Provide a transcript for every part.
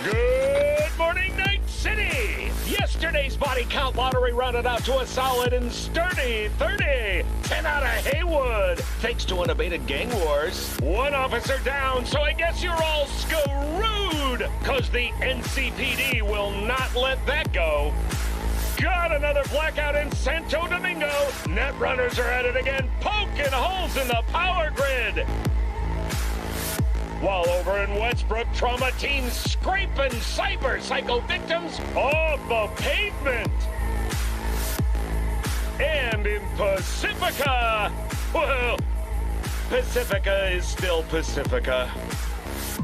Good morning, Night City! Yesterday's body count lottery rounded out to a solid and sturdy 30. 10 out of Haywood, thanks to unabated gang wars. One officer down, so I guess you're all screwed, cause the NCPD will not let that go. Got another blackout in Santo Domingo. Net runners are at it again, poking holes in the power grid. While over in Westbrook, trauma teams scraping cyber psycho victims off the pavement. And in Pacifica, well, Pacifica is still Pacifica.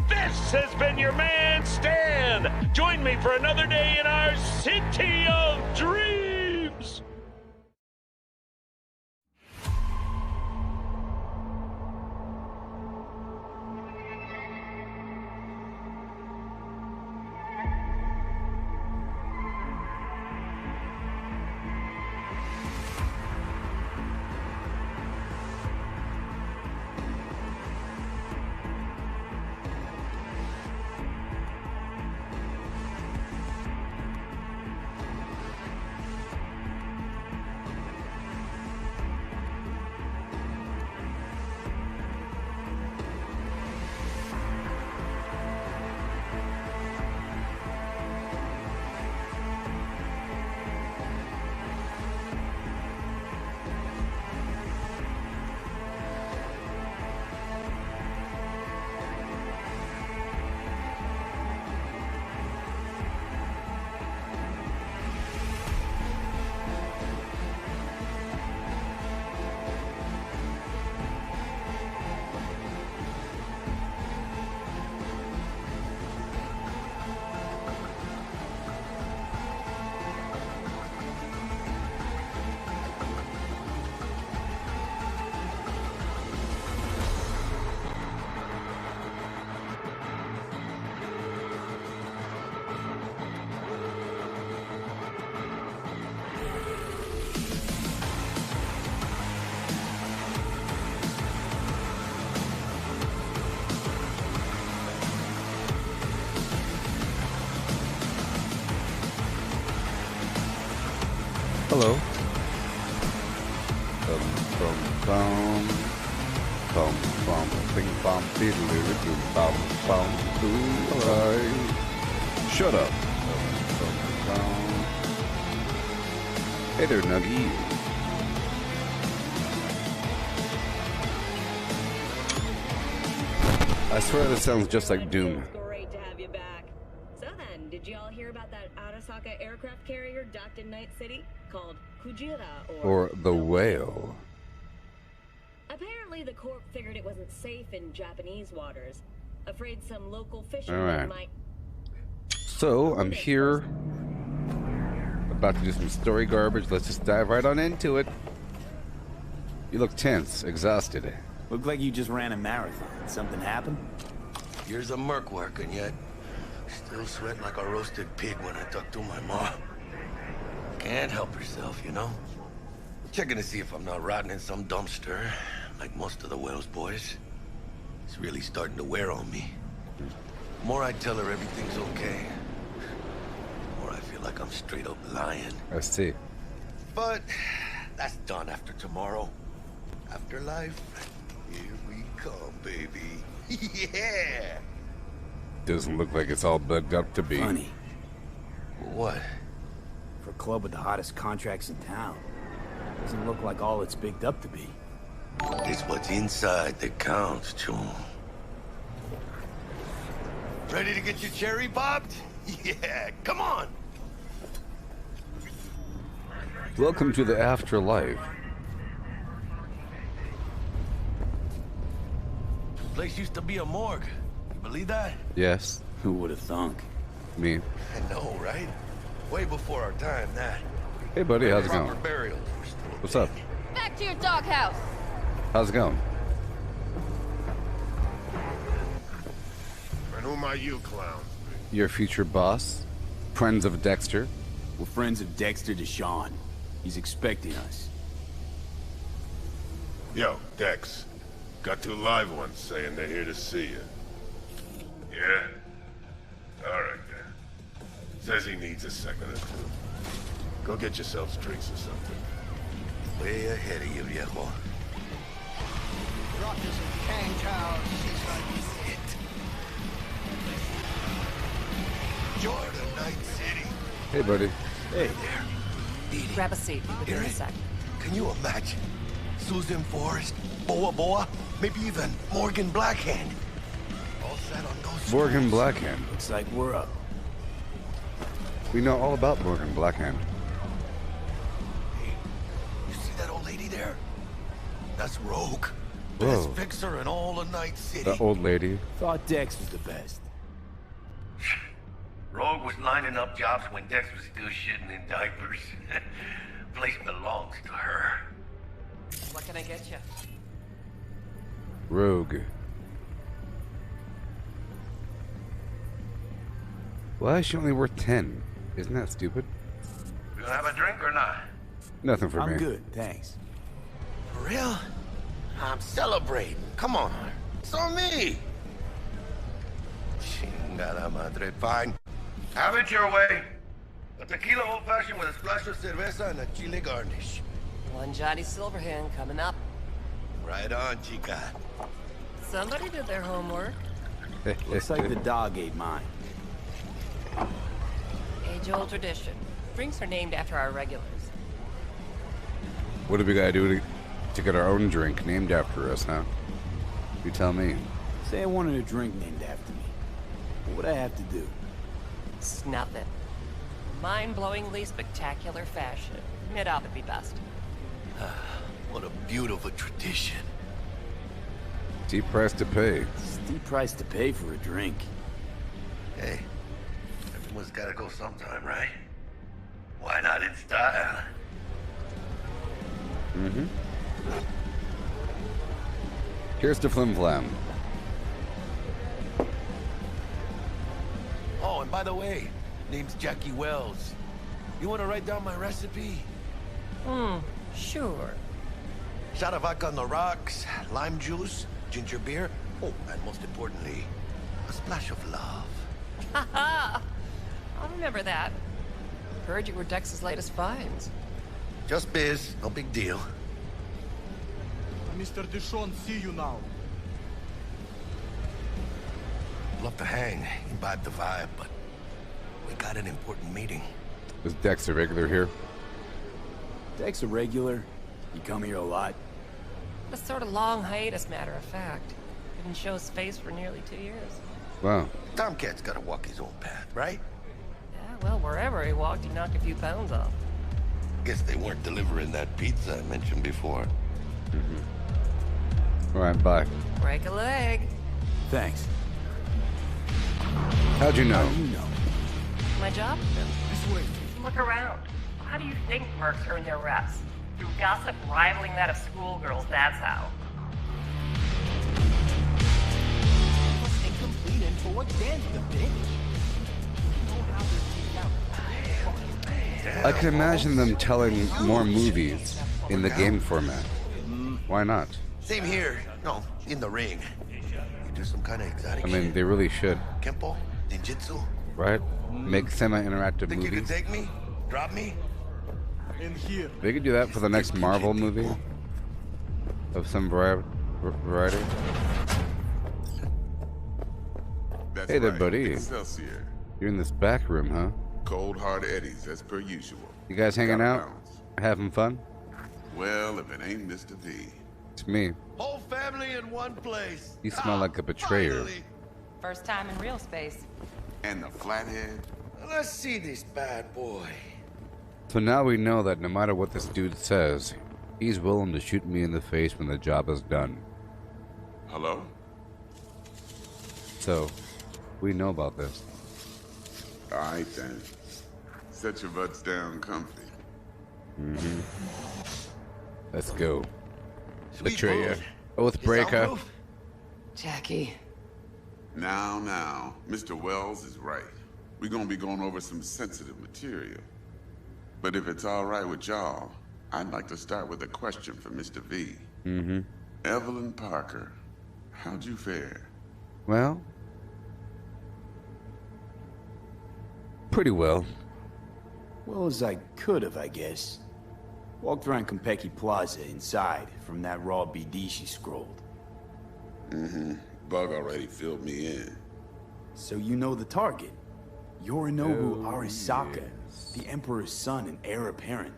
This has been your man, Stan. Join me for another day in our city of dreams. Hello. Shut up. Hey there, Nuggy. I swear this sounds just like Doom. Great to have you back. So then, did you all hear about that Arasaka aircraft carrier docked in Night City called Kujira Or the Whale. Apparently the Corp figured it wasn't safe in Japanese waters. Afraid some local All fishermen right. might... So, I'm here. About to do some story garbage. Let's just dive right on into it. You look tense, exhausted. Look like you just ran a marathon. Something happened? Here's a merc working yet. Still sweating like a roasted pig when I talk to my mom. Can't help herself, you know? Checking to see if I'm not rotting in some dumpster, like most of the Wells boys. It's really starting to wear on me. The more I tell her everything's okay, the more I feel like I'm straight up lying. I see. But that's done after tomorrow. Afterlife, here we come, baby. Yeah! Doesn't look like it's all bugged up to be. Funny. What? For a club with the hottest contracts in town. Doesn't look like all it's bigged up to be. It's what's inside that counts, Chum. Ready to get your cherry popped? Yeah, come on! Welcome to the afterlife. Place used to be a morgue. You believe that? Yes, Who would have thunk? me. I know, right? Way before our time, that. Hey, buddy, how's it Proper going? burials were still a What's up? thing. Back to your doghouse. How's it going? And who are you clowns? Your future boss? Friends of Dexter? We're friends of Dexter Deshawn. He's expecting us. Yo, Dex. Got two live ones saying they're here to see you. Yeah? Alright then. Says he needs a second or two. Go get yourselves drinks or something. Way ahead of you, viejo. Rockers and Kang Towers. Jordan, Night City. Hey, buddy. Hey. Edie, Grab a seat. We'll be in a Eric, sec. can you imagine? Susan Forrest, Boa Boa, maybe even Morgan Blackhand. All sat on those Morgan stools. Blackhand. Looks like we're up. We know all about Morgan Blackhand. Hey, you see that old lady there? That's Rogue. Whoa. Best fixer in all of Night City. The old lady. Thought Dex was the best. Rogue was lining up jobs when Dex was still shitting in diapers. Place belongs to her. What can I get you? Rogue. Why is she only worth 10? Isn't that stupid? You gonna have a drink or not? Nothing for me. I'm good, thanks. For real? I'm celebrating. Come on. It's on me. Chingada madre. Fine. Have it your way. A tequila old-fashioned with a splash of cerveza and a chile garnish. One Johnny Silverhand coming up. Right on, chica. Somebody did their homework. Looks like the dog ate mine. Age-old tradition. Drinks are named after our regulars. What do we gotta do to get our own drink named after us, huh? You tell me. Say I wanted a drink named after me. What would I have to do? Snuff it. Mind-blowingly spectacular fashion. It ought to be best. What a beautiful tradition. Steep price to pay. Steep price to pay for a drink. Hey, everyone's gotta go sometime, right? Why not in style? Mm-hmm. Here's the flim flam. Oh, and by the way, name's Jackie Wells. You wanna write down my recipe? Sure. Shot of vodka on the rocks, lime juice, ginger beer. Oh, and most importantly, a splash of love. I'll remember that. Heard you were Dex's latest finds. Just biz, no big deal. Mr. Dishon, see you now. Love to hang, imbibe the vibe, but we got an important meeting. Is Dex a regular here? Dex a regular? You come here a lot? A sort of long hiatus, matter of fact. Didn't show his face for nearly 2 years. Wow. Tomcat's gotta walk his own path, right? Yeah, well, wherever he walked, he knocked a few pounds off. Guess they weren't delivering that pizza I mentioned before. All right, bye. Break a leg. Thanks. How'd you know? How do you know? My job? This way. Look around. How do you think mercs earn their reps? Through gossip rivaling that of schoolgirls, that's how. What's incomplete info again, the bitch? I can imagine them telling more movies in the game format. Why not? Same here. No, in the ring. You do some kind of exotic I mean, shit. they really should, Kempo? Ninjutsu? right? Make semi-interactive Think you can movies. take me? Drop me? In here. They could do that for the next Marvel movie of some variety. That's Hey there, right. buddy. Excelsior. You're in this back room, huh? Cold hard eddies as per usual. You guys hanging Gotta out? bounce. Having fun? Well, if it ain't Mr. V. It's me. Whole family in one place. You smell like a betrayer. Finally. First time in real space. And the flathead. Let's see this bad boy. So now we know that no matter what this dude says, he's willing to shoot me in the face when the job is done. Hello? So, we know about this. All right then. Set your butts down comfy. Let's go. Sweet Betrayer. boy. Oathbreaker. Soundproof? Jackie. Now, Mr. Wells is right. We're gonna be going over some sensitive material. But if it's all right with y'all, I'd like to start with a question for Mr. V. Evelyn Parker, how'd you fare? Well, Pretty well. Well as I could have, I guess. Walked around Konpeki Plaza inside from that raw BD she scrolled. Bug already filled me in. So you know the target. Yorinobu Arasaka, the Emperor's son and heir apparent.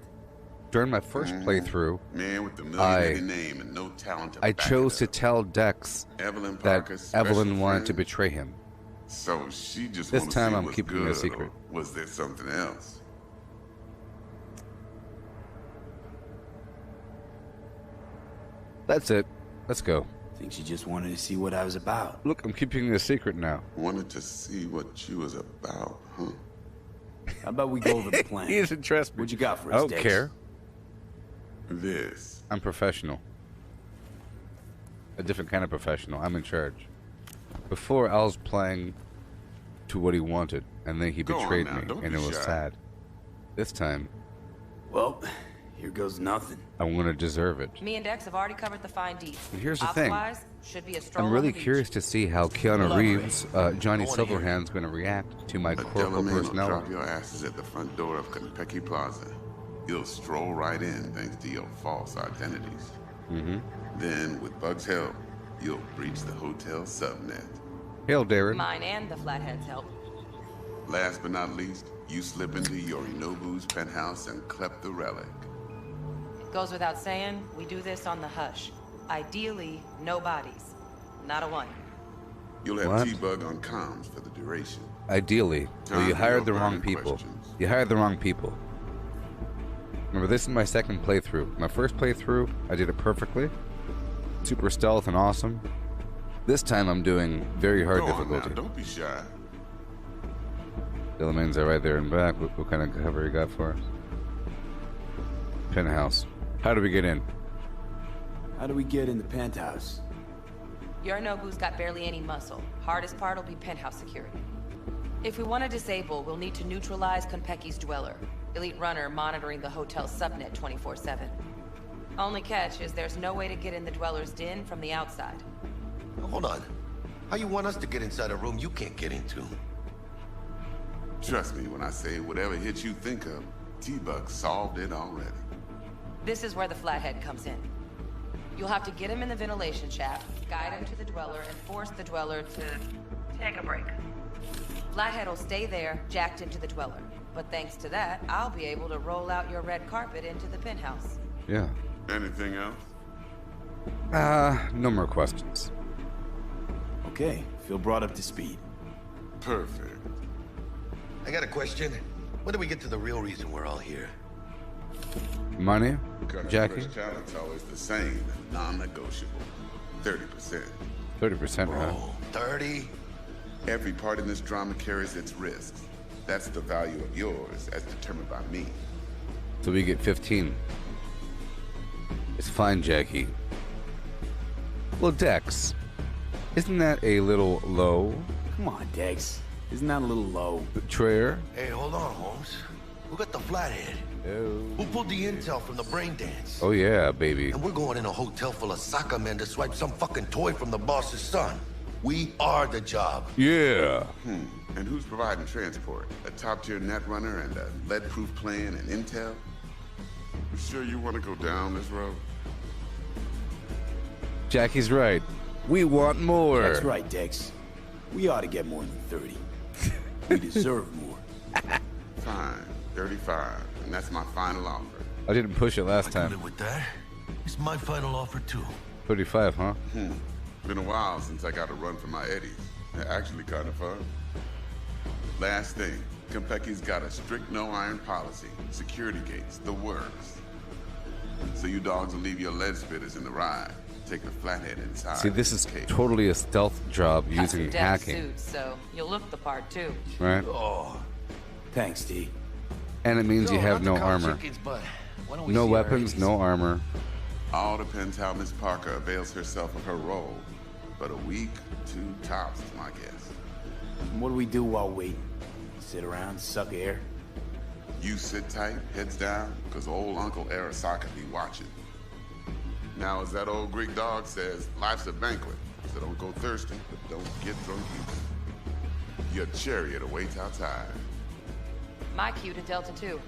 During my first playthrough, Man with the millionaire name and no talent to I back chose to it up. tell Dex Evelyn that Parker's special Evelyn wanted to friend? betray him. So she just This wanna time see I'm what's keeping it a good, secret. or was there something else? That's it. Let's go. Think she just wanted to see what I was about. Look, I'm keeping it a secret now. Wanted to see what you was about, huh? How about we go over the plan? He doesn't trust me. What you got for I us, don't Dex? care. This. I'm professional. A different kind of professional. I'm in charge. Before, I was playing to what he wanted, and then he Go on betrayed now, me, don't and be it was shy. sad. This time, Well, here goes nothing. I'm going to deserve it. Me and Dex have already covered the fine deeds. And here's the thing. Otherwise, should be a stroll I'm on really the beach. curious to see how Keanu Elaborate. Reeves, Johnny I wanna hear it. Silverhand's going to react to my A Corpo Delamain will personality. drop your asses at the front door of Konpeki Plaza. You'll stroll right in thanks to your false identities. Then, with Bug's help, you'll breach the hotel subnet. Hail, Darren. Mine and the Flatheads help. Last but not least, you slip into Yorinobu's penthouse and clep the relic. Goes without saying, we do this on the hush. Ideally, no bodies. Not a one. You'll have What? T-Bug on comms for the duration. Ideally. Well, Time you for hired your the wrong burning people. questions. You hired the wrong people. Remember, this is my second playthrough. My first playthrough, I did it perfectly. Super stealth and awesome. This time I'm doing very hard Go on now, difficulty. don't be shy. Delamain's are right there in back. What kind of cover you got for us? Penthouse. How do we get in? How do we get in the penthouse? Yorinobu's got barely any muscle. Hardest part will be penthouse security. If we want to disable, we'll need to neutralize Konpeki's dweller. Elite runner monitoring the hotel subnet 24/7. Only catch is there's no way to get in the dweller's den from the outside. Hold on. How you want us to get inside a room you can't get into? Trust me when I say whatever hit you think of, T-Bug solved it already. This is where the Flathead comes in. You'll have to get him in the ventilation shaft, guide him to the dweller, and force the dweller to take a break. Flathead will stay there, jacked into the dweller. But thanks to that, I'll be able to roll out your red carpet into the penthouse. Yeah. Anything else? No more questions. Okay, feel brought up to speed. Perfect. I got a question. When do we get to the real reason we're all here? Money? Customer's Jackie? challenge always the same, non-negotiable. 30%. 30%, huh? Oh, 30? Every part in this drama carries its risks. That's the value of yours, as determined by me. So we get 15. It's fine, Jackie. Well, Dex, isn't that a little low? Come on, Dex. Isn't that a little low? Betrayer? Hey, hold on, Holmes. Who got the Flathead? Oh. Who pulled the intel from the brain dance? Oh, yeah, baby. And we're going in a hotel full of soccer men to swipe some fucking toy from the boss's son. We are the job. Yeah. And who's providing transport? A top-tier net runner and a lead-proof plan and intel? You sure you want to go down this road? Jackie's right. We want more. That's right, Dex. We ought to get more than 30. We deserve more. Fine, 35, and that's my final offer. I didn't push it last I can time. live with that. It's my final offer, too. 35, huh? Been a while since I got a run for my eddies. They're actually kind of fun. Last thing, Konpeki's got a strict no-iron policy. Security gates, the works. So you dogs will leave your lead spitters in the ride. Take the Flathead inside. See, this is Okay. totally a stealth job Got using some depth hacking, suits, so you'll look the part too. right? Oh. Thanks, T. And it means you have no armor. No weapons, no armor. All depends how Miss Parker avails herself of her role. But a week, 2 tops is my guess. And what do we do while waiting? Sit around, suck air? You sit tight, heads down, because old Uncle Arasaka be watching. Now, as that old Greek dog says, life's a banquet. So don't go thirsty, but don't get drunk either. Your chariot awaits outside. My cue to Delta 2.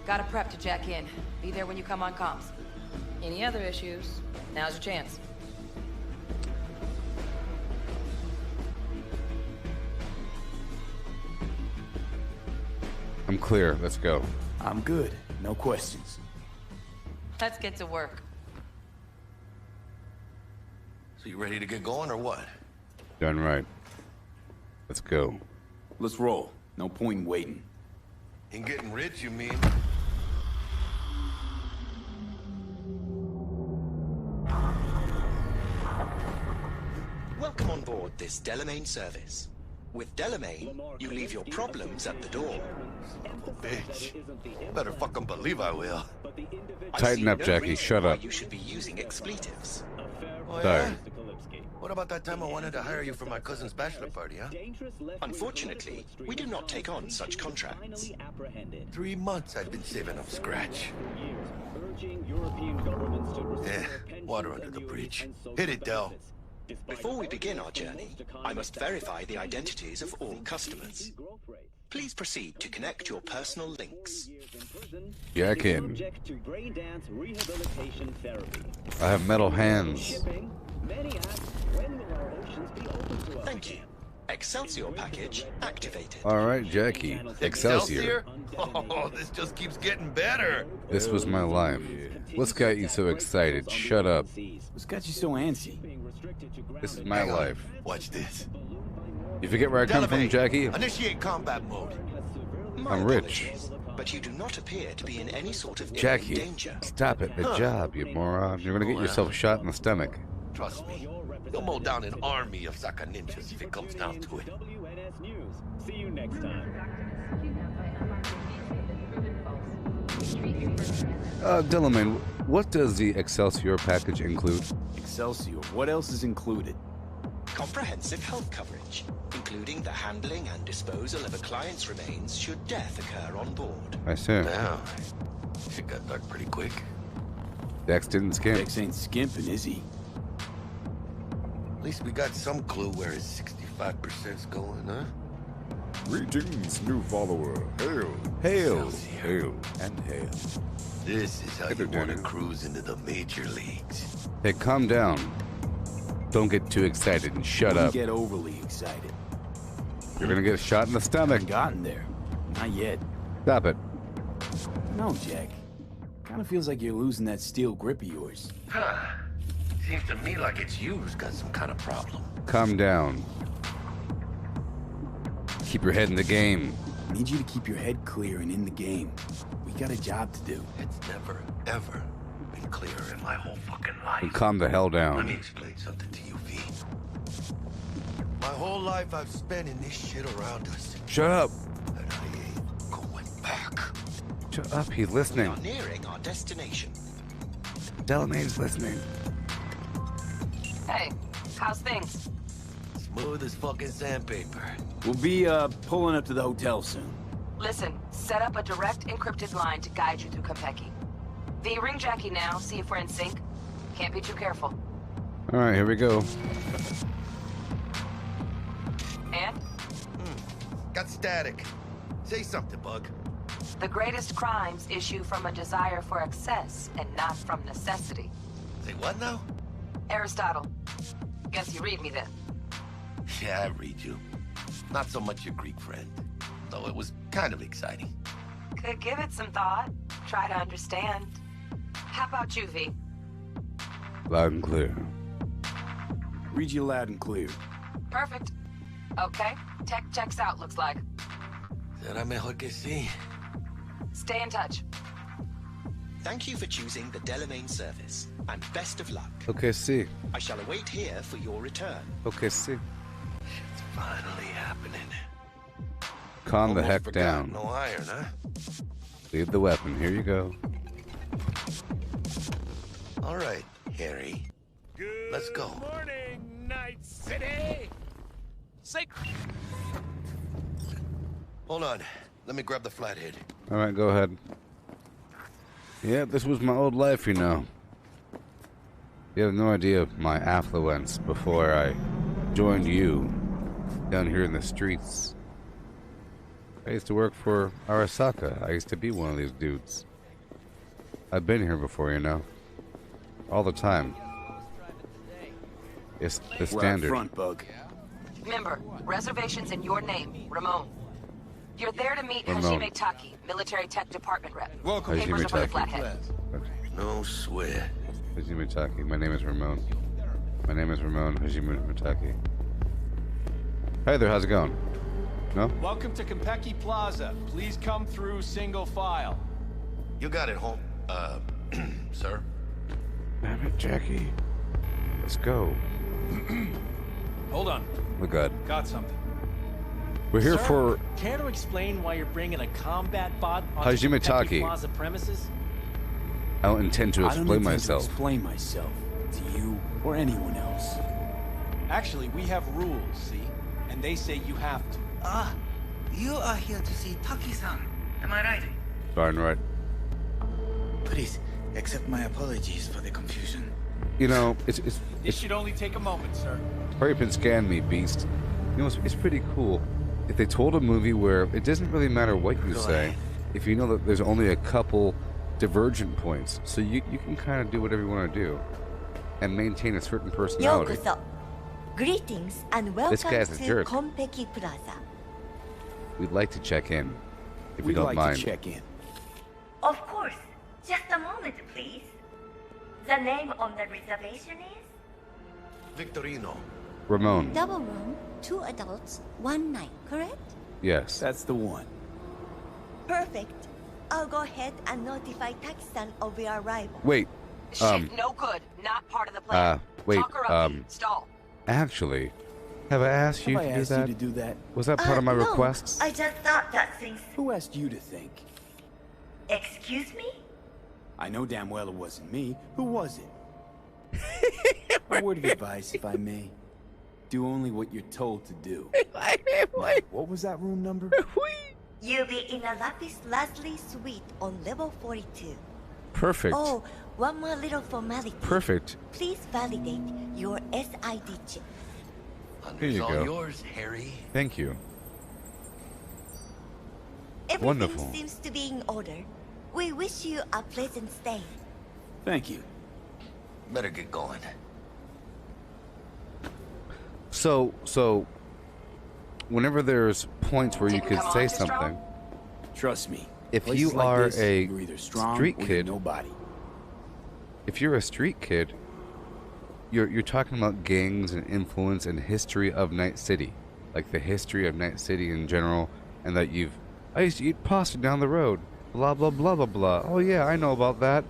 Gotta prep to jack in. Be there when you come on comms. Any other issues? Now's your chance. I'm clear. Let's go. I'm good. No questions. Let's get to work. So you ready to get going or what? Done right. Let's go. Let's roll. No point in waiting. In getting rich, you mean? Welcome on board this Delamain service. With Delamain, you leave your problems at the door. Bitch. Better fucking believe I will. I Tighten see up, no Jackie. reason Shut why up. You should be using expletives. Oh, Sorry. yeah? What about that time I wanted to hire you for my cousin's bachelor party, huh? Unfortunately, we do not take on such contracts. 3 months I've been saving up scratch. Yeah, water under the bridge. Hit it, Del. Before we begin our journey, I must verify the identities of all customers. Please proceed to connect your personal links. Jack in. I have metal hands. Thank you. Excelsior package activated. Alright, Jackie. Excelsior. Oh, this just keeps getting better. This was my life. What's got you so excited? Shut up. What's got you so antsy? This is my Hang on. life. Watch this. You forget where I come from, Delamain, Jackie? Initiate combat mode. My I'm rich. apologies, but you do not appear to be in any sort of Jackie, imminent danger. stop it. The job, you moron. You're gonna get yourself shot in the stomach. Trust me. You'll mow down an army of Saka ninjas if it comes down to it. See you next time. Delamain, what does the Excelsior package include? Excelsior. What else is included? Comprehensive health coverage, including the handling and disposal of a client's remains should death occur on board. I see. Now, shit got dark pretty quick. Dex didn't skimp. Dex ain't skimping, is he? At least we got some clue where his 65%'s going, huh? Greetings, new follower. Hail. Hail. Excelsior. Hail. And hail. This is how Hey, you want to Danny. cruise into the major leagues. Hey, calm down. Don't get too excited and shut Don't up. get overly excited. You're gonna get shot in the stomach. Haven't gotten there. Not yet. Stop it. No, Jack. Kind of feels like you're losing that steel grip of yours. Huh. Seems to me like it's you who's got some kind of problem. Calm down. Keep your head in the game. I need you to keep your head clear and in the game. We got a job to do. It's never, ever been clearer in my whole fucking life. And calm the hell Let me down. explain something to you, V. My whole life I've spent in this shit around us, Shut up. and I ain't going back. Shut up. He's We listening. are nearing our destination. Delamain's listening. Hey, how's things? Smooth as fucking sandpaper. We'll be, pulling up to the hotel soon. Listen, set up a direct encrypted line to guide you through Konpeki. V, ring Jackie now, see if we're in sync. Can't be too careful. Alright, here we go. And? Got static. Say something, Bug. The greatest crimes issue from a desire for excess and not from necessity. Say what now? Aristotle. Guess you read me then. Yeah, I read you. Not so much your Greek friend, though it was kind of exciting. Could give it some thought. Try to understand. How about you, V? Loud and clear. Read you loud and clear. Perfect. Okay, tech checks out, looks like. Será mejor que sí. Stay in touch. Thank you for choosing the Delamain service, and best of luck. Okay, see. I shall await here for your return. Okay, see. It's finally happening. Calm the Almost heck forgot, down. No iron, huh? Leave the weapon. Here you go. All right, Harry. Let's go. Good morning, Night City. Hold on. Let me grab the flathead. Alright, go ahead. Yeah, this was my old life, you know. You have no idea of my affluence before I joined you down here in the streets. I used to work for Arasaka. I used to be one of these dudes. I've been here before, you know. All the time. It's the standard. We're out front, Bug. Member, reservations in your name, Ramon. You're there to meet Ramon. Hajime Taki, Military Tech Department rep. Welcome. Papers Hajime are for the Taki. Flathead. No sweat. Hajime Taki. My name is Ramon. My name is Ramon Hajime Taki. Hey there, how's it going? No? Welcome to Konpeki Plaza. Please come through single file. You got it, home. Sir? Damn it, Jackie. Let's go. Hold on. Look good. Got something. We're here Sir, for care to explain why you're bringing a combat bot onto Hajime Konpeki Taki. Plaza premises? I don't intend to I don't explain intend myself. to explain myself to you or anyone else. Actually, we have rules, see? And they say you have to. Ah, you are here to see Taki-san. Am I right? Darn right. Please, accept my apologies for the confusion. You know, This should only take a moment, sir. hurry up and scan me, beast. You know, it's pretty cool. If they told a movie where it doesn't really matter what you say, if you know that there's only a couple divergent points, so you can kind of do whatever you want to do and maintain a certain personality. Yokoso. Greetings and welcome This guy's a to jerk. Konpeki Plaza. We'd like to check in, if you We'd don't like mind. to check in. Of course. Just a moment, please. The name on the reservation is? Victorino. Ramon. Double room, 2 adults, 1 night, correct? Yes. That's the one. Perfect. I'll go ahead and notify Taki-san of your arrival. Wait. Shit, no good. Not part of the plan. Wait, Talk her up. Stall. Actually, have I asked you Have I to do asked that? you to do that? Was that part of my No, requests? I just thought that since... Who asked you to think? Excuse me? I know damn well it wasn't me. Who was it? A word of advice, if I may. Do only what you're told to do. Now, what was that room number? You'll be in a Lapis Lazuli suite on level 42. Perfect. Oh, one more little formality. Perfect. Please validate your SID chip. Here you All go. yours, Harry. Thank you. Everything Wonderful. seems to be in order. We wish you a pleasant stay. Thank you. Better get going. So, whenever there's points where you could say something, Trust me. if places you like are this, a you're either strong street or you're kid, nobody. if you're a street kid, you're talking about gangs and influence and history of Night City, like the history of Night City in general, and that I used to eat pasta down the road, blah blah blah blah blah. Oh yeah, I know about that.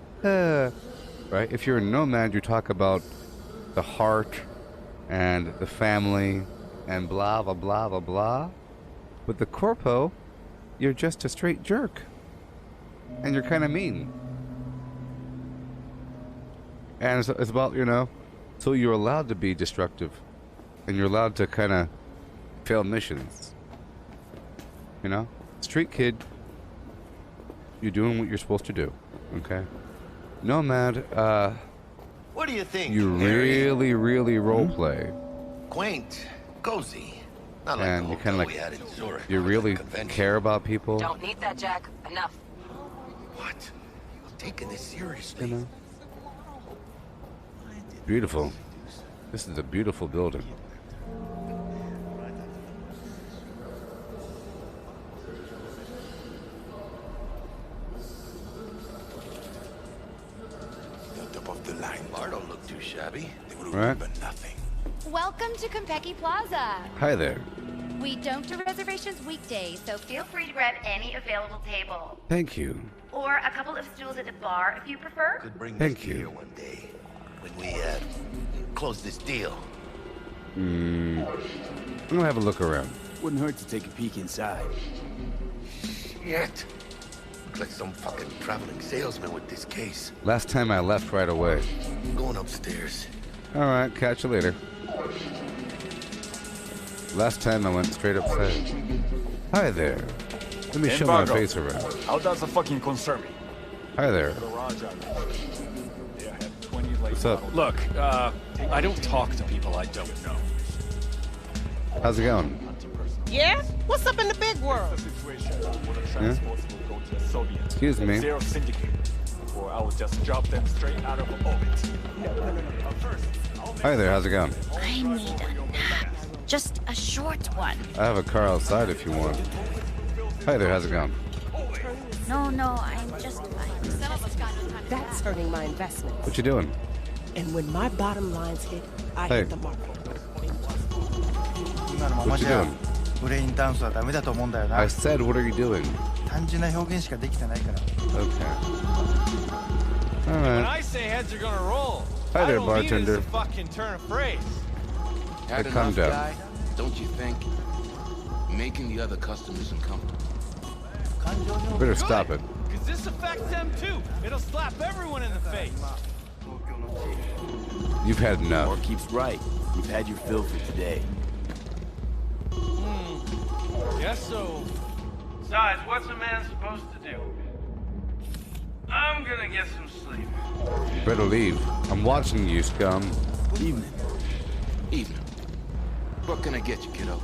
Right? If you're a nomad, you talk about the heart and the family and blah blah blah blah blah. With the Corpo, you're just a straight jerk, and you're kind of mean. And it's about, so you're allowed to be destructive, and you're allowed to kind of fail missions. Street kid, you're doing what you're supposed to do, okay? Nomad, What do you think, you Harry? really, really role play, Quaint, cozy. Not like and the you kind hotel of we had in Zurich you or the really convention. care about people. Don't need that, Jack. Enough. What? I'm taking this seriously. Beautiful. This is a beautiful building. Top of the line. Bar don't look too shabby. They would Right. remember nothing. Welcome to Konpeki Plaza. Hi there. We don't do reservations weekdays, so feel free to grab any available table. Thank you. Or a couple of stools at the bar if you prefer. Could bring Thank this you. here one day when we close this deal. I'm gonna have a look around. Wouldn't hurt to take a peek inside. Shit. Looks like some fucking traveling salesman with this case. Last time I left right away. Going upstairs. All right, catch you later. Last time I went straight upstairs. Hi there. Let me show my Embargo. face around. How does it fucking concern me? Hi there. What's up? Look, I don't talk to people I don't know. How's it going? Yeah? What's up in the big world? Excuse me. Zero syndicate, or I will just drop them straight out of orbit. Hi there, how's it going? I need a nap. Just a short one. I have a car outside if you want. Hi there, how's it going? No, I'm just fine. That's hurting my investment. What you doing? And when my bottom lines hit, I Hey. hit the mark. What you doing? ブレインダンスはダメだと思うんだよな。 I said, what are you doing? 単純な表現しかできてないから。 Okay. When Alright. I say heads are gonna roll, Hi there, I don't mean it as bartender. a fucking turn of phrase. Hey, calm down. Don't you think? Making the other customers uncomfortable. Better stop it. Cause this affects them too. It'll slap everyone in the face. You've had enough. Barkeep's right. You've had your fill for today. Guess so. Besides, what's a man supposed to do? I'm gonna get some sleep. You better leave. I'm watching you, scum. Evening. Evening. What can I get you, kiddo?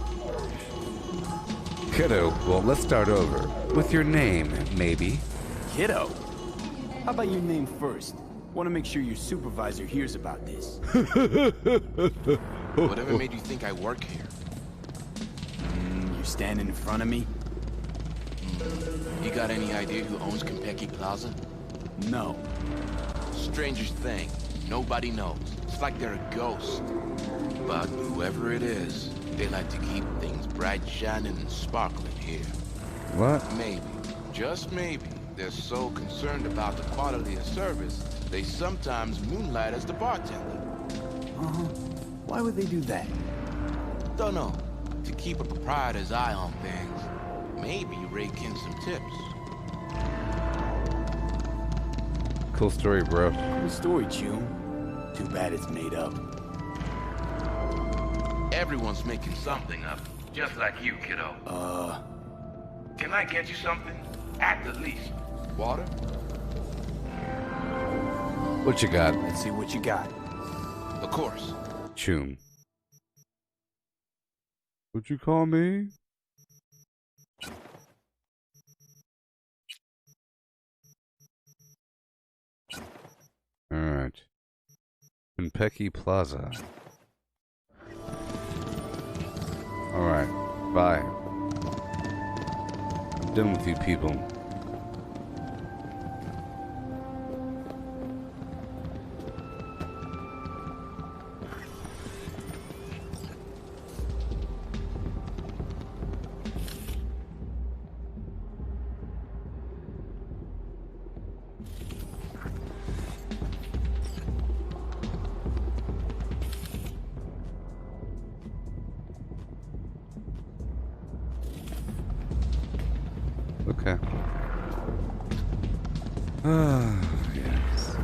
Kiddo, well, let's start over. With your name, maybe. Kiddo? How about your name first? Want to make sure your supervisor hears about this. Whatever made you think I work here? You're standing in front of me? You got any idea who owns Konpeki Plaza? No. Strangest thing. Nobody knows. It's like they're a ghost. But whoever it is, they like to keep things bright, shining, and sparkling here. What? Maybe, just maybe, they're so concerned about the quality of service, they sometimes moonlight as the bartender. Why would they do that? Don't know. To keep a proprietor's eye on things. Maybe rake in some tips. Cool story, bro. Cool story, June. Too bad it's made up. Everyone's making something up, just like you, kiddo. Can I get you something? At the least. Water? What you got? Let's see what you got. Of course. Choom. What'd you call me? Alright. Konpeki Plaza. Alright. Bye. I'm done with you people. Okay. Ah, yes.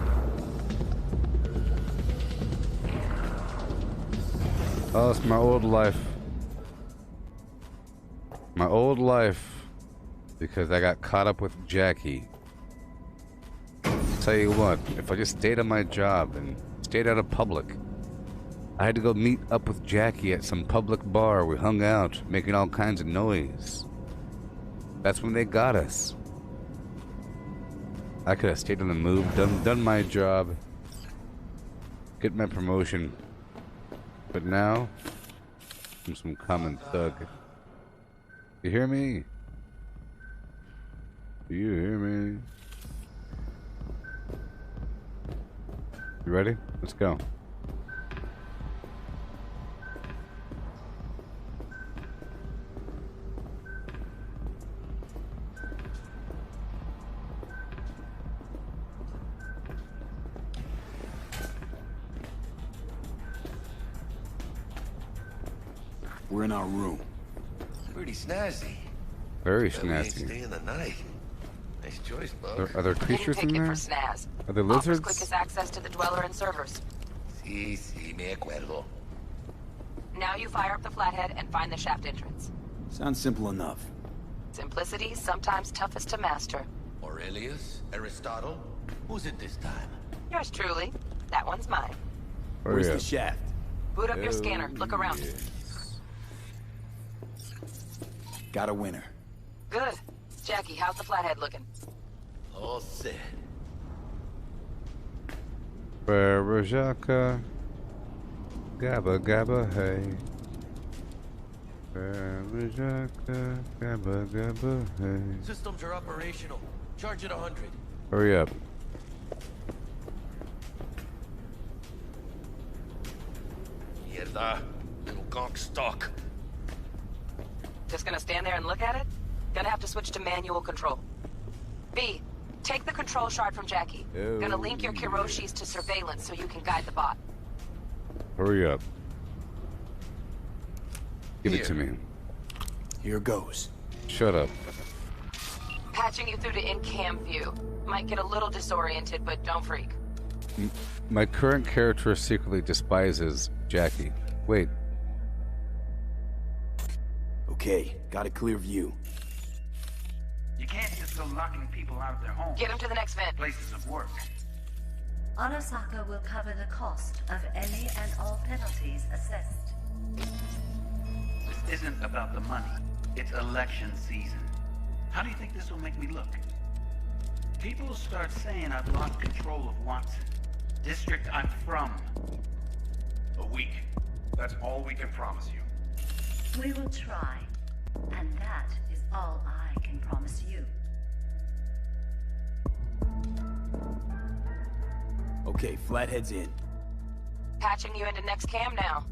Oh, it's my old life. My old life. Because I got caught up with Jackie. Tell you what, if I just stayed on my job and stayed out of public, I had to go meet up with Jackie at some public bar. We hung out, making all kinds of noise. That's when they got us. I could have stayed on the move, done my job, get my promotion. But now, I'm some common thug. You hear me? Do you hear me? You ready? Let's go. We're in our room. Pretty snazzy. Very Bet we ain't snazzy. staying the night. Nice choice, Bug. Are there creatures in Ticket there? for snaz. Are there Offers lizards? quickest access to the dweller and servers. Sí, me acuerdo. Now you fire up the flathead and find the shaft entrance. Sounds simple enough. Simplicity, sometimes toughest to master. Aurelius? Aristotle? Who's it this time? Yours truly. That one's mine. Oh, Where's yeah. the shaft? Boot up your scanner. Look around. Got a winner. Good. Jackie, how's the flathead looking? All set. Barajaka. Gabba gabba hey. Barajaka. Gabba gabba hey. Systems are operational. Charge it 100. Hurry up. Mierda. Little conk stock. Just gonna stand there and look at it? Gonna have to switch to manual control. B, take the control shard from Jackie. Oh. Gonna link your Kiroshis to surveillance so you can guide the bot. Hurry up. Give Here. it to me. Here goes. Shut up. Patching you through to in-cam view. Might get a little disoriented, but don't freak. My current character secretly despises Jackie. Wait. Okay, got a clear view. You can't just go locking people out of their homes. Get him to the next vent. Places of work. Arasaka will cover the cost of any and all penalties assessed. This isn't about the money. It's election season. How do you think this will make me look? People will start saying I've lost control of Watson. District I'm from. A week. That's all we can promise you. We will try, and that is all I can promise you. Okay, Flathead's in. Patching you into next cam now.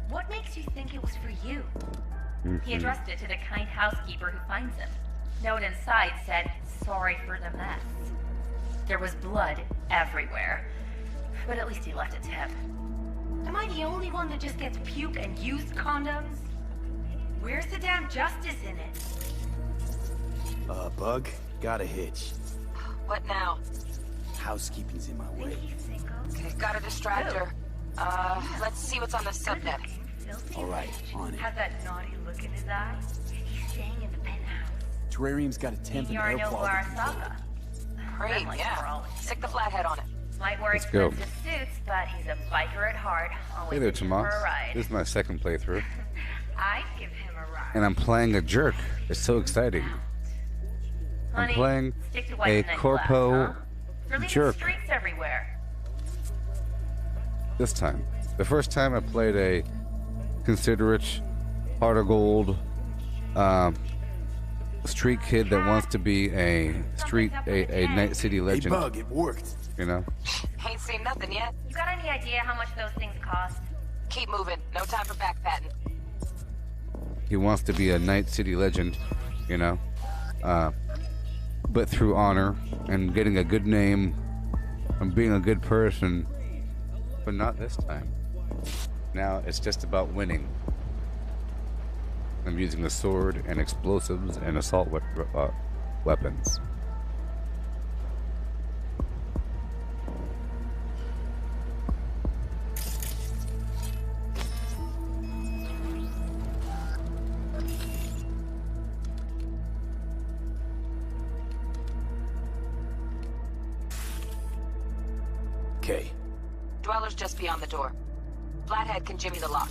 What makes you think it was for you? He addressed it to the kind housekeeper who finds him. Note inside said, "Sorry for the mess." There was blood everywhere, but at least he left a tip. Am I the only one that just gets puke and used condoms? Where's the damn justice in it? Bug, got a hitch. What now? Housekeeping's in my way. Okay, got a distractor. Let's see what's on the subnet. All right, on it. Has that naughty look in his eye? He's staying in the penthouse. Terrarium's got a temp and You're air no quality. Arasaka. Great, yeah. Stick the flathead on it. Might wear Let's go. expensive suits, but he's a biker at heart. Always Hey there, looking Tomas. for a ride. This is my second playthrough. I'd give him a ride. And I'm playing a jerk. It's so exciting. I'm Honey, playing stick to a wiping that glass, Corpo huh? They're leaving jerk streaks everywhere. this time. The first time I played a considerate, heart of gold, street kid that wants to be a Night City legend. Hey, Bug, it worked. You know? Ain't seen nothing yet. You got any idea how much those things cost? Keep moving. No time for backpatting. He wants to be a Night City legend, you know? But through honor and getting a good name and being a good person. But not this time. Now it's just about winning. I'm using a sword and explosives and assault weapons. Okay. Dweller's just beyond the door. Flathead can jimmy the lock.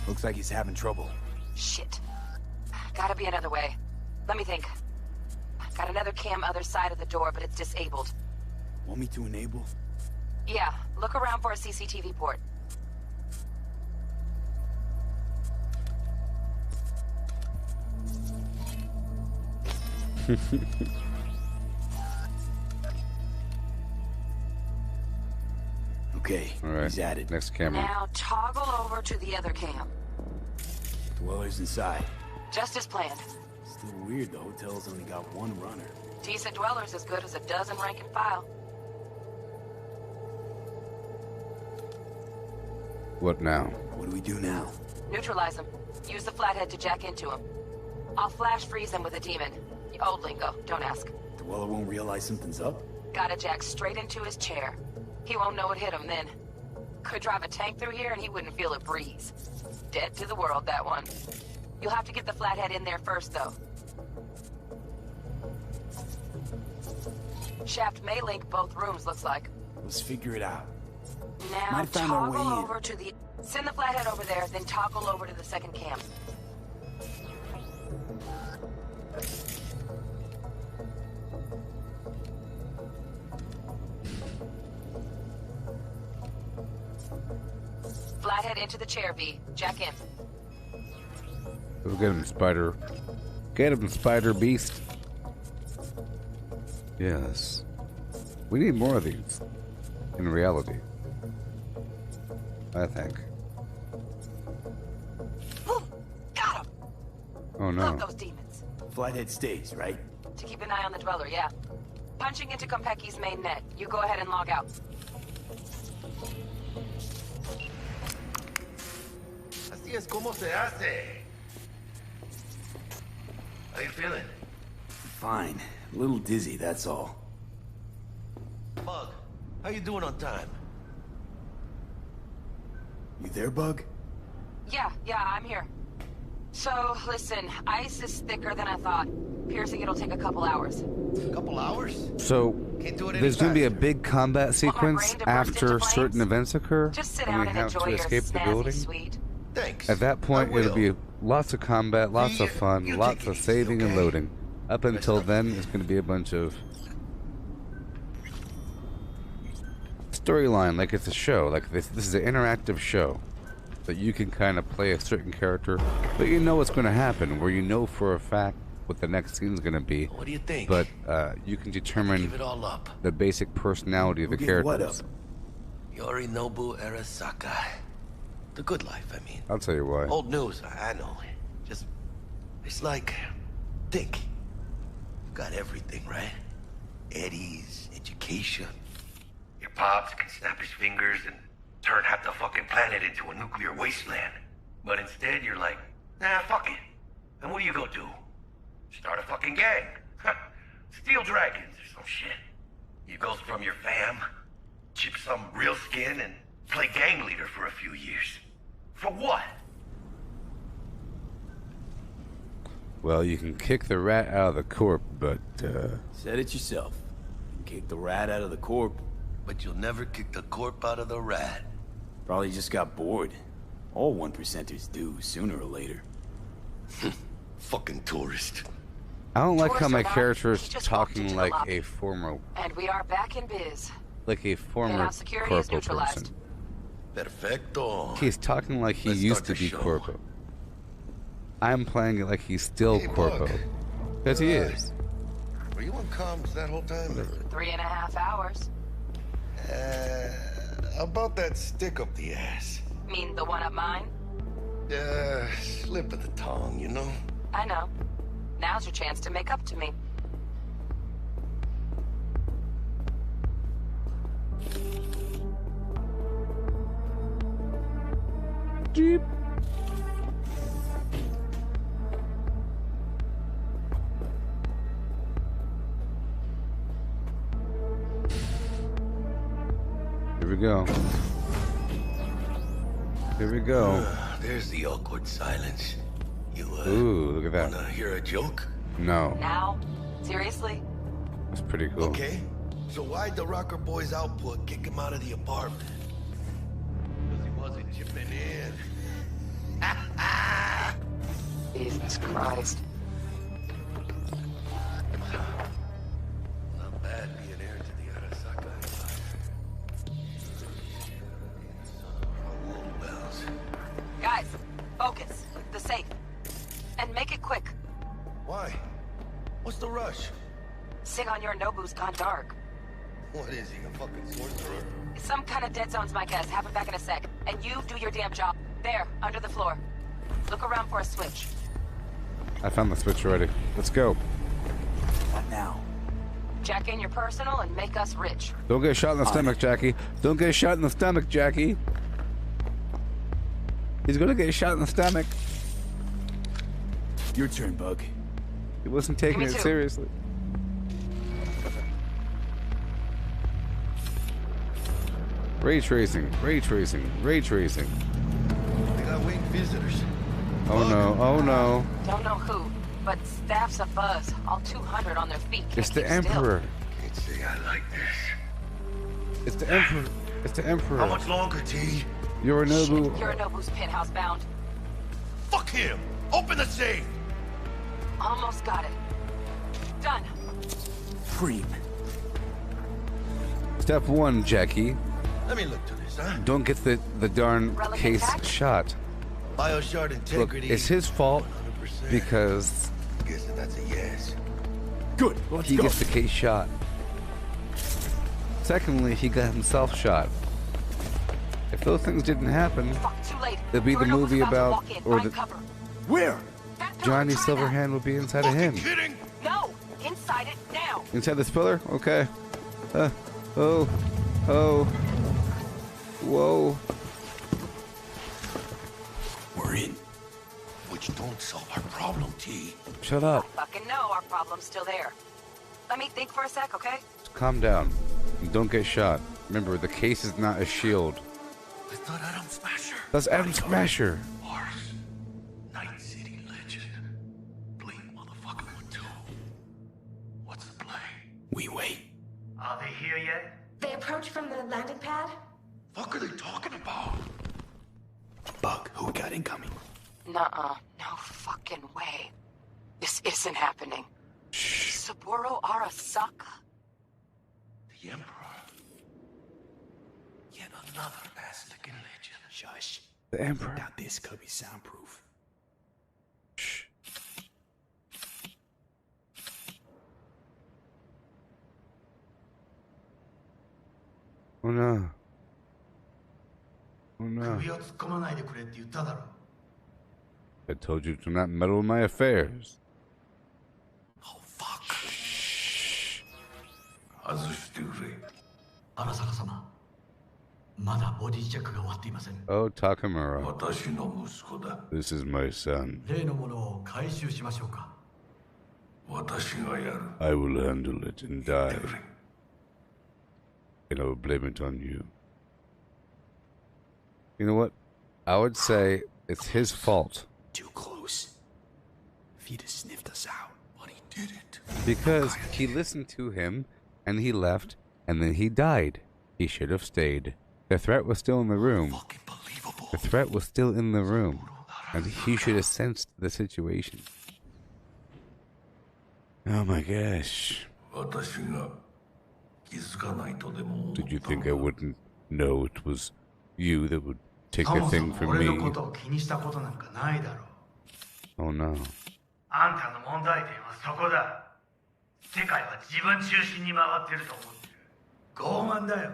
Looks like he's having trouble. Shit. Gotta be another way. Let me think. Got another cam other side of the door, but it's disabled. Want me to enable? Yeah, look around for a CCTV port. Okay, All right. he's at it. Next camera. Now toggle over to the other cam. Dweller's inside. Just as planned. Still weird the hotel's only got one runner. Decent Dweller's as good as a dozen rank and file. What now? What do we do now? Neutralize him. Use the flathead to jack into him. I'll flash freeze him with a demon. Old lingo, don't ask. Dweller won't realize something's up? Gotta jack straight into his chair. He won't know it hit him then. Could drive a tank through here and he wouldn't feel a breeze. Dead to the world, that one. You'll have to get the flathead in there first, though. Shaft may link both rooms, looks like. Let's figure it out. Now, Might have found our way toggle in. over to the... Send the flathead over there, then toggle over to the second cam. Flathead into the chair, V. Jack in. Go get him, Spider. Get him, Spider Beast. Yes. We need more of these. In reality. I think. Boom! Got him! Oh no. Love those demons. Flathead stays, right? To keep an eye on the Dweller, yeah. Punching into Kompeki's main net. You go ahead and log out. Así es como se hace. How you feeling? Fine. A little dizzy, that's all. Bug, how you doing on time? You there, Bug? Yeah, I'm here. So, listen, ice is thicker than I thought. Piercing it'll take a couple hours. Couple hours? So, Can't do it any there's going to be a faster. big combat sequence after certain events occur, Just sit and down we and have enjoy to your escape the snazzy building. suite. Thanks. At that point, I it'll be will. lots of combat, lots of fun, you lots take it of easy, saving and okay? loading. Up until then, it's going to be a bunch of storyline, like it's a show. Like this is an interactive show that you can kind of play a certain character, but you know what's going to happen, where you know for a fact what the next scene is going to be. What do you think? But you can determine Give it all up. the basic personality of the Give what characters. up? Yorinobu Arasaka. The good life, I mean. I'll tell you why. Old news, I know. Just, it's like, think. You've got everything, right? Eddie's, education. Your pops can snap his fingers and turn half the fucking planet into a nuclear wasteland. But instead, you're like, nah, fuck it. And what do you go do? Start a fucking gang. Steal dragons or some shit. You go from your fam, chip some real skin, and play gang leader for a few years. For what? Well, you can kick the rat out of the corp, but Said it yourself. Kick the rat out of the corp. But you'll never kick the corp out of the rat. Probably just got bored. All 1%ers do, sooner or later. Fucking tourist. I don't like how Tourists my are not- character is he just walked talking into the like lobby. a former, And we are back in biz. former now security is corpo neutralized. person. Perfecto. He's talking like he Let's used start to the be show. corpo. I'm playing it like he's still Hey, corpo, Buck. because he Right. is. Were you on comms that whole time? 3.5 hours. About that stick up the ass. Mean the one up mine? Slip of the tongue, you know? I know. Now's your chance to make up to me. Jeep. Here we go. Here we go. There's the awkward silence. You, Ooh, look at wanna that. hear a joke? No, Now? Seriously? it's pretty cool. Okay. So why'd the Rocker Boy's output kick him out of the apartment? Because he wasn't chipping in. Jesus Christ. Not bad being heir to the Arasaka Empire. Oh, Wells. Guys, focus. The safe. And make it quick. Why? What's the rush? Sigon Yorinobu's gone dark. What is he, a fucking sorcerer? Some kind of dead zone's my guess. Have it back in a sec. And you do your damn job. There, under the floor. Look around for a switch. I found the switch already. Let's go. What now? Jack in your personal and make us rich. Don't get shot in the stomach, Jackie. Don't get shot in the stomach, Jackie. He's gonna get shot in the stomach. Your turn, Bug. He wasn't taking Me it too. seriously. Ray tracing, ray tracing, ray tracing. They got wing visitors. Oh no, oh no. Don't know who, but staff's a buzz. All 200 on their feet. It's Can't the keep Emperor. Can't say I like this. It's the Emperor. It's the Emperor. How much longer, T? Yorinobu. Yorinobu's penthouse bound. Fuck him! Open the safe! Almost got it. Done. Cream. Step 1, Jackie. Let me look to this, huh? Don't get the darn Relic case intact? shot. Bioshard Look, integrity. it's his fault 100%. because Guessing that's a yes. Good. Let's he go. gets the case shot. Secondly, he got himself shot. If those things didn't happen, Fuck, too late. there'd be the Yorinobu's movie about to about, walk in. or Find the cover. Where? That pillar, Johnny try that. Silverhand would be inside of him. Kidding? No, inside it now. Inside this pillar? Okay. Oh. Whoa. We're in. Which don't solve our problem, T. Shut up. I fucking know our problem's still there. Let me think for a sec, okay? Just calm down. And don't get shot. Remember, the case is not a shield. I thought Adam Smasher. That's Adam Smasher. Mars. Night City legend. Blink motherfucker 1, 2. What's the play? We wait. Are they here yet? They approach from the landing pad? Fuck are they talking about? Bug, who we got incoming? Nuh-uh. No fucking way. This isn't happening. Saburo Arasaka? The Emperor. Yet another Aztecan legend. Shush. The Emperor. Now this could be soundproof. Shh. Oh no. Oh no. 首を突っ込まないでくれって言っただろ。 I told you to not meddle in my affairs. Oh, fuck. Shh. 外してくれ。荒坂様。まだボディチェックが終わっていません。 Oh, Takamura. 私の息子だ。 This is my son. 例のものを回収しましょうか。私がやる。 I will handle it and die. And I will blame it on you. You know what? I would say it's his fault. Too close. If he'd have sniffed us out. But he didn't. Because he listened to him, and he left, and then he died. He should have stayed. The threat was still in the room. Fucking believable. The threat was still in the room. And he should have sensed the situation. Oh my gosh. 私が気づかないとでも。 Did you think I wouldn't know it was you that would take a thing そもそ from も俺のこ me? とを気にしたことなんかないだろう。 Oh no. あんたの問題点はそこだ。世界は自分中心に回ってると思ってる。傲慢だよ。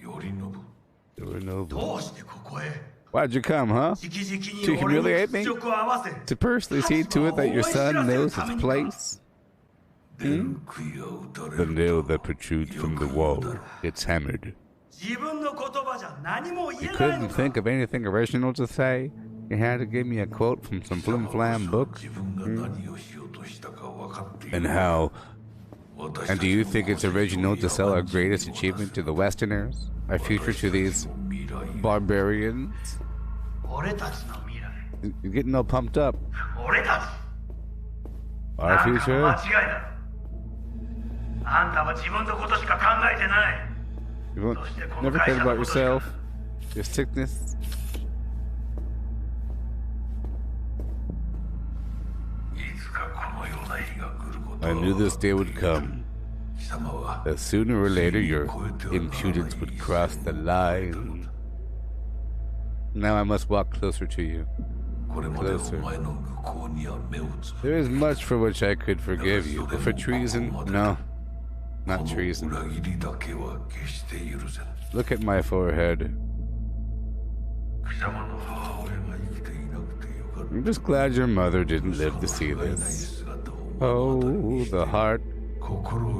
Yorinobu. どうしてここへ Why'd you come, huh? 直々 To に俺に humiliate me? 屈辱を合わせ To personally see to it that your son knows his place? Hmm? The nail that protrudes from the wall gets hammered. 自分の言葉じゃ何も言 You えないの couldn't か。 think of anything original to say? You had to give me a quote from some flim-flam book? And how? And do you think it's original to sell our greatest achievement to the Westerners? Our future to these barbarians? 俺たちの未来。 You're getting all pumped up. 俺たち。 Our なんかの future? 間違いだ。あんたは自分のことしか考えてない。 You won't never cared about yourself, your sickness. I knew this day would come. That sooner or later your impudence would cross the line. Now I must walk closer to you. Closer. There is much for which I could forgive you, but for treason, no. Not treason. Look at my forehead. I'm just glad your mother didn't live to see this. Oh, the heart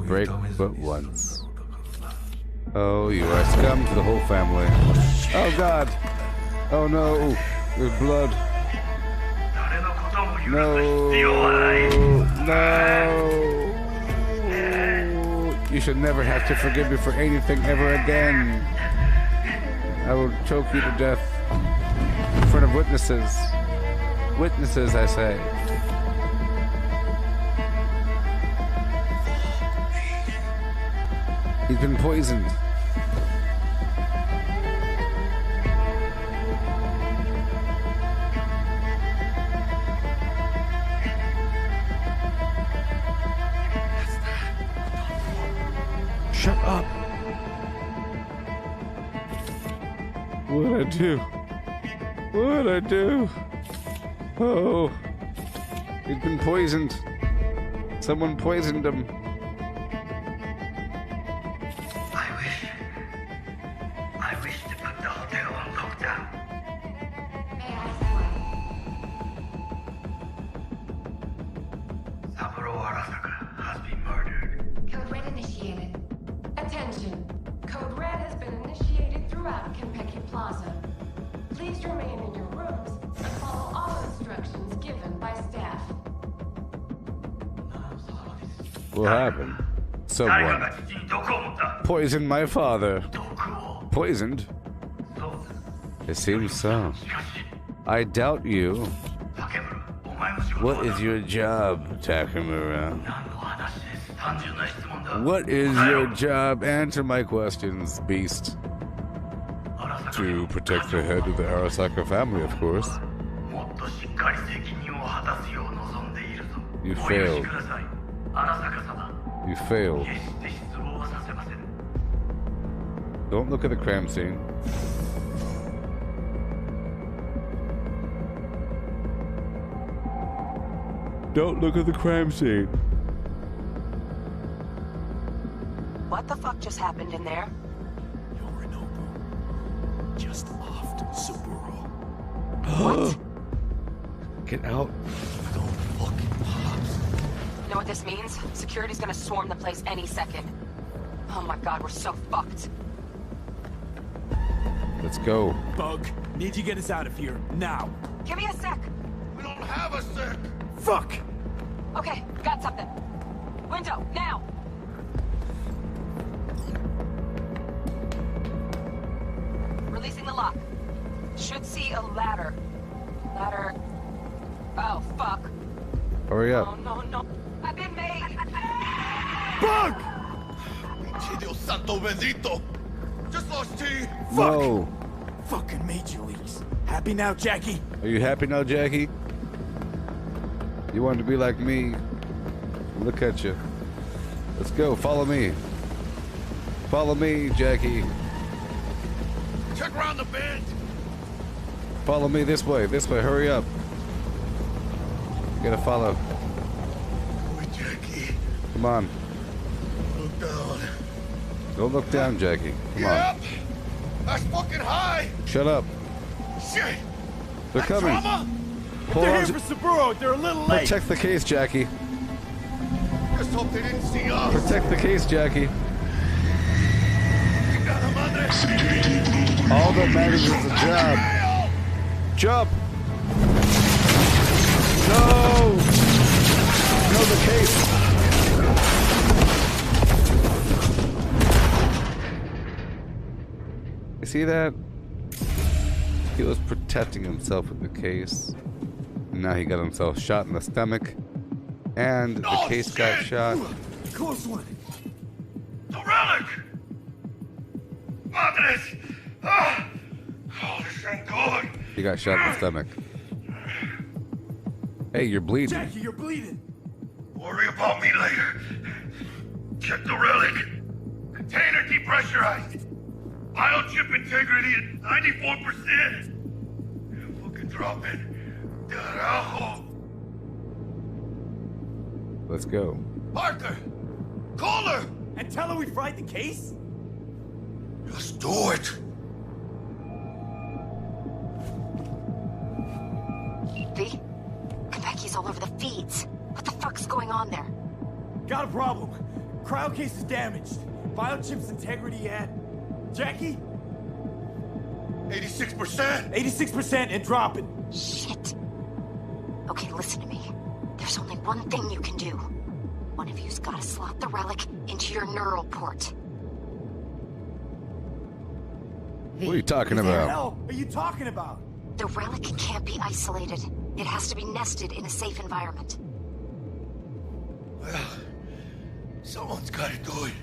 break but once. Oh, you are scum to the whole family. Oh God! Oh no! There's blood. No! No! You should never have to forgive me for anything ever again. I will choke you to death. have witnesses. Witnesses, I say. He's been poisoned. Shut up. What'd I do? What'd I do? Oh. He's been poisoned. Someone poisoned him. I wish to put the hotel on lockdown. Saburo Arasaka has been murdered. Code Red initiated. Attention. Code Red has been initiated throughout Kenpeki Plaza. Please remain in your rooms and follow all instructions given by staff. What happened? Someone poisoned my father. Poisoned? It seems so. I doubt you. What is your job, Takamura? What is your job? Answer my questions, beast. To protect the head of the Arasaka family, of course. You failed. You failed. Don't look at the crime scene. Don't look at the crime scene. What the fuck just happened in there? Just offed Saburo. What? Get out. Know what this means? Security's gonna swarm the place any second. Oh my god, we're so fucked. Let's go. Bug, need you get us out of here now. Give me a sec. We don't have a sec. Fuck! Okay, got something. Window, now! Releasing the lock. Should see a ladder. Ladder. Oh, fuck. Hurry up. Oh, no, no. I've been made! Bug! Pinche Dios santo bendito. Just lost T. No. Fucking major leagues. Happy now, Jackie? Are you happy now, Jackie? You want to be like me? Look at you. Let's go. Follow me. Follow me, Jackie. Check around the bend. Follow me this way. This way. Hurry up. You gotta follow. Wait, Jackie. Come on. Look down. Don't look down, Jackie. Come Get on. up. That's fucking high. Shut up. Shit. They're coming. Trauma? Hold They're on. here for Saburo. They're a little late. Protect the case, Jackie. Just hope they didn't see us. Protect the case, Jackie. Chingada madre. All that matters is the job. Jump! No! No, the case! You see that? He was protecting himself with the case. And now he got himself shot in the stomach. And the case got shot. Close one. The relic! Madres! Ah! Oh, this ain't good. He got shot in the stomach. Hey, you're bleeding. Jackie, you're bleeding. Worry about me later. Check the relic. Container depressurized. Biochip integrity at 94%. Fucking drop it. Carajo. Let's go. Parker! Call her! And tell her we fried the case? Just do it. V? Konpeki's all over the feeds. What the fuck's going on there? Got a problem. Cryo case is damaged. Biochip's integrity at... Jackie? 86%. 86% and dropping. Shit. Okay, listen to me. There's only one thing you can do. One of you's gotta slot the relic into your neural port. What are you talking What the about? hell are you talking about? The relic can't be isolated. It has to be nested in a safe environment. Well, someone's gotta do it.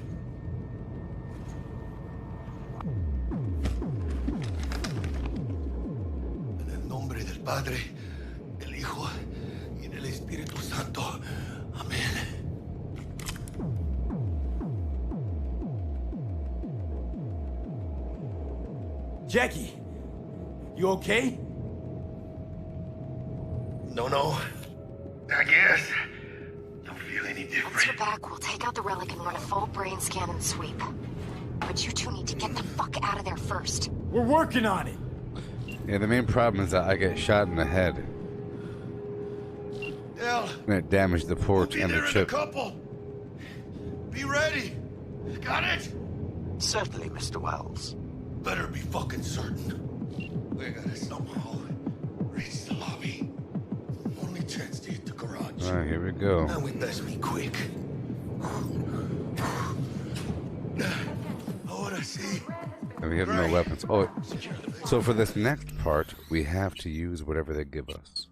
En el nombre del Padre, del Hijo y del Espíritu Santo. Amén. Jackie, you okay? No. I guess. Don't feel any different. Once you're back, we'll take out the relic and run a full brain scan and sweep. But you two need to get the fuck out of there first. We're working on it. Yeah, the main problem is that I get shot in the head. Hell, And it damaged the port and the in a chip. couple. Be ready. Got it? Certainly, Mr. Wells. Better be fucking certain. We gotta somehow reach the lobby. Only chance to hit the garage. Alright, here we go. Now we best be quick. Ahora sí. And we have no weapons. Oh, so for this next part, we have to use whatever they give us.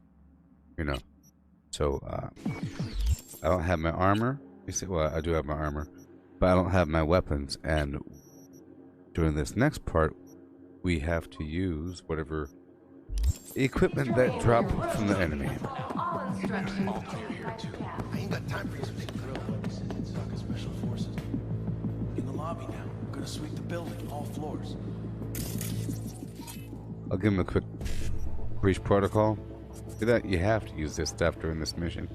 You know. So, I don't have my armor. You see, well, I do have my armor. But I don't have my weapons. And during this next part, we have to use whatever equipment that dropped from the enemy. All instructions. I ain't got time for you to make grill. This is Soccer Special Forces. In the lobby now. We're gonna sweep the building, all floors. I'll give him a quick breach protocol. See that? You have to use this stuff during this mission.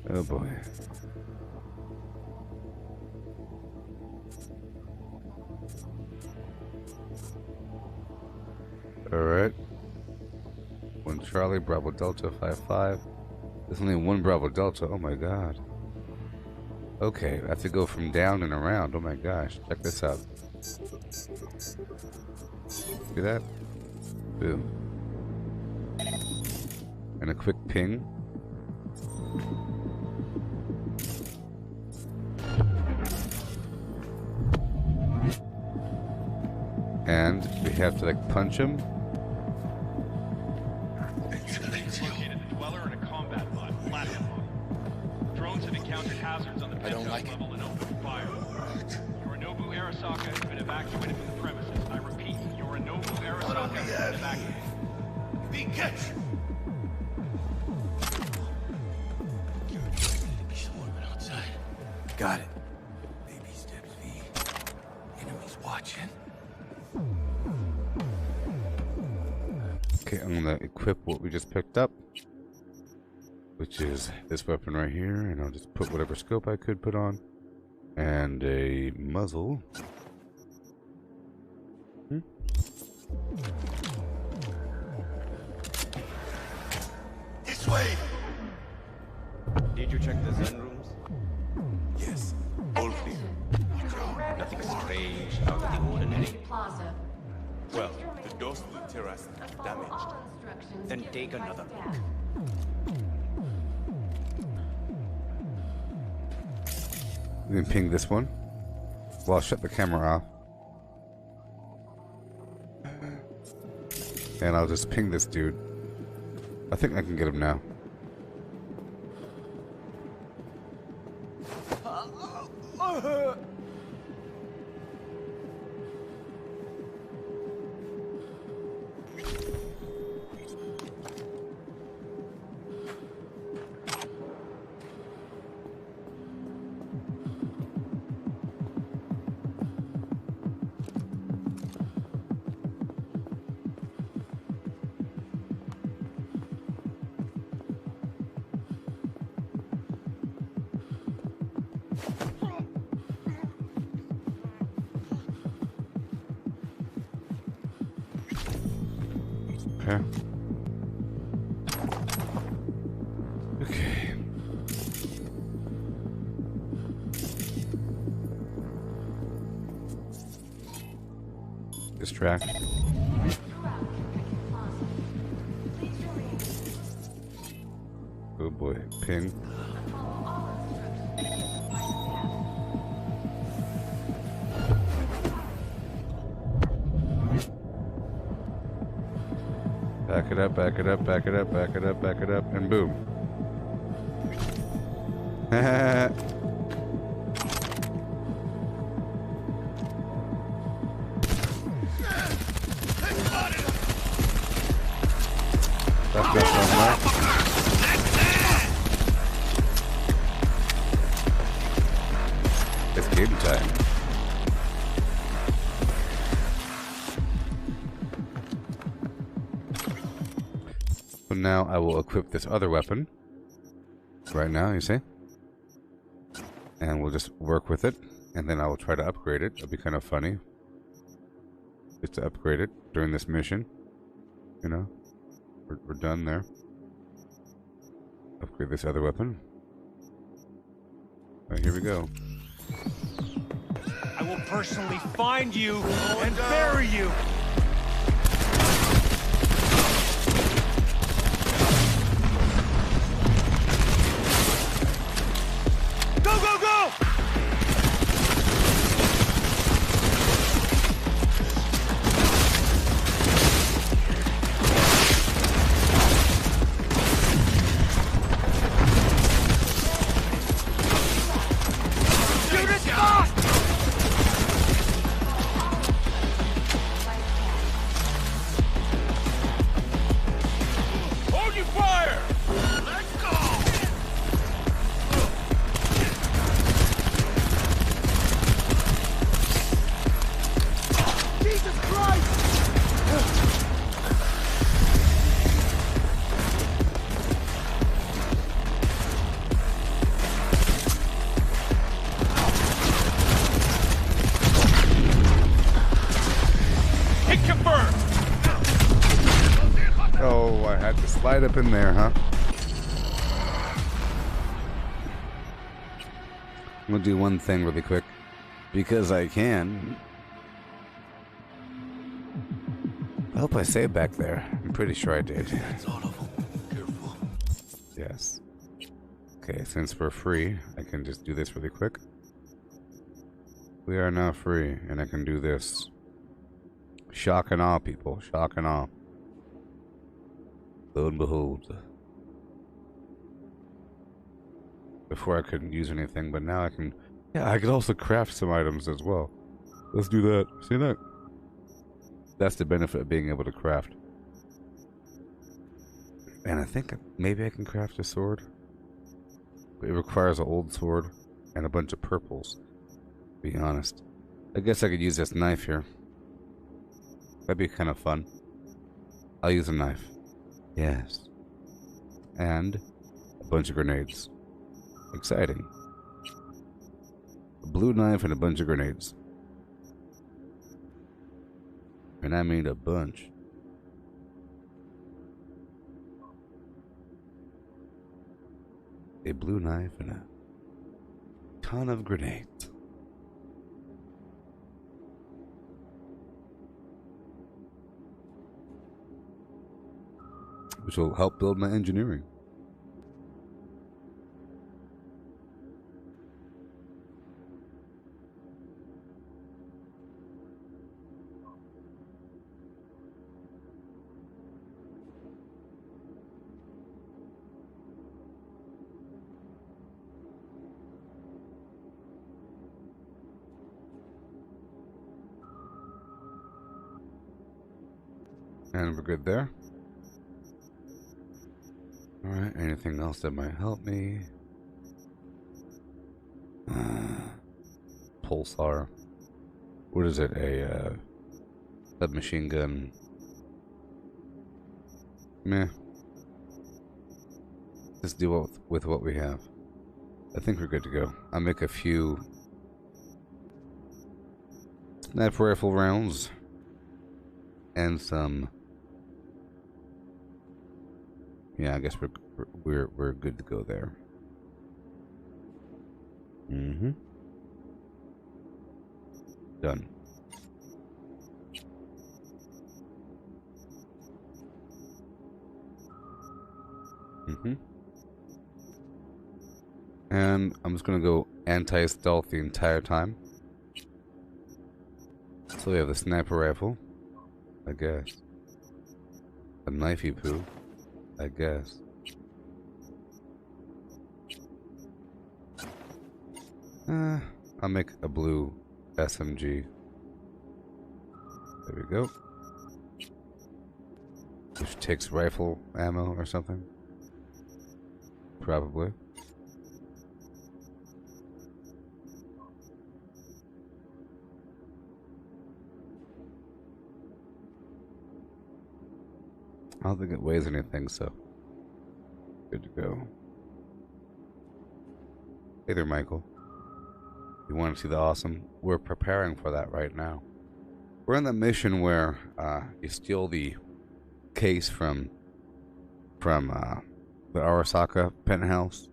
Oh boy. Alright. 1 Charlie, Bravo Delta, 5-5. There's only 1 Bravo Delta, oh my god. Okay, I have to go from down and around, oh my gosh. Check this out. See that? Boom. And a quick ping. And we have to like punch him. Located the dweller in a combat pod, flathead mod. Drones have encountered hazards on the penthouse level and opened fire. Yorinobu Arasaka has been evacuated from the premises. I repeat, Yorinobu Arasaka has been evacuated. Be catch. Got it. Baby steps, V. Enemies watching. Okay, I'm gonna equip what we just picked up, which is this weapon right here, and I'll just put whatever scope I could put on, and a muzzle. This way. Did you check the Zen rooms? Yes. All clear. Nothing strange out of the ordinary. Plaza. Well, the doors to the terrace are damaged. Then take another look. We can ping this one. Well, I'll shut the camera off. And I'll just ping this dude. I think I can get him now. Okay. Okay. Distract. Oh boy, ping. up, back it up, back it up, back it up, back it up, and boom. That's good somewhere. It's game time. So now I will equip this other weapon. Right now, you see? And we'll just work with it. And then I will try to upgrade it. It'll be kind of funny. Just to upgrade it during this mission. You know? We're done there. Upgrade this other weapon. Alright, here we go. I will personally find you and bury you! Go, go, go! Oh, I had to slide up in there, huh? I'm gonna do one thing really quick. Because I can. I hope I saved back there. I'm pretty sure I did. That's all of them. Careful. Yes. Okay, since we're free, I can just do this really quick. We are now free, and I can do this. Shock and awe, people. Shock and awe. Lo and behold. Before I couldn't use anything, but now I can... Yeah, I could also craft some items as well. Let's do that. See that? That's the benefit of being able to craft. And I think maybe I can craft a sword. It requires an old sword and a bunch of purples, to be honest. I guess I could use this knife here. That'd be kind of fun. I'll use a knife. Yes. And a bunch of grenades. Exciting. A blue knife and a bunch of grenades. And I mean a bunch. A blue knife and a ton of grenades. Which will help build my engineering. And we're good there. Alright, anything else that might help me? Pulsar. What is it? A submachine gun. Meh. Let's deal with what we have. I think we're good to go. I'll make a few sniper rifle rounds and some. Yeah, I guess we're good to go there. Done. And I'm just gonna go anti-stealth the entire time. So we have the sniper rifle, I guess. A knifey poo, I guess. I'll make a blue SMG. There we go. Which takes rifle ammo or something. Probably. I don't think it weighs anything, so good to go. Hey there, Michael. You want to see the awesome? We're preparing for that right now. We're in the mission where you steal the case from the Arasaka penthouse,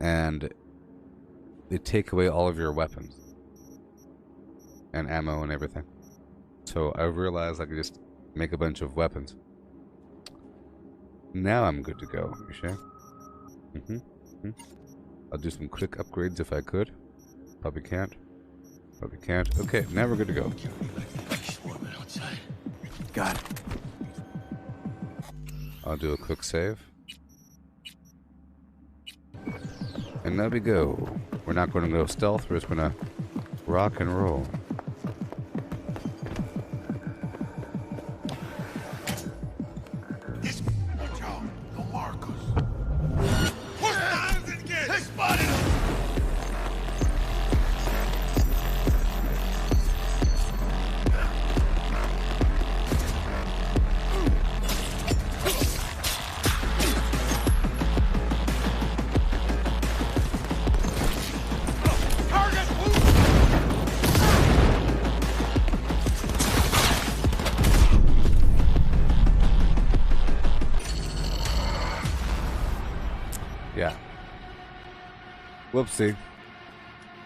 and they take away all of your weapons and ammo and everything. So I realized I could just make a bunch of weapons. Now I'm good to go, Michelle. I'll do some quick upgrades if I could. Probably can't. Probably can't. Okay, now we're good to go. Got it. I'll do a quick save. And there we go. We're not going to go stealth, we're just going to rock and roll. Whoopsie.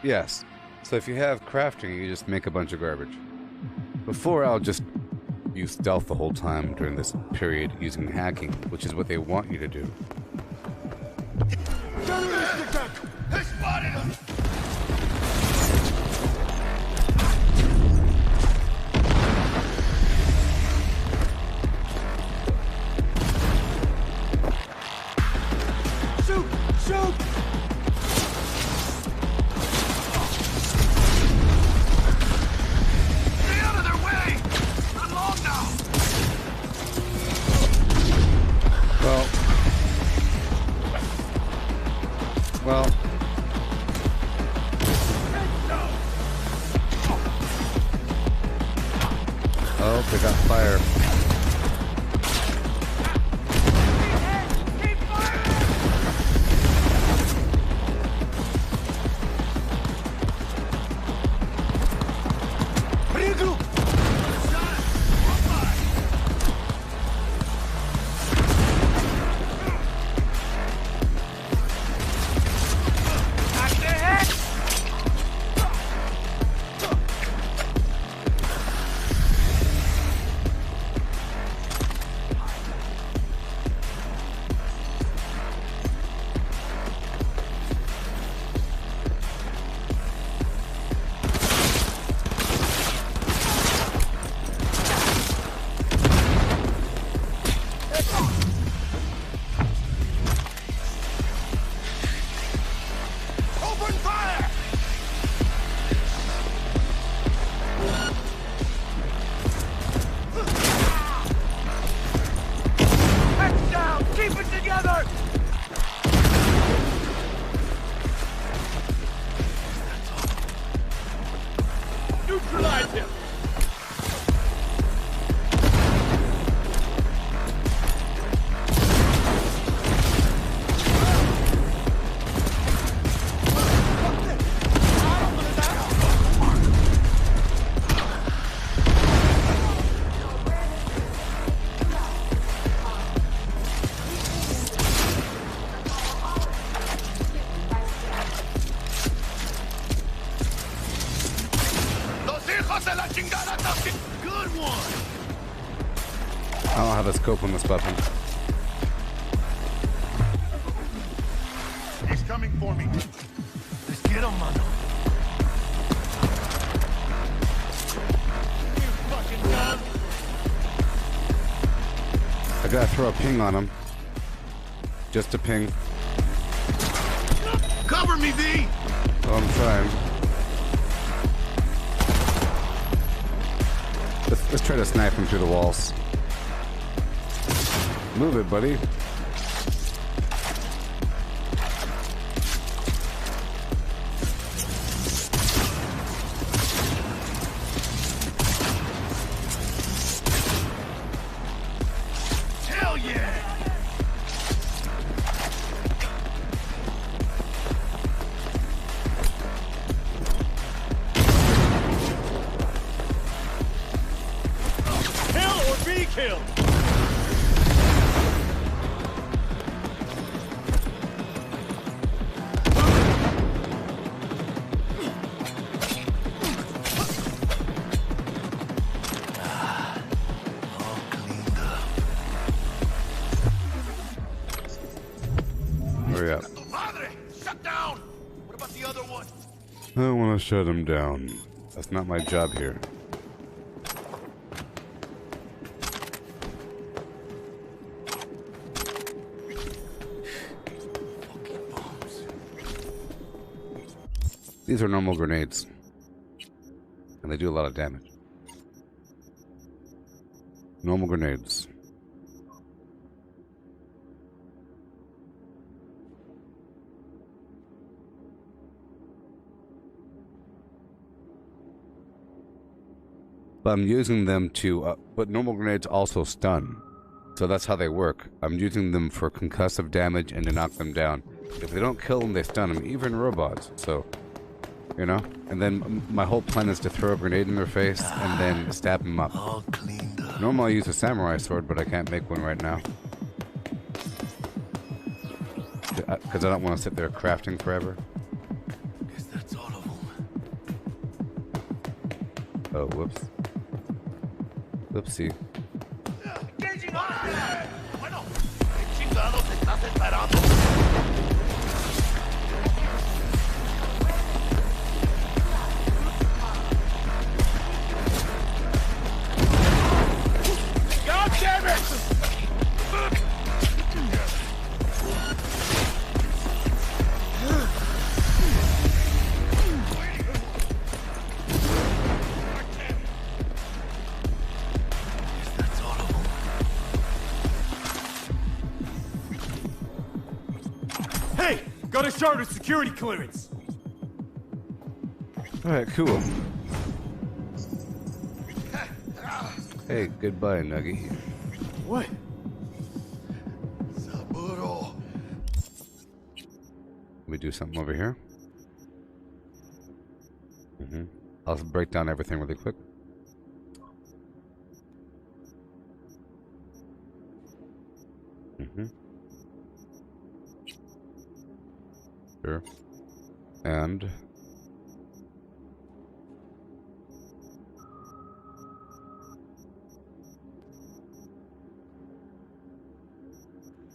Yes. So if you have crafting, you just make a bunch of garbage. Before, I'll just use stealth the whole time during this period using hacking, which is what they want you to do. They spotted him! Shoot! Shoot! Well. Oh, they got fire. I don't have a scope on this weapon. He's coming for me. Let's get him, mano. You fucking gun. I gotta throw a ping on him. Just a ping. Cover me, V! Oh, I'm trying. Let's try to snipe him through the walls. Move it, buddy. Hell yeah! Kill or be killed! Hurry up. Madre! Shut down! What about the other one? I don't want to shut him down. That's not my job here. These are normal grenades. And they do a lot of damage. Normal grenades. But I'm using them to, but normal grenades also stun. So that's how they work. I'm using them for concussive damage and to knock them down. If they don't kill them, they stun them, even robots. So, you know? And then my whole plan is to throw a grenade in their face and then stab them up. All cleaned up. Normally I use a samurai sword, but I can't make one right now. Because I don't want to sit there crafting forever. Guess that's all of them. Oh, whoops. Whoopsie. ¡Engaging on! Bueno, ¿qué chingados estás esperando? God damn it! That's all of them. Hey! Got a charter security clearance! Alright, cool. Hey, goodbye, Nuggy. What? Saburo. Let me do something over here. I'll break down everything really quick. Sure. And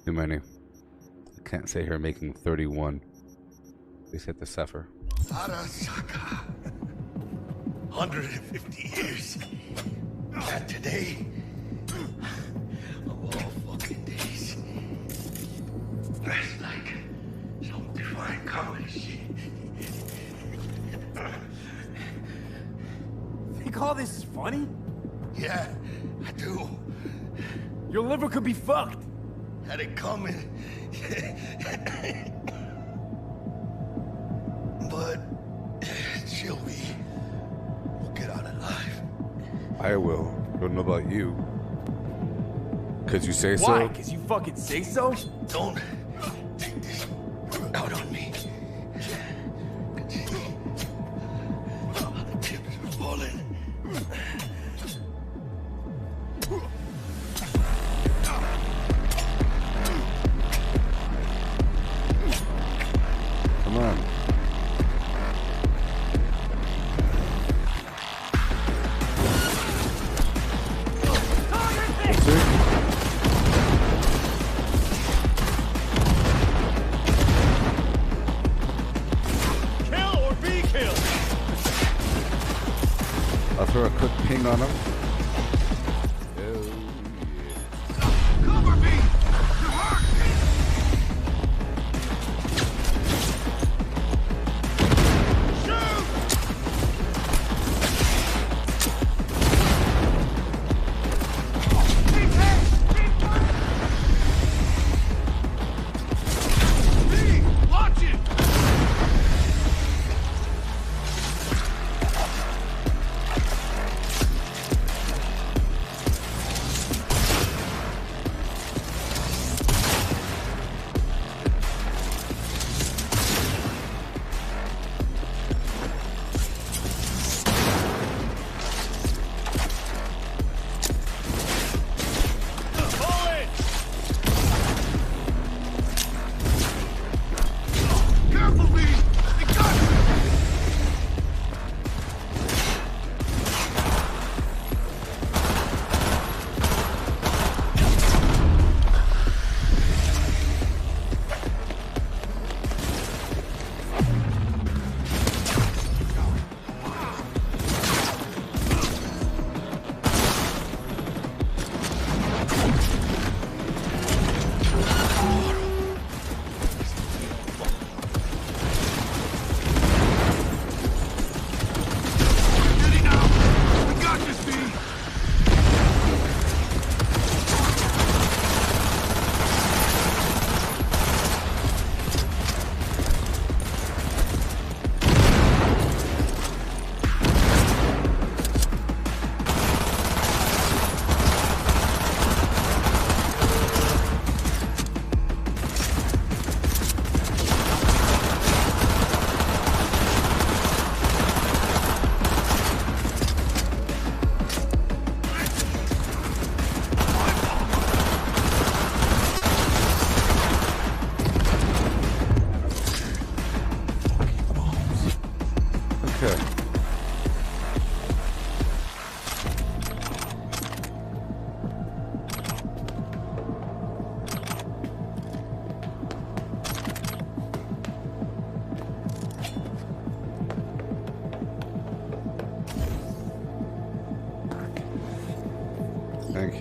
too many. I can't say here making 31. They hit the suffer. Arasaka. 150 years. And today, of all fucking days, that's like some divine comedy shit. Think all this is funny? Yeah, I do. Your liver could be fucked. Had it coming. But she'll be. We'll get out alive. I will. Don't know about you. Cause you say so? Why? Cause you fucking say so? Don't take this out on me. The chips are falling. Come on. Kill or be killed! I'll throw a quick ping on him. Oh, yeah.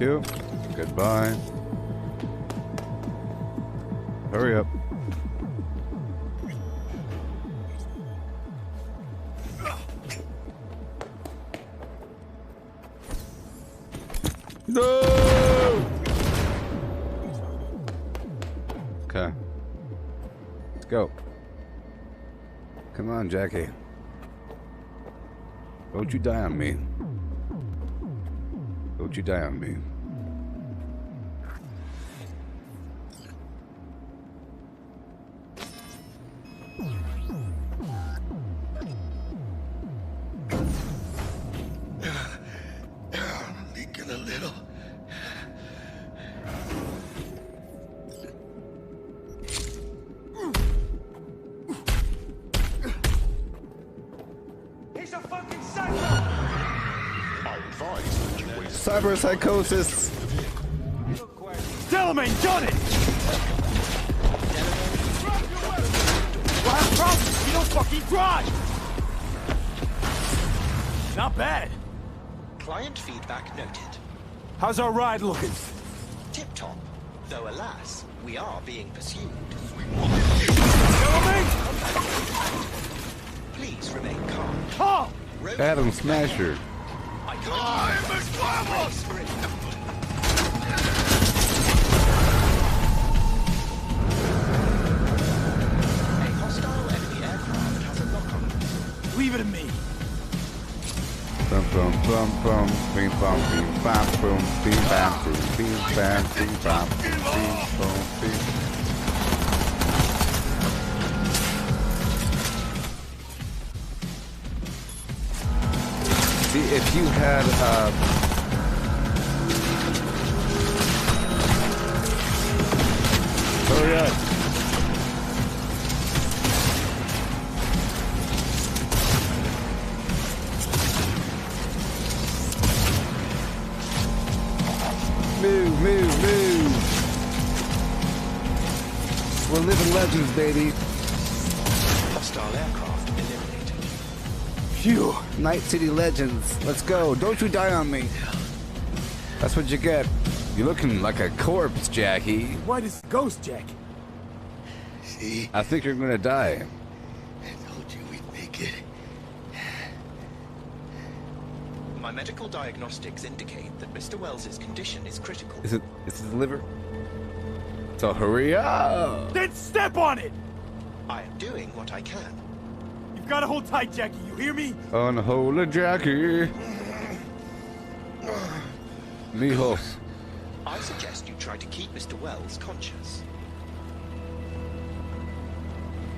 you. Goodbye. Hurry up. No! Okay. Let's go. Come on, Jackie. Don't you die on me. Don't you die on me. Leaking a little. He's a fucking psycho! Cyber psychosis. Delamain, done it! We'll have problems if you don't fucking drive! Not bad. Client feedback noted. How's our ride looking? Tip-top. Though alas, we are being pursued. Please remain calm. Calm! Adam Smasher. I can't A hostile enemy aircraft has a lock-on. Leave it to me. Bum bum bum bum, bing bum bing bam boom, bing bam boom, bing bam bing bam, bing boom bing. See, if you had hurry up. Move, move, move. We're living legends, baby. Hostile aircraft eliminated. Phew. Night City legends. Let's go. Don't you die on me. That's what you get. You're looking like a corpse, Jackie. Why does ghost Jack? See? I think you're gonna die. I told you we'd make it. My medical diagnostics indicate that Mr. Wells's condition is critical. Is it the liver? So hurry up. Then step on it! I am doing what I can. You've got to hold tight, Jackie. You hear me? Unhold a Jackie. Mijo. I suggest you try to keep Mr. Wells conscious.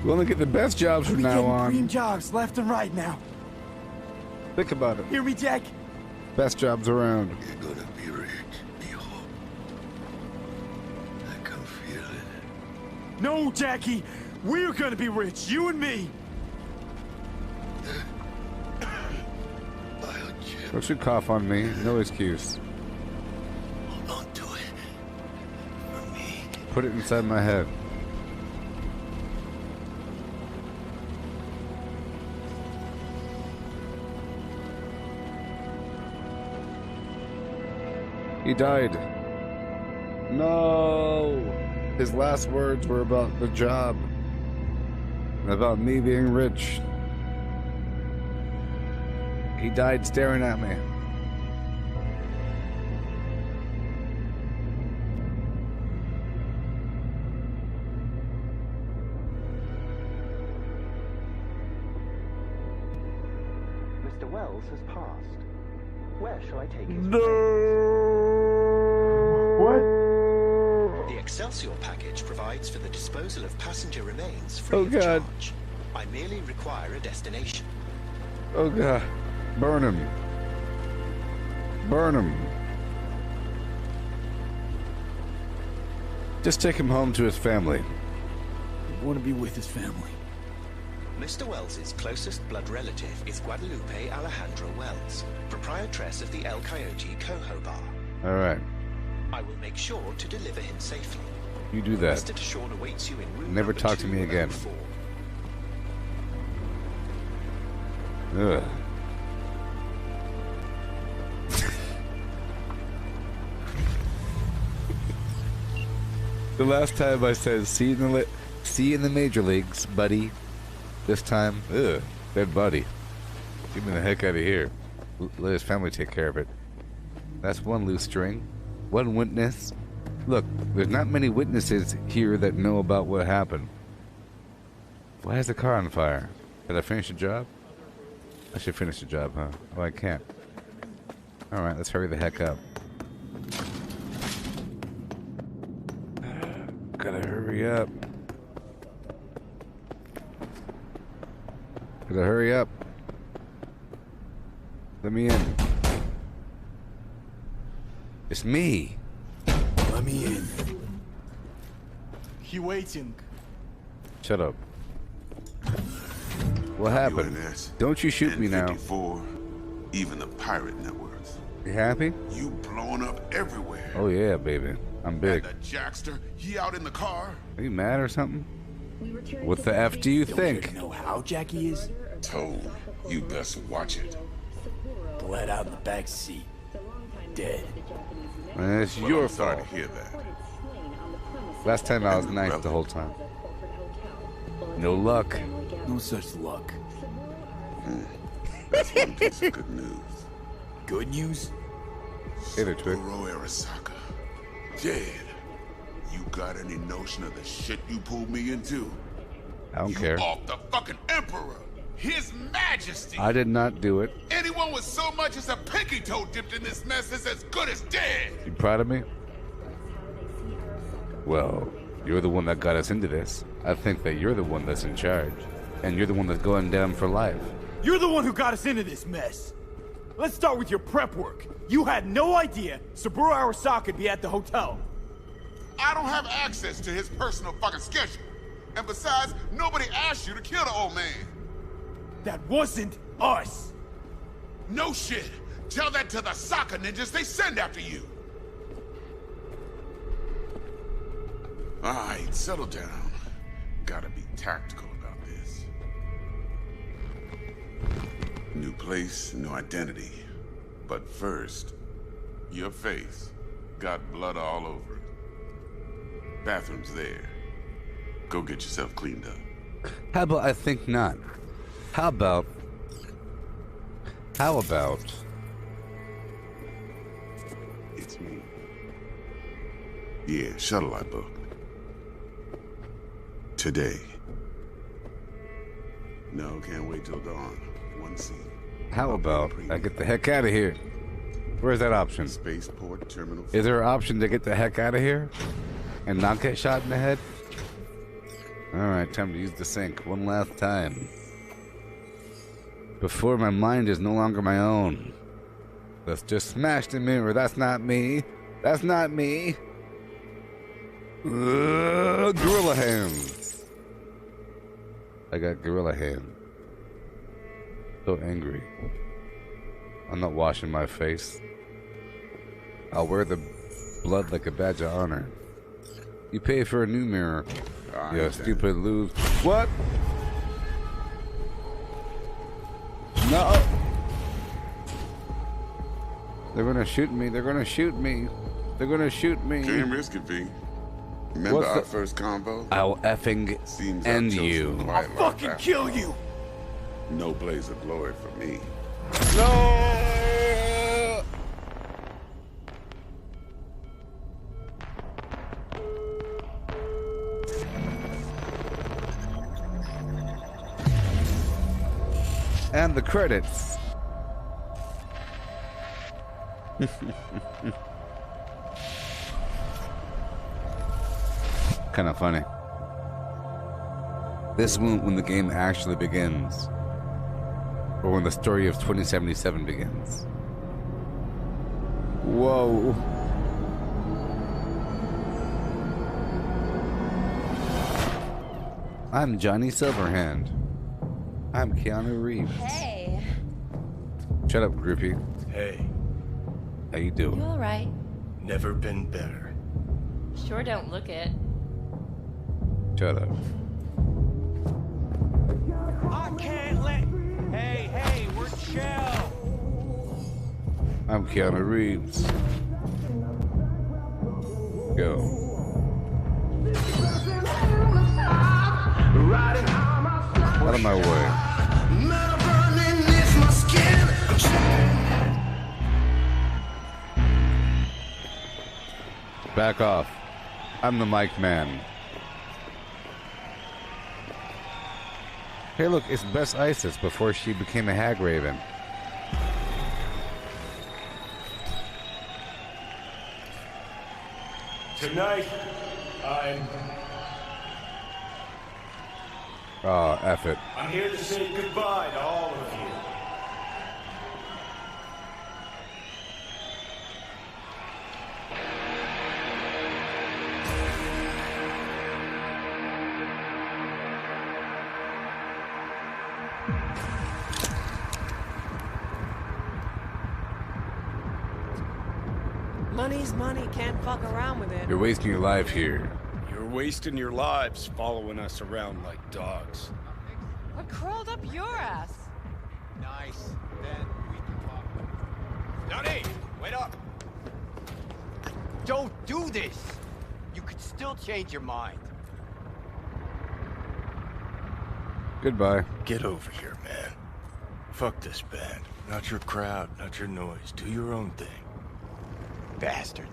We only get the best jobs from now on. Dream jobs left and right now. Think about it. Hear me, Jack? Best jobs around. You're gonna be rich, mijo. I can feel it. No, Jackie. We're gonna be rich, you and me. Don't you cough on me. No excuse. Hold on to it. For me. Put it inside my head. He died. No. His last words were about the job. About me being rich. He died staring at me. Mr. Wells has passed. Where shall I take his What? The Excelsior package provides for the disposal of passenger remains free Oh, of God. charge. I merely require a destination. Oh God. Burn him. Burn him. Just take him home to his family. I want to be with his family. Mr. Wells's closest blood relative is Guadalupe Alejandra Wells, proprietress of the El Coyote Coho Bar. All right. I will make sure to deliver him safely. You do that. Mr. Deshawn awaits you in room Never number talk to me again. 204. Ugh. The last time I said, see you in the major leagues, buddy. This time, ugh, dead buddy. Get me the heck out of here. Let his family take care of it. That's one loose string. One witness. Look, there's not many witnesses here that know about what happened. Why is the car on fire? Did I finish the job? I should finish the job, huh? Oh, I can't. Alright, let's hurry the heck up. Gotta hurry up. Gotta hurry up. Let me in. It's me. Let me in. He waiting. Shut up. What happened? Don't you shoot me now. Even the pirate networks. You happy? You blowing up everywhere. Oh yeah, baby. I'm big. And the Jackster, he out in the car? Are you mad or something? What the F do you think? Know how Jackie is? Told. You best watch it. Bled out in the back seat. Dead. It's your sorry fault. to hear that. Last time I was nice the whole time. No luck. No such luck. That's one piece of good news. Good news? Hey there, Twig. Arasaka. Dead. You got any notion of the shit you pulled me into? I don't care. Off the fucking Emperor! His Majesty! I did not do it. Anyone with so much as a pinky toe dipped in this mess is as good as dead! You proud of me? Well, you're the one that got us into this. I think that you're the one that's in charge. And you're the one that's going down for life. You're the one who got us into this mess. Let's start with your prep work. You had no idea Saburo Arasaka would be at the hotel. I don't have access to his personal fucking schedule. And besides, nobody asked you to kill the old man. That wasn't us. No shit. Tell that to the soccer ninjas they send after you. Alright, settle down. Gotta be tactical about this. New place, new identity. But first, your face got blood all over it. Bathroom's there. Go get yourself cleaned up. How about I think not? How about... It's me. Yeah, shuttle I booked. Today. No, can't wait till dawn. One seat. How about I get the heck out of here? Where's that option? Spaceport Terminal. Is there an option to get the heck out of here? And not get shot in the head? Alright, time to use the sink one last time. Before my mind is no longer my own. Let's just smash the mirror. That's not me. That's not me. Gorilla hands. I got gorilla hand. So angry. I'm not washing my face. I'll wear the blood like a badge of honor. You pay for a new mirror. You stupid lose. What? No. They're gonna shoot me. They're gonna shoot me. They're gonna shoot me. Can't risk it, V. Remember our first combo? I'll effing end you. I'll fucking kill you. No blaze of glory for me. No. And the credits. Kind of funny. This when the game actually begins. Or when the story of 2077 begins. Whoa. I'm Johnny Silverhand. I'm Keanu Reeves. Hey. Shut up, groupie. Hey. How you doing? You alright? Never been better. Sure don't look it. Shut up. I can't let... Hey, we're chill. I'm Keanu Reeves. Go. out of my way. Back off. I'm the mic man. Hey, look, it's Bess Isis before she became a hag raven. Tonight, Oh, F it. I'm here to say goodbye to all of you. Money's money, can't fuck around with it. You're wasting your life here. You're wasting your lives following us around like dogs. What crawled up your ass? Nice. Then we can talk. Johnny, wait up. Don't do this. You could still change your mind. Goodbye. Get over here, man. Fuck this band. Not your crowd, not your noise. Do your own thing. Bastard.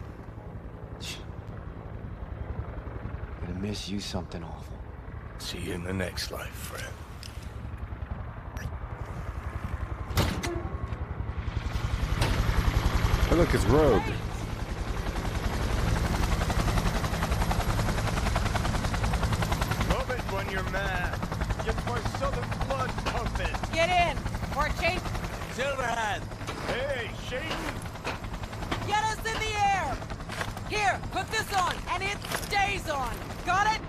Gonna miss you something awful. See you in the next life, friend. Hey, look, it's Rogue. Love it when you're mad. Gets my southern blood pumping. Get in! For a change. Silverhand! Hey, Shayden! Get us in the air! Here, put this on, and it stays on. Got it?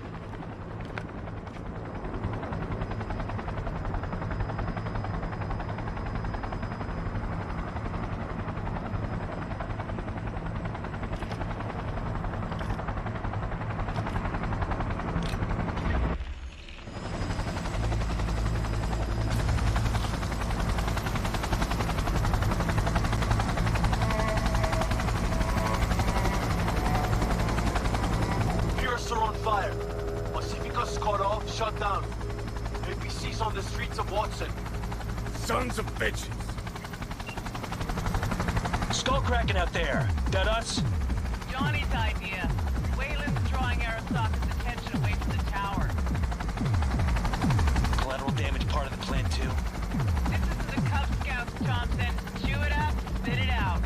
Sons of bitches! Skull cracking out there. That us? Johnny's idea. Wayland's drawing Arasaka's attention away from the tower. Collateral damage part of the plan too. This is the Cub Scouts, Johnson. Chew it up, spit it out.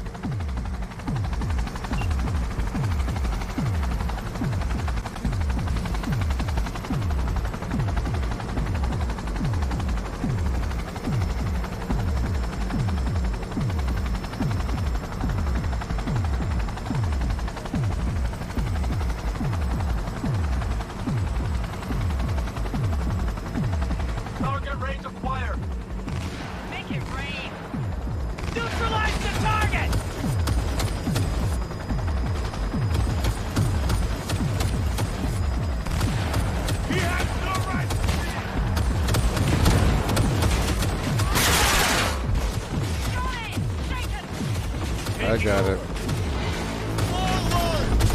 I got it.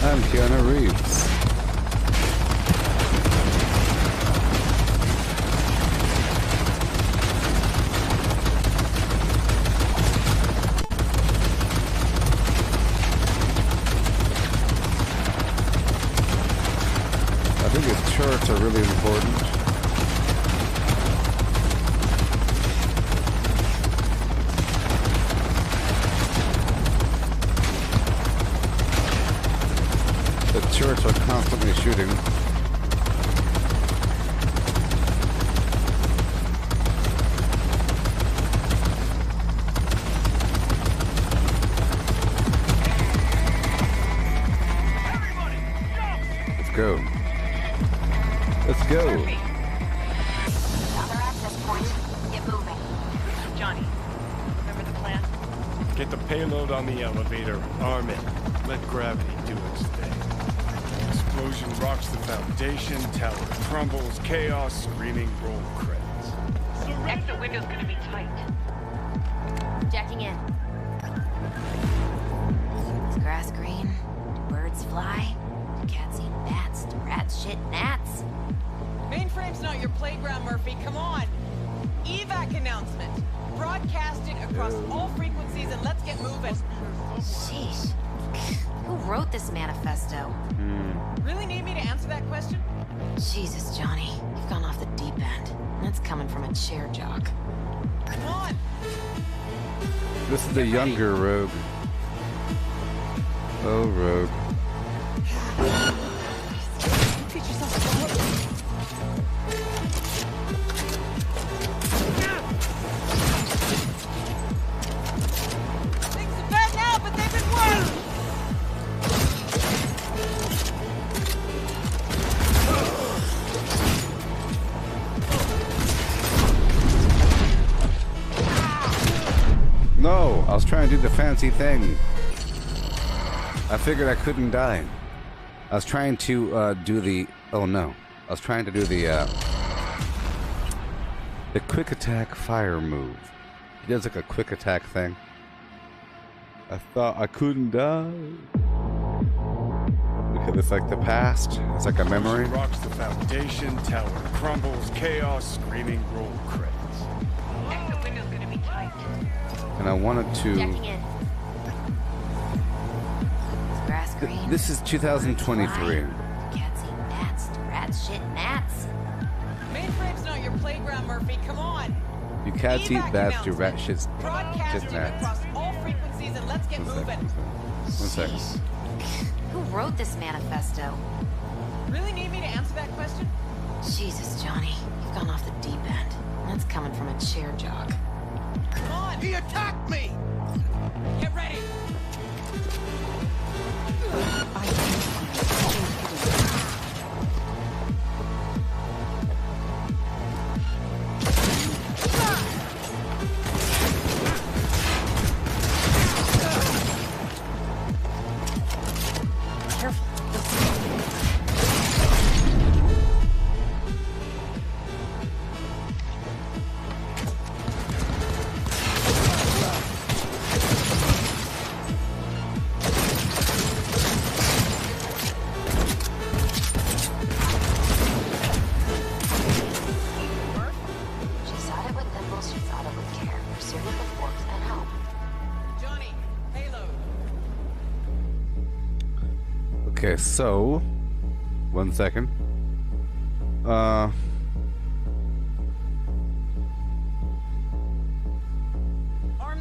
I'm Keanu Reeves. I think his turrets are really important. Turrets are constantly shooting. Let's go. Let's go. Other access point. Get moving. Johnny, remember the plan? Get the payload on the elevator, arm it. Let gravity do its thing. Explosion rocks the foundation, tower crumbles, chaos, screaming roll credits. Exit window's gonna be tight. Jacking in. Is grass green? Do birds fly? Do cats eat bats? Do rats shit gnats? Mainframe's not your playground, Murphy. Come on. Evac announcement. Broadcasting across all frequencies and let's get moving. Sheesh. Who wrote this manifesto? Really need me to answer that question? Jesus, Johnny. You've gone off the deep end. That's coming from a chair jock. Come on. This is the younger Rogue. Oh, Rogue. Get yourself things are bad now, but they've been worse. No, I was trying to do the fancy thing. I figured I couldn't die. I was trying to do the... Oh no. I was trying to do the quick attack fire move. He does like a quick attack thing. I thought I couldn't die. Because it's like the past. It's like a memory. Rocks the foundation, tower crumbles, chaos, screaming roll credits. Exit window's gonna be tight. And I wanted to... Checking in. Grass green. This is 2023. Can't see gnats. Rats shit gnats. Mainframe's not your playground, Murphy. Come on. You cats eat bats, do rat shits. Broadcasting across all frequencies and let's get moving. One second. Who wrote this manifesto? Really need me to answer that question? Jesus, Johnny. You've gone off the deep end. That's coming from a chair jock. Come on. He attacked me! Get ready. Okay, so 1 second. Arm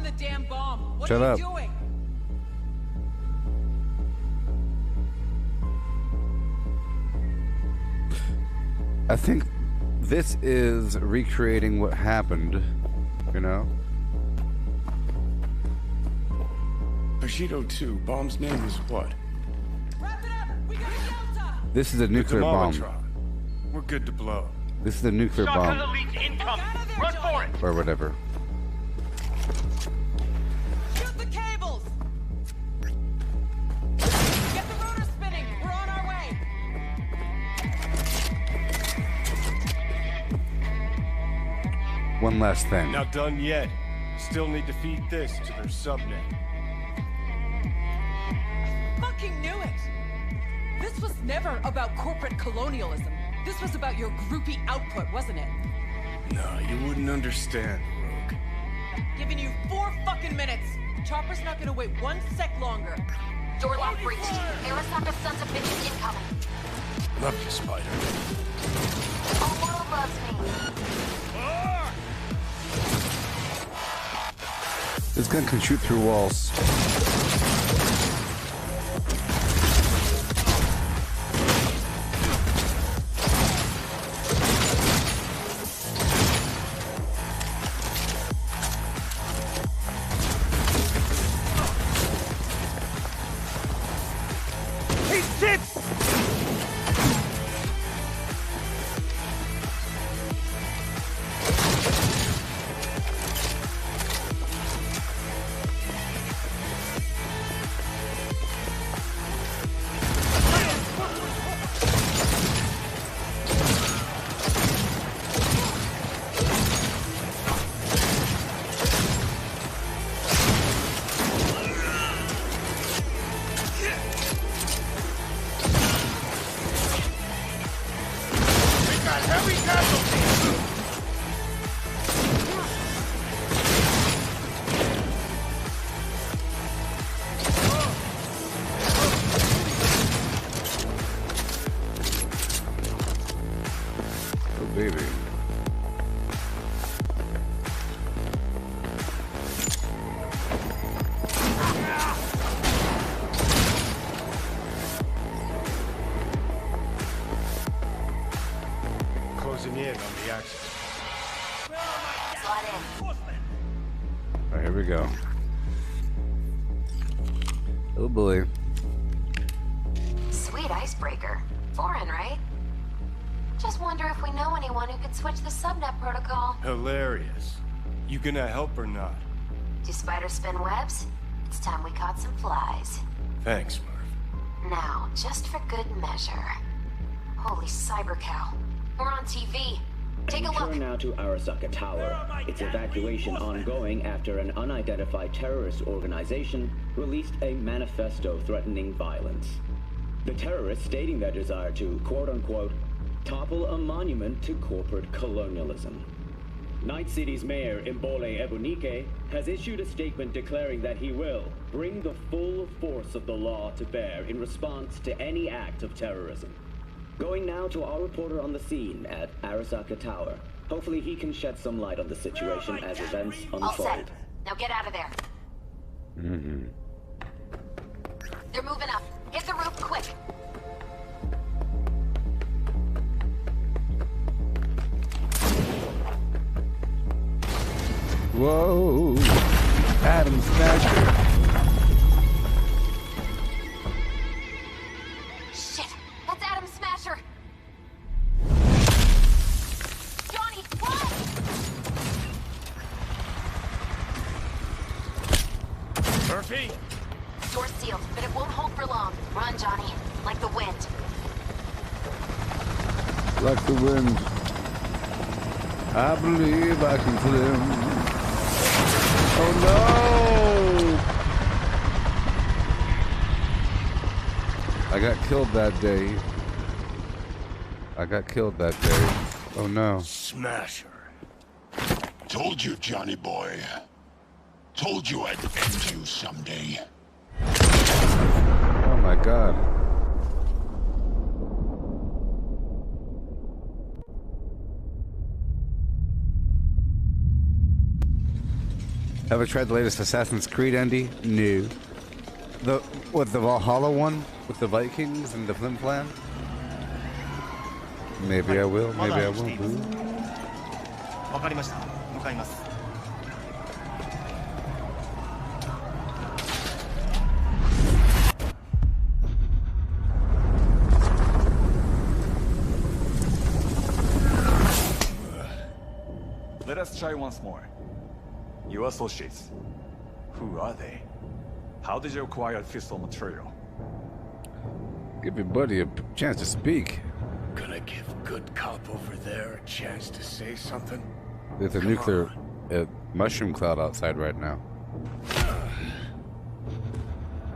the damn bomb. What Shut are up. you doing? I think this is recreating what happened, you know? Bushido 2, bomb's name is what? This is a nuclear bomb. We're good to blow. This is a nuclear bomb. Run for it! Or whatever. Shoot the cables. Get the rotor spinning. We're on our way. One last thing. Not done yet. Still need to feed this to their subnet. Fucking knew it. This was never about corporate colonialism. This was about your groupie output, wasn't it? No, you wouldn't understand, Rogue. Giving you 4 fucking minutes. Chopper's not gonna wait 1 sec longer. Door lock breached. Arasaka sons of bitches incoming. Love you, Spider. All world loves me. This gun can shoot through walls. baby. Closing in on the access. Alright, here we go. Oh boy. Sweet icebreaker. Foreign, right? Just wonder if we know anyone who could switch the subnet protocol. Hilarious. You gonna help or not? Do spiders spin webs? It's time we caught some flies. Thanks, Merv. Now, just for good measure. Holy cyber cow. We're on TV. Take a look. Turn now to Arasaka Tower. Its evacuation ongoing after an unidentified terrorist organization released a manifesto threatening violence. The terrorists stating their desire to, quote-unquote, topple a monument to corporate colonialism. Night City's mayor, Imbole Ebunike, has issued a statement declaring that he will bring the full force of the law to bear in response to any act of terrorism. Going now to our reporter on the scene at Arasaka Tower. Hopefully he can shed some light on the situation as events unfold. All set. Now get out of there. Mm-hmm. They're moving up. Hit the roof quick. Whoa! Adam Smasher. Shit! That's Adam Smasher! Johnny, run! Murphy? Door's sealed, but it won't hold for long. Run, Johnny. Like the wind. Like the wind. I believe I can fly. Oh no! I got killed that day. I got killed that day. Oh no. Smasher. Told you, Johnny boy. Told you I'd end you someday. Oh my god. Ever tried the latest Assassin's Creed, Andy? No. The Valhalla one with the Vikings and the Flim Flam? Maybe I will. Maybe I won't. Let us try once more. Your associates. Who are they? How did you acquire fissile material? Give your buddy a chance to speak. Gonna give good cop over there a chance to say something? There's a nuclear mushroom cloud outside right now.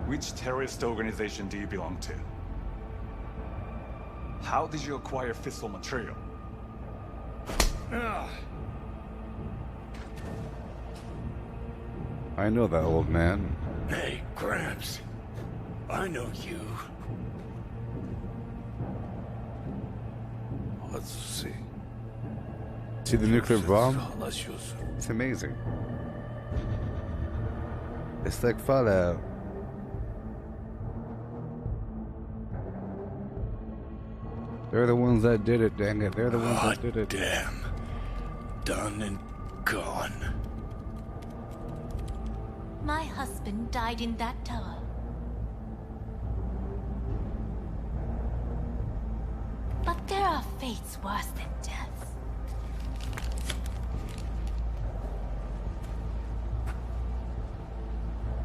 Which terrorist organization do you belong to? How did you acquire fissile material? I know that old man. Hey, Gramps. I know you. Let's see. See the nuclear bomb? It's amazing. It's like Fallout. They're the ones that did it, dang it. They're the ones that did it. Damn. Done and gone. My husband died in that tower. But there are fates worse than death.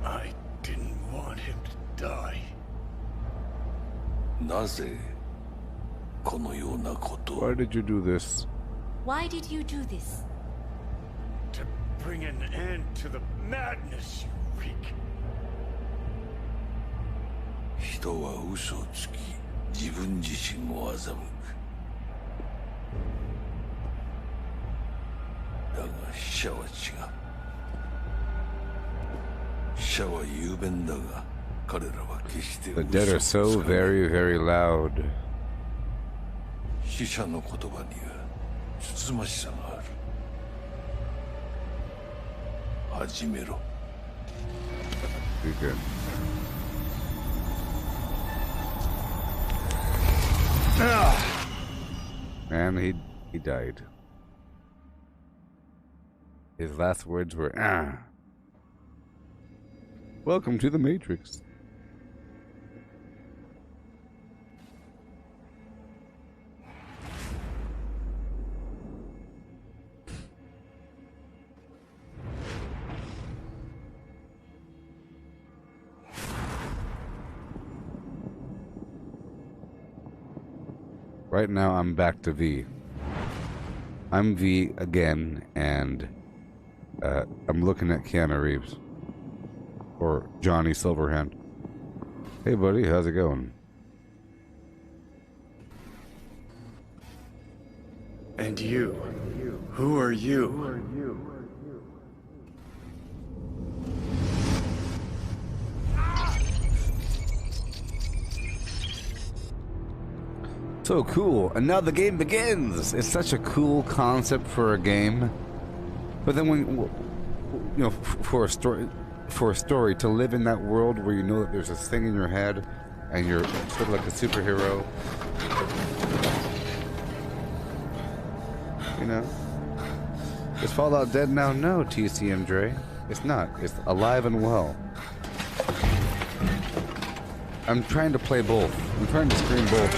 I didn't want him to die. Why did you do this? Why did you do this? To bring an end to the madness you wreak. 人は嘘をつき、自分自身も欺く。だが死者は違う。死者は雄弁だが、彼らは決して The dead are so very, very loud. 死者の言葉にはつましさがある。始めろ。Be good. And he died. His last words were, "Ah." Welcome to the Matrix. Right now, I'm back to V. I'm V again, and I'm looking at Keanu Reeves. Or Johnny Silverhand. Hey, buddy, how's it going? And you? Who are you? So cool, and now the game begins. It's such a cool concept for a game, but then when you know, for a story to live in that world where you know that there's this thing in your head, and you're sort of like a superhero. You know, is Fallout dead now? No, TCM Dre, it's not. It's alive and well. I'm trying to play both. I'm trying to stream both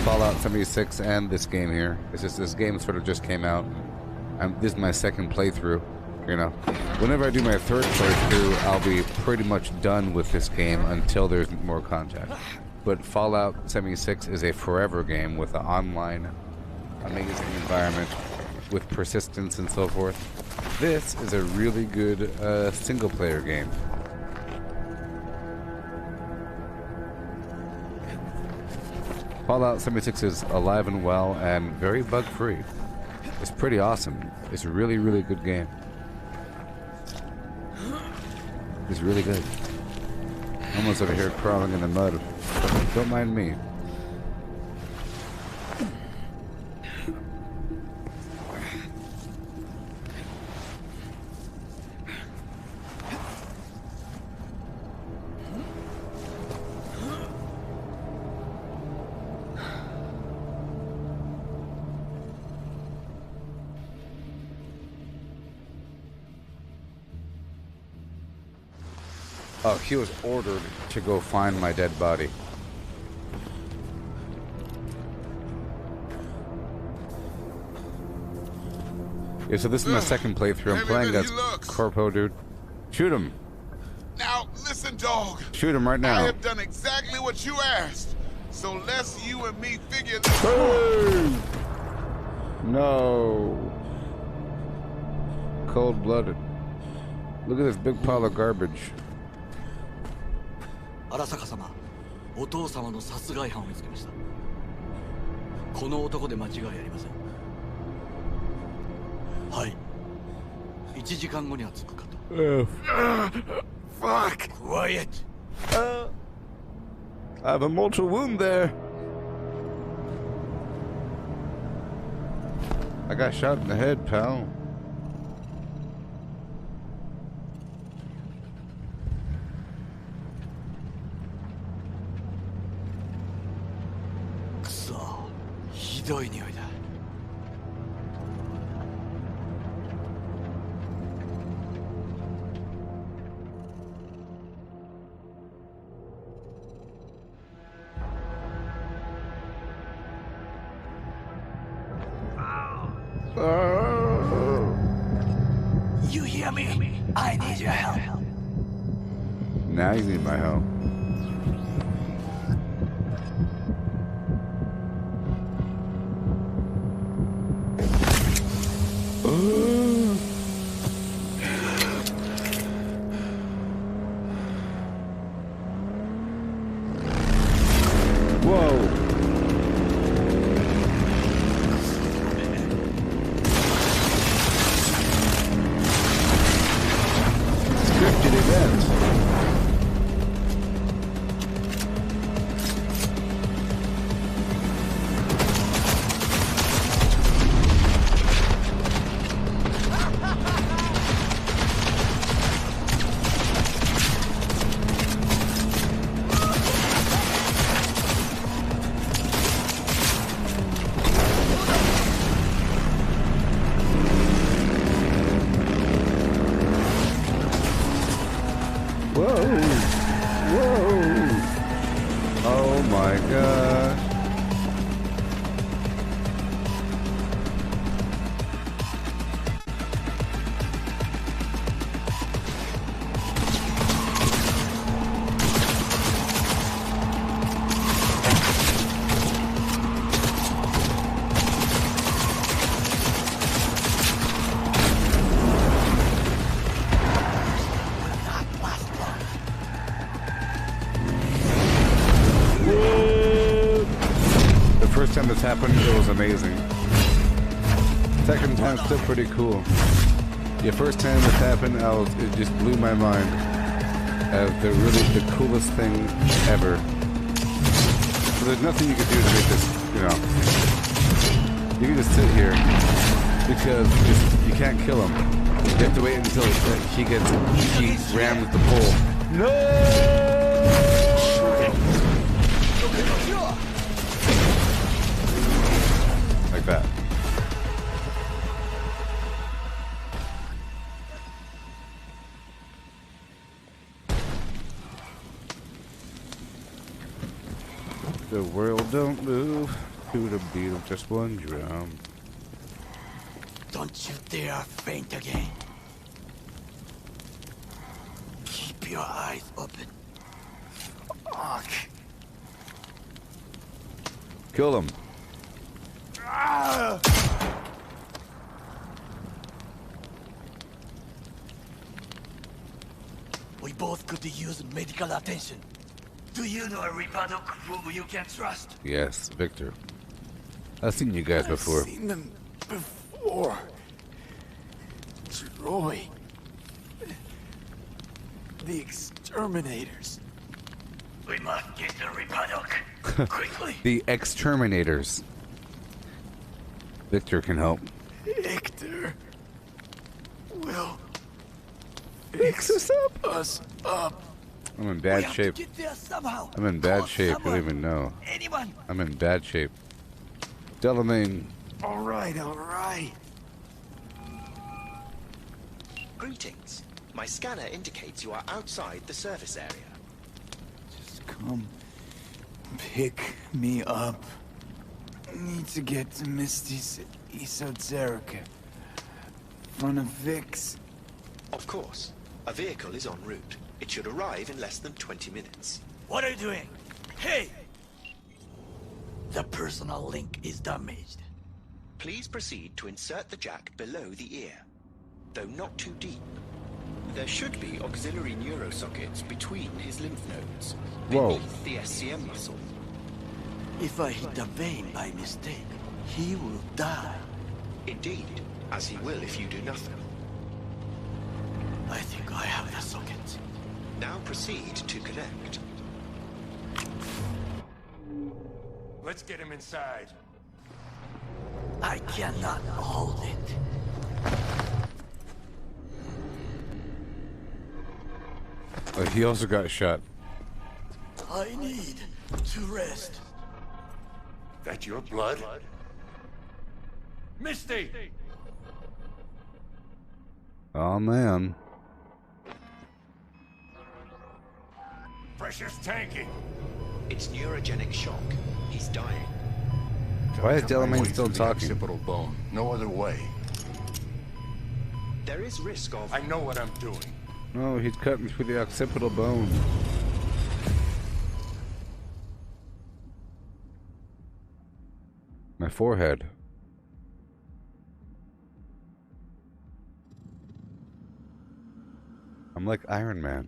Fallout 76 and this game here. It's just this game sort of just came out. This is my second playthrough. You know, whenever I do my third playthrough, I'll be pretty much done with this game until there's more content. But Fallout 76 is a forever game with an online, amazing environment, with persistence and so forth. This is a really good single-player game. Fallout 76 is alive and well and very bug-free. It's pretty awesome. It's a really, really good game. It's really good. Almost over here crawling in the mud. Don't mind me. Oh, he was ordered to go find my dead body. Yeah, so this is my second playthrough. I'm playing as Corpo, dude. Shoot him. Now, listen, dog. Shoot him right now. I have done exactly what you asked. So let's you and me figure this out. No. Cold-blooded. Look at this big pile of garbage. 荒坂様、お父様の殺害犯を見つけました。この男で間違いありません。はい。1時間後には着くかと。Fuck! Quiet! I have a mortal wound there. I got shot in the head, pal. You hear me? I need your help. Now you need my help. happened, it was amazing. Second time, still pretty cool. The first time this happened, it just blew my mind as the coolest thing ever. So there's nothing you can do to make this, you know. You can just sit here because you can't kill him. You have to wait until he rams the pole. No! Like that. The world don't move to the beat of just one drum. Don't you dare faint again. Keep your eyes open. Fuck. Kill him. We both could use medical attention. Do you know a Ripado crew you can trust? Yes, Victor. I've seen you guys before. I've seen them before. Troy. The exterminators. We must get to Ripado quickly. The exterminators. Victor can help. Victor will fix us up. I'm in bad shape. Get there somehow. I'm in bad shape. You don't even know. Anyone? I'm in bad shape. Delamain. All right, all right. Greetings. My scanner indicates you are outside the service area. Just come pick me up. Need to get to Misty's esoterica. Front of Vic's. Of course. A vehicle is en route. It should arrive in less than 20 minutes. What are you doing? Hey! The personal link is damaged. Please proceed to insert the jack below the ear, though not too deep. There should be auxiliary neurosockets between his lymph nodes, beneath the SCM muscle. If I hit the vein by mistake, he will die. Indeed, as he will if you do nothing. I think I have the socket. Now proceed to connect. Let's get him inside. I cannot hold it. He also got shot. I need to rest. That your blood? Misty! Oh man. Pressure's tanking. It's neurogenic shock. He's dying. Why is Delamain still talking? Occipital bone. No other way. There is risk of... I know what I'm doing. No, he's cutting through the occipital bone. My forehead. I'm like Iron Man.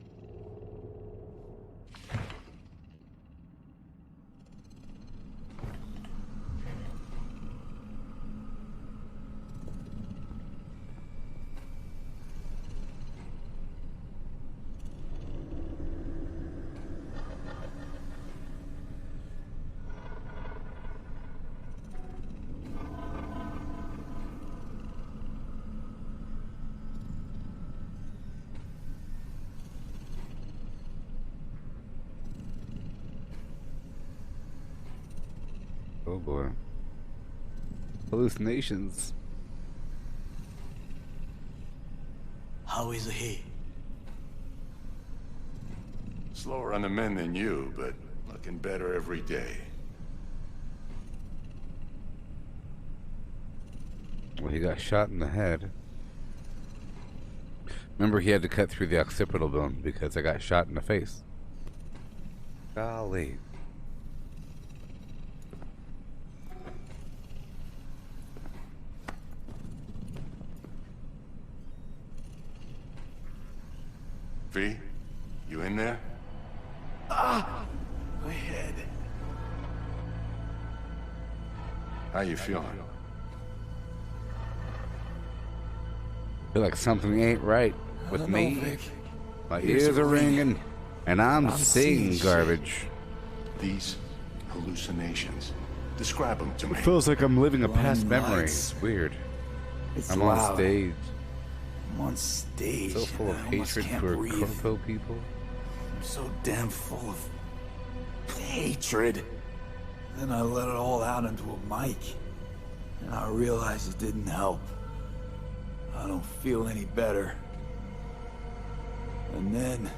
Oh boy. Hallucinations. How is he? Slower on the mend than you, but looking better every day. Well, he got shot in the head. Remember, he had to cut through the occipital bone because I got shot in the face. Golly. V, you in there? Ah! My head. How you feeling? Feel like something ain't right with me. Vic. My Ears ears are are ringing, and I'm seeing seeing garbage. These hallucinations. Describe them to It me. feels like I'm living a past Blinding memory. lights. It's weird. It's I'm loud. on stage. I'm on stage. So full of and I almost hatred can't for breathe. Corpo people. I'm so damn full of hatred. Then I let it all out into a mic. And I realized it didn't help. I don't feel any better. And then,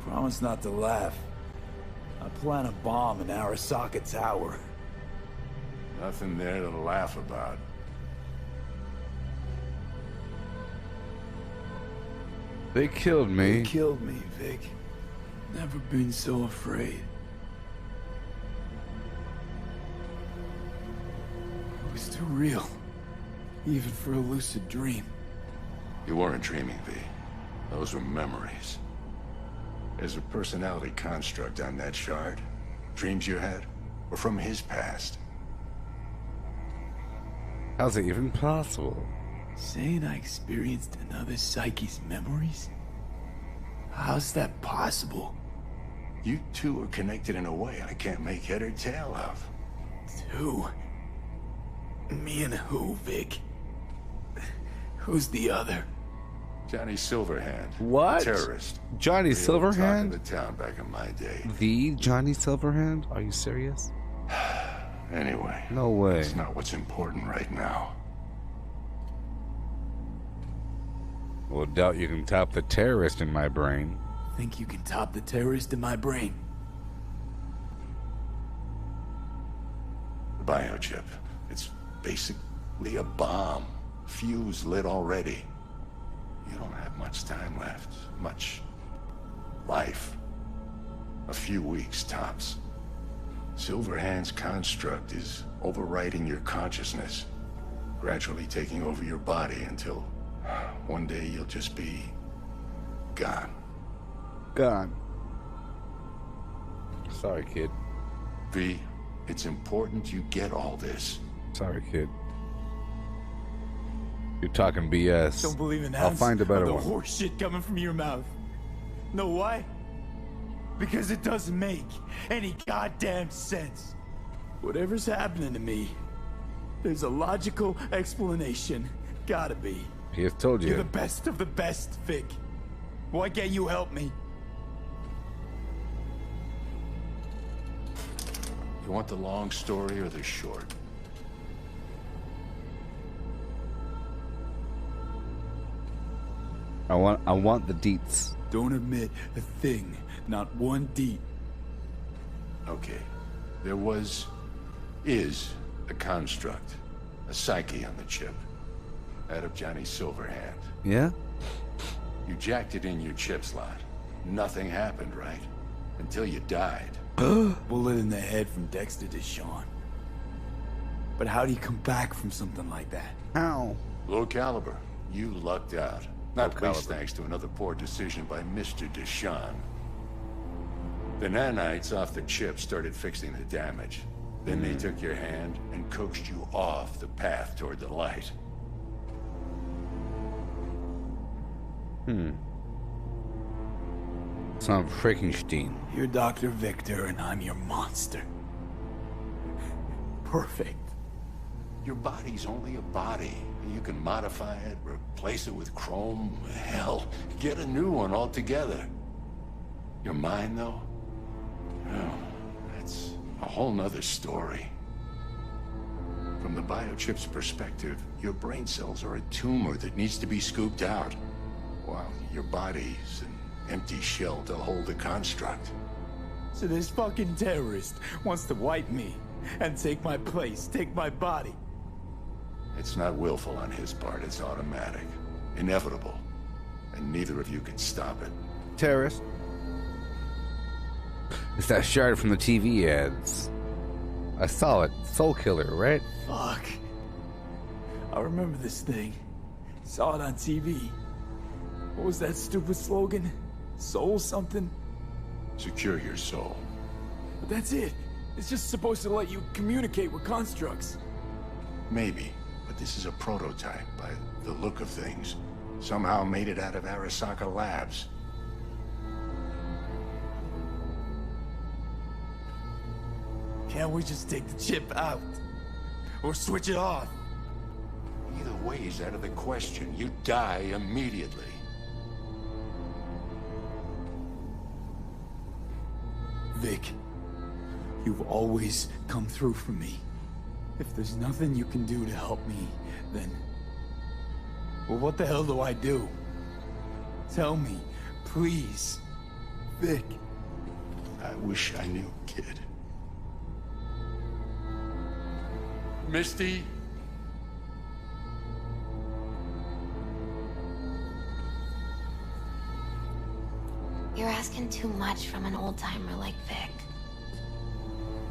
promise not to laugh. I plant a bomb in Arasaka Tower. Nothing there to laugh about. They killed me. They killed me, Vic. Never been so afraid. It was too real. Even for a lucid dream. You weren't dreaming, V. Those were memories. There's a personality construct on that shard. Dreams you had were from his past. How's it even possible? Saying I experienced another psyche's memories? How's that possible? You two are connected in a way I can't make head or tail of. Two? Me and who, Vic? Who's the other? Johnny Silverhand. What? Terrorist. Johnny Real talk of Silverhand? the town back in my day. The Johnny Silverhand? Are you serious? Anyway. No way. It's not what's important right now. Well, doubt you can top the terrorist in my brain. Think you can top the terrorist in my brain? The biochip. It's basically a bomb. Fuse lit already. You don't have much time left. Much life. A few weeks tops. Silverhand's construct is overriding your consciousness, gradually taking over your body until one day you'll just be gone. Gone. Sorry, kid. V, it's important you get all this. Sorry, kid. You're talking BS. Don't believe in I'll ounce find a better of the one. horse shit coming from your mouth. Know why? Because it doesn't make any goddamn sense. Whatever's happening to me, there's a logical explanation. Gotta be. He has told you. You're the best of the best, Vic. Why can't you help me? You want the long story or the short? I want the deets. Don't admit a thing, not one deed. Okay. There is a construct, a psyche on the chip. That of Johnny Silverhand. Yeah? You jacked it in your chip slot. Nothing happened, right? Until you died. Bullet in the head from Dexter to Sean. But how do you come back from something like that? How? Low caliber. You lucked out. Not Low least caliber. thanks to another poor decision by Mr. Deshawn. The nanites off the chip started fixing the damage. Then they took your hand and coaxed you off the path toward the light. Son of Frankenstein. You're Dr. Victor and I'm your monster. Perfect. Your body's only a body. You can modify it, replace it with chrome, hell, get a new one altogether. Your mind, though? Oh, that's a whole nother story. From the biochip's perspective, your brain cells are a tumor that needs to be scooped out, while your body's an empty shell to hold the construct. So this fucking terrorist wants to wipe me and take my place, take my body. It's not willful on his part, it's automatic. Inevitable. And neither of you can stop it. Terrorist. It's that shard from the TV ads. I saw it. Soul Killer, right? Fuck. I remember this thing. Saw it on TV. What was that stupid slogan? Soul something? Secure your soul. But that's it. It's just supposed to let you communicate with constructs. Maybe, but this is a prototype by the look of things. Somehow made it out of Arasaka Labs. Can't we just take the chip out? Or switch it off? Either way is out of the question. You die immediately. Vic, you've always come through for me. If there's nothing you can do to help me, then... well, what the hell do I do? Tell me, please. Vic. I wish I knew, kid. Misty? You're asking too much from an old-timer like Vic.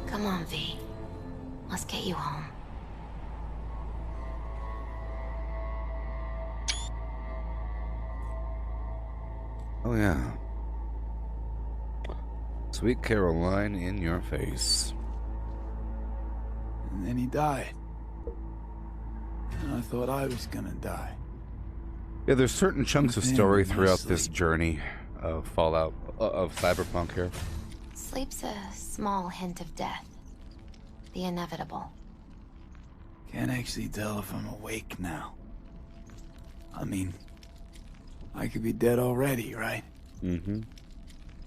Come on, V. Let's get you home. Oh yeah. Sweet Caroline in your face. And then he died. And I thought I was gonna die. Yeah, there's certain chunks of story In my throughout sleep. this journey of Fallout, of Cyberpunk here. Sleep's a small hint of death. The inevitable. Can't actually tell if I'm awake now. I mean, I could be dead already, right? Mm-hmm.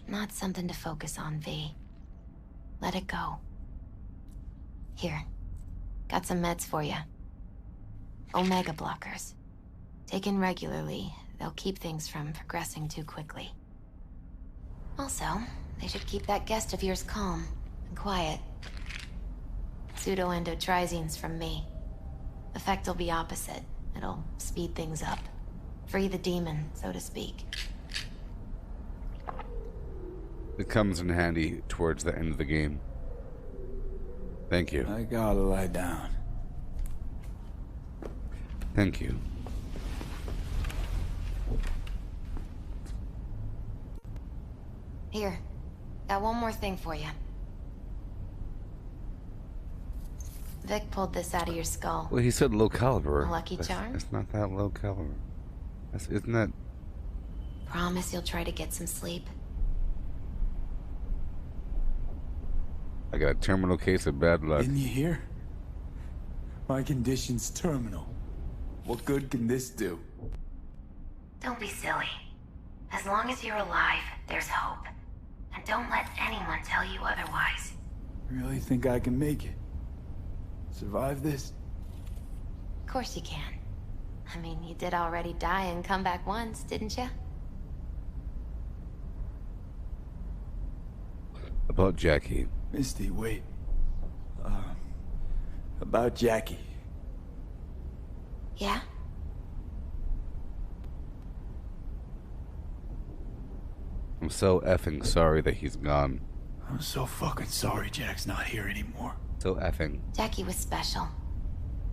Not something to focus on, V. Let it go. Here. Got some meds for you. Omega blockers. Taken regularly, they'll keep things from progressing too quickly. Also, they should keep that guest of yours calm and quiet. Pseudo-endotrizines from me. Effect will be opposite. It'll speed things up. Free the demon, so to speak. It comes in handy towards the end of the game. Thank you. I gotta lie down. Thank you. Here. Got one more thing for you. Vic pulled this out of your skull. Well, he said low caliber. A lucky charm? It's not that low caliber. Isn't that... Promise you'll try to get some sleep. I got a terminal case of bad luck. Didn't you hear? My condition's terminal. What good can this do? Don't be silly. As long as you're alive, there's hope. And don't let anyone tell you otherwise. Really think I can make it? Survive this? Of course you can. I mean, you did already die and come back once, didn't you? About Jackie. Misty, wait. About Jackie. Yeah? I'm so effing sorry that he's gone. I'm so fucking sorry Jack's not here anymore. So effing. Jackie was special.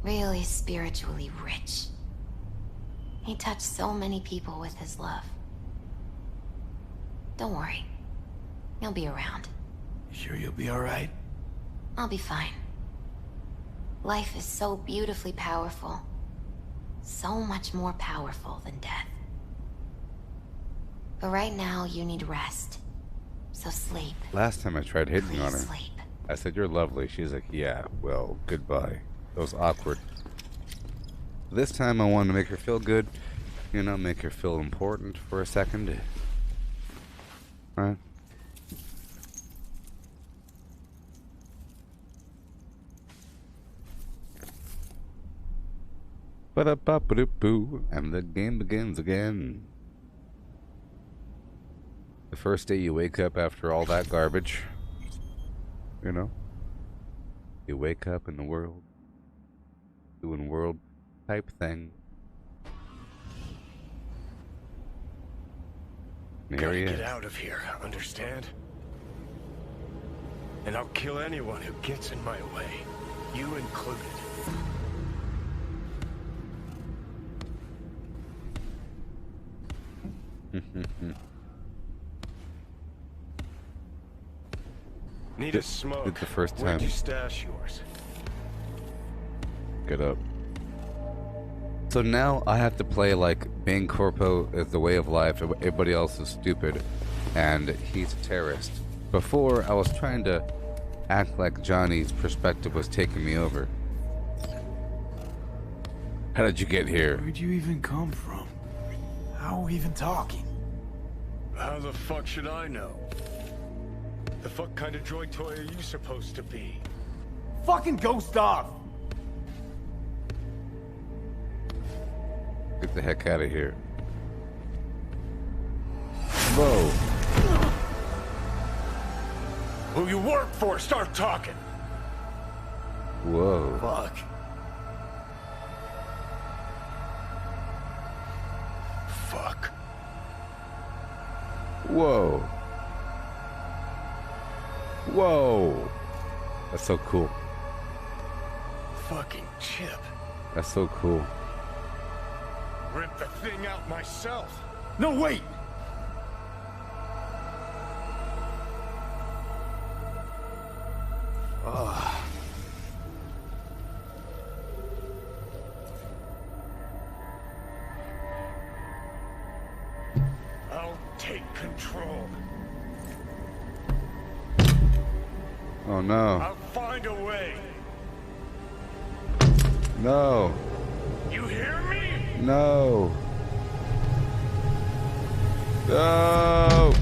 Really spiritually rich. He touched so many people with his love. Don't worry. He'll be around. You sure you'll be alright? I'll be fine. Life is so beautifully powerful. So much more powerful than death. But right now, you need rest. So sleep. Last time I tried hitting on her, Sleep. I said, "You're lovely." She's like, "Yeah, well, goodbye." It was awkward. This time I wanted to make her feel good. You know, make her feel important for a second. Alright. Ba-da-ba-ba-doo-boo, and the game begins again. The first day you wake up after all that garbage, you know, you wake up in the world, doing world type thing. And here Gotta he get is. out of here, understand? And I'll kill anyone who gets in my way, you included. Need a smoke. Did the first Where'd time. you stash yours? Get up. So now I have to play like being Corpo is the way of life, everybody else is stupid, and he's a terrorist. Before, I was trying to act like Johnny's perspective was taking me over. How did you get here? Where'd you even come from? How are we even talking? How the fuck should I know? The fuck kind of droid toy are you supposed to be? Fucking ghost off! Get the heck out of here. Whoa. Who you work for, start talking! Whoa. Fuck. Fuck. Whoa. Whoa. That's so cool. Fucking chip. That's so cool. Rip the thing out myself. No, wait! I'll take control. Oh no. I'll find a way. No. You hear me? No. No.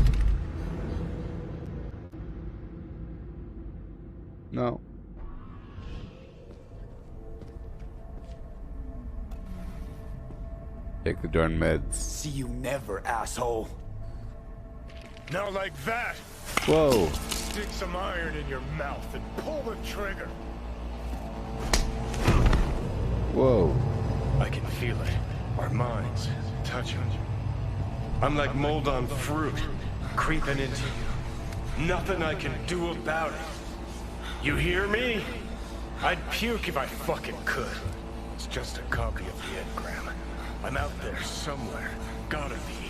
No. Take the darn meds. See you never, asshole. Now like that. Whoa. Stick some iron in your mouth and pull the trigger. Whoa. I can feel it. Our minds touching. I'm like mold on fruit, creeping into you. Nothing I can do about it. You hear me? I'd puke if I fucking could. It's just a copy of the engram. I'm out there somewhere. Gotta be.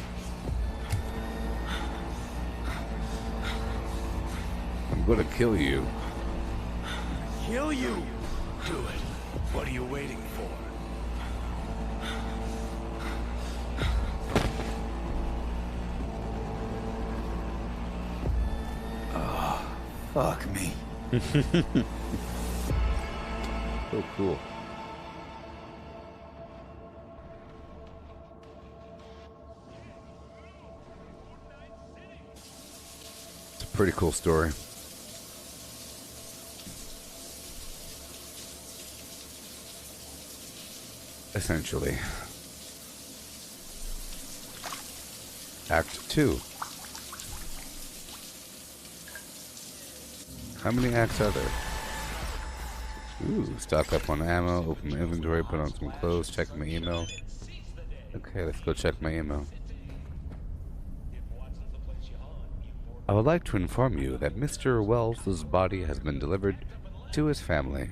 I'm gonna kill you. Kill you! Do it. What are you waiting for? Fuck me. So cool. It's a pretty cool story. Essentially. Act 2. How many acts are there? Ooh, stock up on ammo, open my inventory, put on some clothes, check my email. Okay, let's go check my email. I would like to inform you that Mr. Wells' body has been delivered to his family.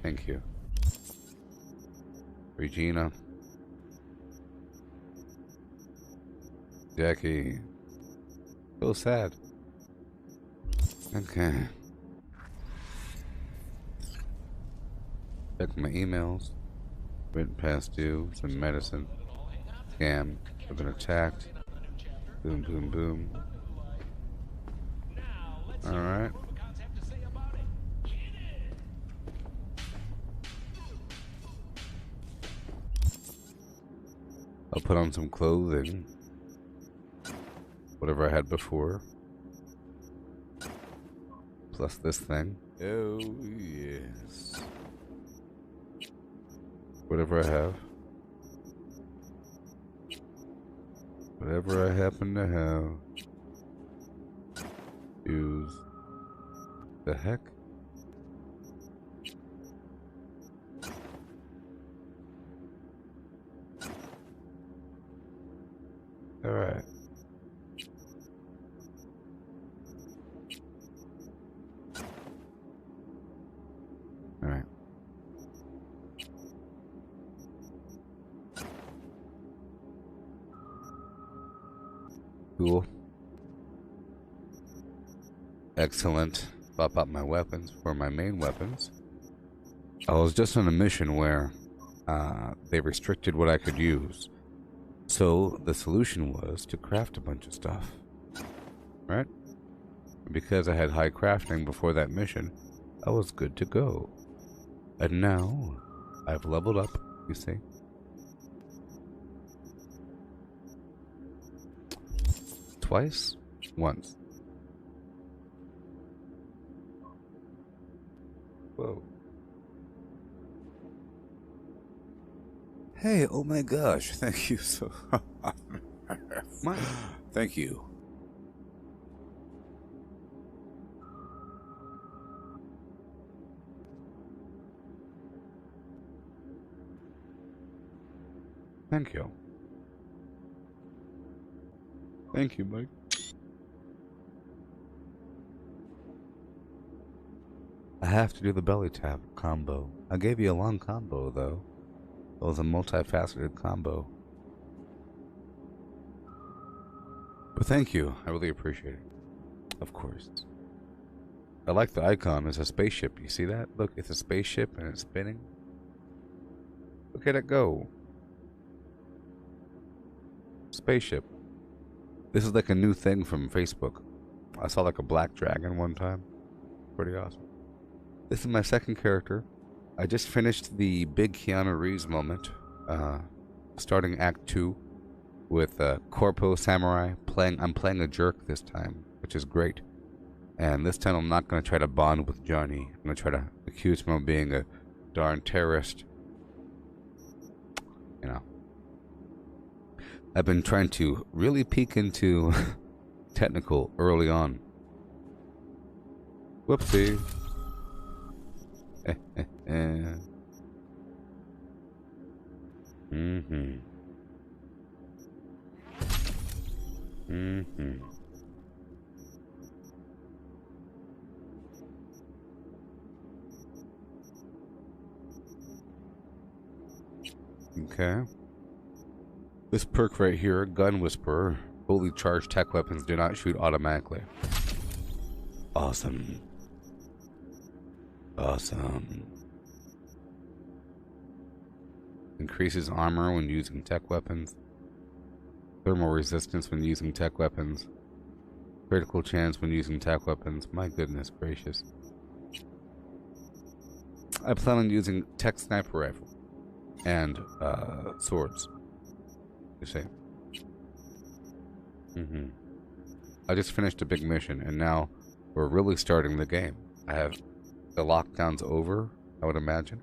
Thank you. Regina. Jackie. So sad. Okay. Check my emails. Written past due. Some medicine. Scam. I've been attacked. Boom, boom, boom. Alright. I'll put on some clothing. Whatever I had before. Plus this thing. Oh, yes. Whatever I have. Whatever I happen to have. Use. The heck? Alright. Alright. Cool. Excellent. Swap out my weapons for my main weapons. I was just on a mission where they restricted what I could use. So the solution was to craft a bunch of stuff. Right? Because I had high crafting before that mission, I was good to go. And now, I've leveled up, you see. Twice? Once. Whoa. Hey, oh my gosh, thank you so much. Thank you. Thank you. Thank you, Mike. I have to do the belly tap combo. I gave you a long combo, though. It was a multifaceted combo. But thank you. I really appreciate it. Of course. I like the icon. It's a spaceship. You see that? Look, it's a spaceship and it's spinning. Look at it go. Spaceship. This is like a new thing from Facebook. I saw like a black dragon one time. Pretty awesome. This is my second character. I just finished the big Keanu Reeves moment. Starting Act 2 with Corpo Samurai. I'm playing a jerk this time, which is great. And this time I'm not going to try to bond with Johnny. I'm going to try to accuse him of being a darn terrorist. You know. I've been trying to really peek into technical early on. Whoopsie. Okay. This perk right here, Gun Whisperer, fully charged tech weapons do not shoot automatically. Awesome. Awesome. Increases armor when using tech weapons. Thermal resistance when using tech weapons. Critical chance when using tech weapons. My goodness gracious. I plan on using tech sniper rifle and swords. You see. I just finished a big mission and now we're really starting the game. I have the lockdown's over, I would imagine.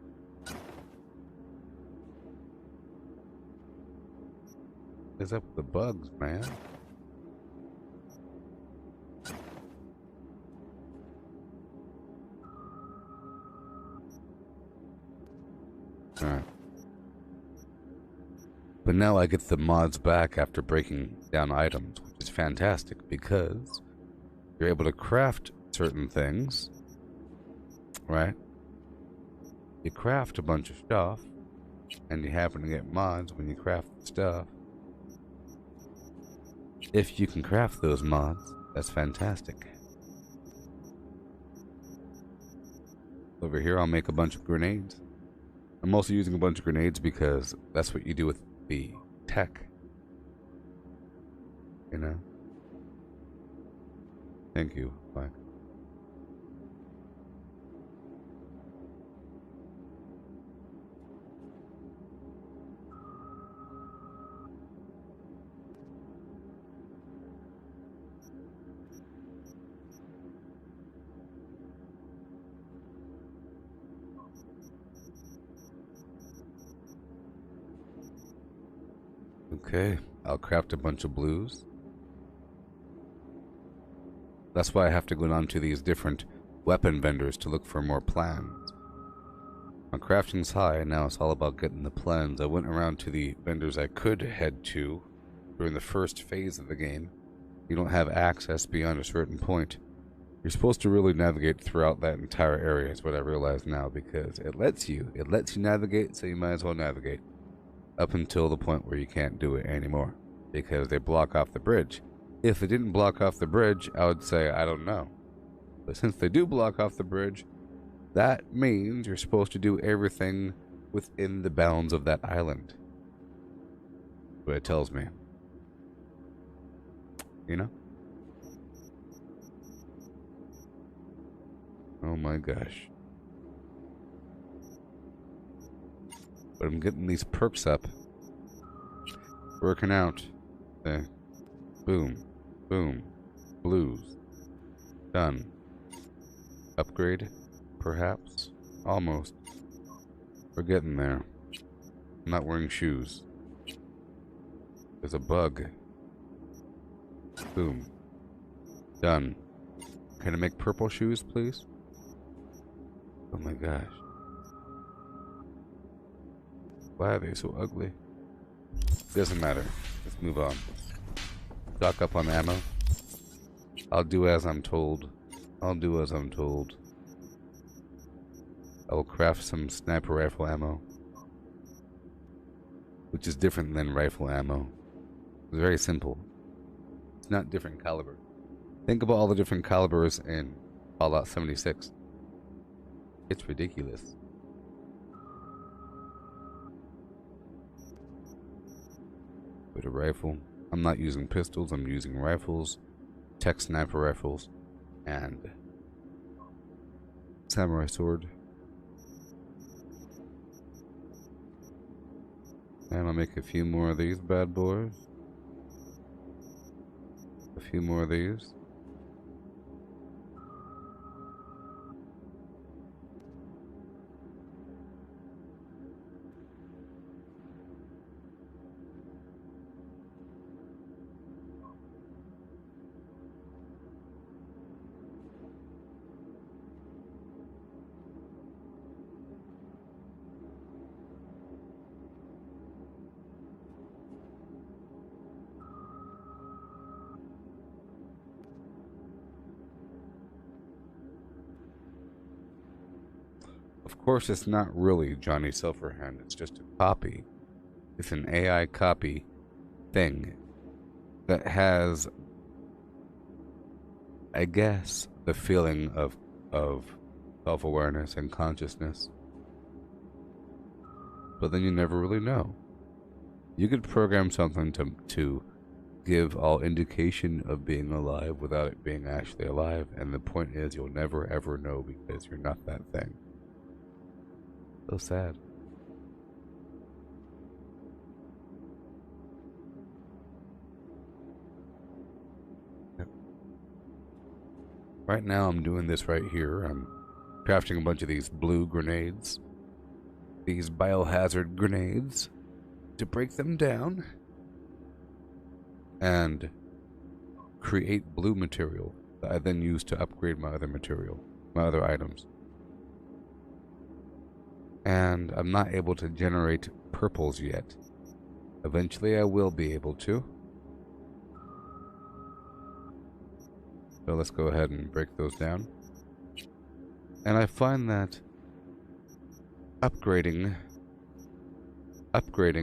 What's up with the bugs, man? Alright. But now I get the mods back after breaking down items, which is fantastic because you're able to craft certain things, right? You craft a bunch of stuff, and you happen to get mods when you craft the stuff. If you can craft those mods, that's fantastic. Over here, I'll make a bunch of grenades. I'm also using a bunch of grenades because that's what you do with the tech. You know? Thank you. Bye. Okay, I'll craft a bunch of blues. That's why I have to go down to these different weapon vendors to look for more plans. My crafting's high, and now it's all about getting the plans. I went around to the vendors I could head to during the first phase of the game. You don't have access beyond a certain point. You're supposed to really navigate throughout that entire area, is what I realize now, because it lets you navigate, so you might as well navigate. Up until the point where you can't do it anymore, because they block off the bridge. If they didn't block off the bridge, I would say, I don't know. But since they do block off the bridge, that means you're supposed to do everything within the bounds of that island. That's what it tells me. You know? Oh my gosh. But I'm getting these perks up. Working out. Okay. Boom. Boom. Blues. Done. Upgrade? Perhaps? Almost. We're getting there. I'm not wearing shoes. There's a bug. Boom. Done. Can I make purple shoes, please? Oh my gosh. Why are they so ugly? Doesn't matter. Let's move on. Stock up on ammo. I'll do as I'm told. I'll do as I'm told. I will craft some sniper rifle ammo, which is different than rifle ammo. It's very simple. It's not different caliber. Think about all the different calibers in Fallout 76. It's ridiculous. With a rifle, I'm not using pistols, I'm using rifles, tech sniper rifles, and samurai sword. And I'll make a few more of these bad boys. A few more of these. Of course, it's not really Johnny Silverhand, it's just a copy. It's an AI copy thing that has, I guess, the feeling of self-awareness and consciousness. But then you never really know. You could program something to give all indication of being alive without it being actually alive, and the point is you'll never ever know because you're not that thing. So sad. Yep. Right now I'm doing this right here. I'm crafting a bunch of these blue grenades. These biohazard grenades. To break them down. And create blue material that I then use to upgrade my other material. My other items. And I'm not able to generate purples yet. Eventually I will be able to. So let's go ahead and break those down. And I find that upgrading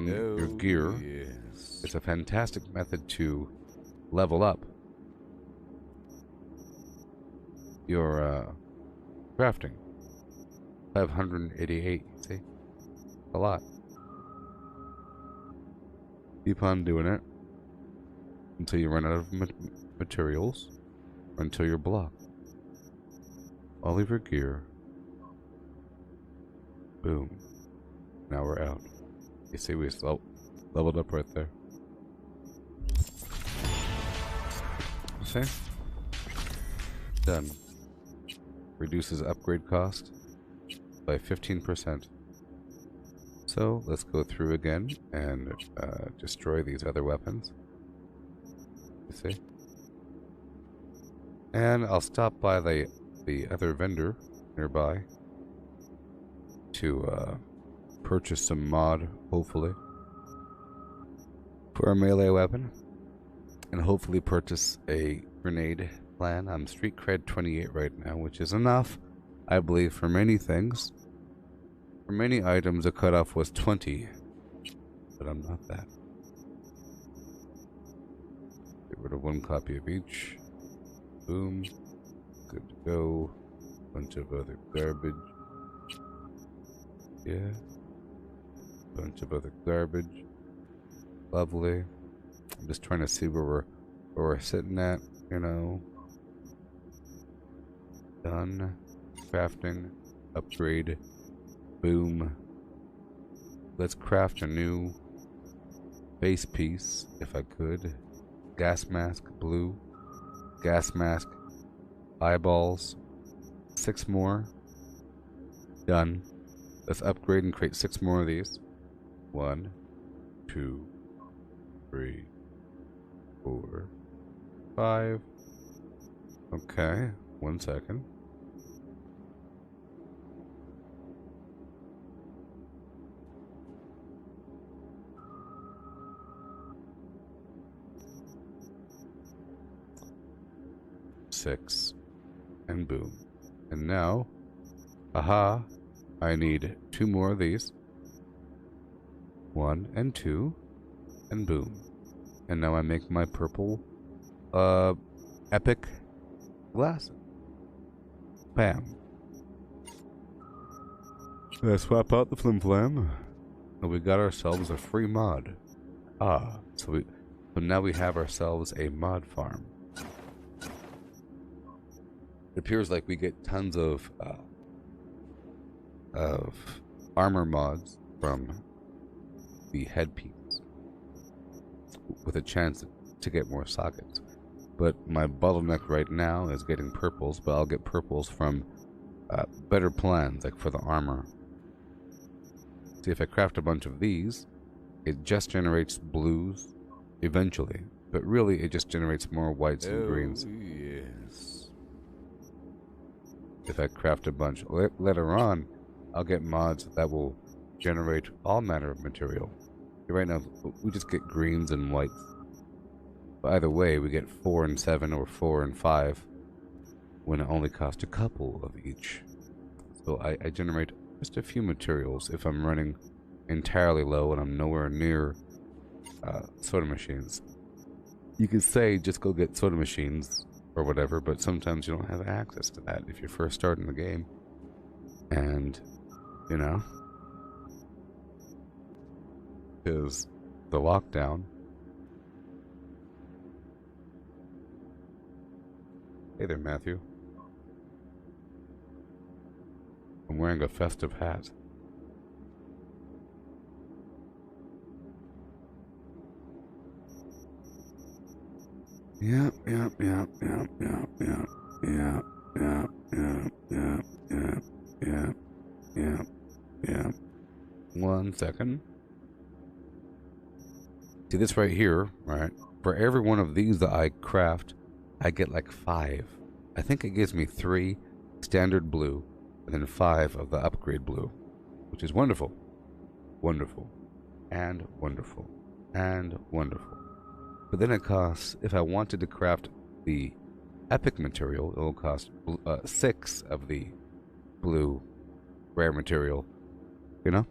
your gear is a fantastic method to level up your crafting. 588, see? A lot. Keep on doing it until you run out of materials or until you're blocked. All of your gear. Boom. Now we're out. You see, we leveled up right there. See? Done. Reduces upgrade cost by 15%. So let's go through again and destroy these other weapons. You see? And I'll stop by the other vendor nearby to purchase some mod, hopefully, for a melee weapon, and hopefully purchase a grenade plan. I'm street cred 28 right now, which is enough, I believe, for many things. For many items, the cutoff was 20, but I'm not that. Get rid of one copy of each. Boom. good to go. Bunch of other garbage. Yeah. Bunch of other garbage. Lovely. I'm just trying to see where we're sitting at, you know. Done. Crafting. Upgrade. Boom. Let's craft a new base piece, if I could. Gas mask, blue. Gas mask, eyeballs. 6 more. Done. Let's upgrade and create 6 more of these. 1, 2, 3, 4, 5. Okay, 1 second. Six, and boom. And now, aha, I need 2 more of these. 1 and 2, and boom. And now I make my purple, epic glass. Bam. Let's swap out the flim flam. And we got ourselves a free mod. Ah, so now we have ourselves a mod farm. It appears like we get tons of armor mods from the headpiece, with a chance to get more sockets. But my bottleneck right now is getting purples, but I'll get purples from better plans, like for the armor. See, if I craft a bunch of these, it just generates blues eventually, but really it just generates more whites and greens. Yes. If I craft a bunch later on, I'll get mods that will generate all manner of material. Right now, we just get greens and whites. But either way, we get 4 and 7 or 4 and 5 when it only costs a couple of each. So I generate just a few materials if I'm running entirely low and I'm nowhere near soda machines. You could say just go get soda machines or whatever, but sometimes you don't have access to that if you're first starting the game. And, you know, is the lockdown. Hey there, Matthew. I'm wearing a festive hat. Yeah. 1 second. See this right here, right? For every one of these that I craft, I get like 5. I think it gives me 3 standard blue, and then 5 of the upgrade blue, which is wonderful. Wonderful. And wonderful. And wonderful. But then it costs, if I wanted to craft the epic material, it will cost 6 of the blue rare material, you know?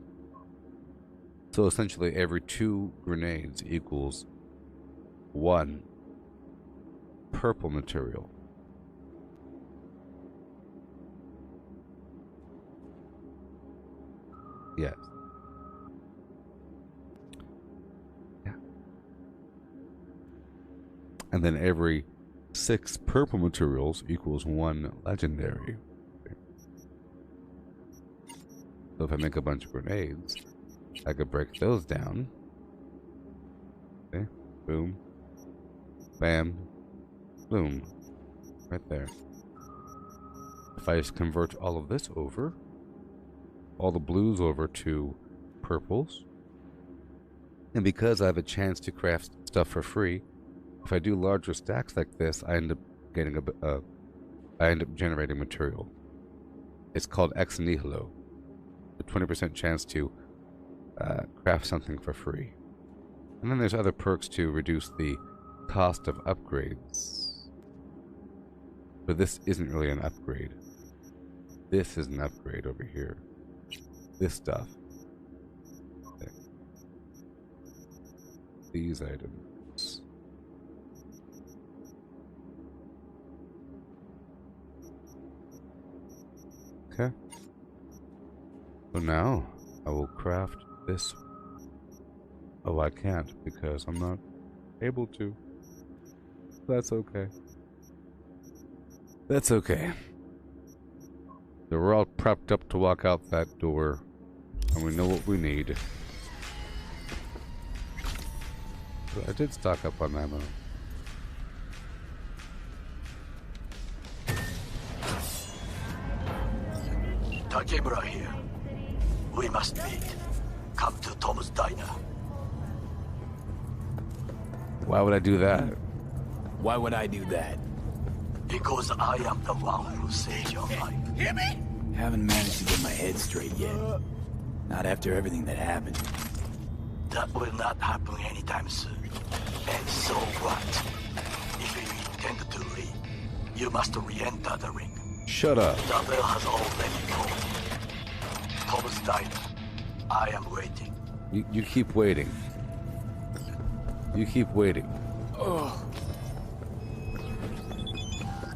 So essentially every 2 grenades equals 1 purple material. Yes. Yeah. And then every 6 purple materials equals 1 legendary. So if I make a bunch of grenades, I could break those down. Okay, boom, bam, boom, right there. If I just convert all of this over, all the blues over to purples, and because I have a chance to craft stuff for free, if I do larger stacks like this, I end up getting I end up generating material. It's called ex nihilo, a 20% chance to craft something for free. And then there's other perks to reduce the cost of upgrades. But this isn't really an upgrade. This is an upgrade over here. This stuff. Okay. These items. Okay. So now I will craft this. Oh, I can't because I'm not able to. That's okay. That's okay. So we're all prepped up to walk out that door, and we know what we need. I did stock up on ammo. Takemura here. We must meet. Come to Tom's Diner. Why would I do that? Why would I do that? Because I am the one who saved your life. Hear me? Haven't managed to get my head straight yet. Not after everything that happened. That will not happen anytime soon. And so what? If you intend to leave, you must re-enter the ring. Shut up. The bell has already tolled. Tom's Diner. I am waiting. You keep waiting. You keep waiting. Ugh.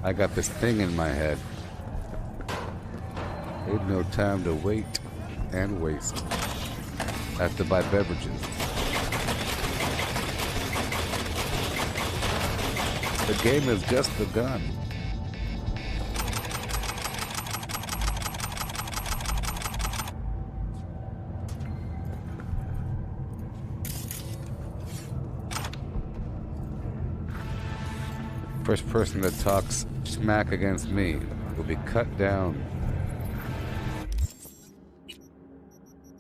I got this thing in my head. Ain't no time to wait and waste. I have to buy beverages. The game has just begun. First person that talks smack against me will be cut down.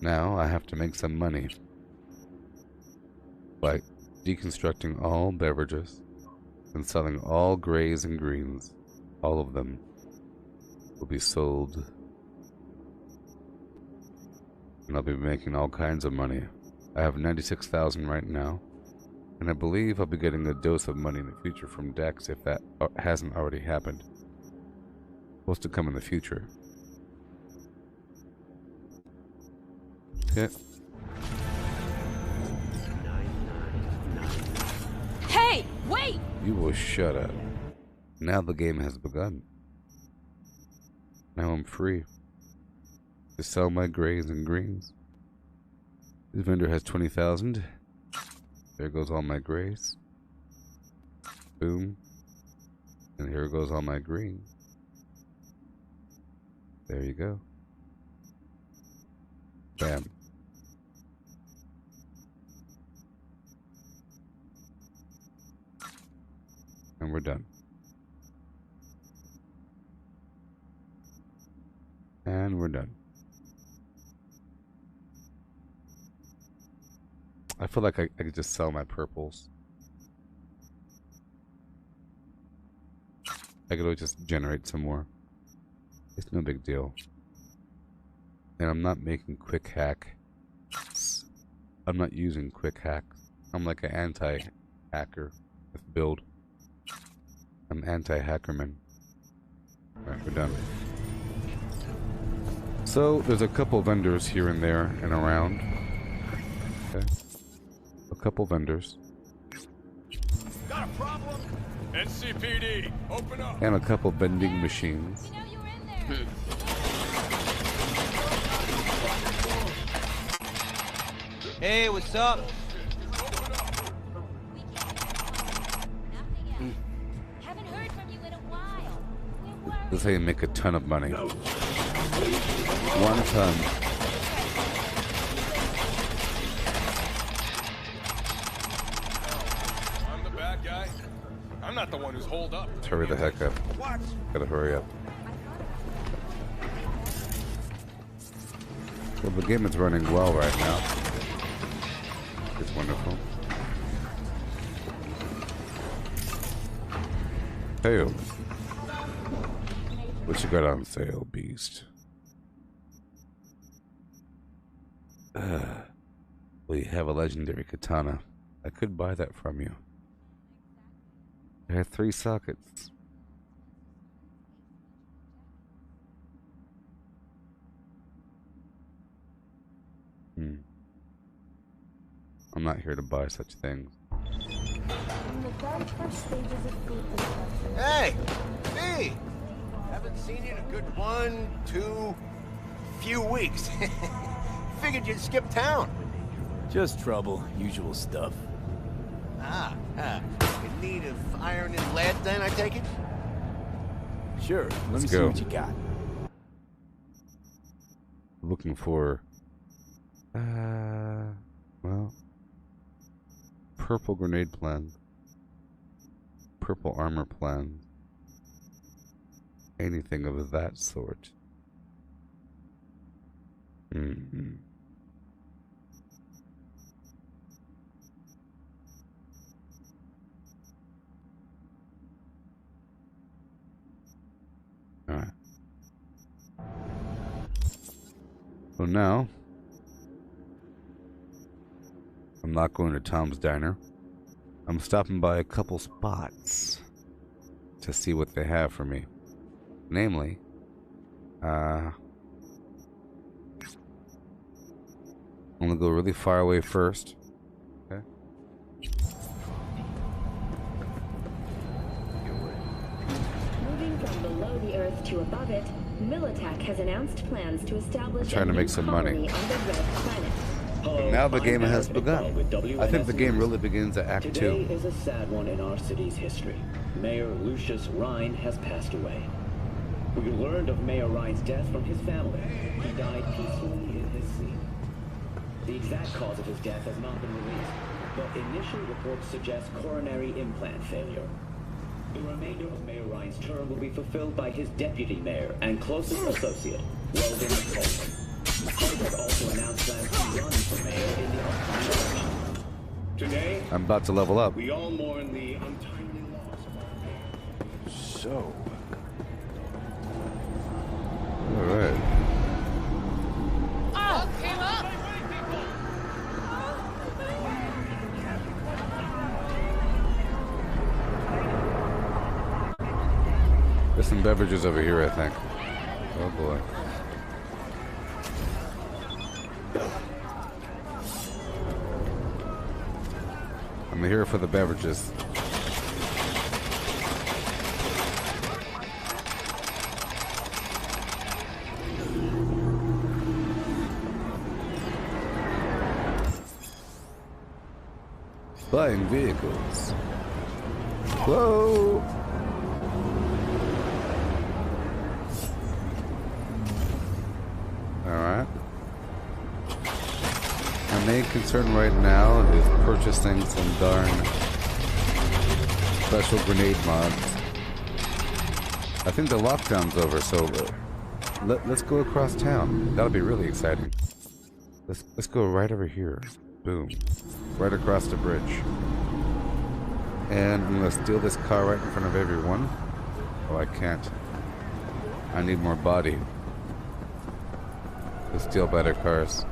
Now I have to make some money by deconstructing all beverages and selling all grays and greens. All of them will be sold, and I'll be making all kinds of money. I have 96,000 right now, and I believe I'll be getting a dose of money in the future from Dex if that hasn't already happened. Supposed to come in the future. Okay. Hey, wait! You will shut up. Now the game has begun. Now I'm free to sell my grays and greens. This vendor has 20,000. There goes all my grays. Boom. And here goes all my greens. There you go. Bam. And we're done. And we're done. I feel like I could just sell my purples. I could always just generate some more. It's no big deal. And I'm not making quick hack. I'm not using quick hacks. I'm like an anti-hacker with build. I'm anti-hackerman. Alright, we're done. So, there's a couple vendors here and there and around. Okay. A couple vendors. Got a problem? NCPD, open up. And a couple vending machines. Hey, what's up? This is how you make a ton of money. 1 ton. I'm the bad guy. I'm not the one who's holed up. Let's hurry the heck up. Gotta hurry up. Well, the game is running well right now. It's wonderful. Hey, what you got on sale, beast? Well, you have a legendary katana. I could buy that from you. I have 3 sockets. I'm not here to buy such things. Hey! V! Haven't seen you in a good 1, 2, few weeks. Figured you'd skip town. Just trouble, usual stuff. In need of iron and lead then, I take it? Sure, let Let's me see go. what you got. Looking for, well, purple grenade plan, purple armor plan, anything of that sort. Mm-hmm. All right. So now, I'm not going to Tom's Diner. I'm stopping by a couple spots to see what they have for me. Namely, I'm gonna go really far away first. Okay. Moving from below the Earth to above it, Militech has announced plans to establish I'm trying to a make new some colony money. on the Red Planet. But now the game has begun. I think the game really begins at Act 2. Today is a sad one in our city's history. Mayor Lucius Rhine has passed away. We learned of Mayor Rhine's death from his family. He died peacefully in his sleep. The exact cause of his death has not been released, but initial reports suggest coronary implant failure. The remainder of Mayor Rhine's term will be fulfilled by his deputy mayor and closest associate, Weldon Corpo. Harvard also announced plans to run for mayor in the upcoming election. Today, I'm about to level up. we all mourn the untimely loss of our mayor. So, Alright. Oh, came up! There's some beverages over here, I think. Oh boy. I'm here for the beverages. Flying vehicles. Whoa! Alright. My main concern right now is purchasing some darn special grenade mods. I think the lockdown's over, so let's go across town. That'll be really exciting. Let's go right over here. Boom. Right across the bridge. And I'm gonna steal this car right in front of everyone. Oh, I can't. I need more body to steal better cars.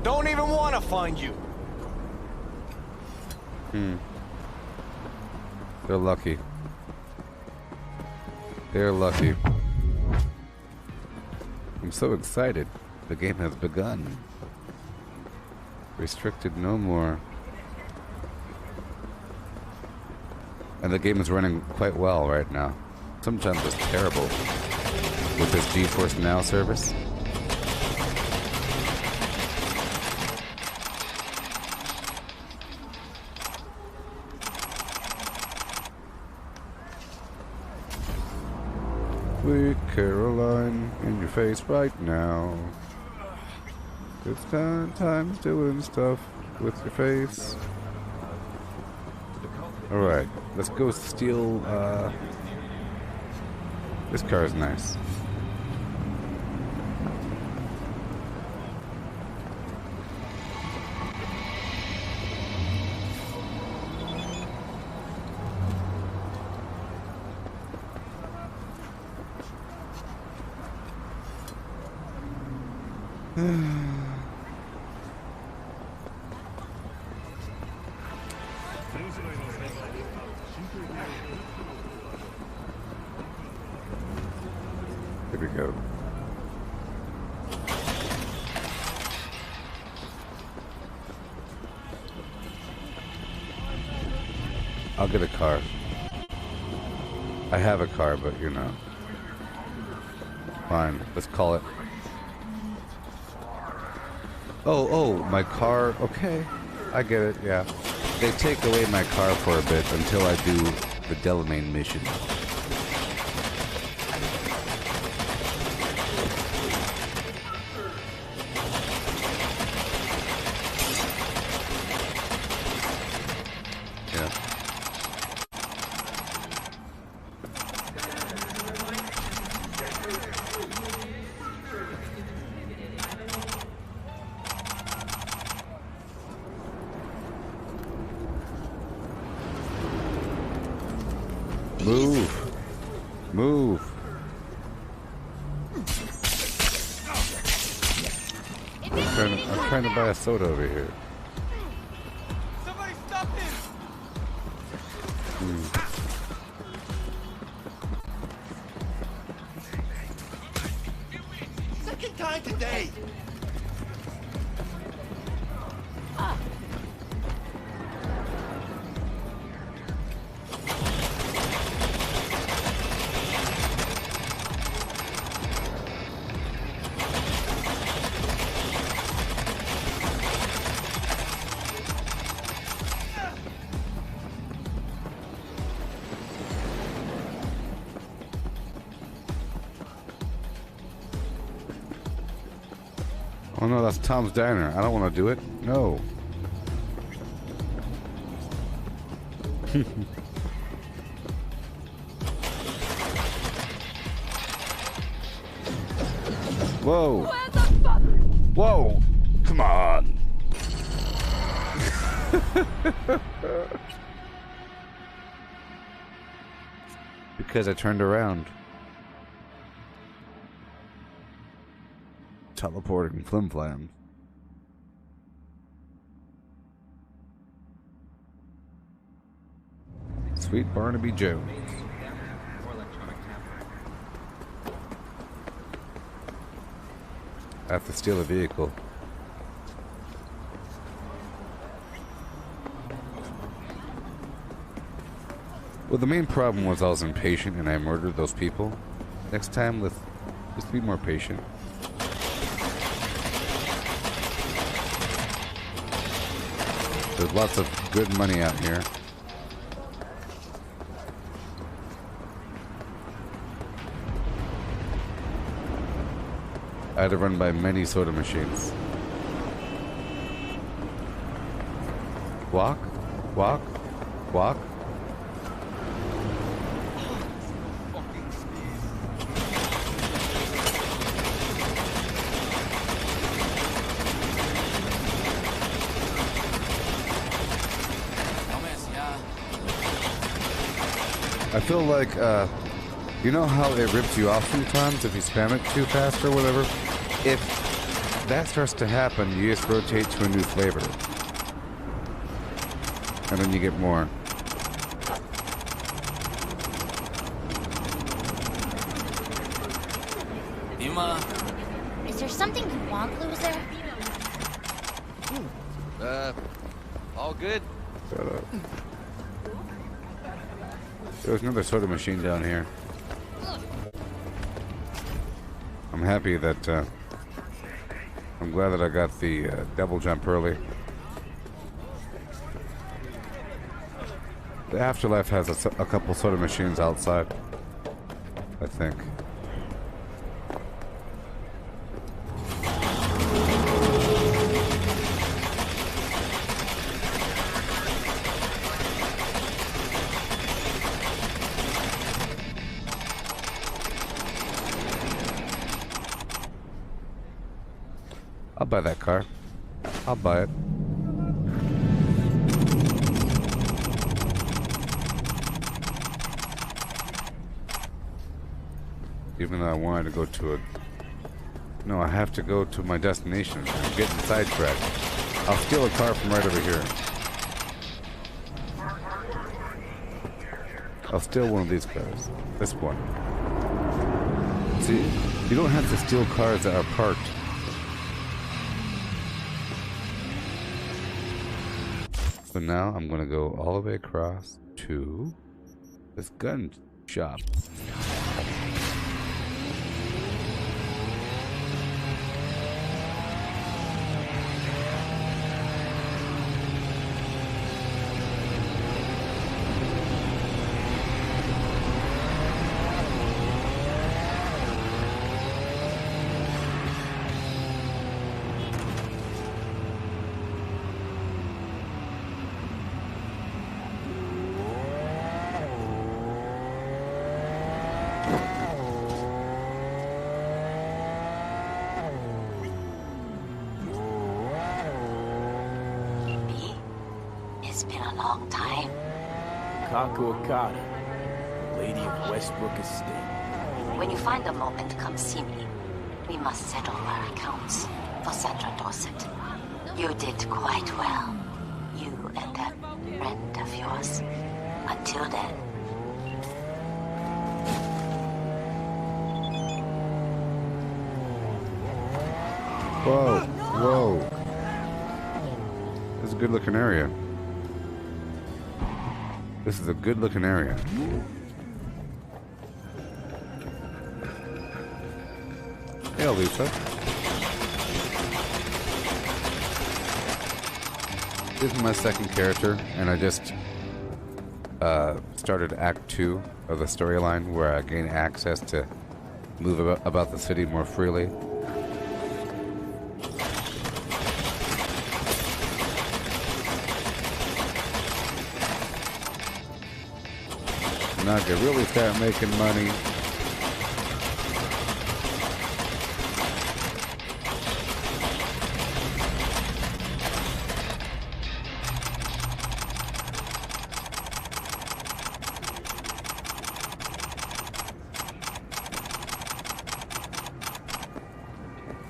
Don't even want to find you. They're lucky. They're lucky. I'm so excited. The game has begun. Restricted no more. And the game is running quite well right now. Sometimes it's terrible with this Geforce Now service. Sweet Caroline, in your face right now. It's time's doing stuff with your face. Alright, let's go steal, this car is nice. Here we go. I'll get a car. I have a car, but you're not. Fine, let's call it. Oh, my car. Okay, I get it. Yeah, they take away my car for a bit until I do the Delamain mission. Move. I'm trying to buy a soda over here. Somebody stop him! Second time today! Oh no, that's Tom's Diner. I don't want to do it. No. Whoa. Whoa. Come on. Because I turned around. Teleporting flim-flam. Sweet Barnaby Jones. I have to steal a vehicle. Well, the main problem was I was impatient and I murdered those people. Next time, let's just be more patient. There's lots of good money out here. I had to run by many soda machines. Walk, walk, walk. I feel like, you know how it rips you off sometimes if you spam it too fast or whatever? If that starts to happen, you just rotate to a new flavor. And then you get more. Is there something you want, loser? All good? Shut up. There's another soda machine down here. I'm happy that, I'm glad that I got the double jump early. The Afterlife has a couple soda machines outside, I think. I'll buy that car. I'll buy it. Even though I wanted to go to a... No, I have to go to my destination. I'm getting sidetracked. I'll steal a car from right over here. I'll steal one of these cars. This one. See, you don't have to steal cars that are parked. So now I'm gonna go all the way across to this gun shop. It's been a long time. Kaku Okada, Lady of Westbrook Estate. When you find a moment, come see me. We must settle our accounts for Sandra Dorset. You did quite well. You and that friend of yours. Until then. Whoa, whoa. This is a good looking area. This is a good looking area. Hey, Lisa. This is my second character, and I just started Act 2 of the storyline where I gain access to move about the city more freely. Now I can really start making money.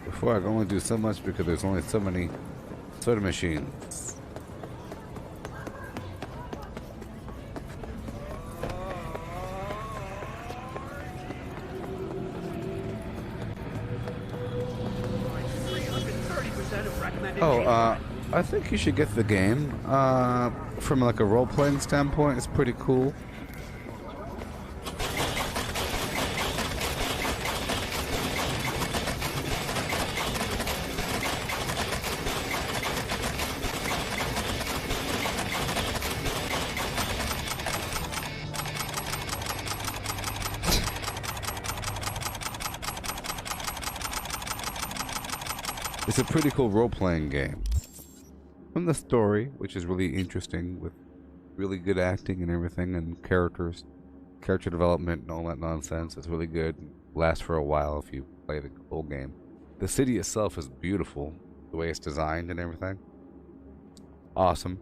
Before I can only do so much because there's only so many soda machines. I think you should get the game. From like a role-playing standpoint, it's pretty cool. It's a pretty cool role-playing game. From the story, which is really interesting, with really good acting and everything, and character development and all that nonsense. It's really good. Lasts for a while if you play the whole game. The city itself is beautiful, the way it's designed and everything. Awesome.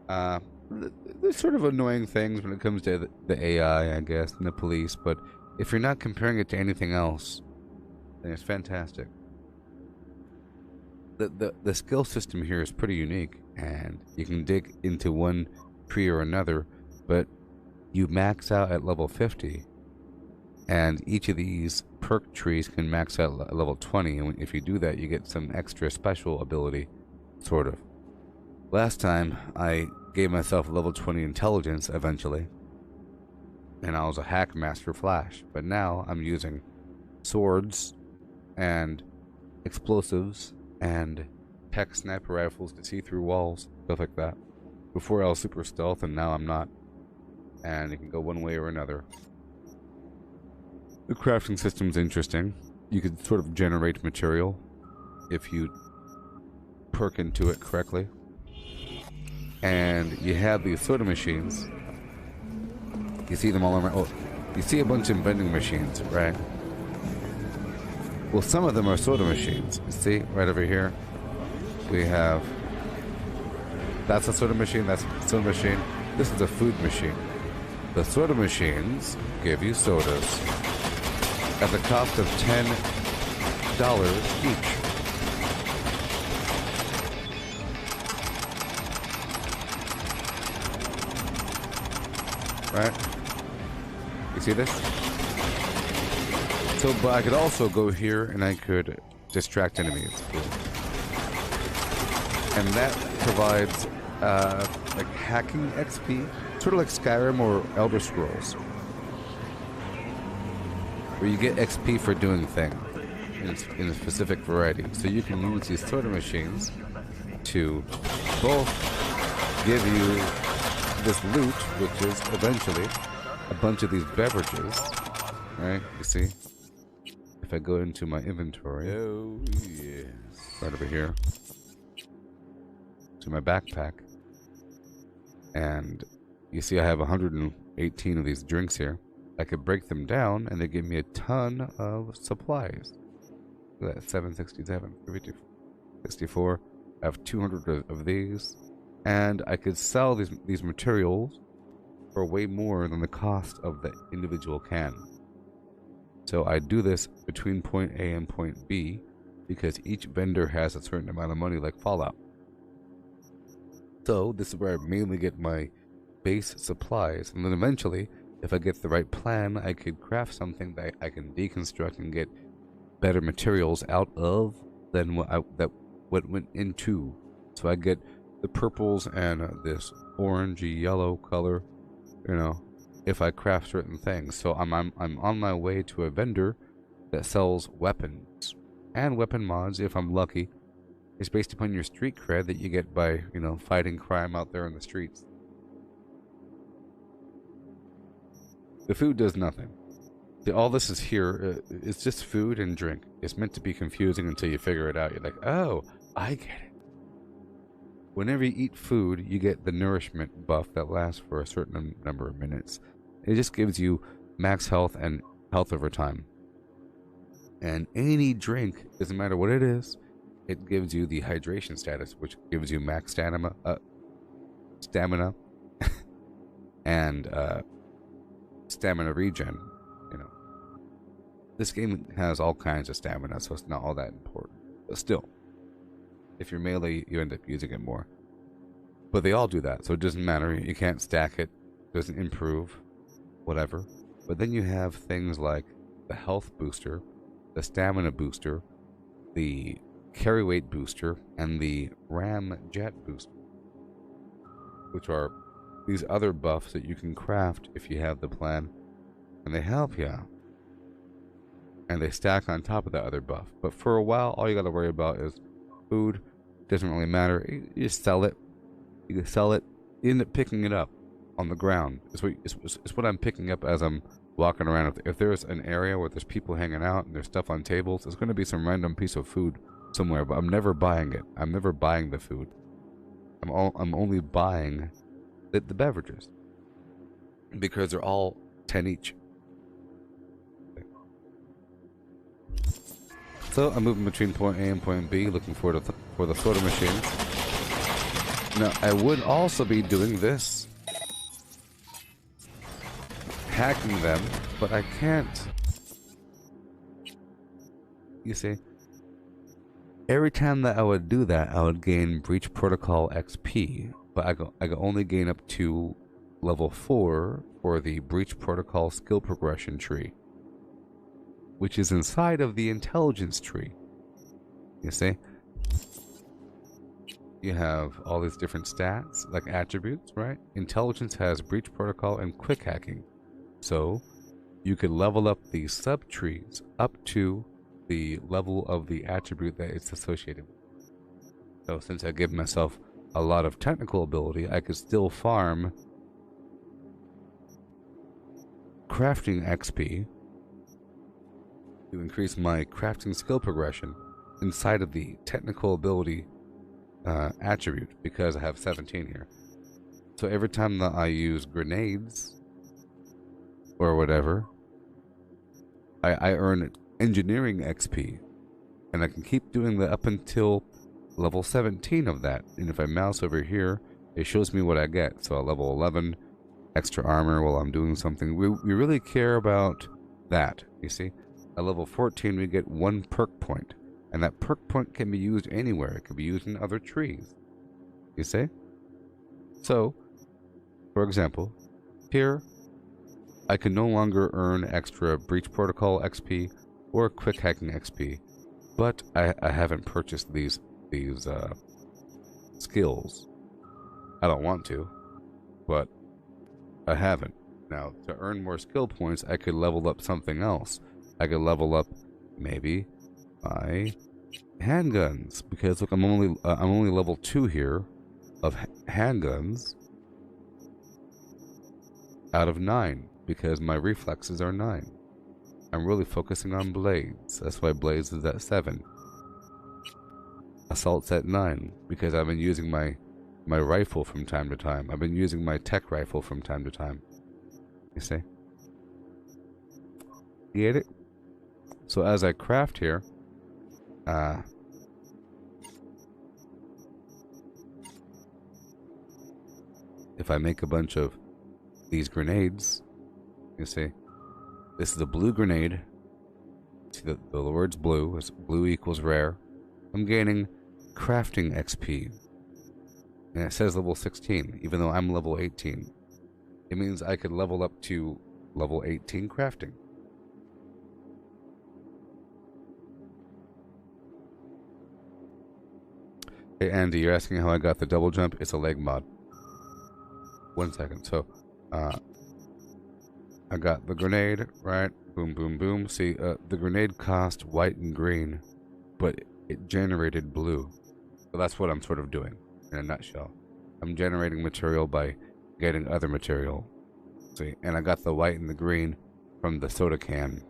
There's sort of annoying things when it comes to the AI, I guess, and the police, but if you're not comparing it to anything else, then it's fantastic. The skill system here is pretty unique, and you can dig into one tree or another, but you max out at level 50, and each of these perk trees can max out at level 20, and if you do that, you get some extra special ability, sort of. Last time, I gave myself level 20 intelligence eventually, and I was a hack master flash, but now I'm using swords and explosives and tech sniper rifles to see through walls, stuff like that. Before I was super stealth, and now I'm not. And it can go one way or another. The crafting system's interesting. You could sort of generate material if you perk into it correctly. And you have these soda machines. You see them all around. Oh, you see a bunch of vending machines, right? Well, some of them are soda machines. See, right over here, we have, that's a soda machine, that's a soda machine. This is a food machine. The soda machines give you sodas at the cost of $10 each. Right? You see this? So, but I could also go here and I could distract enemies. And that provides like hacking XP, sort of like Skyrim or Elder Scrolls. where you get XP for doing things in a specific variety. So you can use these soda machines to both give you this loot, which is eventually a bunch of these beverages, right? You see? If I go into my inventory, Oh, yes. right over here, to my backpack, and you see I have 118 of these drinks here. I could break them down, and they give me a ton of supplies. Look at that, 767, 64. I have 200 of these, and I could sell these materials for way more than the cost of the individual can. So I do this between point A and point B because each vendor has a certain amount of money, like Fallout. So this is where I mainly get my base supplies, and then eventually, if I get the right plan, I could craft something that I can deconstruct and get better materials out of than what went into. So I get the purples and this orangey yellow color, you know, if I craft certain things. So I'm on my way to a vendor that sells weapons and weapon mods if I'm lucky. It's based upon your street cred that you get by, you know, fighting crime out there in the streets. The food does nothing. See, all this is here, it's just food and drink. It's meant to be confusing until you figure it out. You're like, oh, I get it. Whenever you eat food, you get the nourishment buff that lasts for a certain number of minutes. It just gives you max health and health over time. And any drink, doesn't matter what it is, it gives you the hydration status, which gives you max stamina, and stamina regen. You know, this game has all kinds of stamina, so it's not all that important. But still, if you're melee, you end up using it more. But they all do that, so it doesn't matter. You can't stack it, doesn't improve, whatever. But then you have things like the health booster, the stamina booster, the carry weight booster, and the ram jet booster, which are these other buffs that you can craft if you have the plan, and they help you. And they stack on top of that other buff. But for a while, all you got to worry about is food. Doesn't really matter. You just sell it. You can sell it. You end up picking it up on the ground. It's what I'm picking up as I'm walking around. If there's an area where there's people hanging out and there's stuff on tables, there's going to be some random piece of food somewhere. But I'm never buying it. I'm never buying the food. I'm only buying the beverages because they're all 10 each. So I'm moving between point A and point B, looking for the soda machines. Now I would also be doing this, hacking them, but I can't. You see, every time that I would do that, I would gain Breach Protocol XP, but I could only gain up to level 4 for the Breach Protocol skill progression tree, which is inside of the intelligence tree. You see? You have all these different stats, like attributes, right? Intelligence has breach protocol and quick hacking. So, you could level up the sub-trees up to the level of the attribute that it's associated with. So, since I give myself a lot of technical ability, I could still farm crafting XP to increase my crafting skill progression inside of the technical ability attribute, because I have 17 here. So every time that I use grenades or whatever, I earn engineering XP, and I can keep doing that up until level 17 of that. And if I mouse over here, it shows me what I get. So at level 11, extra armor while I'm doing something. We really care about that, you see. At level 14, we get 1 perk point. And that perk point can be used anywhere. It can be used in other trees. You see? So, for example, here, I can no longer earn extra Breach Protocol XP or Quick Hacking XP. But I haven't purchased these skills. I don't want to, but I haven't. Now, to earn more skill points, I could level up something else. I could level up maybe my handguns, because look, I'm only level 2 here of handguns out of 9 because my reflexes are 9. I'm really focusing on blades. That's why blades is at 7. Assault's at 9 because I've been using my rifle from time to time. I've been using my tech rifle from time to time. You see? You get it? So as I craft here, if I make a bunch of these grenades, you see, this is a blue grenade. See the word's blue. It's blue equals rare. I'm gaining crafting XP. And it says level 16, even though I'm level 18. It means I could level up to level 18 crafting. Hey Andy, you're asking how I got the double jump? It's a leg mod. 1 second. So, I got the grenade, right? Boom, boom, boom. See, the grenade cost white and green, but it generated blue. So that's what I'm sort of doing, in a nutshell. I'm generating material by getting other material. See, and I got the white and the green from the soda can.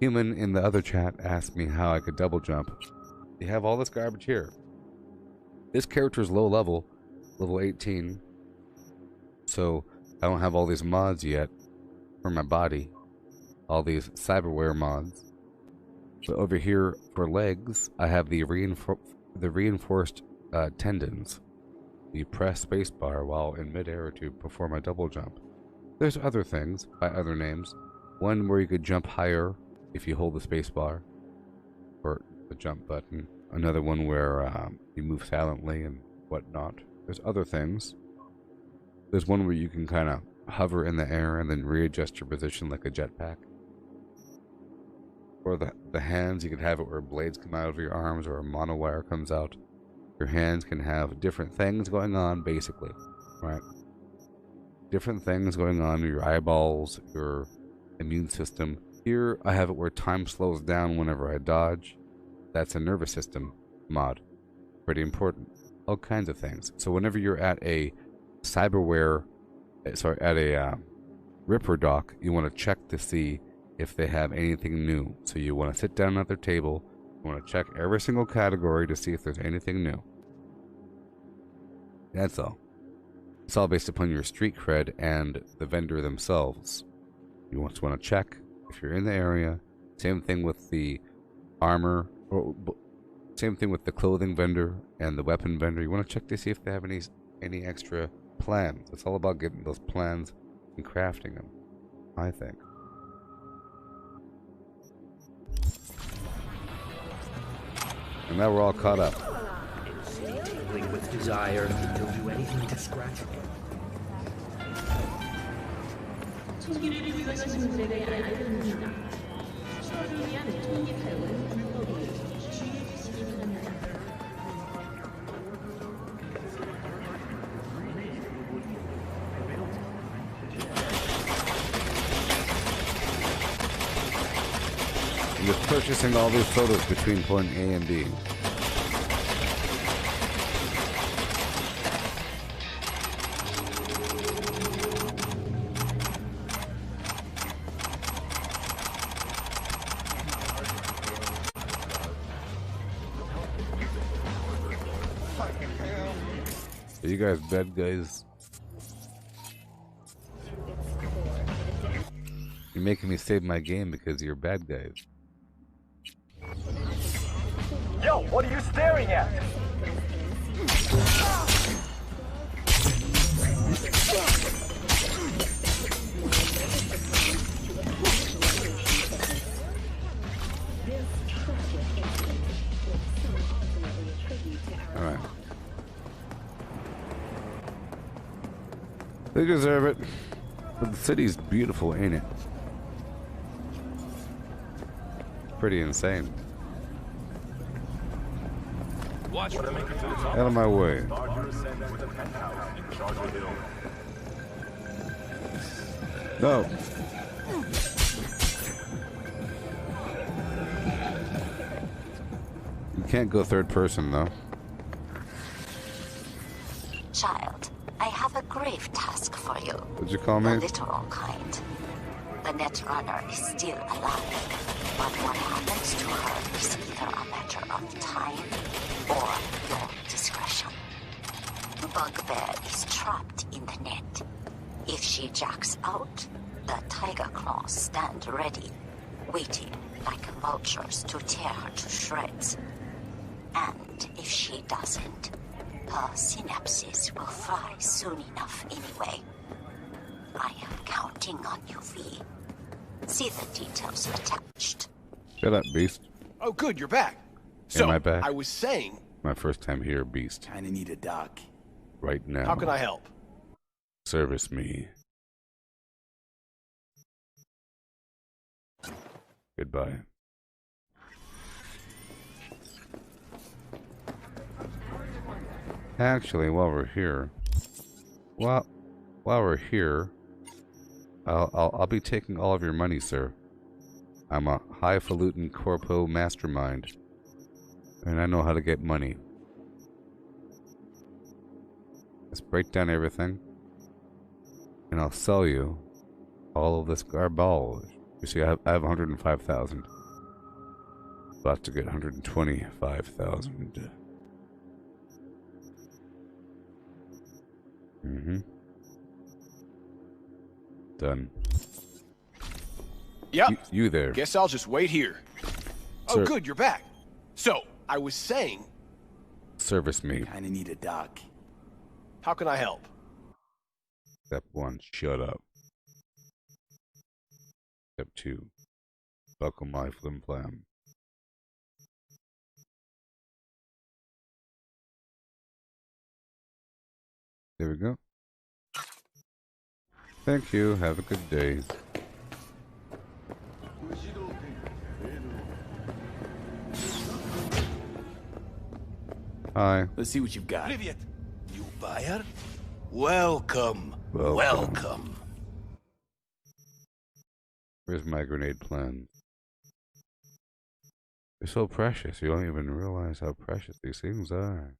Human in the other chat asked me how I could double jump. You have all this garbage here. This character's low level, level 18. So I don't have all these mods yet for my body. All these cyberware mods. But over here for legs, I have the reinforced tendons. You press spacebar while in midair to perform a double jump. There's other things by other names. One where you could jump higher if you hold the spacebar, or the jump button. Another one where you move silently and whatnot. There's other things. There's one where you can kind of hover in the air and then readjust your position like a jetpack. Or the hands, you can have it where blades come out of your arms or a monowire comes out. Your hands can have different things going on, basically, right? Different things going on in your eyeballs, your immune system. Here, I have it where time slows down whenever I dodge. That's a nervous system mod. Pretty important. All kinds of things. So whenever you're at a cyberware, sorry, at a Ripper dock, you want to check to see if they have anything new. So you want to sit down at their table, you want to check every single category to see if there's anything new. That's all. It's all based upon your street cred and the vendor themselves. You just want to check if you're in the area. Same thing with the armor, or same thing with the clothing vendor and the weapon vendor. You want to check to see if they have any extra plans. It's all about getting those plans and crafting them, I think. And now we're all caught up. With desire, he'll do anything to scratch it. You're purchasing all these photos between point A and B. Are you guys bad guys? You're making me save my game because you're bad guys. Yo, what are you staring at? Alright. They deserve it. But the city's beautiful, ain't it? Pretty insane. Watch for them. Out of my way. No. Can't go third person though. Child, I have a grave task for you. What'd you call me? The literal kind. The Netrunner is still alive, but what happens to her is either a matter of time or your discretion. Bugbear is trapped in the net. If she jacks out, the Tiger Claws stand ready, waiting like vultures to tear her to shreds. And if she doesn't, her synapses will fry soon enough anyway. I am counting on you, V. See the details attached. Shut up, Beast. Oh, good, you're back. So, Am I back? I was saying... My first time here, Beast. Kinda need a doc. Right now. How can I help? Service me. Goodbye. Actually, while we're here, I'll be taking all of your money, sir. I'm a highfalutin Corpo mastermind, and I know how to get money. Let's break down everything, and I'll sell you all of this garbage. You see, I have 105,000. About to get 125,000. Done. Yep. You there. Guess I'll just wait here. Sir. Oh, good, you're back. So, I was saying... Service me. Kinda need a doc. How can I help? Step 1, shut up. Step 2, buckle my flim flam. There we go. Thank you. Have a good day. Hi. Let's see what you've got. Привет. New buyer? Welcome. Welcome. Where's my grenade plan? They're so precious. You don't even realize how precious these things are.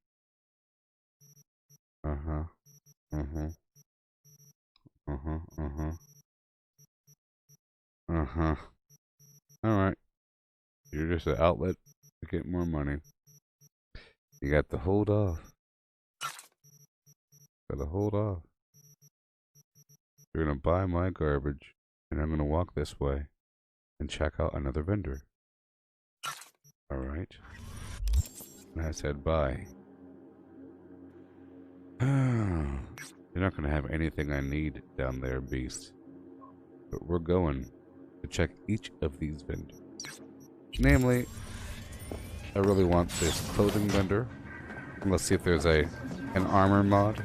Uh-huh. Uh-huh. Uh-huh. Uh-huh. Uh-huh. Alright. You're just an outlet to get more money. You got to hold off. Gotta hold off. You're gonna buy my garbage, and I'm gonna walk this way and check out another vendor. Alright. And I said bye. You're not gonna have anything I need down there, Beast. But we're going to check each of these vendors. Namely, I really want this clothing vendor. Let's see if there's an armor mod.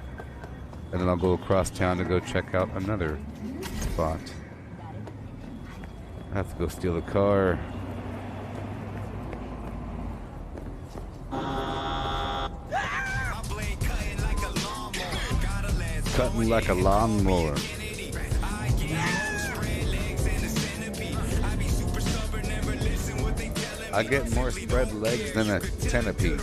And then I'll go across town to go check out another spot. I have to go steal a car. Cutting like a lawnmower. I get more spread legs than a centipede.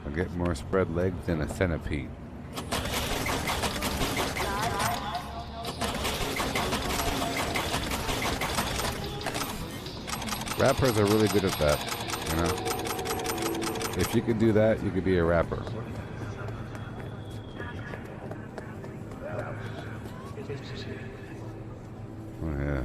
I get more spread legs than a centipede. Rappers are really good at that, you know? If you could do that, you could be a rapper. Oh, yeah.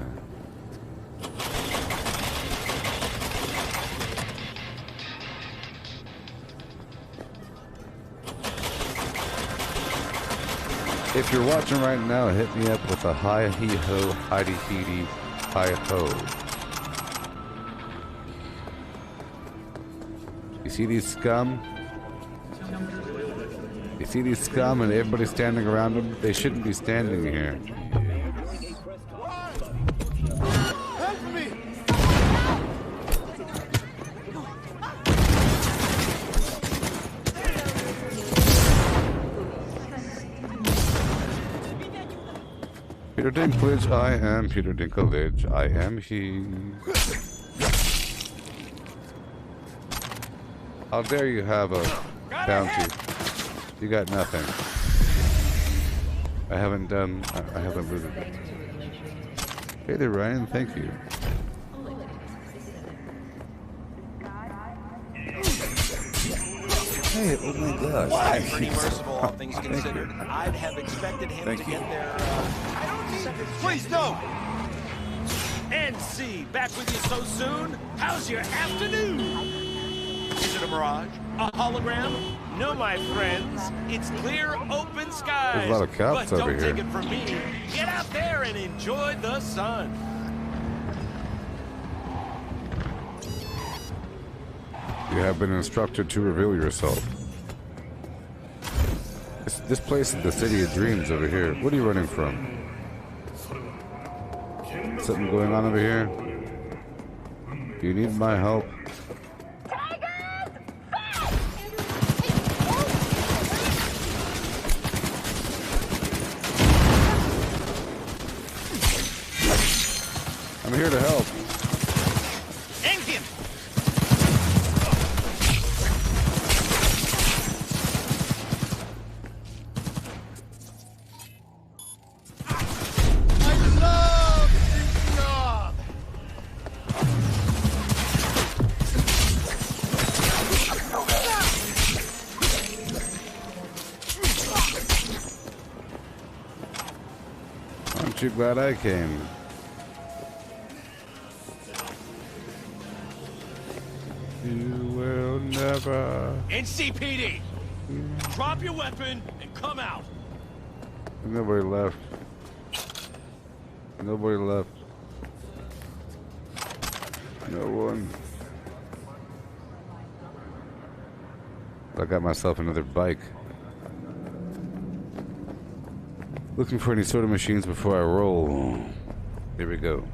If you're watching right now, hit me up with a hi-hee-ho, hi-dee-hee-dee, hi-ho. You see these scum? You see these scum and everybody standing around them? They shouldn't be standing here. Help me! Peter Dinklage, I am Peter Dinklage, I am he. How dare you have a bounty? You got nothing. I haven't done, I haven't looted it. Hey there, Ryan, thank you. Hey, oh my gosh. Wow, pretty merciful, all things considered. I'd have expected him to get there. I don't need. Please don't. NC, back with you so soon. How's your afternoon? Is it a mirage? A hologram? No, my friends. It's clear, open skies. There's a lot of cops but over don't here. take it from me. Get out there and enjoy the sun. You have been instructed to reveal yourself. This place is the city of dreams over here. What are you running from? Something going on over here? Do you need my help? I'm here to help. End him. Aren't you glad I came? You will never. NCPD, drop your weapon and come out. Nobody left. Nobody left. No one. I got myself another bike. Looking for any soda machines before I roll. Here we go.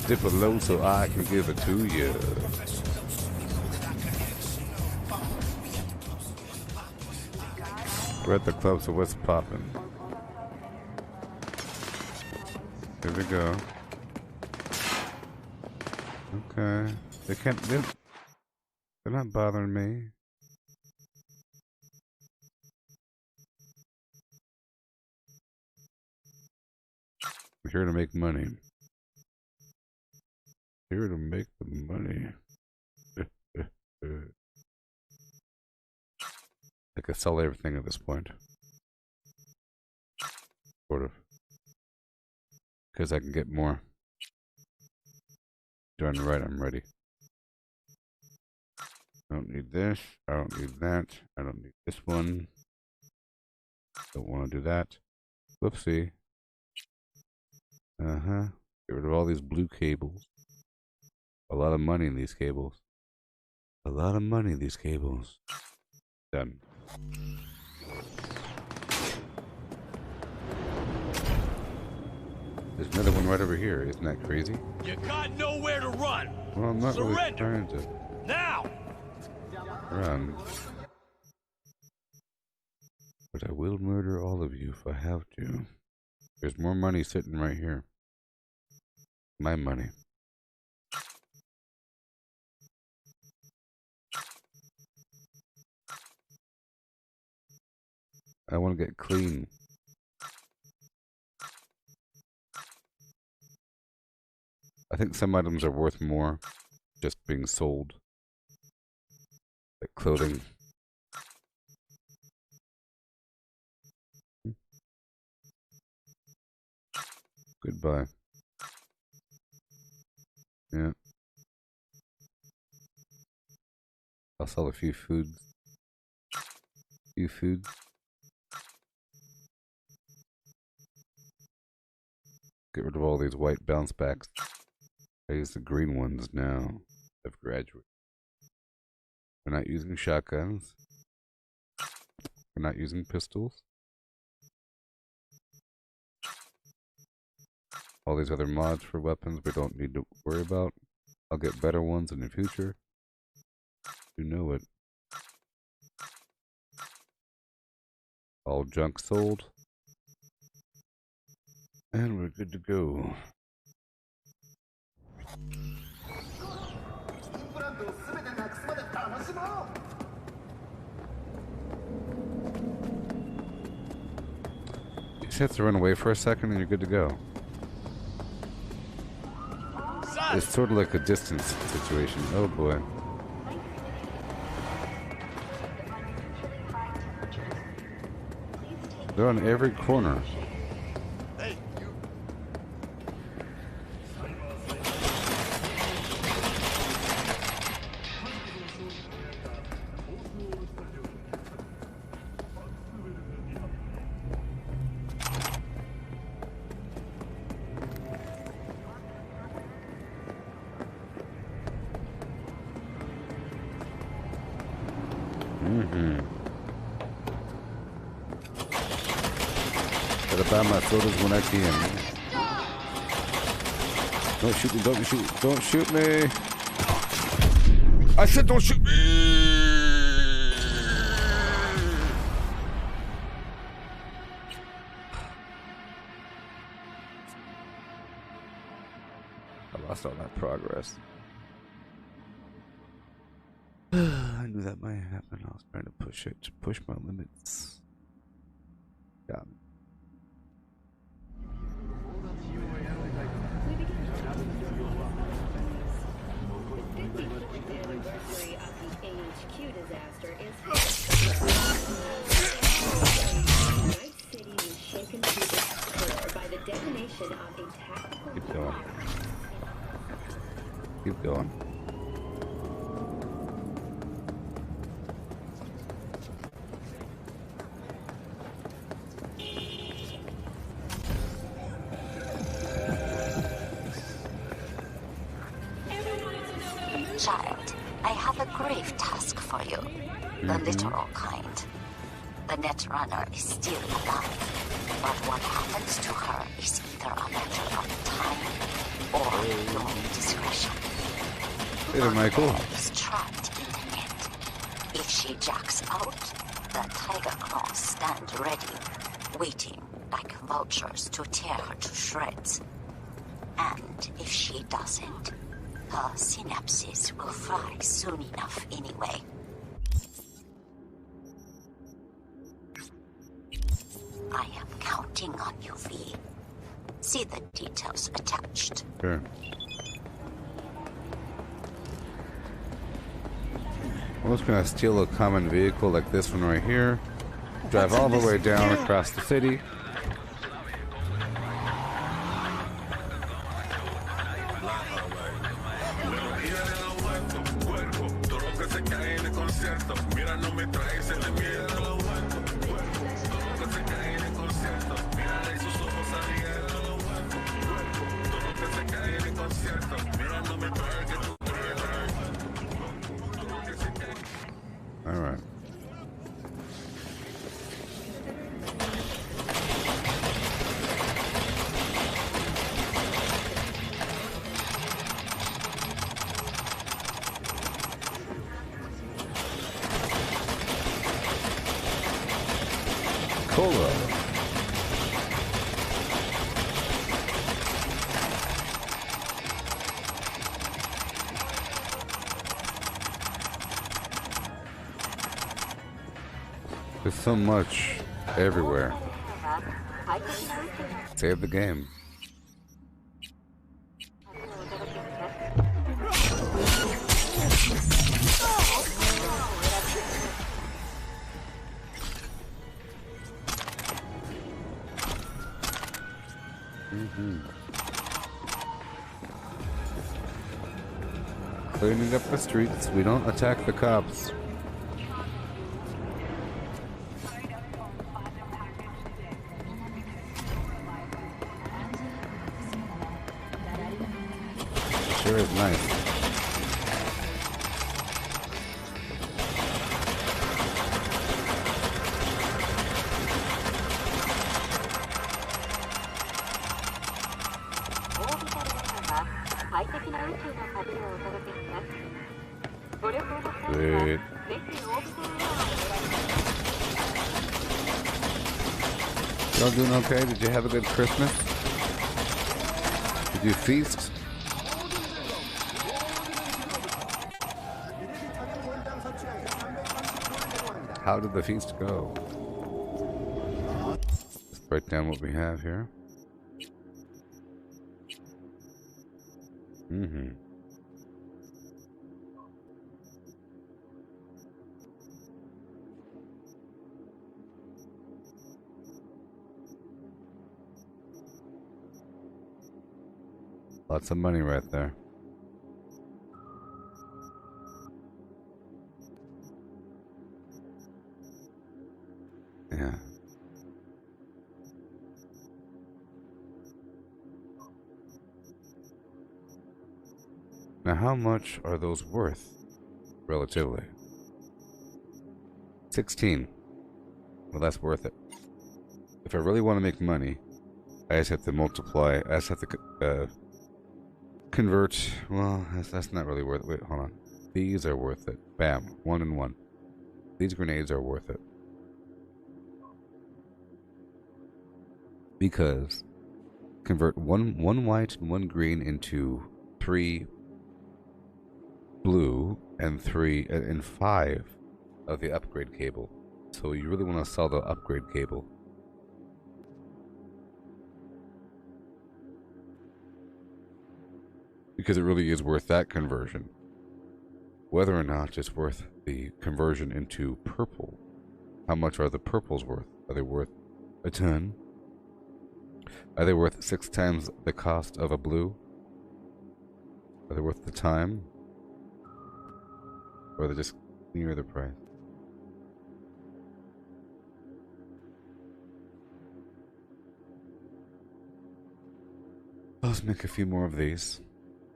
Dip it low so I can give it to you. We're at the club, so what's poppin'? Here we go. Okay. They can't. They're not bothering me. We're here to make money. Here to make the money. I could sell everything at this point. Sort of. Because I can get more. Darn right, I'm ready. I don't need this. I don't need that. I don't need this one. Don't want to do that. Whoopsie. Uh-huh. Get rid of all these blue cables. A lot of money in these cables. A lot of money in these cables. Done. There's another one right over here. Isn't that crazy? You got nowhere to run. Well, I'm not Surrender. really trying to Now. run. But I will murder all of you if I have to. There's more money sitting right here. My money. I want to get clean. I think some items are worth more just being sold. Like clothing. Goodbye. Yeah. I'll sell a few foods. Few foods. Get rid of all these white bounce backs. I use the green ones now. I've graduated. We're not using shotguns. We're not using pistols. All these other mods for weapons we don't need to worry about. I'll get better ones in the future. You know it. All junk sold. And we're good to go. You just have to run away for a second and you're good to go. It's sort of like a distance situation. Oh boy. They're on every corner. Gotta buy my sodas when I can. Don't shoot me, don't shoot me. I said don't shoot me. I lost all that progress. I knew that might happen. I was trying to push my limits. Got me. Anniversary of the AHQ disaster is Night City was shaken to its core by the detonation of a tactical. Keep going. Keep going. Child, I have a grave task for you. The literal kind. The Netrunner is still alive, but what happens to her is either a matter of time or your discretion. Hey, Michael. Her is trapped in the net. If she jacks out, the Tiger Claws stand ready, waiting like vultures to tear her to shreds. And if she doesn't, her synapses will fry soon enough anyway. I am counting on you, V. See the details attached. Sure. I'm just gonna steal a common vehicle like this one right here. Drive all the way down across the city. Alright. Cola. There's so much everywhere. Save the game. Cleaning up the streets. We don't attack the cops. Sure is nice. Sweet. Y'all doing okay? Did you have a good Christmas? Did you feast? How did the feast go? Let's break down what we have here. Lots of money right there. Yeah. Now, how much are those worth, relatively? 16. Well, that's worth it. If I really want to make money, I just have to multiply. I just have to convert. Well, that's not really worth it. Wait, hold on. These are worth it. Bam. 1 and 1. These grenades are worth it. Because convert one white and 1 green into 3 blue and 3 and 5 of the upgrade cable. So you really want to sell the upgrade cable. Because it really is worth that conversion. Whether or not it's worth the conversion into purple. How much are the purples worth? Are they worth a ton? Are they worth 6 times the cost of a blue? Are they worth the time? Or are they just near the price? Let's make a few more of these.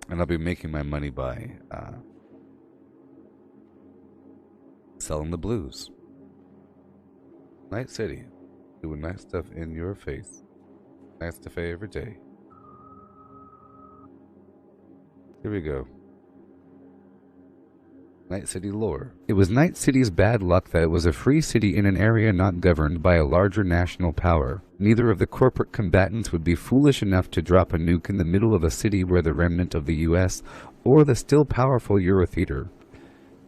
And I'll be making my money by selling the blues. Night City. Doing nice stuff in your face. Nice stuff every day. Here we go. Night City lore. It was Night City's bad luck that it was a free city in an area not governed by a larger national power. Neither of the corporate combatants would be foolish enough to drop a nuke in the middle of a city where the remnant of the US or the still powerful Eurotheater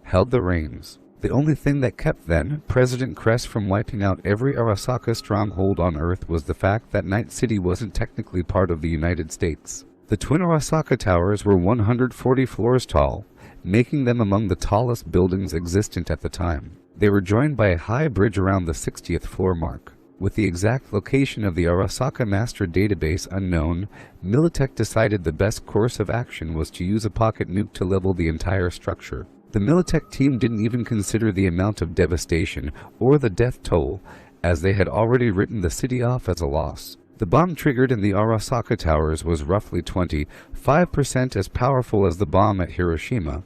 held the reins. The only thing that kept then President Kress from wiping out every Arasaka stronghold on Earth was the fact that Night City wasn't technically part of the United States. The twin Arasaka towers were 140 floors tall, making them among the tallest buildings existent at the time. They were joined by a high bridge around the 60th floor mark. With the exact location of the Arasaka master database unknown, Militech decided the best course of action was to use a pocket nuke to level the entire structure. The Militech team didn't even consider the amount of devastation or the death toll, as they had already written the city off as a loss. The bomb triggered in the Arasaka towers was roughly 25% as powerful as the bomb at Hiroshima,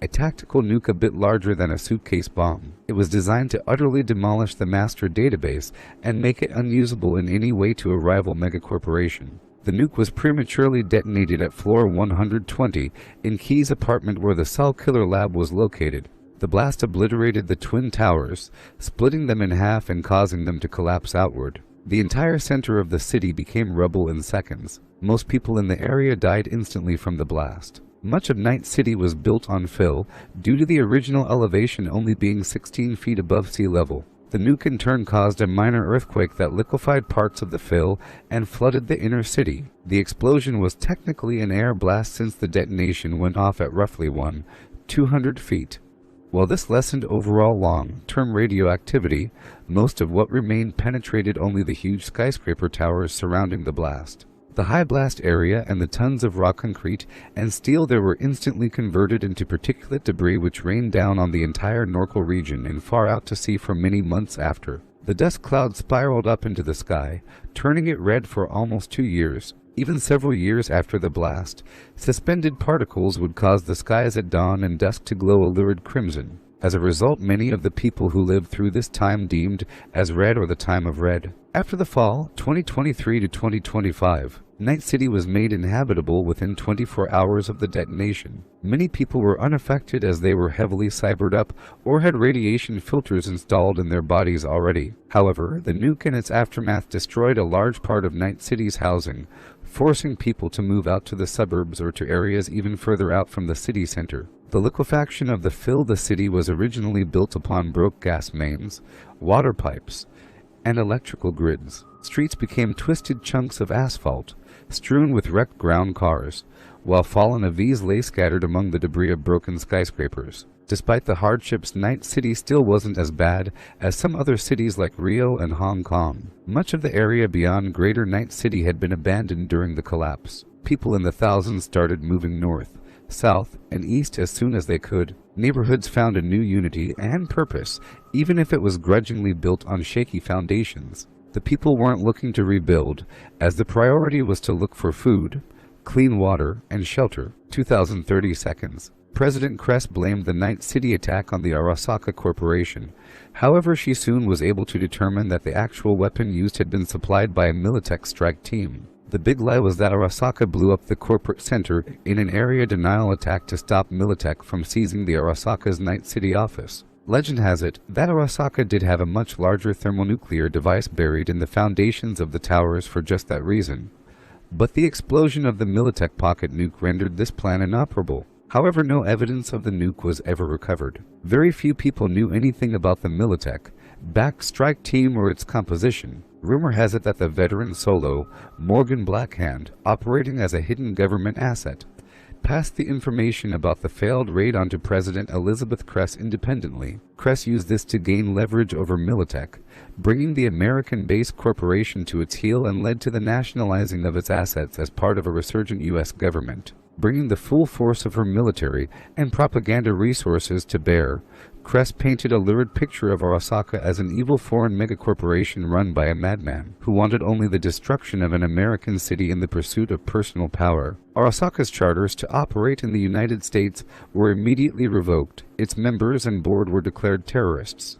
a tactical nuke a bit larger than a suitcase bomb. It was designed to utterly demolish the master database and make it unusable in any way to a rival megacorporation. The nuke was prematurely detonated at floor 120 in Key's apartment where the cell killer lab was located. The blast obliterated the twin towers, splitting them in half and causing them to collapse outward. The entire center of the city became rubble in seconds. Most people in the area died instantly from the blast. Much of Night City was built on fill, due to the original elevation only being 16 feet above sea level. The nuke in turn caused a minor earthquake that liquefied parts of the fill and flooded the inner city. The explosion was technically an air blast since the detonation went off at roughly 200 feet. While this lessened overall long-term radioactivity, most of what remained penetrated only the huge skyscraper towers surrounding the blast. The high blast area and the tons of raw concrete and steel there were instantly converted into particulate debris which rained down on the entire Norcal region and far out to sea for many months after. The dust cloud spiraled up into the sky, turning it red for almost 2 years. Even several years after the blast, suspended particles would cause the skies at dawn and dusk to glow a lurid crimson. As a result, many of the people who lived through this time deemed as red or the time of red. After the fall, 2023 to 2025, Night City was made inhabitable within 24 hours of the detonation. Many people were unaffected as they were heavily cybered up or had radiation filters installed in their bodies already. However, the nuke and its aftermath destroyed a large part of Night City's housing, forcing people to move out to the suburbs or to areas even further out from the city center. The liquefaction of the city was originally built upon broke gas mains, water pipes, and electrical grids. Streets became twisted chunks of asphalt, strewn with wrecked ground cars, while fallen AVs lay scattered among the debris of broken skyscrapers. Despite the hardships, Night City still wasn't as bad as some other cities like Rio and Hong Kong. Much of the area beyond Greater Night City had been abandoned during the collapse. People in the thousands started moving north, south, and east as soon as they could. Neighborhoods found a new unity and purpose, even if it was grudgingly built on shaky foundations. The people weren't looking to rebuild, as the priority was to look for food, clean water, and shelter. 2030 seconds. President Kress blamed the Night City attack on the Arasaka Corporation. However, she soon was able to determine that the actual weapon used had been supplied by a Militech strike team. The big lie was that Arasaka blew up the corporate center in an area denial attack to stop Militech from seizing the Arasaka's Night City office. Legend has it that Arasaka did have a much larger thermonuclear device buried in the foundations of the towers for just that reason. But the explosion of the Militech pocket nuke rendered this plan inoperable. However, no evidence of the nuke was ever recovered. Very few people knew anything about the Militech, back strike team, or its composition. Rumor has it that the veteran solo, Morgan Blackhand, operating as a hidden government asset, passed the information about the failed raid onto President Elizabeth Kress independently. Kress used this to gain leverage over Militech, bringing the American-based corporation to its heel, and led to the nationalizing of its assets as part of a resurgent U.S. government. Bringing the full force of her military and propaganda resources to bear, Kress painted a lurid picture of Arasaka as an evil foreign megacorporation run by a madman who wanted only the destruction of an American city in the pursuit of personal power. Arasaka's charters to operate in the United States were immediately revoked. Its members and board were declared terrorists,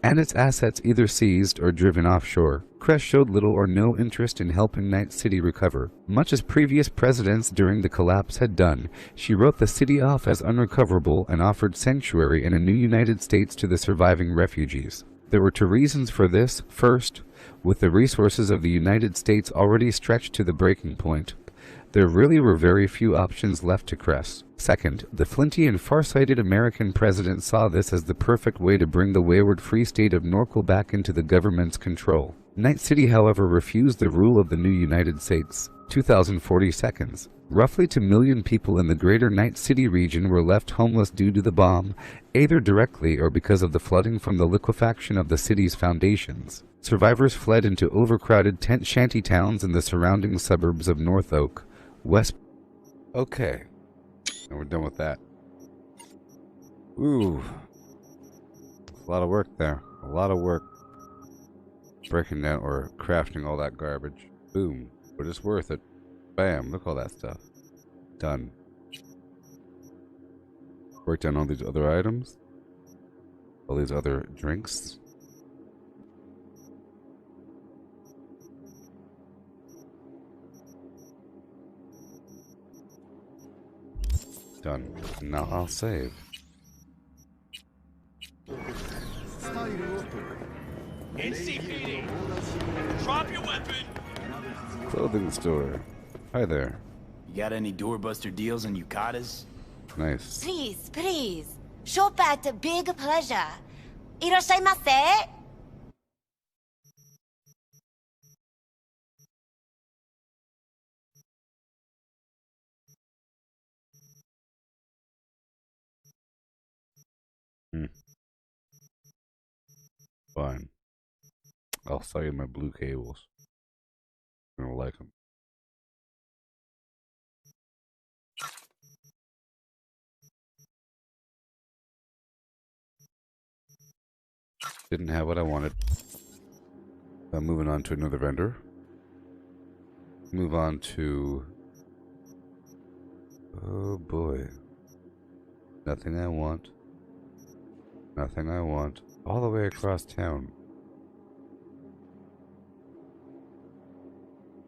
and its assets either seized or driven offshore. Kress showed little or no interest in helping Night City recover. Much as previous presidents during the collapse had done, she wrote the city off as unrecoverable and offered sanctuary in a new United States to the surviving refugees. There were two reasons for this. First, with the resources of the United States already stretched to the breaking point, there really were very few options left to Kress. Second, the flinty and far-sighted American president saw this as the perfect way to bring the wayward free state of Norcal back into the government's control. Night City, however, refused the rule of the new United States. 2040 seconds. Roughly 2 million people in the greater Night City region were left homeless due to the bomb, either directly or because of the flooding from the liquefaction of the city's foundations. Survivors fled into overcrowded tent shanty towns in the surrounding suburbs of North Oak, West. Okay, and we're done with that. Ooh, a lot of work there. A lot of work breaking down or crafting all that garbage. Boom, but it's worth it. Bam, look at all that stuff. Done. Break down all these other items. All these other drinks. Done. Now I'll save. NCPD! Drop your weapon! Clothing store. Hi there. You got any doorbuster deals on yukatas? Nice. Please, please. Shop at Big Pleasure. Irashaimase. Fine. I'll sell you my blue cables. You're gonna like them. Didn't have what I wanted. I'm moving on to another vendor. Move on to... Oh boy. Nothing I want. Nothing I want. All the way across town.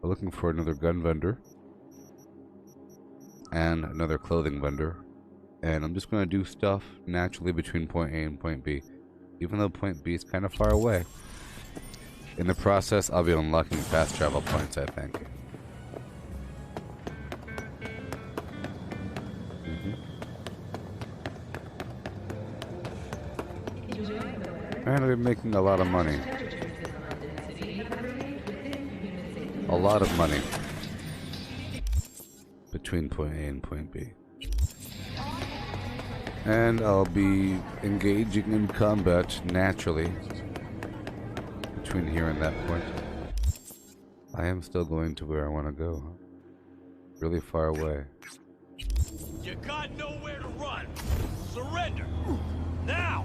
We're looking for another gun vendor and another clothing vendor. And I'm just going to do stuff naturally between point A and point B, even though point B is kind of far away. In the process, I'll be unlocking fast travel points, I think. And I've been making a lot of money. A lot of money. Between point A and point B. And I'll be engaging in combat naturally between here and that point. I am still going to where I want to go. Really far away. You got nowhere to run. Surrender. Now.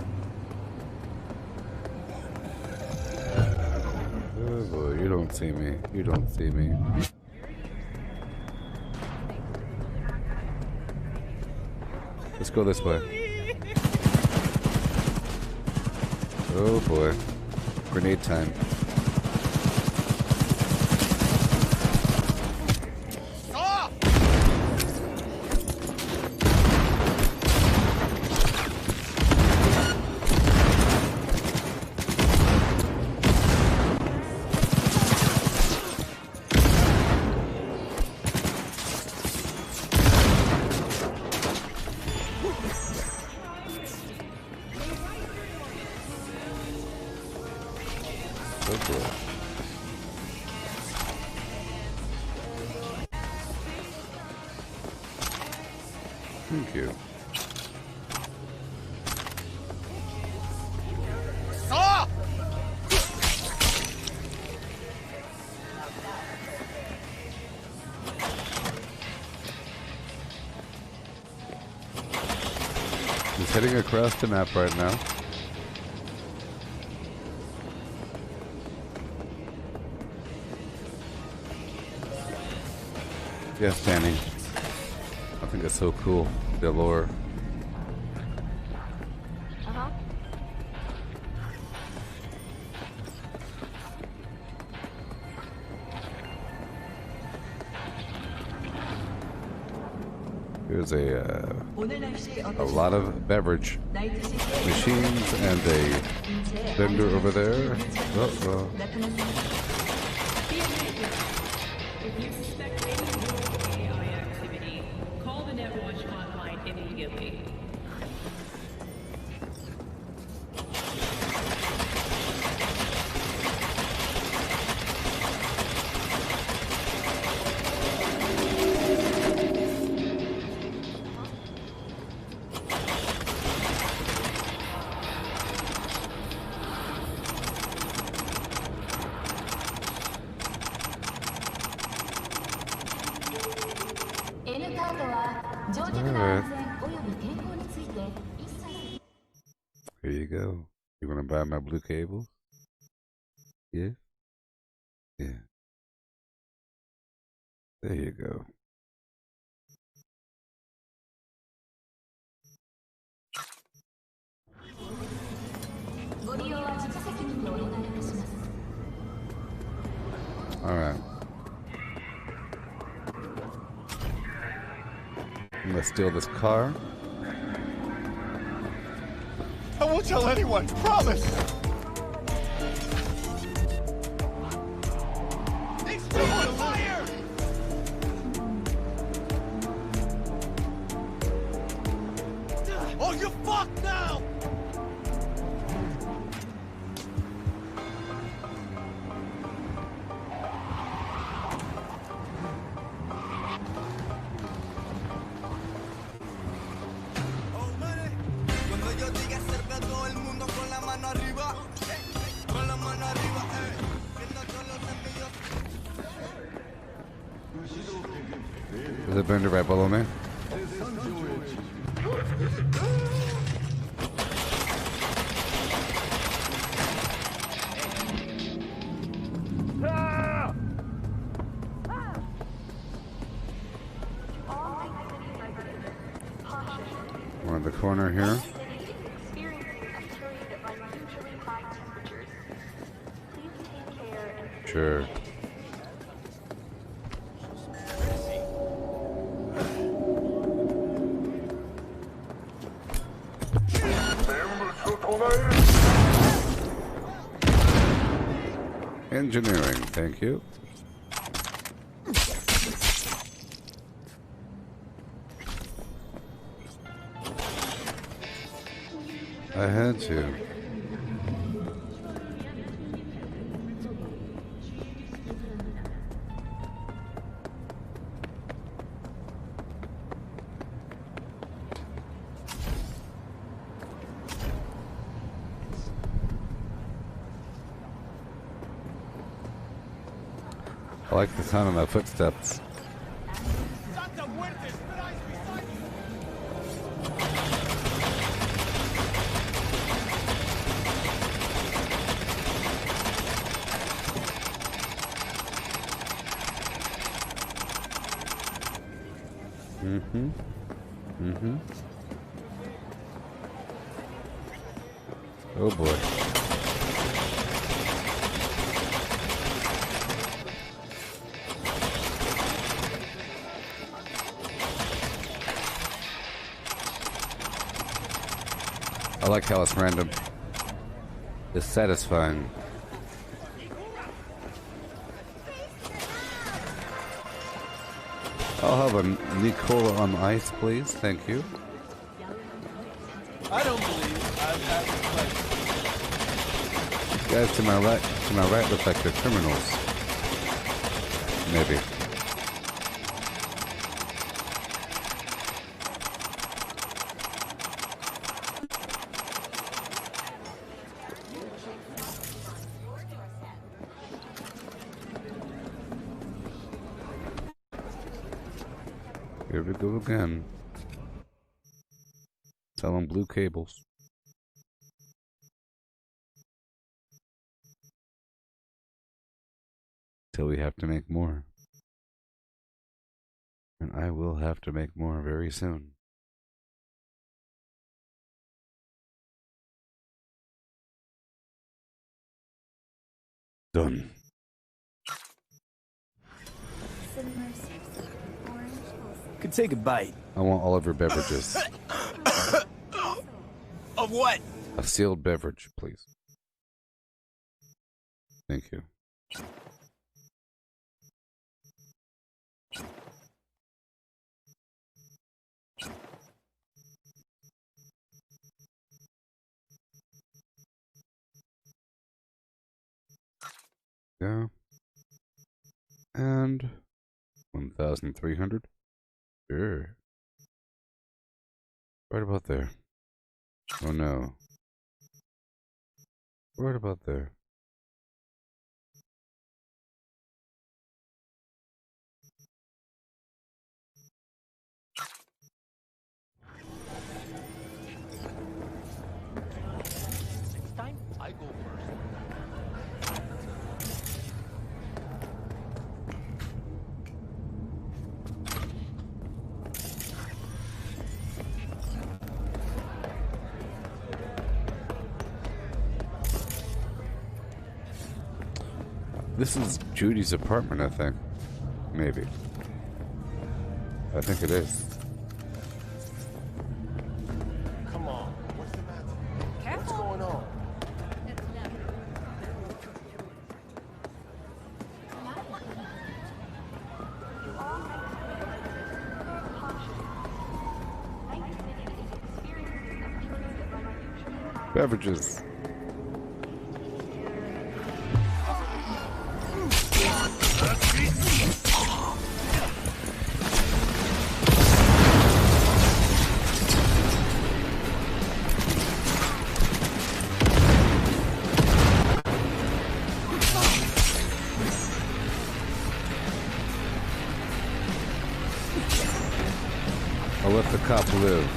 Oh boy, you don't see me. You don't see me. Let's go this way. Oh boy. Grenade time. Thank you. Just heading across the map right now. Yes, Danny. I think it's so cool, the lore. Here's a lot of beverage machines and a vendor over there. Uh-oh. If you suspect any AI activity, call the Netwatch hotline immediately. Here you go. You want to buy my blue cable? Yeah? Yeah. There you go. Alright. I'm gonna steal this car. I won't tell anyone, promise! He's still on fire! Oh, you're fucked now! There's a vendor right below me. We're in the corner here. Sure. Engineering, thank you. I had to. I like the sound of my footsteps. Oh boy. I like how it's random. It's satisfying. I'll have a Nicola on ice, please. Thank you. I don't believe I've had the pleasure. Guys to my right look like they're criminals. Maybe. Here we go again. Selling blue cables. Till we have to make more. And I will have to make more very soon. Done. Could take a bite. I want all of your beverages. Of what? A sealed beverage, please. Thank you. Yeah. And 1,300. Sure. Right about there. Oh no. Right about there. Next time, I go first. This is Judy's apartment, I think. Maybe. I think it is. Come on. What's the matter? What's going on? Beverages. I'll let the cop live.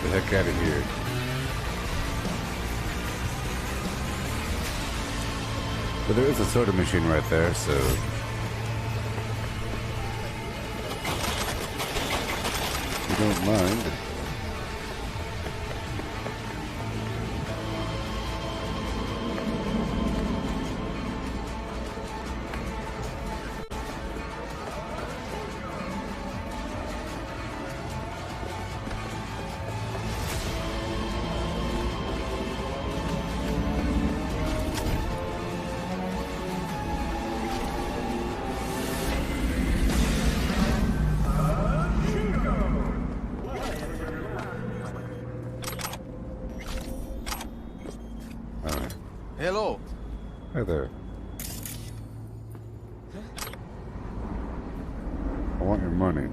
The heck out of here. But there is a soda machine right there, so... you don't mind. Hello. Hi there. I want your money.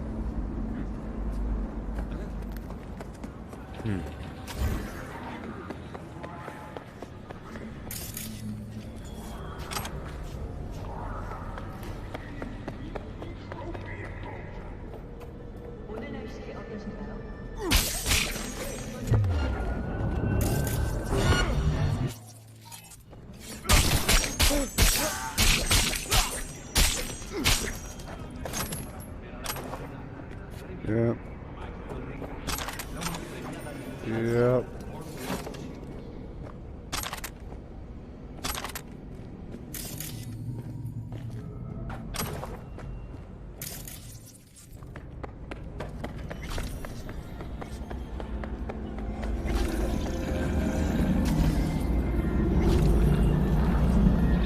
Yep. Yep.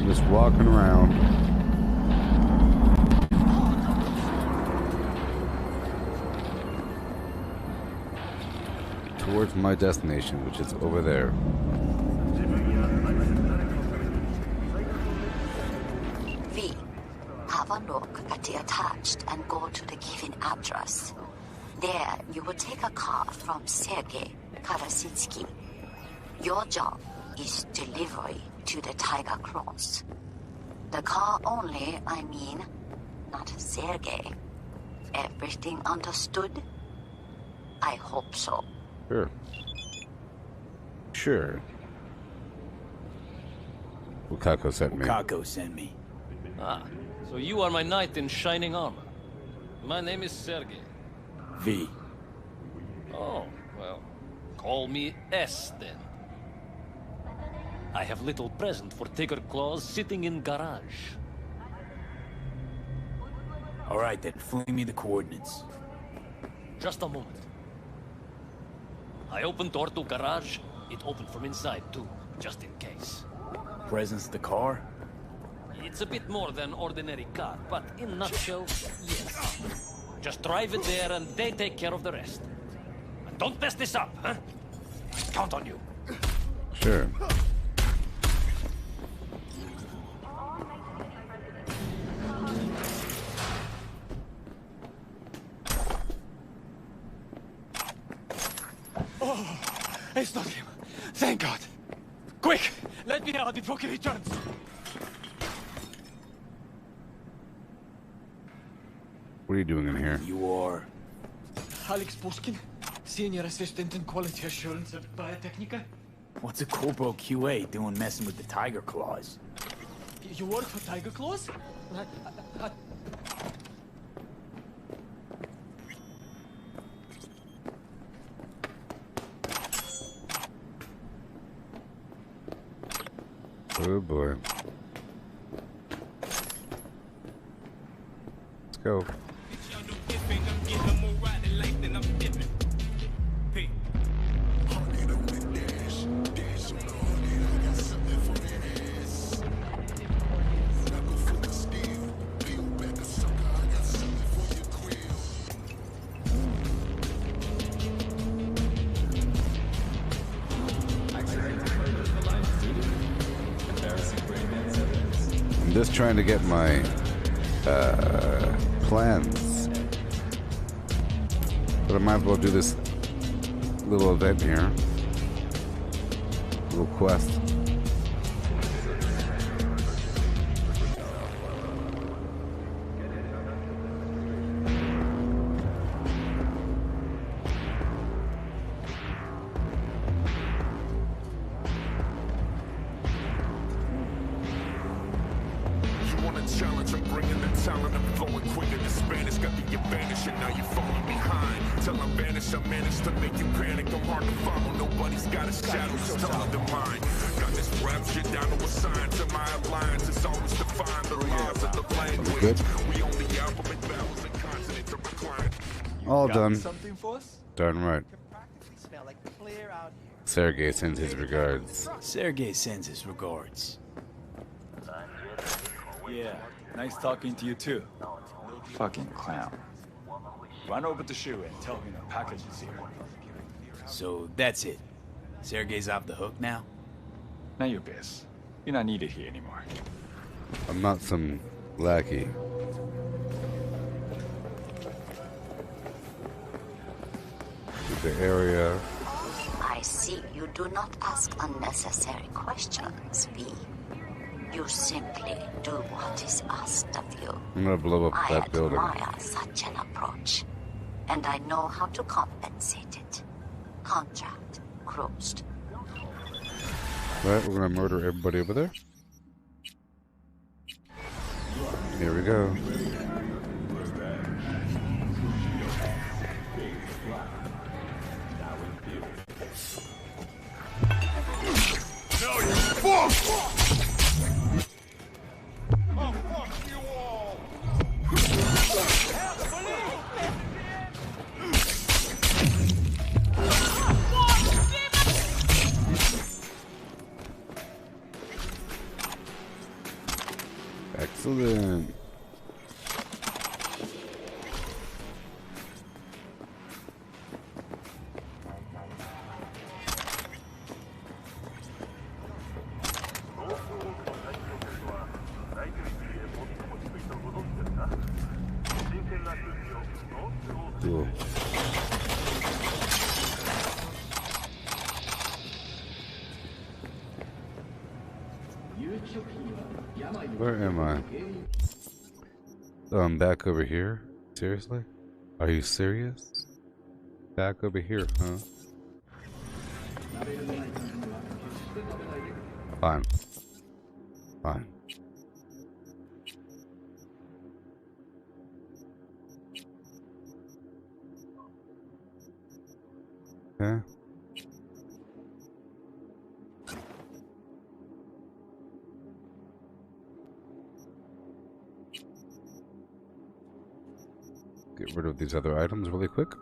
Just walking around. Towards my destination, which is over there. V, have a look at the attached and go to the given address. There, you will take a car from Sergei Karasitsky. Your job is delivery to the Tiger Claws. The car only, I mean, not Sergei. Everything understood? I hope so. Sure. Sure. Ukako sent me. Ukako sent me. Ah, so you are my knight in shining armor. My name is Sergei. V. Oh, well, call me S then. I have little present for Tiger Claws sitting in garage. All right then, fling me the coordinates. Just a moment. I opened door to garage. It opened from inside too, just in case. Presence of the car? It's a bit more than ordinary car, but in a nutshell, yes. Just drive it there and they take care of the rest. And don't mess this up, huh? I count on you. Sure. Oh, it's not him. Thank God. Quick, let me out before he returns. What are you doing in here? You are... Alex Boskin, Senior Assistant in Quality Assurance at Biotechnica. What's a Corpo QA doing messing with the Tiger Claws? You work for Tiger Claws? Oh boy. Let's go. I'm just trying to get my plans, but I might as well do this little event here, little quest. got the advantage and now you're falling behind. Till I'm vanished, I managed to make you panic. I'm hard to follow, nobody's got a shadow that's taller than mine. Got this rap shit down to a sign. To my alliance, it's always defined the laws of the language. We only implement vowels and consonants of recline. All done. Something for us? Done right. Smell like clear out here. Sergey sends his regards. Sergey sends his regards. Yeah, nice talking to you too. Fucking clown. Run over to Shu and tell him the package is here. So that's it. Sergey's off the hook now? Now your biz. You're not needed here anymore. I'm not some lackey. The area. I see you do not ask unnecessary questions, V. You simply do what is asked of you. I'm gonna blow up that building. I admire such an approach, and I know how to compensate it. Contract closed. Right, we're gonna murder everybody over there. Here we go. Now you're fucked! Oh, fuck you all! Excellent. Cool. Where am I? Oh, I'm back over here? Seriously? Are you serious? Back over here, huh? Fine. Fine. Okay. Get rid of these other items really quick.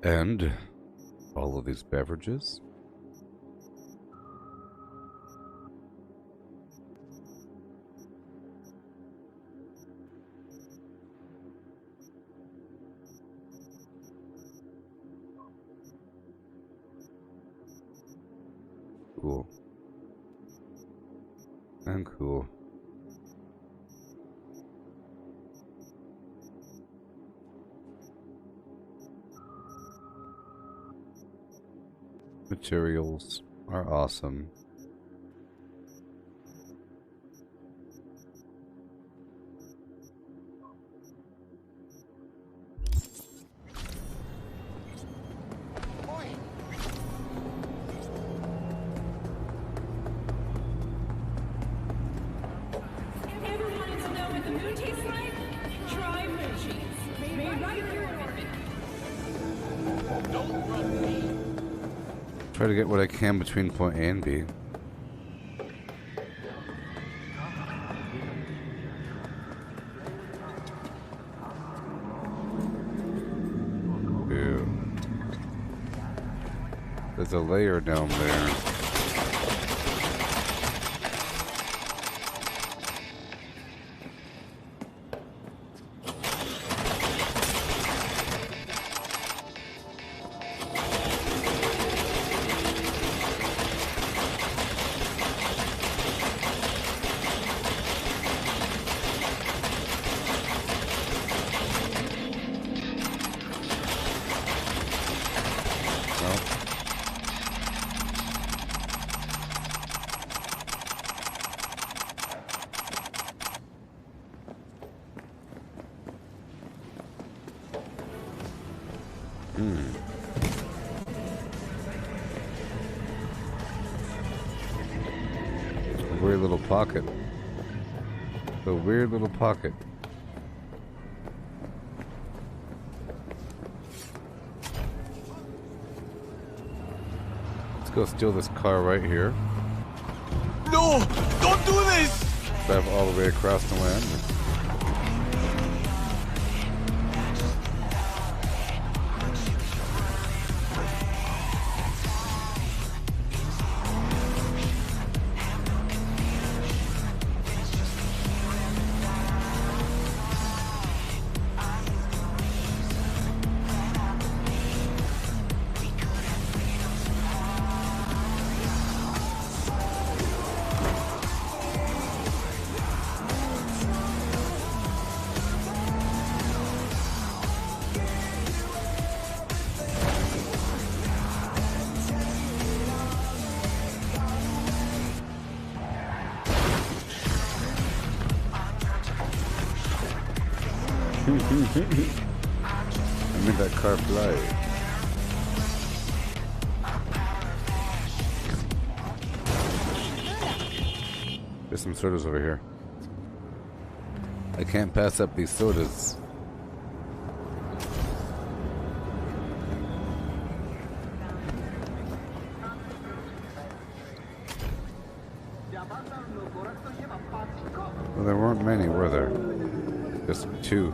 And all of these beverages. Cool. And cool. Materials are awesome. Everyone is know what the moon tastes like? Try moon cheese. Made right here in orbit. Don't run me. Try to get what I can between point A and B. Ew. There's a layer down there. A weird little pocket. A weird little pocket. Let's go steal this car right here. No! Don't do this! Drive all the way across the land. I made that car fly. There's some sodas over here. I can't pass up these sodas. Well, there weren't many, were there? Just two.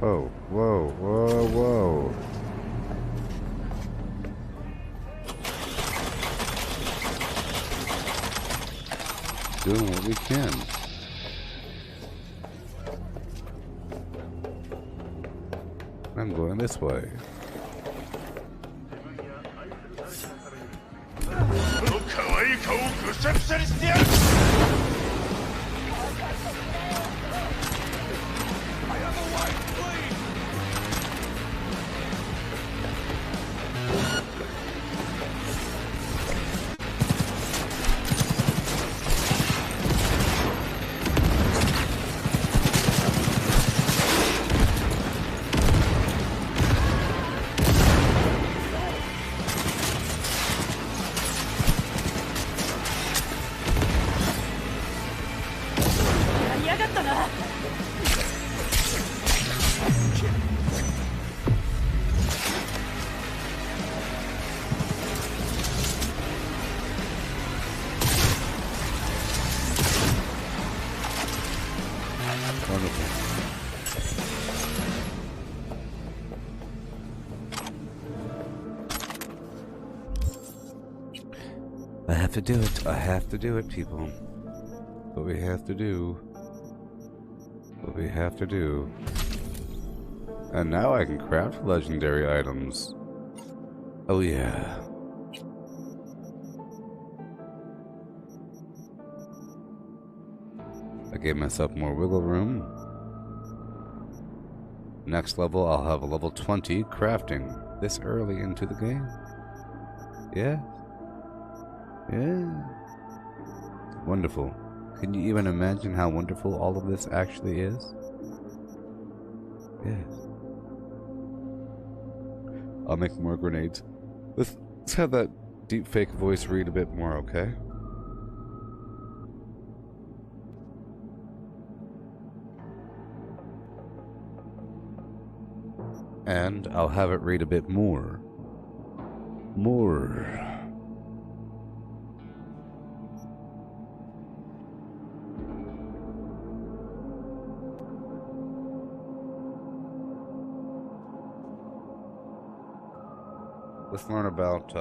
Whoa, whoa, whoa, whoa. Doing what we can. I'm going this way. I have to do it. I have to do it, people. What we have to do. What we have to do. And now I can craft legendary items. Oh yeah. I gave myself more wiggle room. Next level, I'll have a level 20 crafting this early into the game. Yeah. Yeah. Wonderful. Can you even imagine how wonderful all of this actually is? Yes. I'll make more grenades. Let's have that deep fake voice read a bit more, okay? And I'll have it read a bit more. More. Let's learn about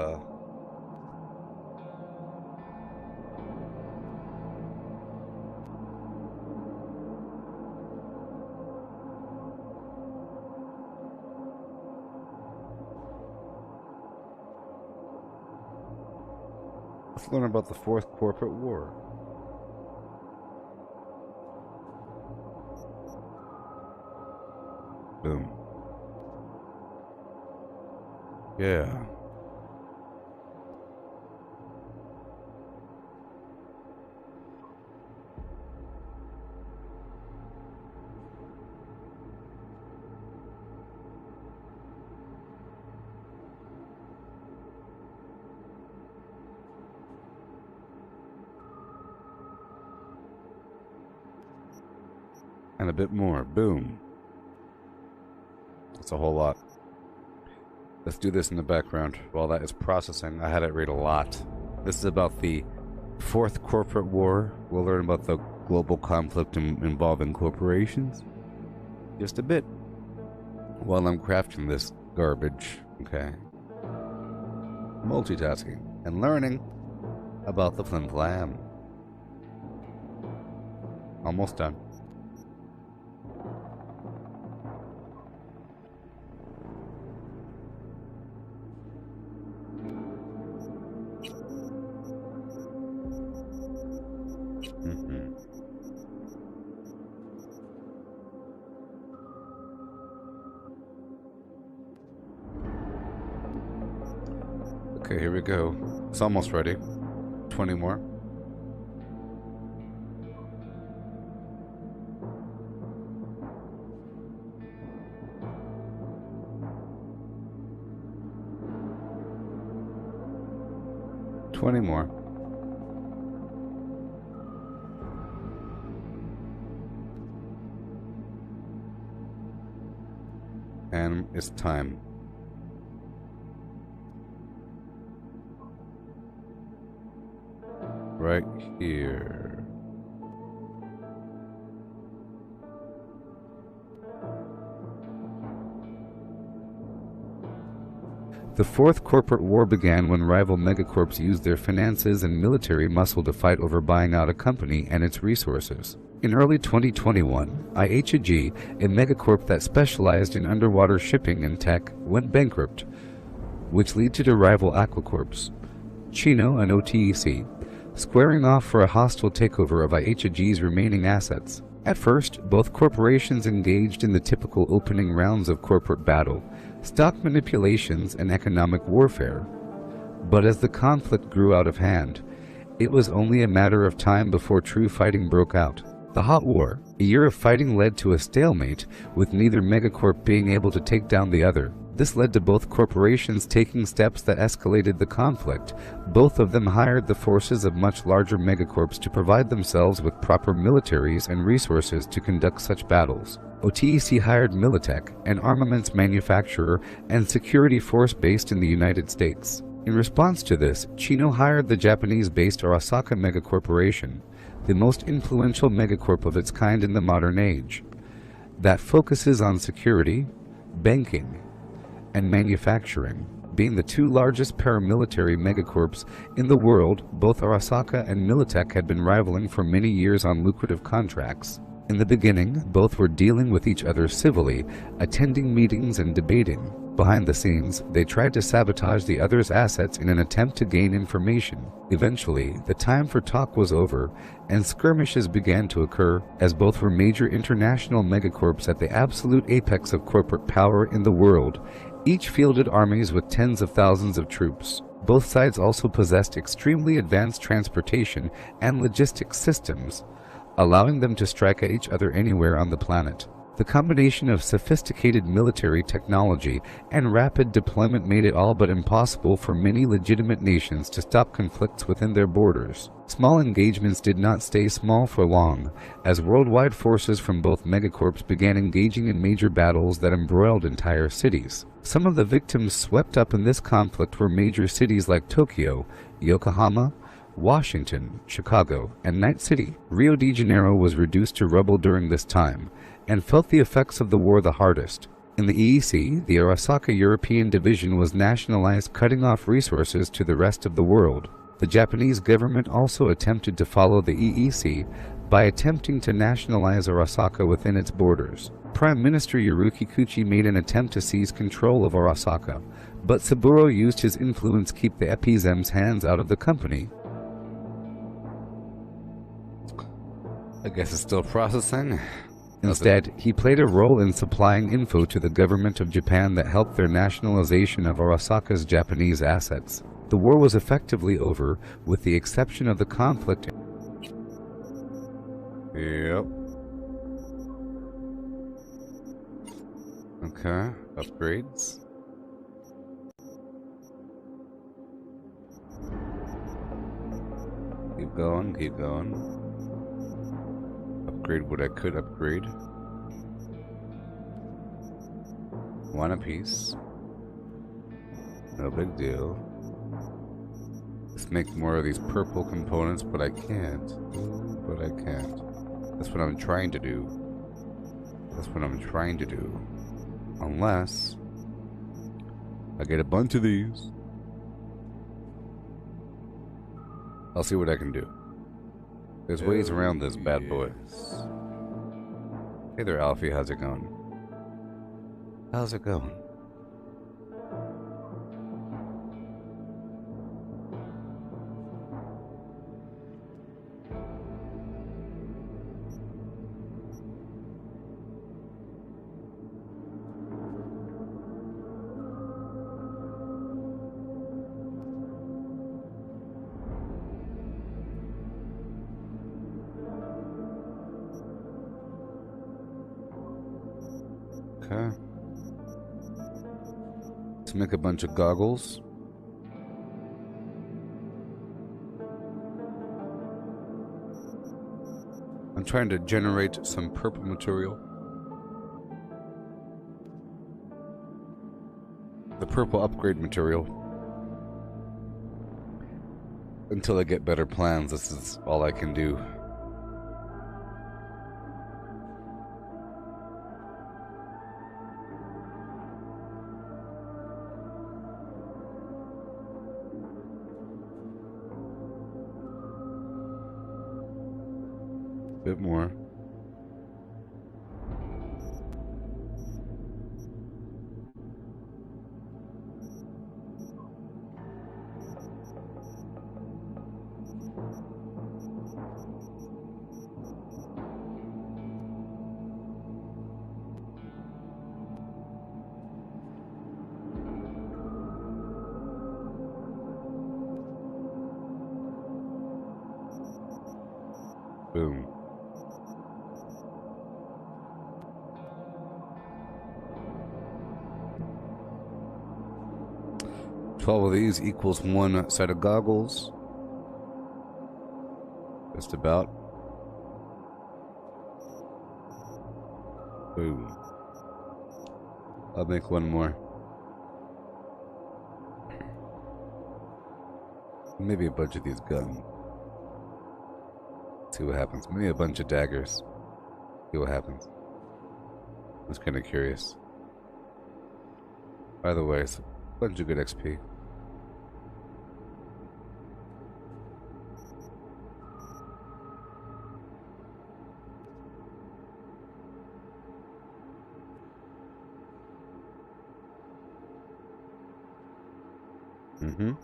Let's learn about the Fourth Corporate War. Boom. Yeah. And a bit more. Boom. That's a whole lot. Let's do this in the background. While that is processing, I had it read a lot. This is about the Fourth Corporate War. We'll learn about the global conflict involving corporations. Just a bit. While I'm crafting this garbage. Okay. Multitasking. And learning about the Flim Flam. Almost done. Okay, here we go. It's almost ready. 20 more. More. And it's time. Right here. The Fourth Corporate War began when rival megacorps used their finances and military muscle to fight over buying out a company and its resources. In early 2021, IHG, a megacorp that specialized in underwater shipping and tech, went bankrupt, which led to rival aquacorps, Chino and OTEC, squaring off for a hostile takeover of IHG's remaining assets. At first, both corporations engaged in the typical opening rounds of corporate battle, stock manipulations, and economic warfare. But as the conflict grew out of hand, it was only a matter of time before true fighting broke out. The Hot War, a year of fighting, led to a stalemate, with neither megacorp being able to take down the other. This led to both corporations taking steps that escalated the conflict. Both of them hired the forces of much larger megacorps to provide themselves with proper militaries and resources to conduct such battles. OTEC hired Militech, an armaments manufacturer and security force based in the United States. In response to this, Chino hired the Japanese-based Arasaka Megacorporation, the most influential megacorp of its kind in the modern age, that focuses on security, banking, and manufacturing. Being the two largest paramilitary megacorps in the world, both Arasaka and Militech had been rivaling for many years on lucrative contracts. In the beginning, both were dealing with each other civilly, attending meetings and debating. Behind the scenes, they tried to sabotage the other's assets in an attempt to gain information. Eventually, the time for talk was over, and skirmishes began to occur, as both were major international megacorps at the absolute apex of corporate power in the world. Each fielded armies with tens of thousands of troops. Both sides also possessed extremely advanced transportation and logistics systems, allowing them to strike at each other anywhere on the planet. The combination of sophisticated military technology and rapid deployment made it all but impossible for many legitimate nations to stop conflicts within their borders. Small engagements did not stay small for long, as worldwide forces from both megacorps began engaging in major battles that embroiled entire cities. Some of the victims swept up in this conflict were major cities like Tokyo, Yokohama, Washington, Chicago, and Night City. Rio de Janeiro was reduced to rubble during this time, and felt the effects of the war the hardest. In the EEC, the Arasaka European Division was nationalized, cutting off resources to the rest of the world. The Japanese government also attempted to follow the EEC by attempting to nationalize Arasaka within its borders. Prime Minister Yuruki Kuchi made an attempt to seize control of Arasaka, but Saburo used his influence to keep the Epizem's hands out of the company. I guess it's still processing. Instead, he played a role in supplying info to the government of Japan that helped their nationalization of Arasaka's Japanese assets. The war was effectively over, with the exception of the conflict. Yep. Okay, upgrades. Keep going, keep going. Upgrade what I could upgrade. One apiece. No big deal. Let's make more of these purple components, but I can't. But I can't. That's what I'm trying to do. That's what I'm trying to do. Unless I get a bunch of these. I'll see what I can do. There's ways around this bad boy. Hey there, Alfie. How's it going? How's it going? Okay. Let's make a bunch of goggles. I'm trying to generate some purple material. The purple upgrade material. Until I get better plans, this is all I can do. Bit more. Boom. Twelve of these equals one set of goggles. Just about. Boom. I'll make one more. Maybe a bunch of these guns. See what happens. Maybe a bunch of daggers. See what happens. I was kind of curious. By the way, it's a bunch of good XP. A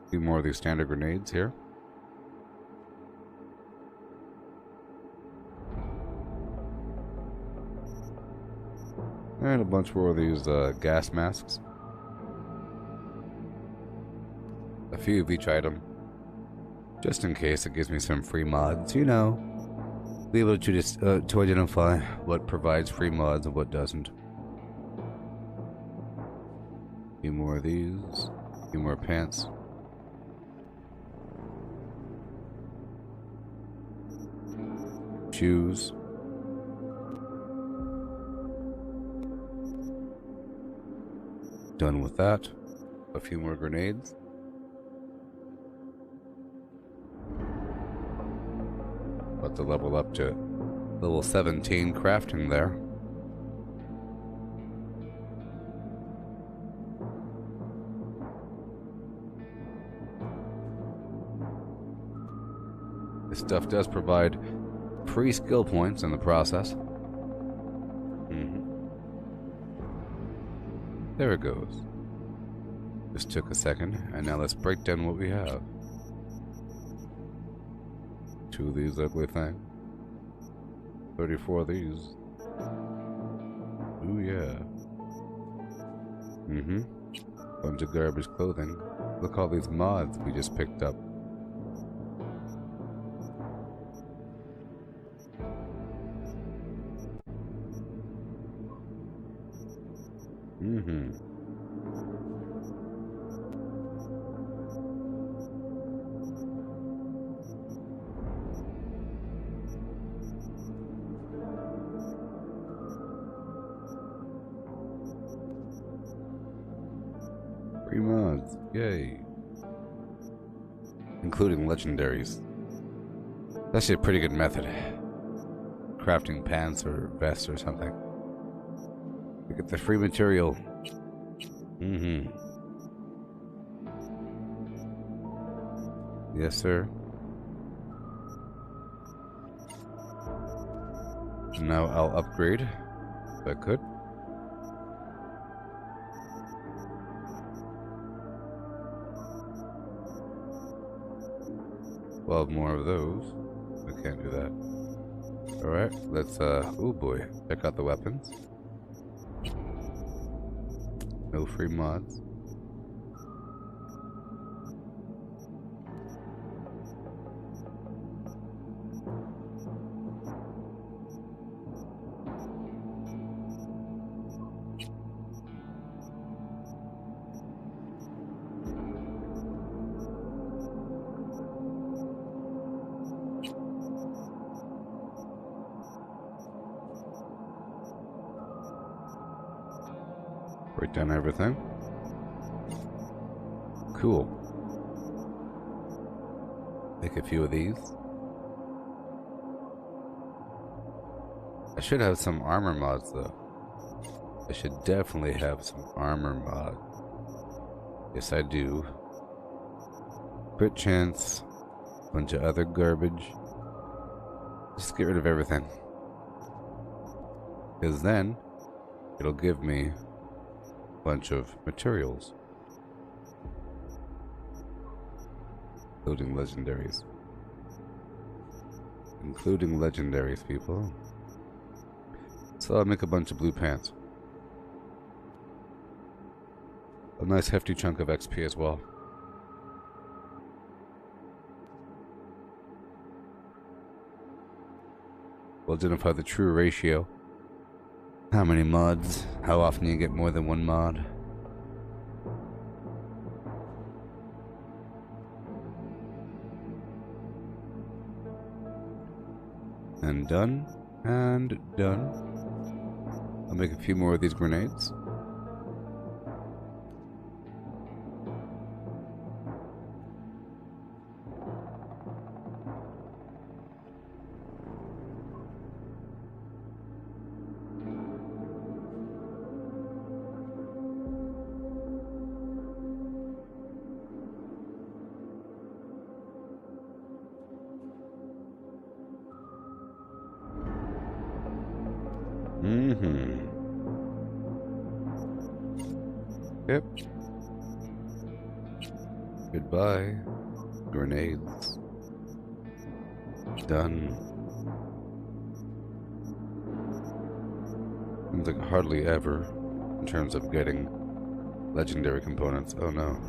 few more of these standard grenades here. And a bunch more of these gas masks. A few of each item. Just in case it gives me some free mods, you know. Be able to just to identify what provides free mods and what doesn't. A few more of these. A few more pants. Shoes. Done with that. A few more grenades. About to level up to level 17 crafting there. This stuff does provide free skill points in the process. There it goes. Just took a second, and now let's break down what we have. 2 of these ugly things. 34 of these. Ooh, yeah. Bunch of garbage clothing. Look all these mods we just picked up. Free mods, yay. Including legendaries. That's actually a pretty good method. Crafting pants or vests or something. We get the free material. Yes, sir. Now I'll upgrade, if I could. Well, more of those. I can't do that. Alright, let's, oh boy, check out the weapons. No free mods. Write down everything. Cool. Make a few of these. I should have some armor mods though. I should definitely have some armor mods. Yes, I do. Crit chance. Bunch of other garbage. Just get rid of everything. Because then it'll give me a bunch of materials. Including legendaries. Including legendaries, people. So I'll make a bunch of blue pants. A nice hefty chunk of XP as well. We'll identify the true ratio. How many mods? How often you get more than one mod? And done. And done. I'll make a few more of these grenades. Yep. Goodbye. Grenades. Done. Seems like hardly ever in terms of getting legendary components. Oh no.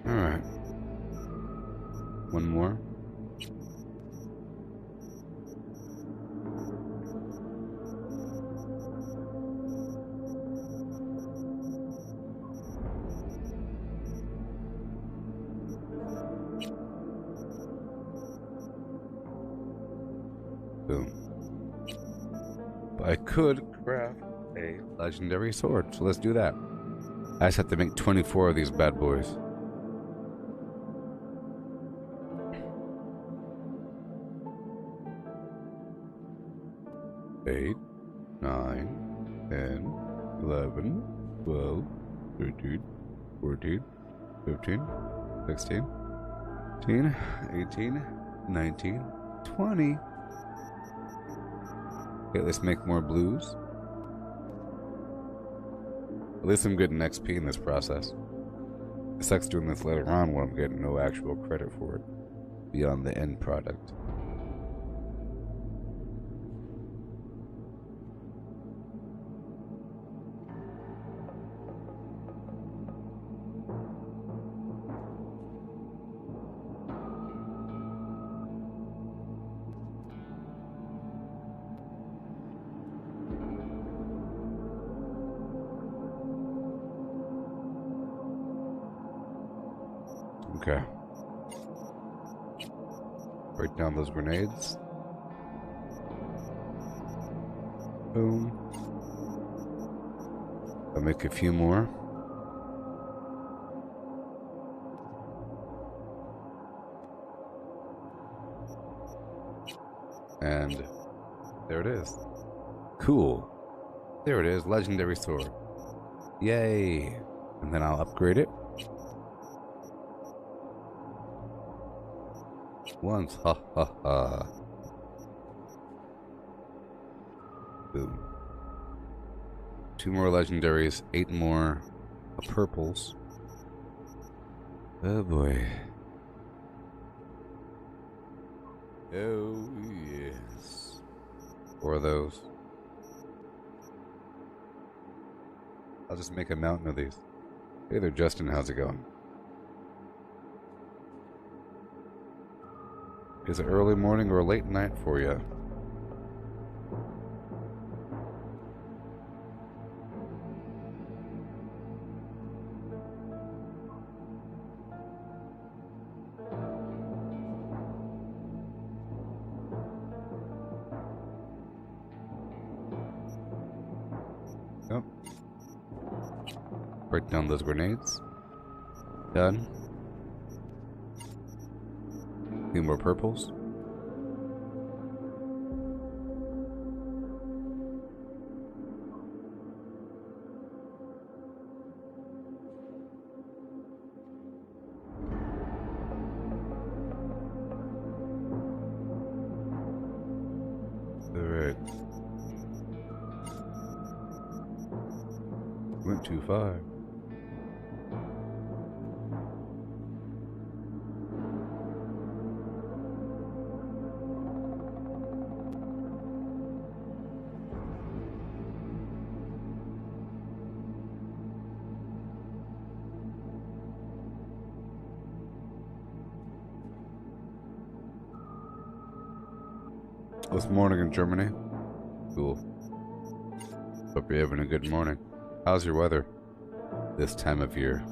Alright. One more. Boom. But I could craft a legendary sword, so let's do that. I just have to make 24 of these bad boys. 8, 9, 10, 11, 12, 13, 14, 15, 16, 17, 18, 19, 20. Okay, let's make more blues. At least I'm getting XP in this process. It sucks doing this later on when I'm getting no actual credit for it beyond the end product. Okay. Break down those grenades. Boom. I'll make a few more. And there it is. Cool. There it is, legendary sword. Yay. And then I'll upgrade it. Once, ha ha ha. Boom. 2 more legendaries, 8 more purples. Oh boy. Oh yes. 4 of those. I'll just make a mountain of these. Hey there, Justin, how's it going? Is it early morning or late night for you? Yep. Break down those grenades. Done. Few more purples. Alright. Went too far. This morning in Germany. Cool. Hope you're having a good morning. How's your weather this time of year?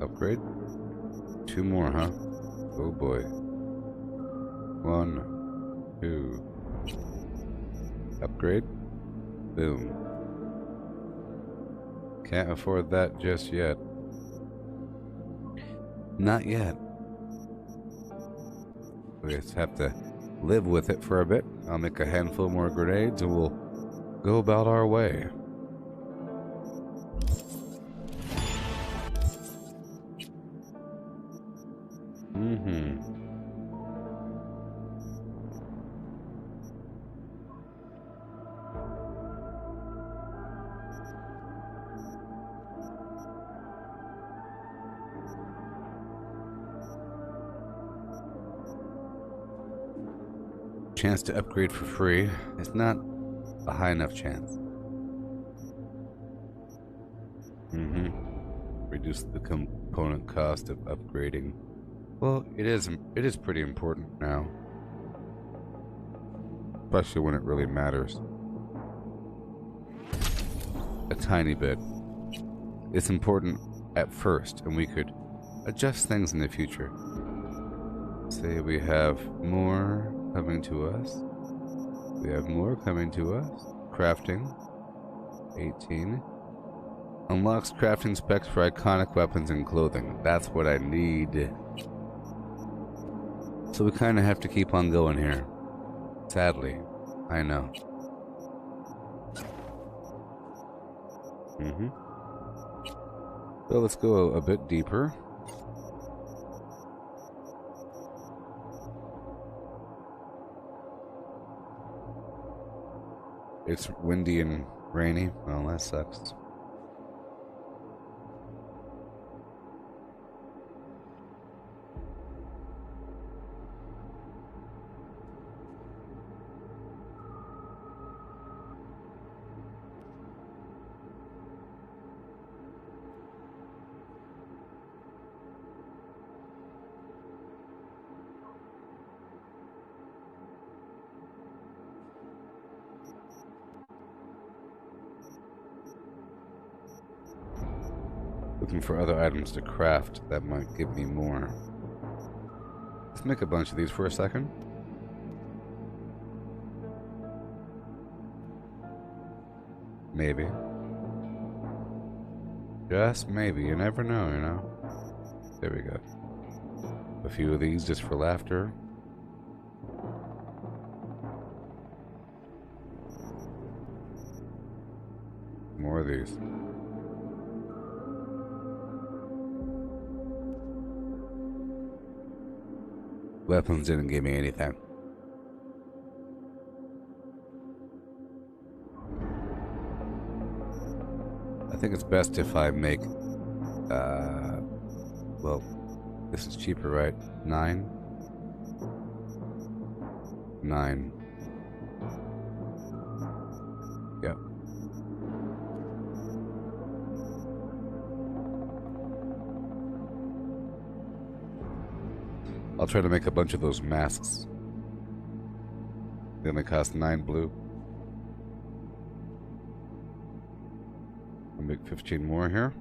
Upgrade? 2 more, huh? Oh boy. 1, 2. Upgrade? Boom. Can't afford that just yet. Not yet. We just have to live with it for a bit. I'll make a handful more grenades and we'll go about our way. Chance to upgrade for free. It's not a high enough chance. Reduce the component cost of upgrading. Well, it is pretty important now. Especially when it really matters. A tiny bit. It's important at first, and we could adjust things in the future. Say we have more coming to us. We have more coming to us. Crafting. 18. Unlocks crafting specs for iconic weapons and clothing. That's what I need. So we kind of have to keep on going here. Sadly, I know. So let's go a bit deeper. It's windy and rainy. Well, that sucks. Looking for other items to craft that might give me more. Let's make a bunch of these for a second. Maybe. Just maybe. You never know, you know? There we go. A few of these just for laughter. More of these. Weapons didn't give me anything. I think it's best if I make, well, this is cheaper, right? 9? 9. Yep. I'll try to make a bunch of those masks. They only cost 9 blue. I'll make 15 more here.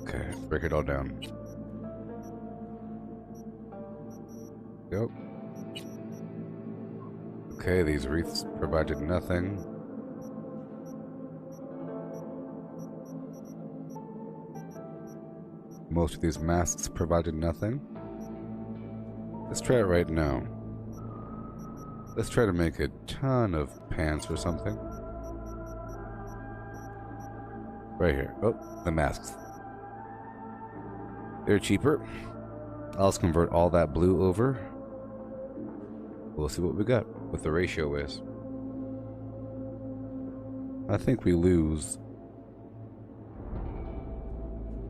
Okay, break it all down. Yep. Okay, these wreaths provided nothing. Most of these masks provided nothing. Let's try it right now. Let's try to make a ton of pants or something. Right here. Oh, the masks. They're cheaper. I'll just convert all that blue over. We'll see what we got, what the ratio is. I think we lose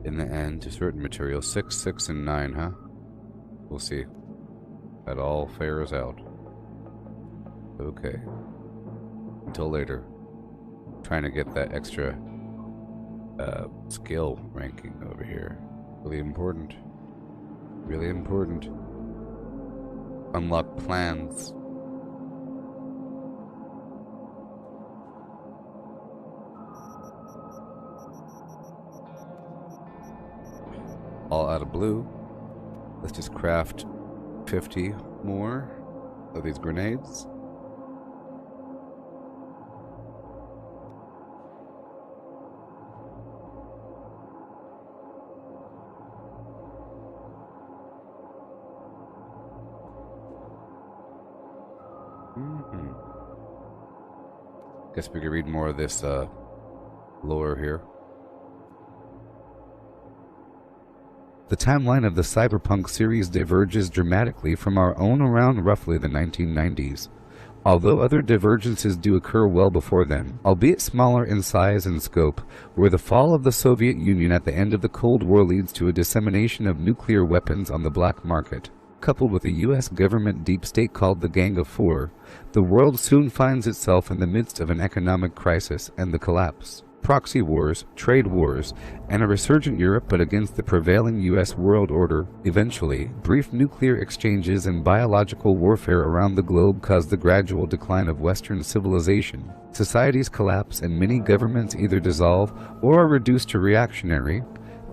in the end to certain materials. 6, 6, and 9, huh? We'll see. That all fares out. Okay. Until later. Trying to get that extra skill ranking over here. Really important. Really important. Unlock plans. All out of blue. Let's just craft 50 more of these grenades. Guess we could read more of this lore here. The timeline of the Cyberpunk series diverges dramatically from our own around roughly the 1990s, although other divergences do occur well before then, albeit smaller in size and scope, where the fall of the Soviet Union at the end of the Cold War leads to a dissemination of nuclear weapons on the black market. coupled with a US government deep state called the Gang of Four, the world soon finds itself in the midst of an economic crisis and the collapse. Proxy wars, trade wars, and a resurgent Europe but against the prevailing US world order. Eventually, brief nuclear exchanges and biological warfare around the globe caused the gradual decline of Western civilization. Societies collapse and many governments either dissolve or are reduced to reactionary,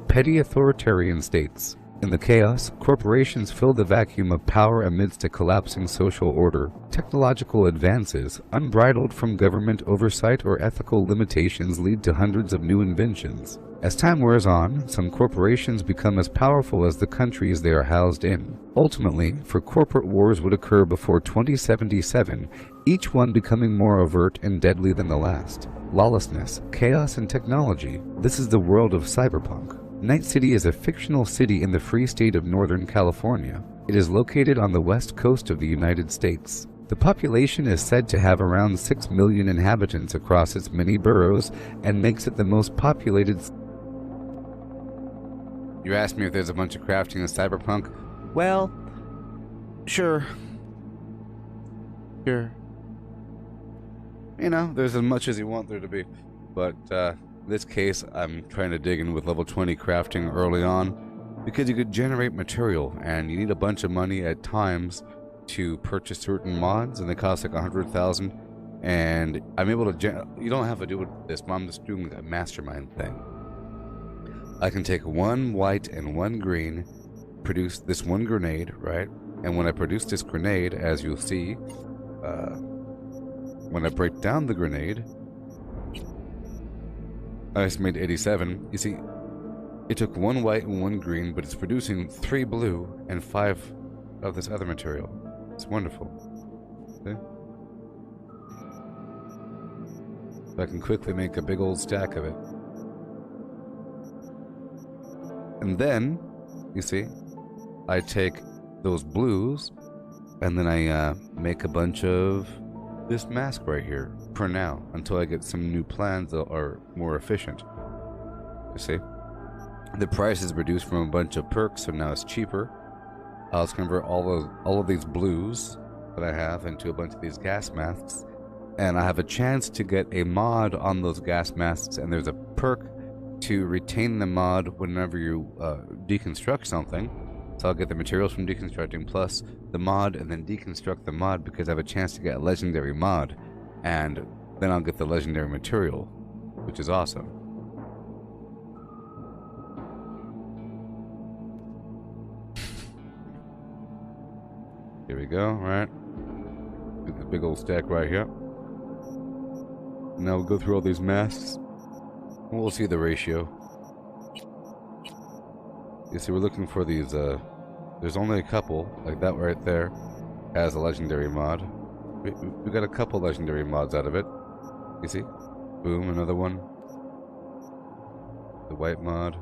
petty authoritarian states. In the chaos, corporations fill the vacuum of power amidst a collapsing social order. Technological advances, unbridled from government oversight or ethical limitations, lead to hundreds of new inventions. As time wears on, some corporations become as powerful as the countries they are housed in. Ultimately, for corporate wars would occur before 2077, each one becoming more overt and deadly than the last. Lawlessness, chaos, and technology. This is the world of Cyberpunk. Night City is a fictional city in the free state of Northern California. It is located on the west coast of the United States. The population is said to have around 6 million inhabitants across its many boroughs and makes it the most populated. You asked me if there's a bunch of crafting in Cyberpunk? Well, sure. Sure. You know, there's as much as you want there to be. But, in this case, I'm trying to dig in with level 20 crafting early on because you could generate material and you need a bunch of money at times to purchase certain mods, and they cost like 100,000. And I'm able to you don't have to do this, but I'm just doing a mastermind thing. I can take one white and one green, produce this one grenade, right? And when I produce this grenade, as you'll see, when I break down the grenade, I just made 87. You see, it took one white and one green, but it's producing 3 blue and 5 of this other material. It's wonderful. See? So I can quickly make a big old stack of it. And then, you see, I take those blues, and then I make a bunch of this mask right here, for now, until I get some new plans that are more efficient. You see? The price is reduced from a bunch of perks, so now it's cheaper. I'll convert all of these blues that I have into a bunch of these gas masks, and I have a chance to get a mod on those gas masks, and there's a perk to retain the mod whenever you deconstruct something. So I'll get the materials from deconstructing plus the mod, and then deconstruct the mod because I have a chance to get a legendary mod, and then I'll get the legendary material, which is awesome. Here we go, right? Get the big old stack right here. Now we'll go through all these masks. We'll see the ratio. You see, we're looking for these, there's only a couple, like that right there has a legendary mod. We got a couple legendary mods out of it. You see? Boom, another one. The white mod.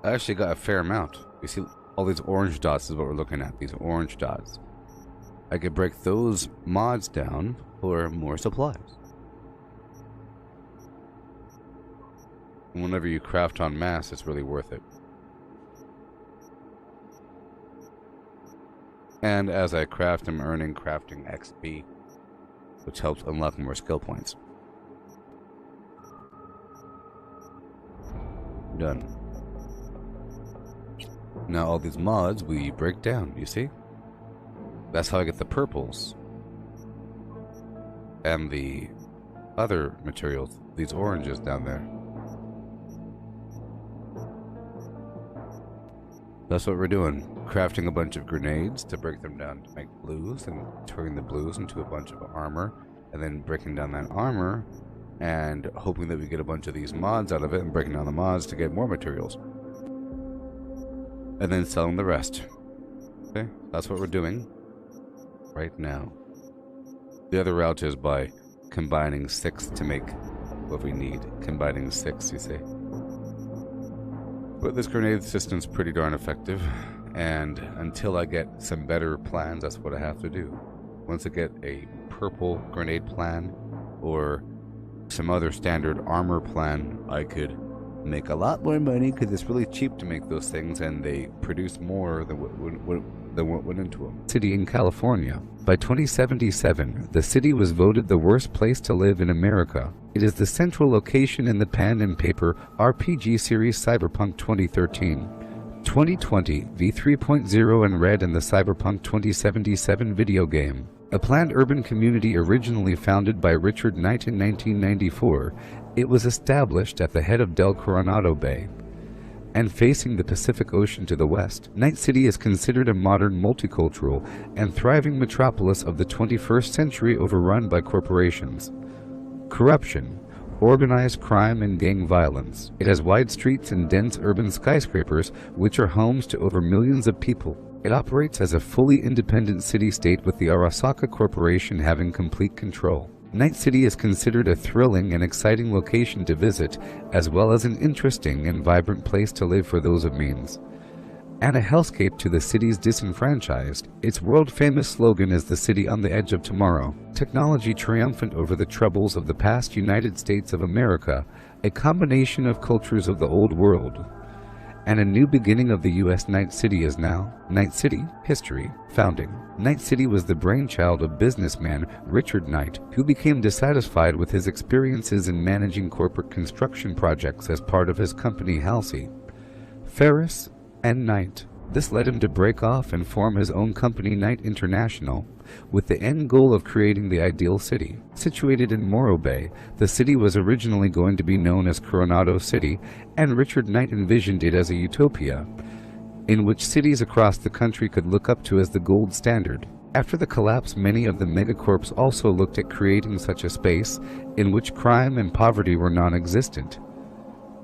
I actually got a fair amount. You see, all these orange dots is what we're looking at. These orange dots. I could break those mods down for more supplies. Whenever you craft on mass, it's really worth it. And as I craft, I'm earning crafting XP, which helps unlock more skill points. Done. Now all these mods we break down, you see? That's how I get the purples. And the other materials, these oranges down there. That's what we're doing. Crafting a bunch of grenades to break them down to make blues, and turning the blues into a bunch of armor, and then breaking down that armor, and hoping that we get a bunch of these mods out of it, and breaking down the mods to get more materials. And then selling the rest. Okay, that's what we're doing right now. The other route is by combining 6 to make what we need. Combining 6, you see. But this grenade system's pretty darn effective, and until I get some better plans, that's what I have to do. Once I get a purple grenade plan, or some other standard armor plan, I could make a lot more money because it's really cheap to make those things and they produce more than what went into them. City in California. By 2077, the city was voted the worst place to live in America. It is the central location in the pen and paper RPG series Cyberpunk 2013. 2020 V3.0 and Red in the Cyberpunk 2077 video game. A planned urban community originally founded by Richard Knight in 1994, it was established at the head of Del Coronado Bay and facing the Pacific Ocean to the west. Night City is considered a modern, multicultural, and thriving metropolis of the 21st century overrun by corporations, corruption, organized crime, and gang violence. It has wide streets and dense urban skyscrapers, which are homes to over millions of people. It operates as a fully independent city-state with the Arasaka Corporation having complete control. Night City is considered a thrilling and exciting location to visit, as well as an interesting and vibrant place to live for those of means. And a hellscape to the city's disenfranchised, its world-famous slogan is the city on the edge of tomorrow. Technology triumphant over the troubles of the past United States of America, a combination of cultures of the old world, and a new beginning of the U.S. Night City is now. Night City, history, founding. Night City was the brainchild of businessman Richard Knight, who became dissatisfied with his experiences in managing corporate construction projects as part of his company Halsey, Ferris, and Knight. This led him to break off and form his own company Knight International, with the end goal of creating the ideal city. Situated in Morro Bay, the city was originally going to be known as Coronado City, and Richard Knight envisioned it as a utopia, in which cities across the country could look up to as the gold standard. After the collapse, many of the megacorps also looked at creating such a space in which crime and poverty were non-existent,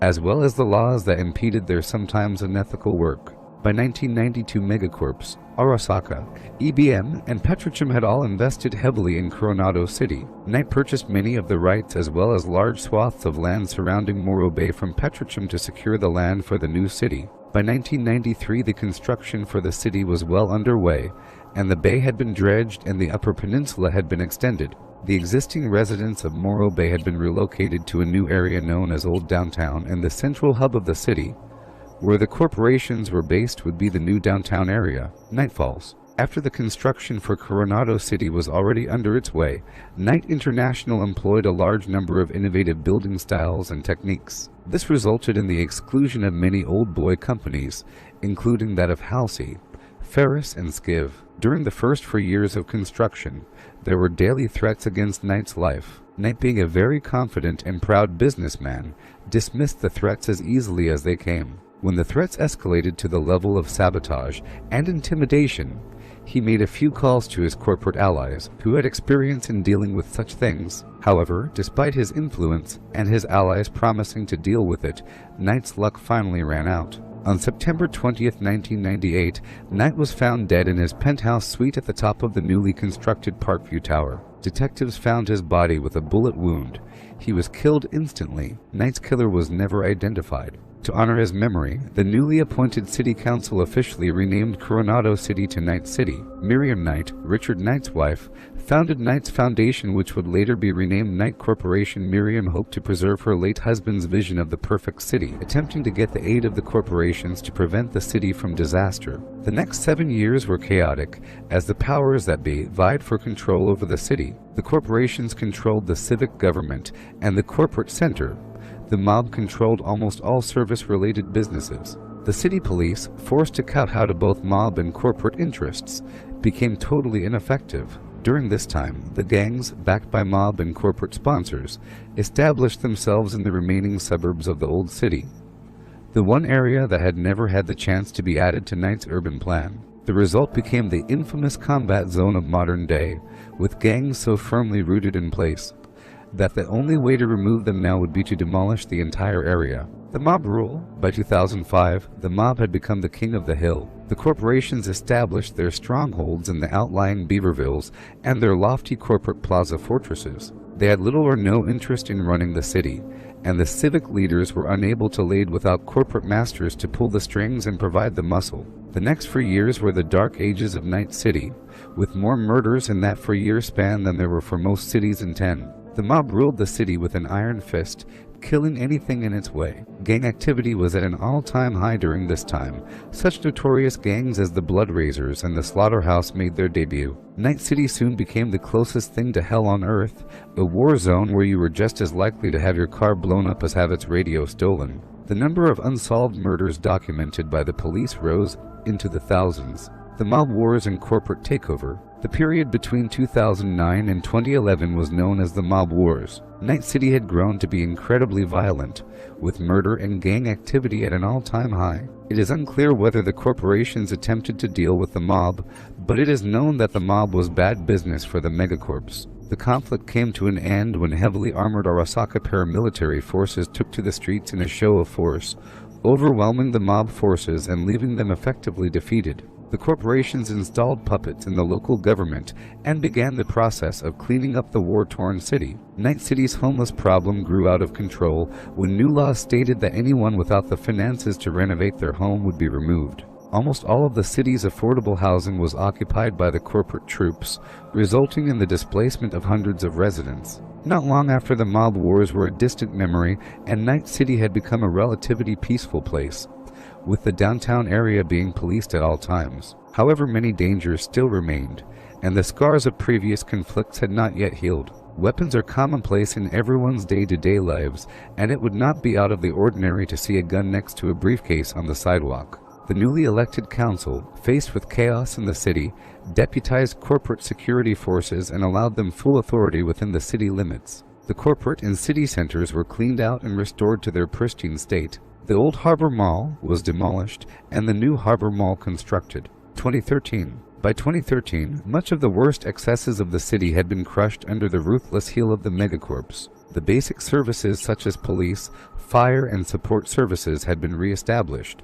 as well as the laws that impeded their sometimes unethical work. By 1992, megacorps, Arasaka, EBM, and Petrochem had all invested heavily in Coronado City. Knight purchased many of the rights as well as large swaths of land surrounding Morro Bay from Petrochem to secure the land for the new city. By 1993, the construction for the city was well underway, and the bay had been dredged and the Upper Peninsula had been extended. The existing residents of Morro Bay had been relocated to a new area known as Old Downtown, and the central hub of the city, where the corporations were based, would be the new downtown area, Nightfalls. After the construction for Coronado City was already under its way, Knight International employed a large number of innovative building styles and techniques. This resulted in the exclusion of many old boy companies, including that of Halsey, Ferris, and Skiv. During the first 4 years of construction, there were daily threats against Knight's life. Knight, being a very confident and proud businessman, dismissed the threats as easily as they came. When the threats escalated to the level of sabotage and intimidation, he made a few calls to his corporate allies, who had experience in dealing with such things. However, despite his influence and his allies promising to deal with it, Knight's luck finally ran out. On September 20th, 1998, Knight was found dead in his penthouse suite at the top of the newly constructed Parkview Tower. Detectives found his body with a bullet wound. He was killed instantly. Knight's killer was never identified. To honor his memory, the newly appointed city council officially renamed Coronado City to Night City. Miriam Knight, Richard Knight's wife, founded Knight's Foundation, which would later be renamed Knight Corporation. Miriam hoped to preserve her late husband's vision of the perfect city, attempting to get the aid of the corporations to prevent the city from disaster. The next 7 years were chaotic, as the powers that be vied for control over the city. The corporations controlled the civic government and the corporate center. The mob controlled almost all service-related businesses. The city police, forced to kowtow to both mob and corporate interests, became totally ineffective. During this time, the gangs, backed by mob and corporate sponsors, established themselves in the remaining suburbs of the old city, the one area that had never had the chance to be added to Knight's urban plan. The result became the infamous combat zone of modern day, with gangs so firmly rooted in place that the only way to remove them now would be to demolish the entire area. The mob rule. By 2005, the mob had become the king of the hill. The corporations established their strongholds in the outlying Beavervilles and their lofty corporate plaza fortresses. They had little or no interest in running the city, and the civic leaders were unable to lead without corporate masters to pull the strings and provide the muscle. The next 4 years were the dark ages of Night City, with more murders in that 4-year span than there were for most cities in 10. The mob ruled the city with an iron fist, killing anything in its way. Gang activity was at an all-time high during this time. Such notorious gangs as the Blood Raisers and the Slaughterhouse made their debut. Night City soon became the closest thing to hell on earth, a war zone where you were just as likely to have your car blown up as have its radio stolen. The number of unsolved murders documented by the police rose into the thousands. The mob wars and corporate takeover. The period between 2009 and 2011 was known as the Mob Wars. Night City had grown to be incredibly violent, with murder and gang activity at an all-time high. It is unclear whether the corporations attempted to deal with the mob, but it is known that the mob was bad business for the megacorps. The conflict came to an end when heavily armored Arasaka paramilitary forces took to the streets in a show of force, overwhelming the mob forces and leaving them effectively defeated. The corporations installed puppets in the local government and began the process of cleaning up the war-torn city. Night City's homeless problem grew out of control when new laws stated that anyone without the finances to renovate their home would be removed. Almost all of the city's affordable housing was occupied by the corporate troops, resulting in the displacement of hundreds of residents. Not long after the mob wars were a distant memory, and Night City had become a relatively peaceful place, with the downtown area being policed at all times. However, many dangers still remained, and the scars of previous conflicts had not yet healed. Weapons are commonplace in everyone's day-to-day lives, and it would not be out of the ordinary to see a gun next to a briefcase on the sidewalk. The newly elected council, faced with chaos in the city, deputized corporate security forces and allowed them full authority within the city limits. The corporate and city centers were cleaned out and restored to their pristine state. The old Harbor Mall was demolished and the new Harbor Mall constructed. 2013. By 2013, much of the worst excesses of the city had been crushed under the ruthless heel of the megacorps. The basic services such as police, fire, and support services had been re-established.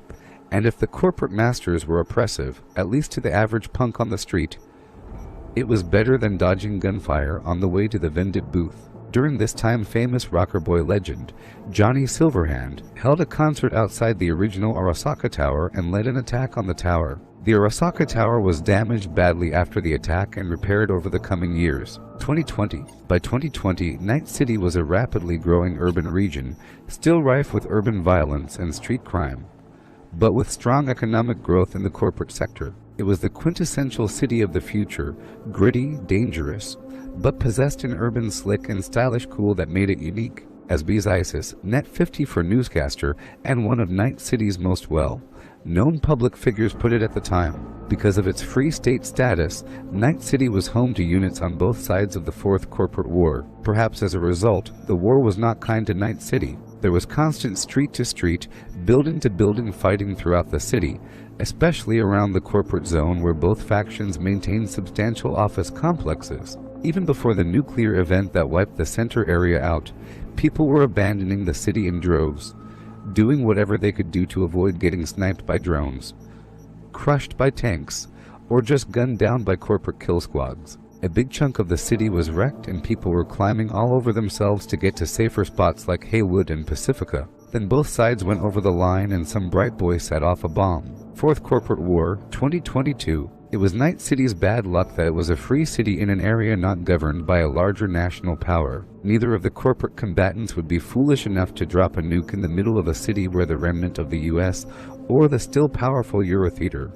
And if the corporate masters were oppressive, at least to the average punk on the street, it was better than dodging gunfire on the way to the vendit booth. During this time, famous rocker boy legend Johnny Silverhand held a concert outside the original Arasaka Tower and led an attack on the tower. The Arasaka Tower was damaged badly after the attack and repaired over the coming years. 2020. By 2020, Night City was a rapidly growing urban region, still rife with urban violence and street crime, but with strong economic growth in the corporate sector. It was the quintessential city of the future, gritty, dangerous, but possessed an urban slick and stylish cool that made it unique. As B's Isis, Net 50 for newscaster, and one of Night City's most well-known public figures put it at the time. Because of its free state status, Night City was home to units on both sides of the Fourth Corporate War. Perhaps as a result, the war was not kind to Night City. There was constant street-to-street, building-to-building fighting throughout the city, especially around the corporate zone where both factions maintained substantial office complexes. Even before the nuclear event that wiped the center area out, people were abandoning the city in droves, doing whatever they could do to avoid getting sniped by drones, crushed by tanks, or just gunned down by corporate kill squads. A big chunk of the city was wrecked and people were climbing all over themselves to get to safer spots like Haywood and Pacifica. Then both sides went over the line and some bright boy set off a bomb. Fourth Corporate War, 2022. It was Night City's bad luck that it was a free city in an area not governed by a larger national power. Neither of the corporate combatants would be foolish enough to drop a nuke in the middle of a city where the remnant of the US or the still powerful Eurotheater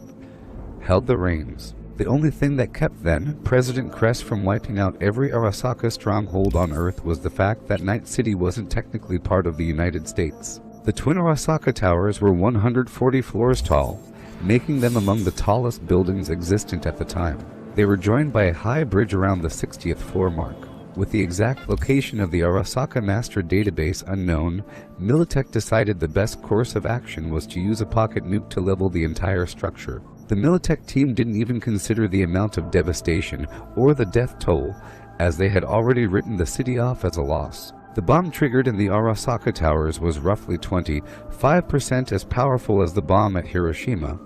held the reins. The only thing that kept then President Kress from wiping out every Arasaka stronghold on Earth was the fact that Night City wasn't technically part of the United States. The twin Arasaka towers were 140 floors tall, making them among the tallest buildings existent at the time. They were joined by a high bridge around the 60th floor mark. With the exact location of the Arasaka master database unknown, Militech decided the best course of action was to use a pocket nuke to level the entire structure. The Militech team didn't even consider the amount of devastation or the death toll, as they had already written the city off as a loss. The bomb triggered in the Arasaka towers was roughly 25% as powerful as the bomb at Hiroshima,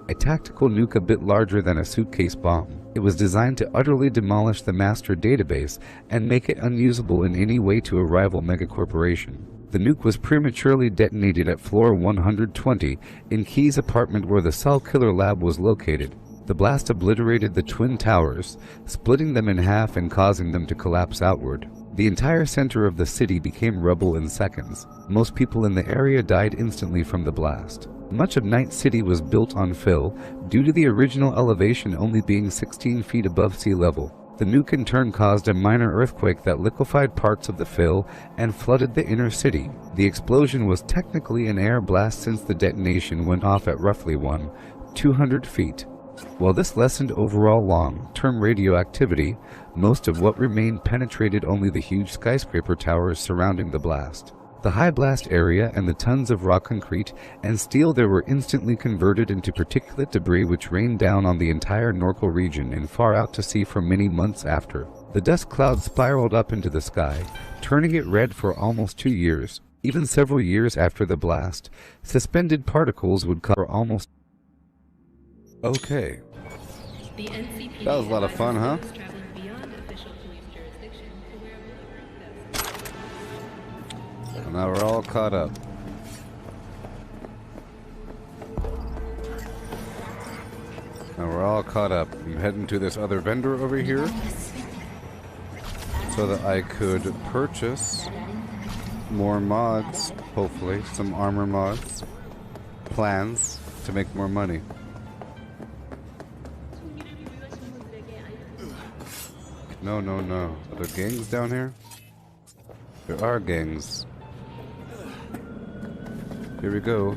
a tactical nuke a bit larger than a suitcase bomb. It was designed to utterly demolish the master database and make it unusable in any way to a rival megacorporation. The nuke was prematurely detonated at floor 120 in Key's apartment where the cell killer lab was located. The blast obliterated the twin towers, splitting them in half and causing them to collapse outward. The entire center of the city became rubble in seconds. Most people in the area died instantly from the blast. Much of Night City was built on fill, due to the original elevation only being 16 feet above sea level. The nuke in turn caused a minor earthquake that liquefied parts of the fill and flooded the inner city. The explosion was technically an air blast since the detonation went off at roughly 200 feet. While this lessened overall long-term radioactivity, most of what remained penetrated only the huge skyscraper towers surrounding the blast. The high blast area and the tons of raw concrete and steel there were instantly converted into particulate debris which rained down on the entire Norcal region and far out to sea for many months after. The dust cloud spiraled up into the sky, turning it red for almost 2 years. Even several years after the blast, suspended particles would cover almost... Okay. That was a lot of fun, huh? And now we're all caught up. Now we're all caught up. I'm heading to this other vendor over here so that I could purchase more mods, hopefully, some armor mods, plans to make more money. No, no, no. Are there gangs down here? There are gangs. Here we go.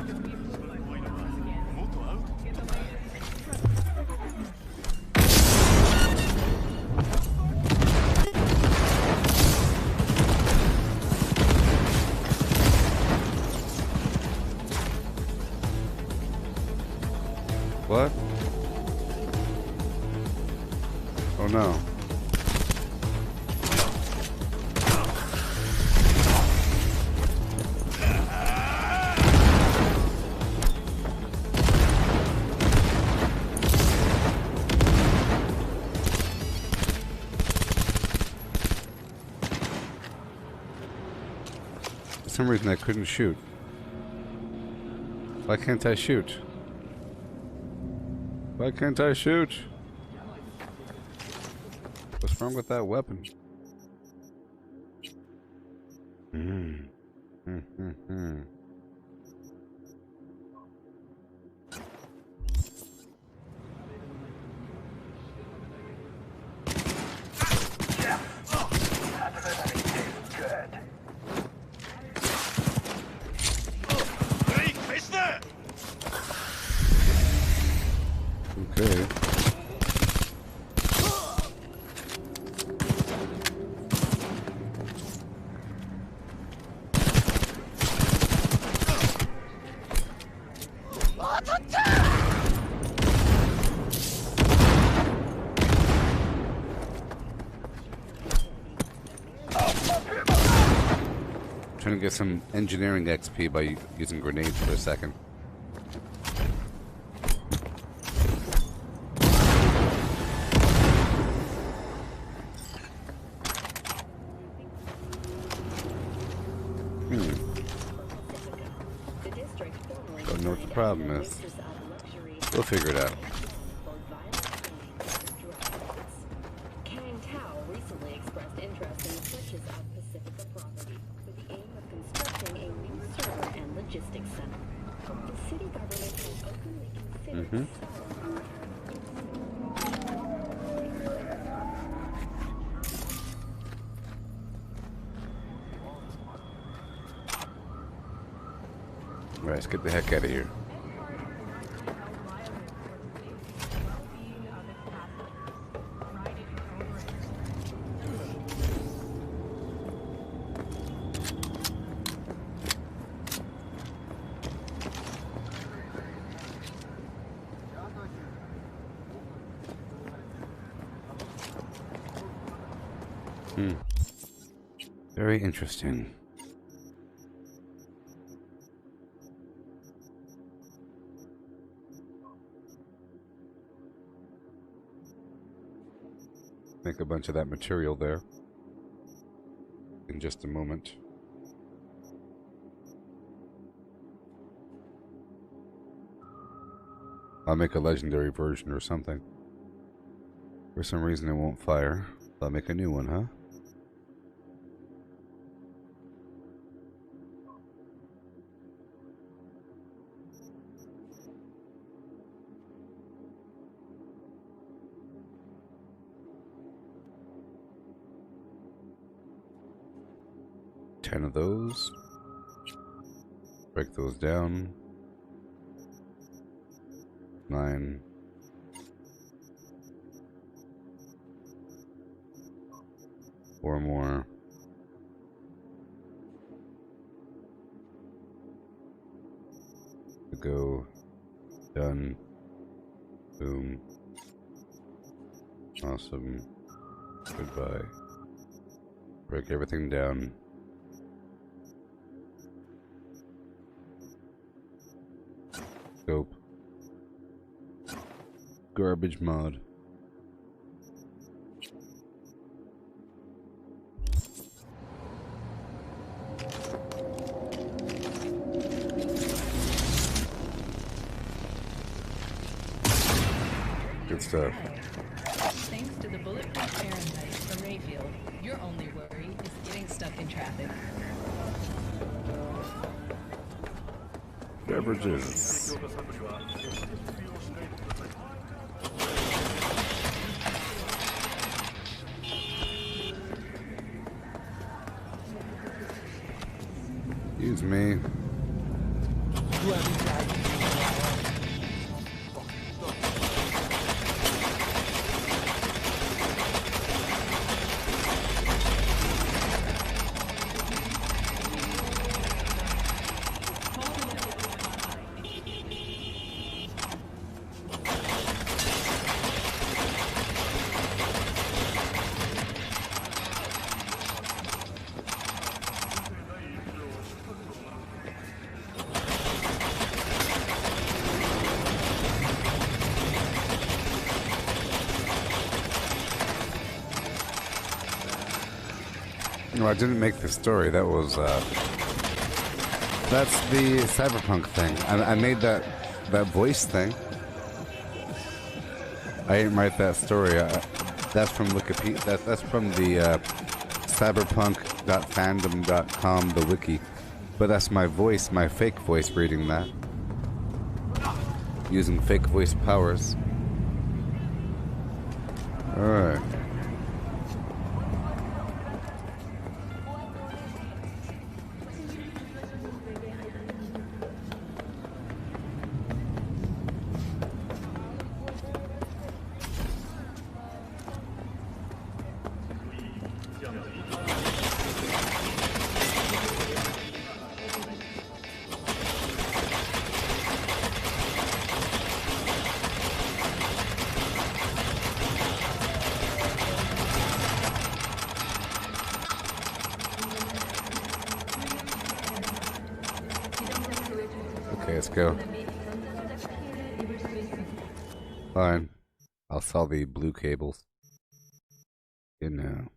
What? Oh no. For some reason I couldn't shoot. Why can't I shoot? Why can't I shoot? What's wrong with that weapon? Okay. Trying to get some engineering XP by using grenades for a second. Don't know what the problem is. We'll figure it out. Recently expressed interest in the purchase of Pacifica property with the aim of constructing a new server and logistics center. The city government has openly considered Alright, let's get the heck out of here. Very interesting. make a bunch of that material there in just a moment. I'll make a legendary version or something. For some reason it won't fire. I'll make a new one, huh? Of those. Break those down. 9. Four more. Go. Done. Boom. Awesome. Goodbye. Break everything down. Scope. Garbage mod. Good stuff. Thanks to the bulletproof Fahrenheit from Rayfield, your only worry is getting stuck in traffic. Beverages. Excuse me. No, I didn't make the story. That was, that's the Cyberpunk thing. I made that voice thing. I didn't write that story. That's from Wikipedia. That's from the cyberpunk.fandom.com, the wiki. But that's my voice, my fake voice reading that. Using fake voice powers. Alright. Okay, let's go. Fine. I'll sell the blue cables. You know.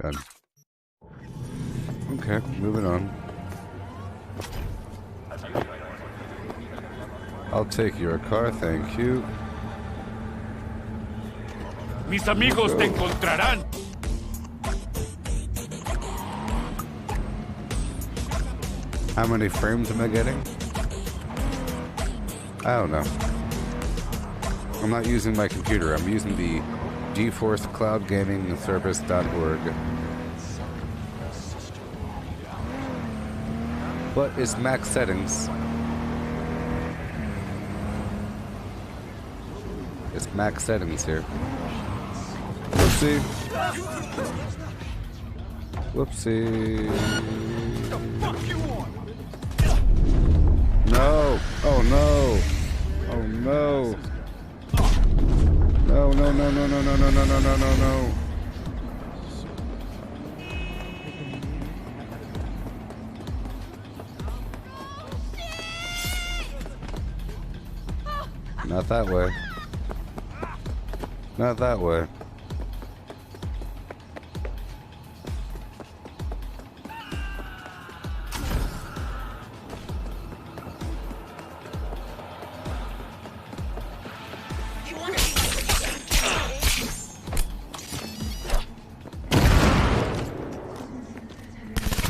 Done. Okay, moving on. I'll take your car, thank you. Mis amigos te encontrarán. How many frames am I getting? I don't know. I'm not using my computer. I'm using the Geforce Cloud Gaming Service.org. What is max settings? It's max settings here. Let's see. Whoopsie. No. Oh no. Oh no. No, no, no, no, no, no, no, no, no, no, no, no. Not that way. Not that way.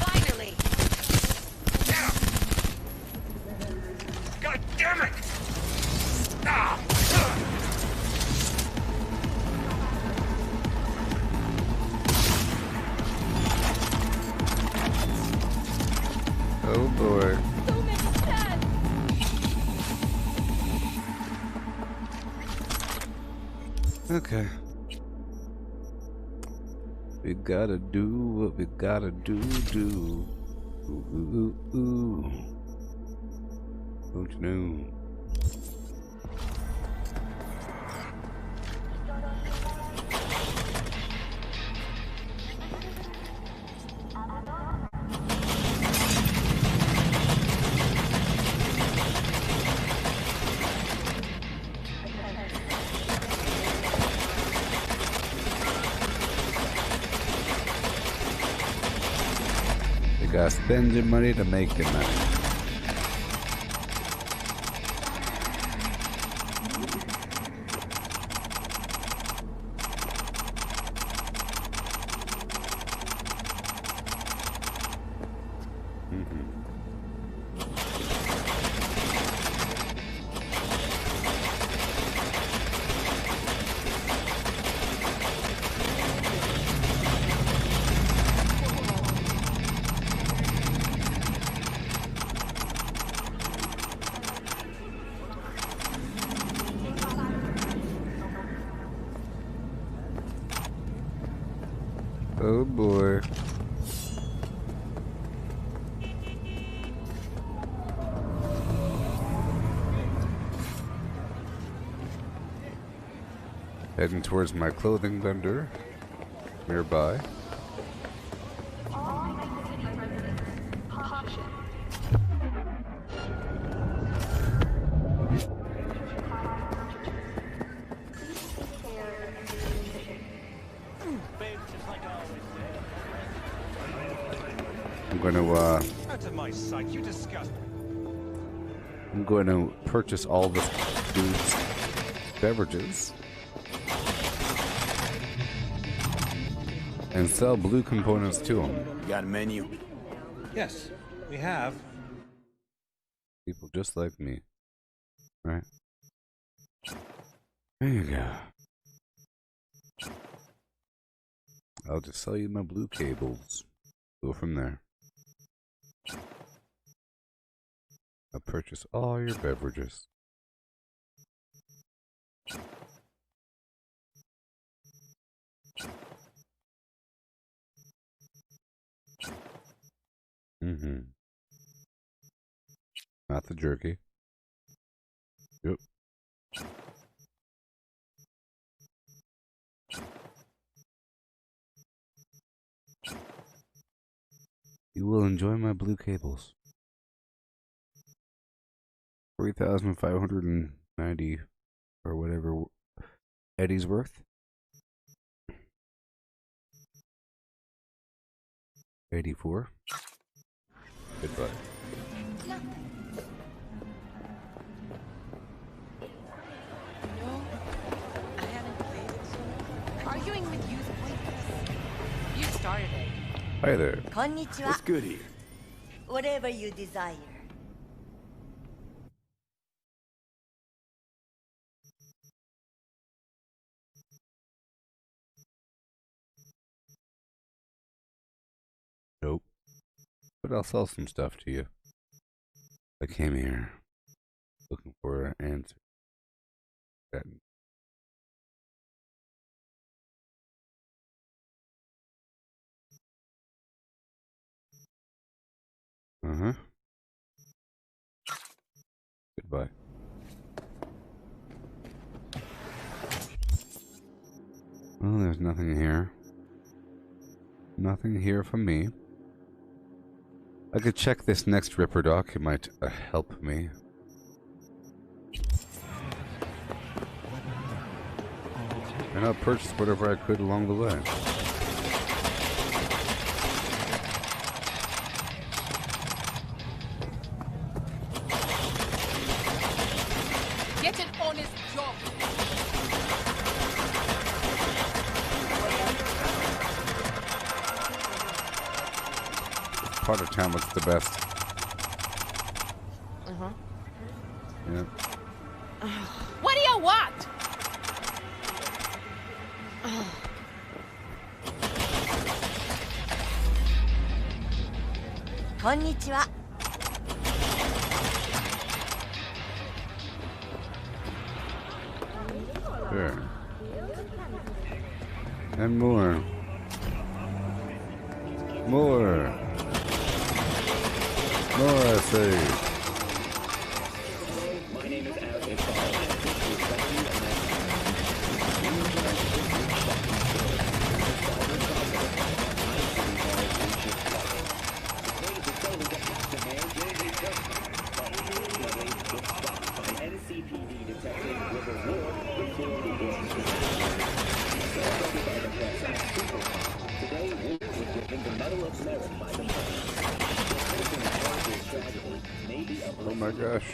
Finally! God damn it! Ah! Oh boy. Okay. We gotta do what we gotta do. Ooh, ooh, ooh, ooh. Don't you know? You gotta spend your money to make your money. Oh boy. Heading towards my clothing vendor nearby. I'm going to Out of my sight, you disgust me. I'm going to purchase all this dude's beverages and sell blue components to him. Got a menu? Yes, we have. People just like me, right? There you go. I'll just sell you my blue cables. Go from there. I'll purchase all your beverages. Mm-hmm. Not the jerky. Yep. You will enjoy my blue cables. 3,590 or whatever Eddie's worth. 84. Goodbye. No, I haven't played it so. Arguing with you's pointless. You started it. Hi there. Konnichiwa. What's good here? Whatever you desire. Nope. But I'll sell some stuff to you. I came here looking for an answer. That Uh-huh. Goodbye. Well, there's nothing here. Nothing here for me. I could check this next Ripper dock. It might help me. And I'll purchase whatever I could along the way. Get an honest job. Part of town looks the best. Uh-huh. Yeah. What do you want? Konnichiwa. There. And more. More. More, I say. Oh my gosh.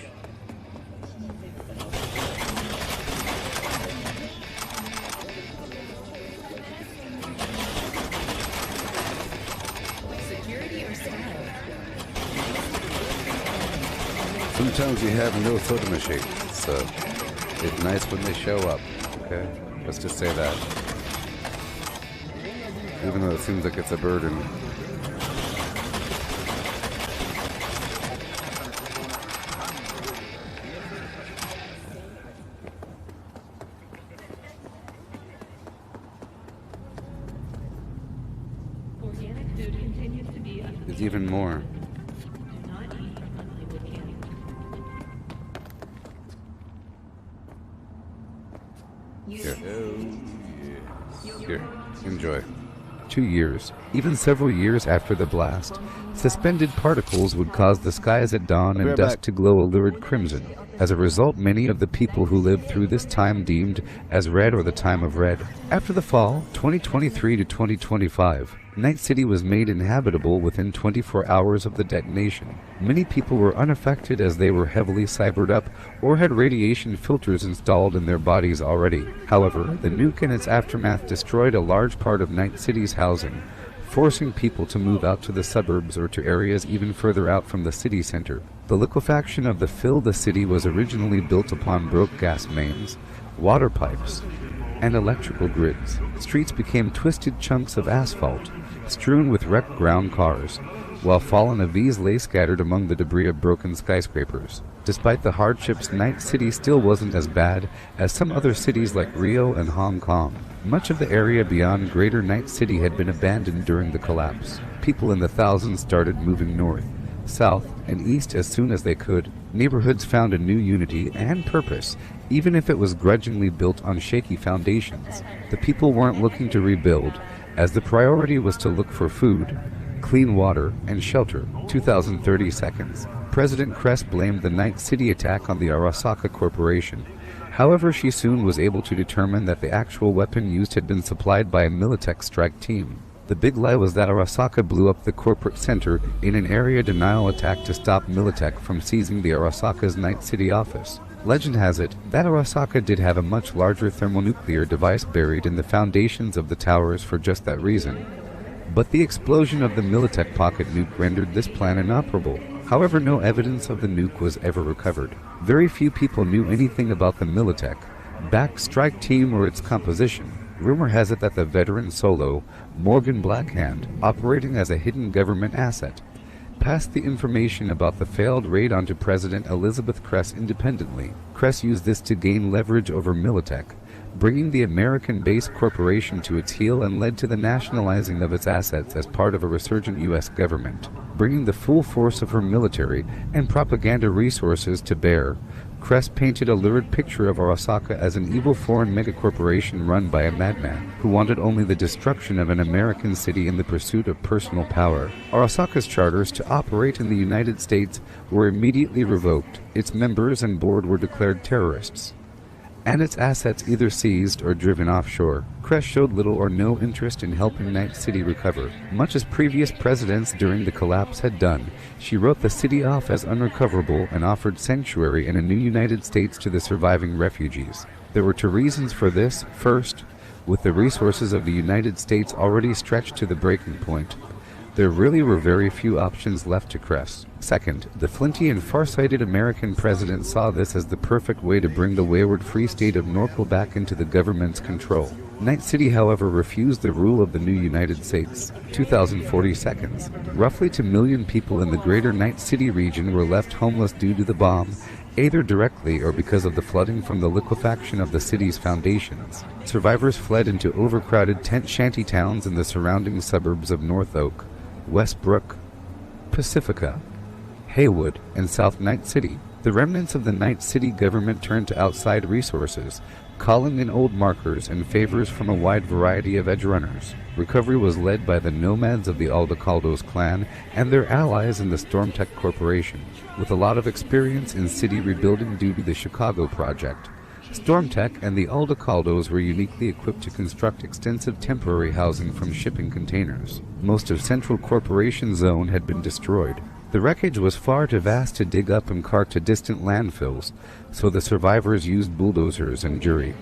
Sometimes you have no soda machine, so it's nice when they show up, okay? Let's just say that. Even though it seems like it's a burden. There's even more. Here. Here. Enjoy. 2 years, even several years after the blast, suspended particles would cause the skies at dawn and dusk to glow a lurid crimson. As a result, many of the people who lived through this time deemed as red or the time of red. After the fall, 2023 to 2025, Night City was made inhabitable within 24 hours of the detonation. Many people were unaffected as they were heavily cybered up or had radiation filters installed in their bodies already. However, the nuke and its aftermath destroyed a large part of Night City's housing, forcing people to move out to the suburbs or to areas even further out from the city center. The liquefaction of the city was originally built upon broke gas mains, water pipes, and electrical grids. Streets became twisted chunks of asphalt, strewn with wrecked ground cars, while fallen AVs lay scattered among the debris of broken skyscrapers. Despite the hardships, Night City still wasn't as bad as some other cities like Rio and Hong Kong. Much of the area beyond Greater Night City had been abandoned during the collapse. People in the thousands started moving north, south, and east as soon as they could. Neighborhoods found a new unity and purpose, even if it was grudgingly built on shaky foundations. The people weren't looking to rebuild, as the priority was to look for food, clean water, and shelter. 2030 seconds. President Kress blamed the Night City attack on the Arasaka Corporation. However, she soon was able to determine that the actual weapon used had been supplied by a Militech strike team. The big lie was that Arasaka blew up the corporate center in an area denial attack to stop Militech from seizing the Arasaka's Night City office. Legend has it that Arasaka did have a much larger thermonuclear device buried in the foundations of the towers for just that reason. But the explosion of the Militech pocket nuke rendered this plan inoperable. However, no evidence of the nuke was ever recovered. Very few people knew anything about the Militech, back strike team, or its composition. Rumor has it that the veteran Solo, Morgan Blackhand, operating as a hidden government asset, passed the information about the failed raid onto President Elizabeth Kress independently. Kress used this to gain leverage over Militech, bringing the American-based corporation to its heel, and led to the nationalizing of its assets as part of a resurgent U.S. government. bringing the full force of her military and propaganda resources to bear. Crest painted a lurid picture of Arasaka as an evil foreign megacorporation run by a madman who wanted only the destruction of an American city in the pursuit of personal power. Arasaka's charters to operate in the United States were immediately revoked. Its members and board were declared terrorists, and its assets either seized or driven offshore. Crest showed little or no interest in helping Night City recover. Much as previous presidents during the collapse had done, she wrote the city off as unrecoverable and offered sanctuary in a new United States to the surviving refugees. There were two reasons for this. First, with the resources of the United States already stretched to the breaking point, there really were very few options left to Crest. Second, the flinty and far-sighted American president saw this as the perfect way to bring the wayward free state of Norco back into the government's control. Night City, however, refused the rule of the new United States. 2040 seconds. Roughly 2 million people in the greater Night City region were left homeless due to the bomb, either directly or because of the flooding from the liquefaction of the city's foundations. Survivors fled into overcrowded tent shanty towns in the surrounding suburbs of North Oak, Westbrook, Pacifica, Haywood, and South Night City. The remnants of the Night City government turned to outside resources, calling in old markers and favors from a wide variety of edge runners. Recovery was led by the nomads of the Aldecaldos clan and their allies in the Stormtech Corporation, with a lot of experience in city rebuilding due to the Chicago project. Stormtech and the Aldecaldos were uniquely equipped to construct extensive temporary housing from shipping containers. Most of Central Corporation Zone had been destroyed. The wreckage was far too vast to dig up and cart to distant landfills, so the survivors used bulldozers and jury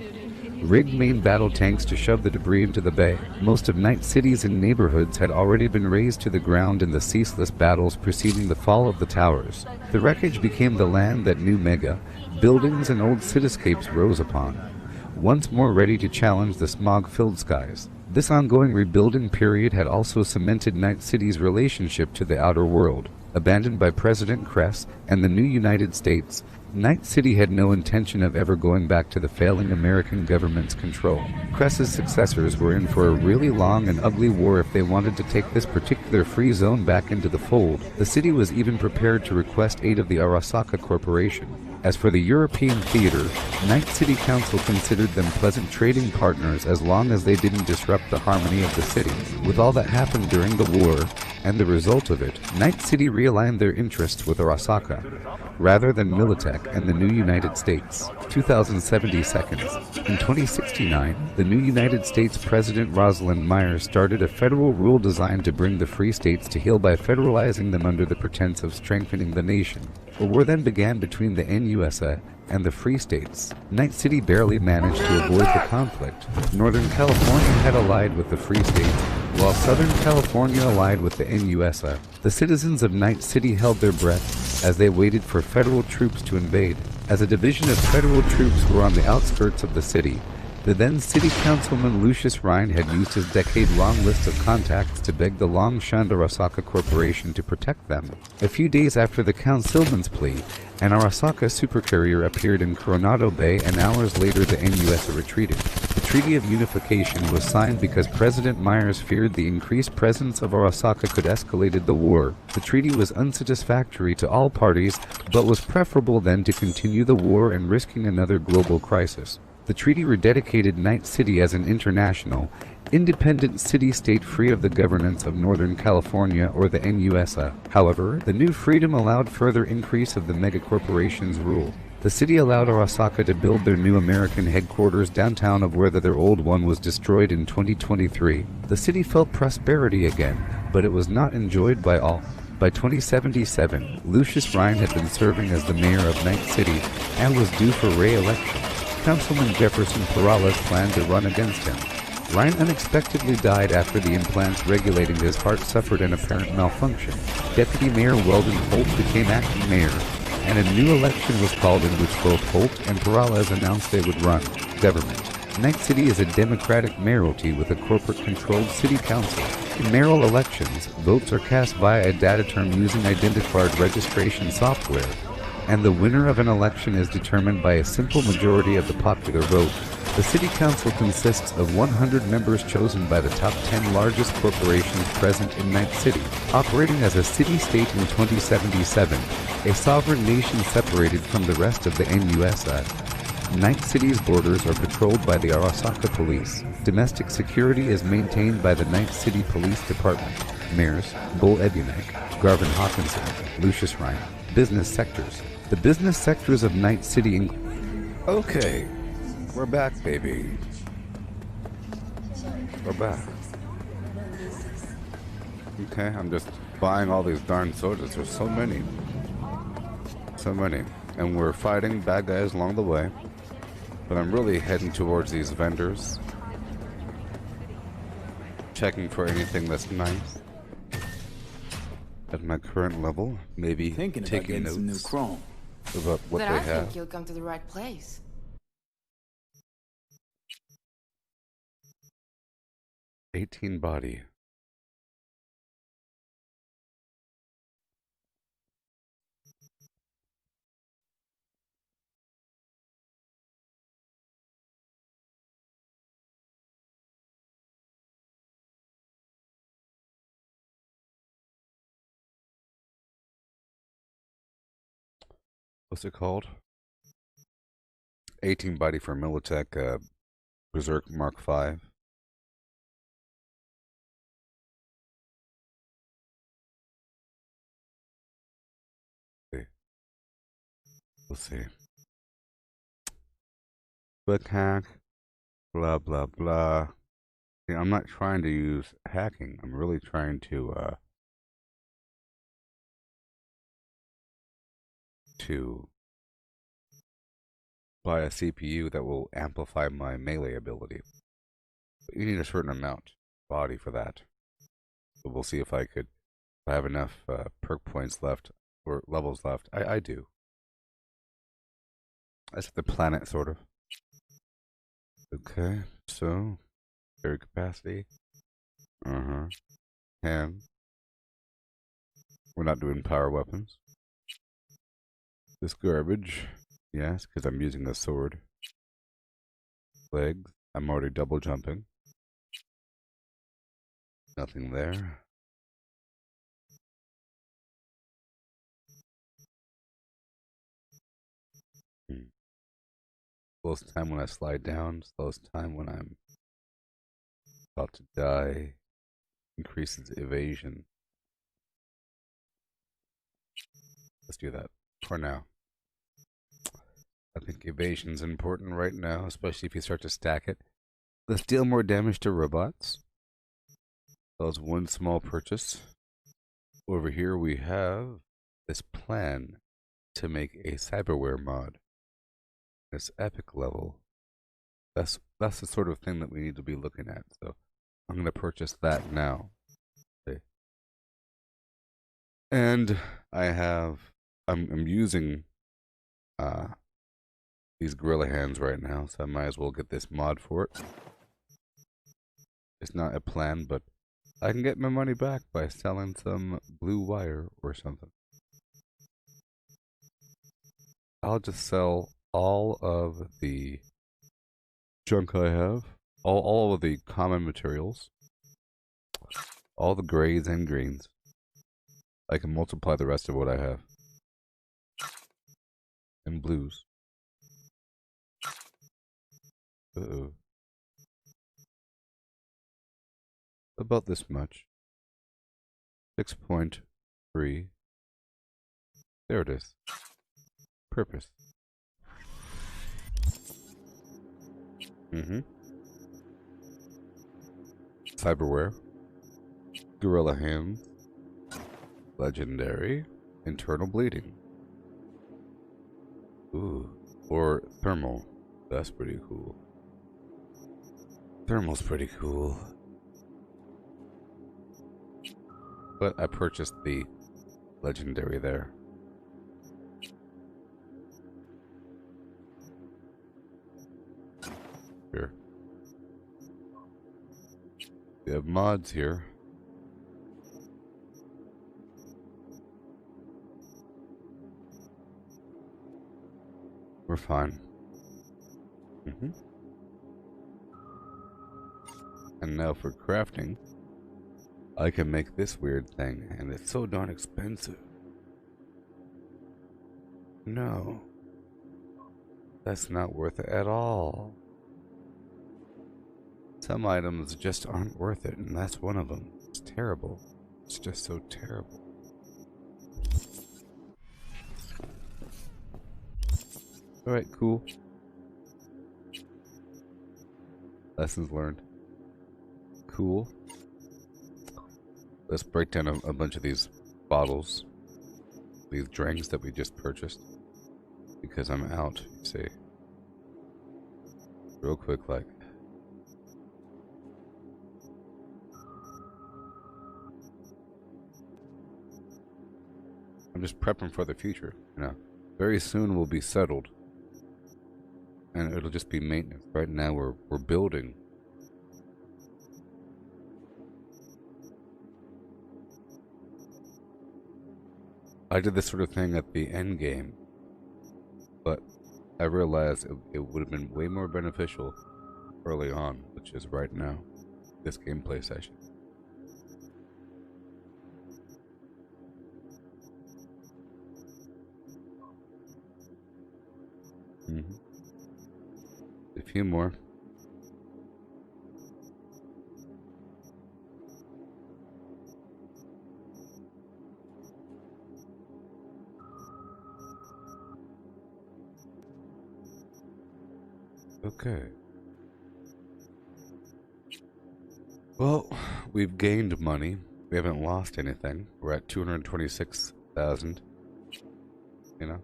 rigged main battle tanks to shove the debris into the bay. Most of Night Cities and neighborhoods had already been razed to the ground in the ceaseless battles preceding the fall of the towers. The wreckage became the land that new mega buildings and old cityscapes rose upon, once more ready to challenge the smog-filled skies. This ongoing rebuilding period had also cemented Night City's relationship to the outer world. Abandoned by President Crest and the new United States, Night City had no intention of ever going back to the failing American government's control. Crest's successors were in for a really long and ugly war if they wanted to take this particular free zone back into the fold. The city was even prepared to request aid of the Arasaka Corporation. As for the European theater, Night City Council considered them pleasant trading partners as long as they didn't disrupt the harmony of the city. With all that happened during the war, and the result of it, Night City realigned their interests with Arasaka, rather than Militech and the new United States. 2070 seconds. In 2069, the new United States President Rosalind Myers started a federal rule designed to bring the free states to heel by federalizing them under the pretense of strengthening the nation. A war then began between the NUSA and the Free States. Night City barely managed to avoid the conflict. Northern California had allied with the Free States, while Southern California allied with the NUSA. The citizens of Night City held their breath as they waited for federal troops to invade. As a division of federal troops were on the outskirts of the city, the then city councilman Lucius Rhine had used his decade-long list of contacts to beg the long-shunned Arasaka Corporation to protect them. A few days after the councilman's plea, an Arasaka supercarrier appeared in Coronado Bay, and hours later the NUSA retreated. The Treaty of Unification was signed because President Myers feared the increased presence of Arasaka could escalate the war. The treaty was unsatisfactory to all parties, but was preferable then to continue the war and risking another global crisis. The treaty rededicated Night City as an international, independent city-state free of the governance of Northern California or the NUSA. However, the new freedom allowed further increase of the megacorporation's rule. The city allowed Arasaka to build their new American headquarters downtown of where their old one was destroyed in 2023. The city felt prosperity again, but it was not enjoyed by all. By 2077, Lucius Rhine had been serving as the mayor of Night City and was due for re-election. Councilman Jefferson Perales planned to run against him. Rhine unexpectedly died after the implants regulating his heart suffered an apparent malfunction. Deputy Mayor Weldon Holt became acting mayor, and a new election was called in which both Holt and Perales announced they would run government. Night City is a democratic mayoralty with a corporate-controlled city council. In mayoral elections, votes are cast via a data term using identified registration software, and the winner of an election is determined by a simple majority of the popular vote. The City Council consists of 100 members chosen by the top 10 largest corporations present in Night City, operating as a city-state in 2077, a sovereign nation separated from the rest of the NUSA. Night City's borders are patrolled by the Arasaka Police. Domestic security is maintained by the Night City Police Department. Mayors, Bull Ebunek, Garvin Hawkinson, Lucius Ryan. Business sectors. The business sectors of Night City Okay, we're back, baby. We're back. Okay, I'm just buying all these darn sodas. There's so many. So many. And we're fighting bad guys along the way. But I'm really heading towards these vendors. Checking for anything that's nice. At my current level, maybe taking notes some new chrome. about what Then they I have. think you'll come to the right place. 18 body. What's it called? 18 body for Militech Berserk Mark V. We'll see. Quick hack. Blah, blah, blah. See, I'm not trying to use hacking. I'm really trying to buy a CPU that will amplify my melee ability. But you need a certain amount body for that. So we'll see if I have enough perk points left or levels left. I do. That's the planet, sort of. Okay, so carry capacity. Hand. We're not doing power weapons. This garbage. Yes, because I'm using a sword. Legs. I'm already double jumping. Nothing there. Slows time when I slide down. Slows time when I'm about to die. Increases evasion. Let's do that for now. I think evasion's important right now, especially if you start to stack it. Let's deal more damage to robots. That was one small purchase. Over here we have this plan to make a cyberware mod. This epic level. That's the sort of thing that we need to be looking at. So I'm gonna purchase that now. Okay. And I'm using these gorilla hands right now, so I might as well get this mod for it. It's not a plan, but I can get my money back by selling some blue wire or something. I'll just sell all of the junk I have, all of the common materials, all the grays and greens. I can multiply the rest of what I have. And blues. Uh-oh. About this much. 6.3. There it is. Purpose. Cyberware. Gorilla hands. Legendary. Internal bleeding. Ooh. Or thermal. That's pretty cool. Thermal's pretty cool. But I purchased the legendary there. Here. We have mods here. We're fine. And now for crafting, I can make this weird thing, and it's so darn expensive. No. That's not worth it at all. Some items just aren't worth it, and that's one of them. It's terrible. It's just so terrible. Alright, cool. Lessons learned. Cool. Let's break down a bunch of these bottles. These drinks that we just purchased. Because I'm out, you see. Real quick, like. I'm just prepping for the future, you know. Very soon we'll be settled. And it'll just be maintenance. Right now we're building. I did this sort of thing at the end game, but I realized it would have been way more beneficial early on, which is right now, this gameplay session. A few more. Okay. Well, we've gained money. We haven't lost anything. We're at 226,000. You know?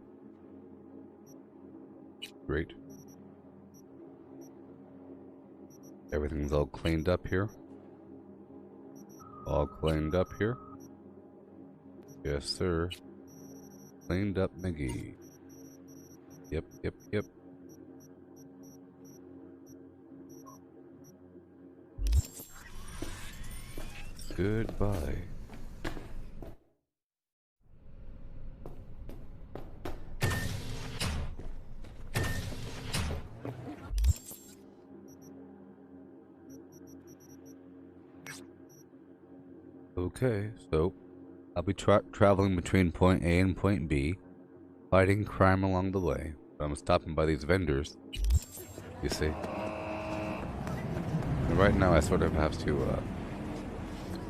Great. Everything's all cleaned up here. All cleaned up here. Yes, sir. Cleaned up McGee. Yep, yep, yep. Goodbye. Okay, so I'll be traveling between point A and point B, fighting crime along the way. I'm stopping by these vendors, you see. And right now I sort of have to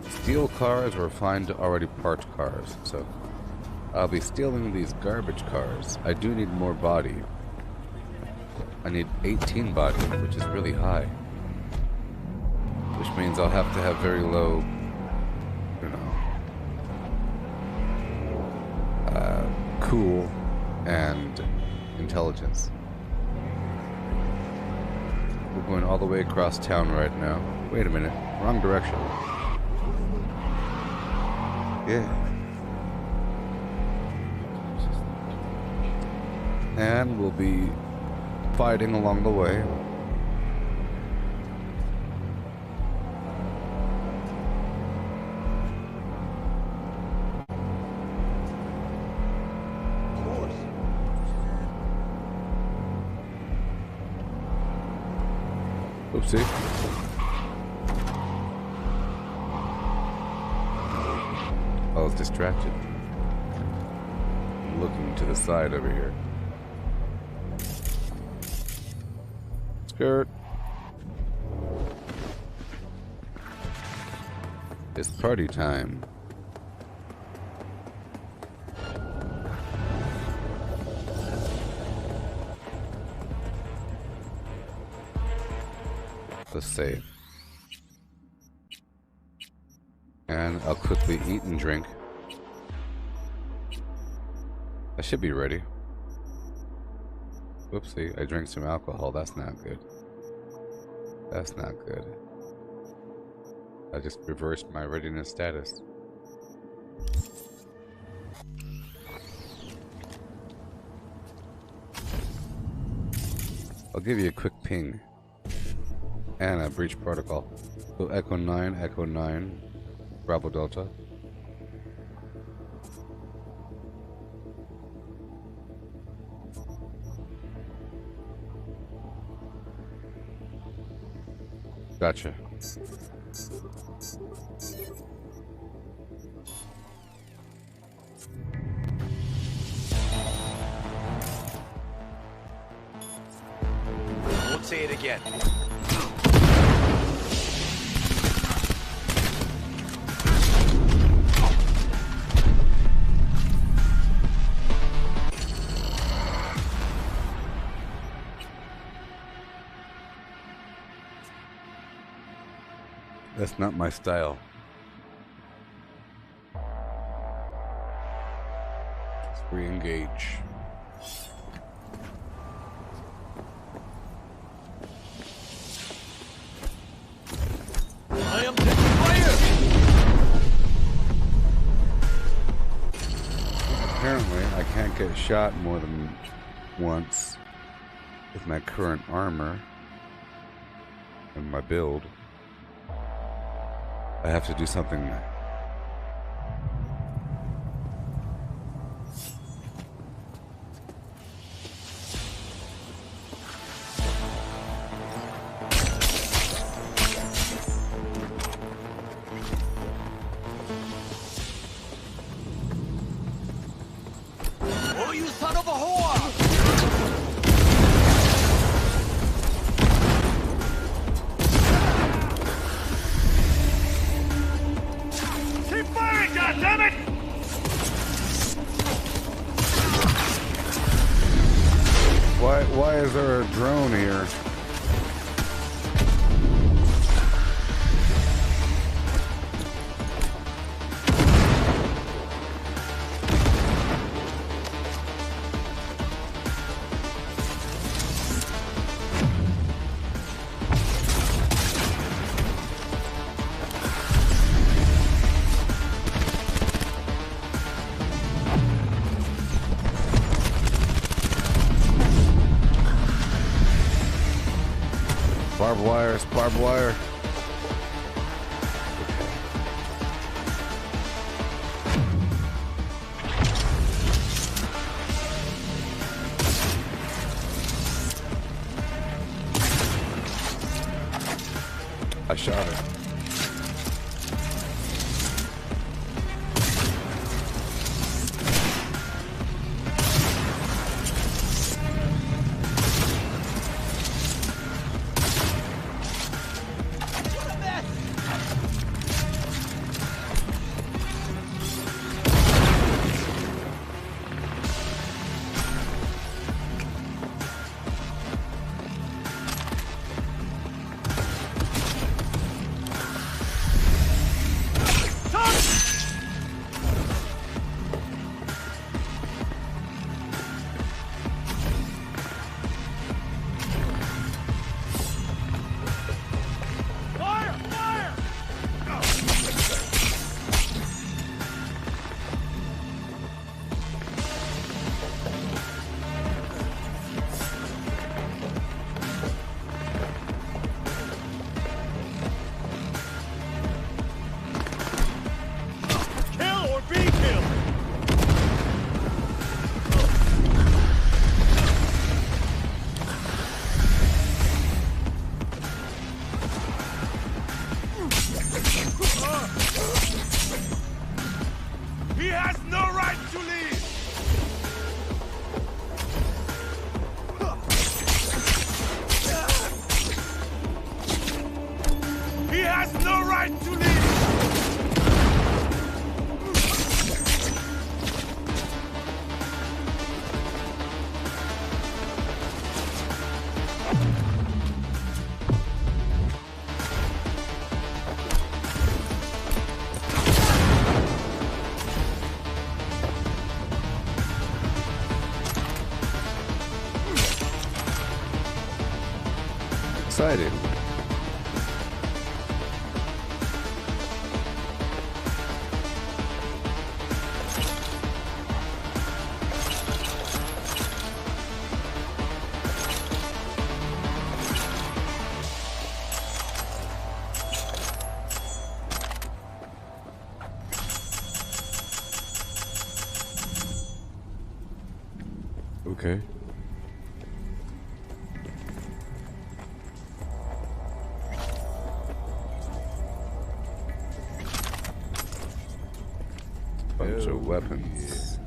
steal cars or find already parked cars, so I'll be stealing these garbage cars. I do need more body. I need 18 body, which is really high. Which means I'll have to have very low, you know, cool and intelligence. We're going all the way across town right now. Wait a minute, wrong direction. Yeah. And we'll be fighting along the way. Oopsie. I was distracted. Looking to the side over here. Skirt. It's party time. Let's save. And I'll quickly eat and drink. I should be ready. Whoopsie, I drank some alcohol. That's not good. That's not good. I just reversed my readiness status. I'll give you a quick ping. And a breach protocol. So Echo 9, Bravo Delta. Gotcha. Won't say it again. That's not my style. Let's re-engage. I am taking fire! Apparently, I can't get shot more than once with my current armor and my build. I have to do something. Oh, you son of a whore! Keep firing, goddammit! Why is there a drone here? Barbed wire, it's barbed wire. I shot her. He has no right to leave! He has no right to leave! Excited. Okay. weapons.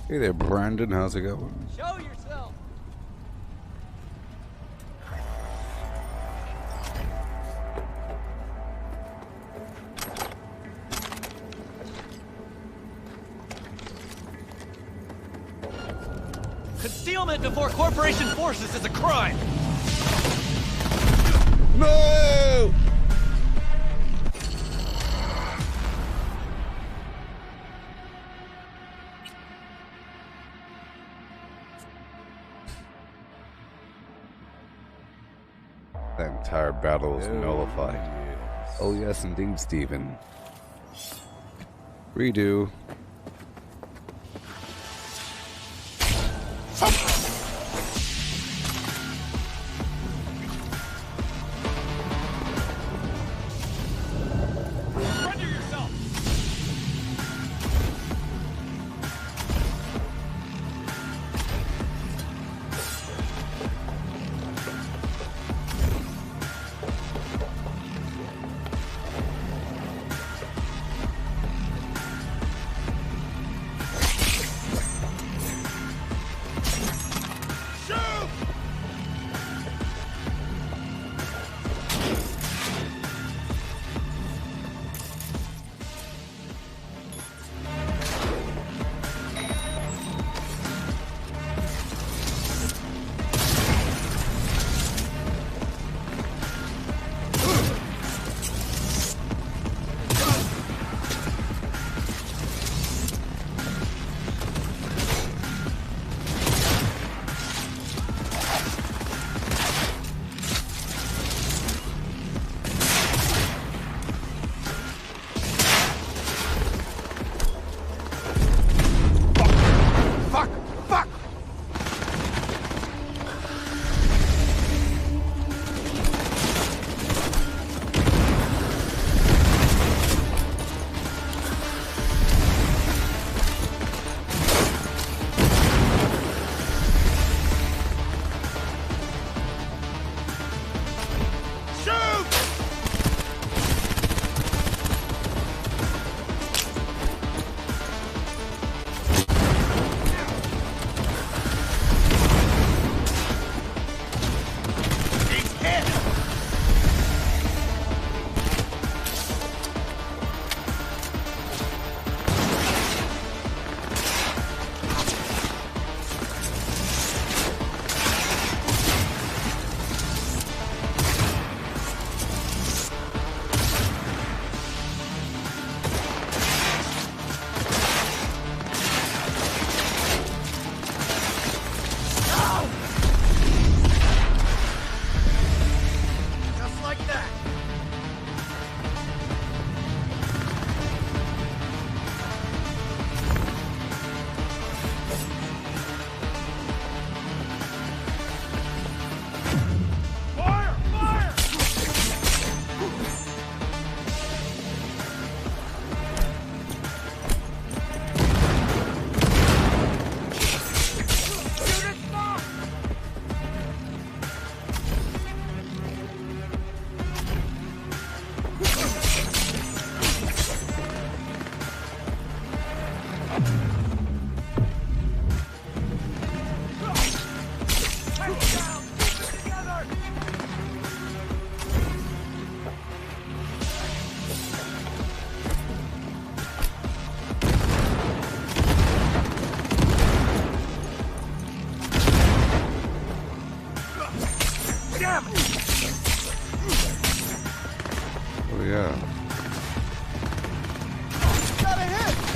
Hey there, Brandon. How's it going? Show yourself. Concealment before corporation forces is a crime. No! That entire battle is nullified. Oh yes, indeed, Stephen. Redo. Render yourself.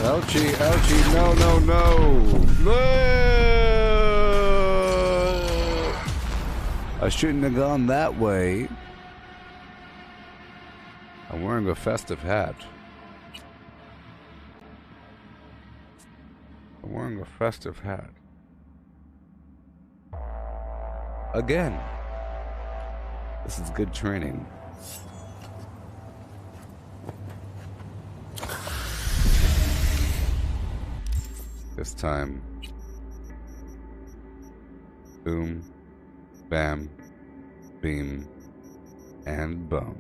Ouchie, ouchie, no, no, no. No! I shouldn't have gone that way. I'm wearing a festive hat. I'm wearing a festive hat. Again. This is good training. This time, boom, bam, beam, and boom.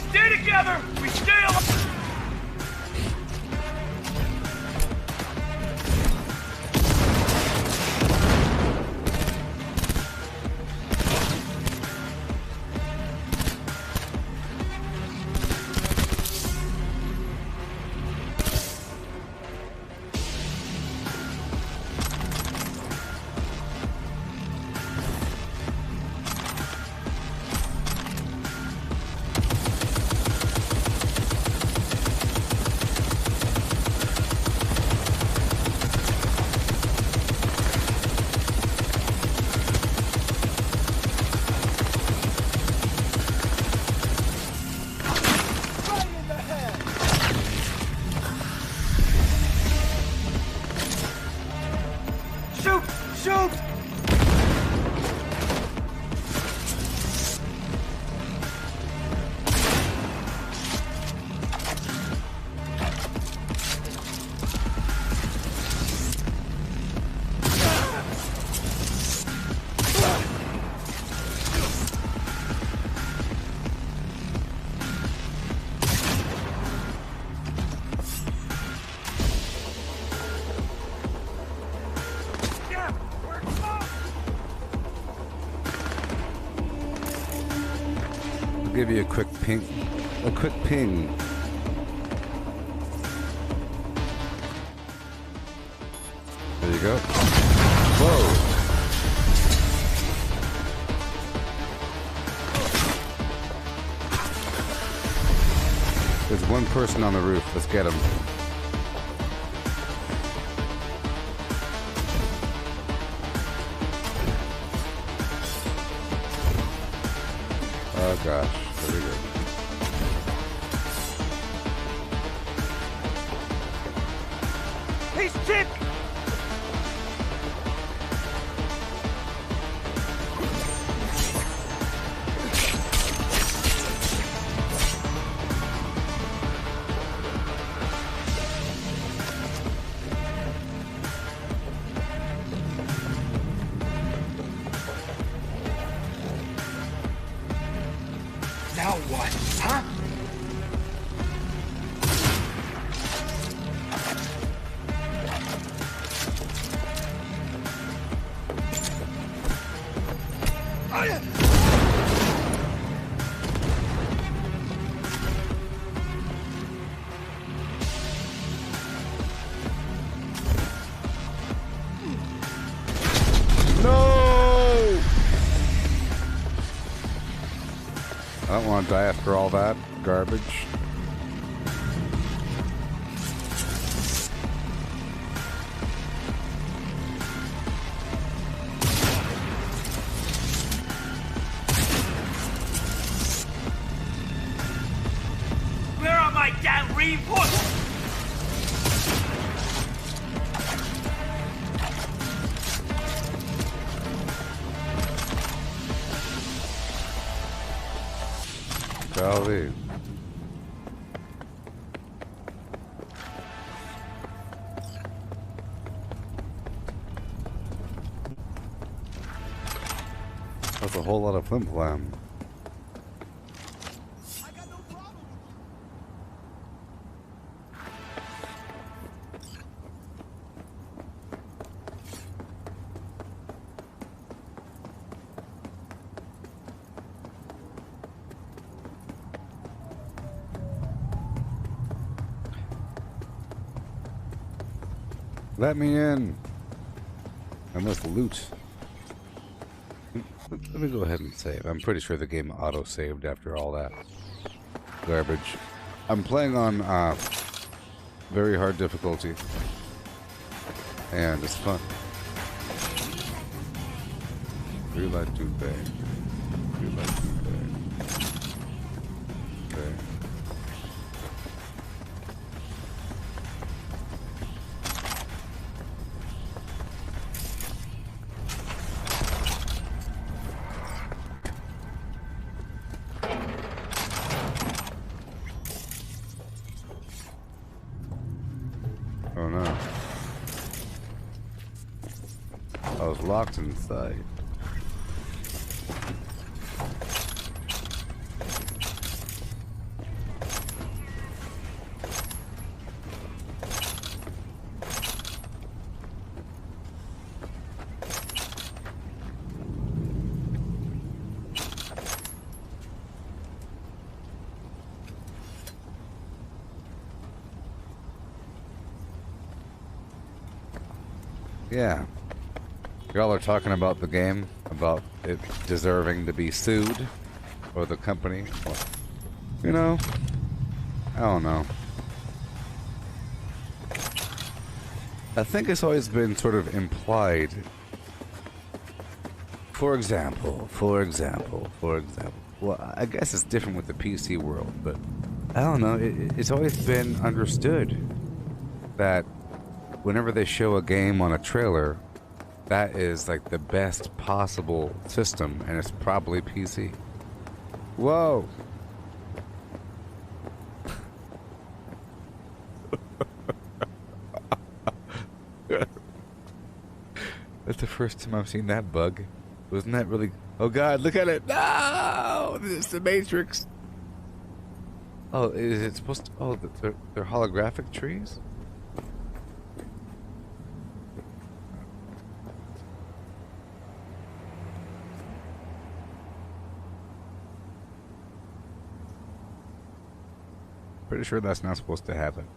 stay together, we stay alive. Give you a quick ping. A quick ping. There you go. Whoa. There's one person on the roof. Let's get him. Oh gosh. Very good. He's sick! Now what, huh? I don't want to die after all that garbage. Where are my damn reinforcements? Golly. That's a whole lot of flim flam. Let me in. I must loot. Let me go ahead and save. I'm pretty sure the game auto-saved after all that garbage. I'm playing on very hard difficulty. And it's fun. Real life too bad. Real life too bad. Okay. Oh no. I was locked inside. Yeah. Y'all are talking about the game, about it deserving to be sued, or the company. Or, you know, I don't know. I think it's always been sort of implied. For example. Well, I guess it's different with the PC world, but I don't know. It's always been understood that whenever they show a game on a trailer, that is like the best possible system, and it's probably PC. Whoa! That's the first time I've seen that bug. Wasn't that really... Oh god, look at it! No! It's the Matrix! Oh, is it supposed to... Oh, they're holographic trees? Pretty sure that's not supposed to happen.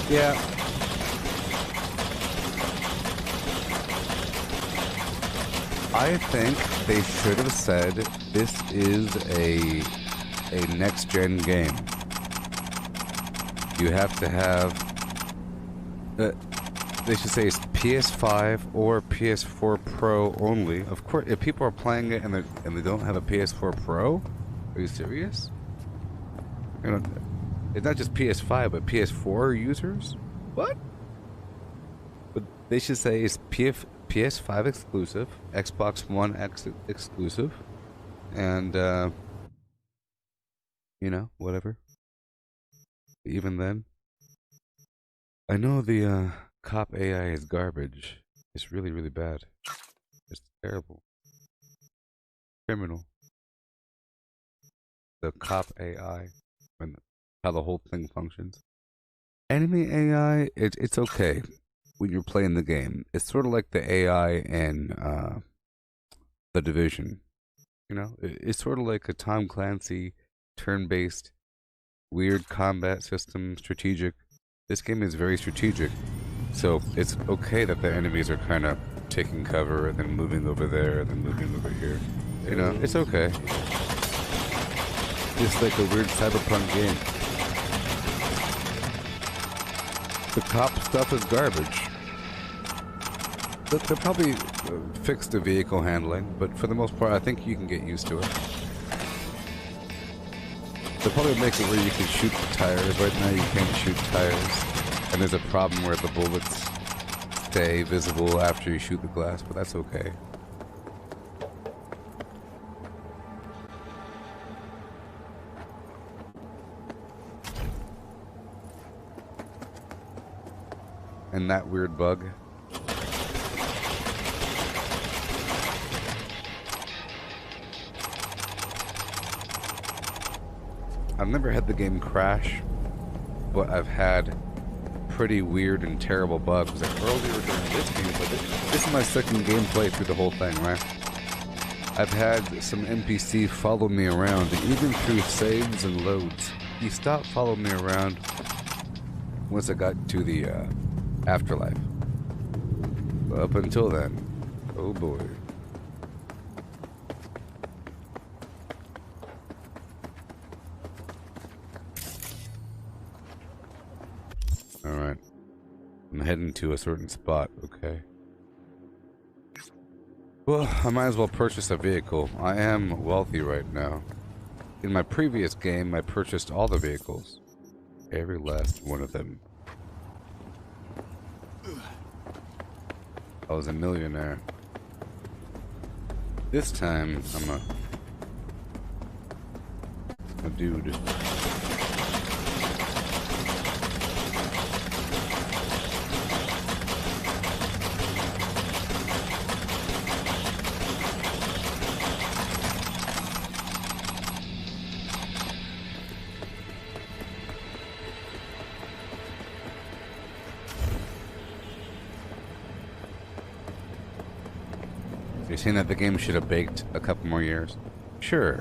Yeah. I think they should have said this is a next-gen game. You have to have... they should say it's PS5 or PS4 Pro only. Of course, if people are playing it and they don't have a PS4 Pro, are you serious? You know, it's not just PS5, but PS4 users? What? But they should say it's PS5 exclusive, Xbox One X exclusive, and, you know, whatever. Even then, I know the cop AI is garbage. It's really, really bad. It's terrible. Criminal. The cop AI, and how the whole thing functions. Enemy AI, it's okay when you're playing the game. It's sort of like the AI in The Division. You know, it's sort of like a Tom Clancy turn-based weird combat system, strategic. This game is very strategic, so it's okay that the enemies are kind of taking cover and then moving over there and then moving over here. You know, it's okay. It's like a weird Cyberpunk game. The cop stuff is garbage. They'll probably fix the vehicle handling, but for the most part, I think you can get used to it. They'll probably make it where you can shoot the tires. Right now you can't shoot tires. And there's a problem where the bullets stay visible after you shoot the glass, but that's okay. And that weird bug. I've never had the game crash, but I've had pretty weird and terrible bugs. Like earlier during this game, but this is my second gameplay through the whole thing, right? I've had some NPC follow me around, even through saves and loads. He stopped following me around once I got to the afterlife. But up until then, oh boy. Alright. I'm heading to a certain spot, okay. Well, I might as well purchase a vehicle. I am wealthy right now. In my previous game, I purchased all the vehicles. Every last one of them. I was a millionaire. This time, I'm a dude. You're saying that the game should have baked a couple more years? Sure.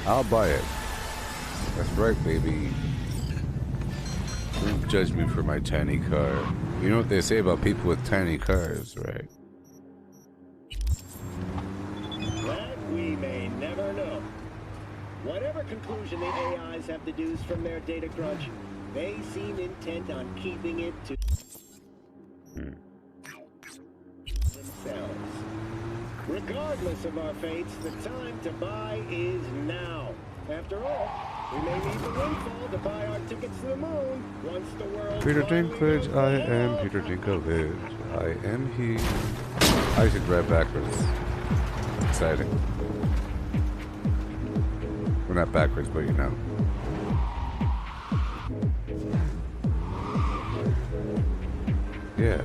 I'll buy it. That's right, baby. Don't judge me for my tiny car. You know what they say about people with tiny cars, right? That we may never know. Whatever conclusion the AIs have deduced from their data crunch, they seem intent on keeping it to themselves. Regardless of our fates, the time to buy is now. After all, we may need the windfall to buy our tickets to the moon once the world. Peter Dinklage, I am Peter Dinklage. I am he. I should drive backwards. Exciting. Well, not backwards, but you know. Yeah.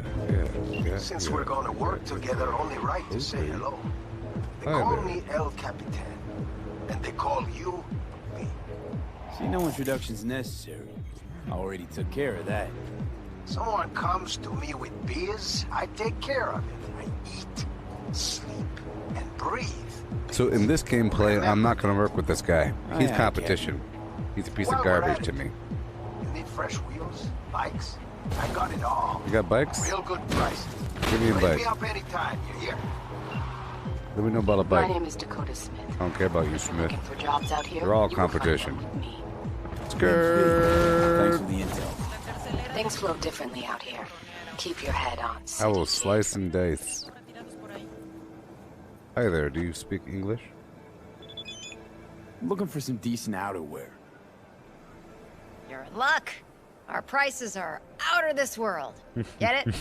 Since we're gonna work together, only right to say hello. They call me El Capitan, and they call you me. See, no introduction's necessary. I already took care of that. Someone comes to me with beers, I take care of it. I eat, sleep, and breathe. So in this gameplay, I'm not going to work with this guy. He's competition. He's a piece of garbage to me. You need fresh wheels, bikes? I got it all. You got bikes? Real good prices. Give me a Ring bike. me up anytime, you hear? Let me know about a bike. My name is Dakota Smith. I don't care about you, Smith. For jobs out here, They're all you will find competition. one with me. Skirt. Thanks for the intel. Things flow differently out here. Keep your head on. I will slice and dice. Hi there, do you speak English? I'm looking for some decent outerwear. You're in luck. Our prices are out of this world. Get it?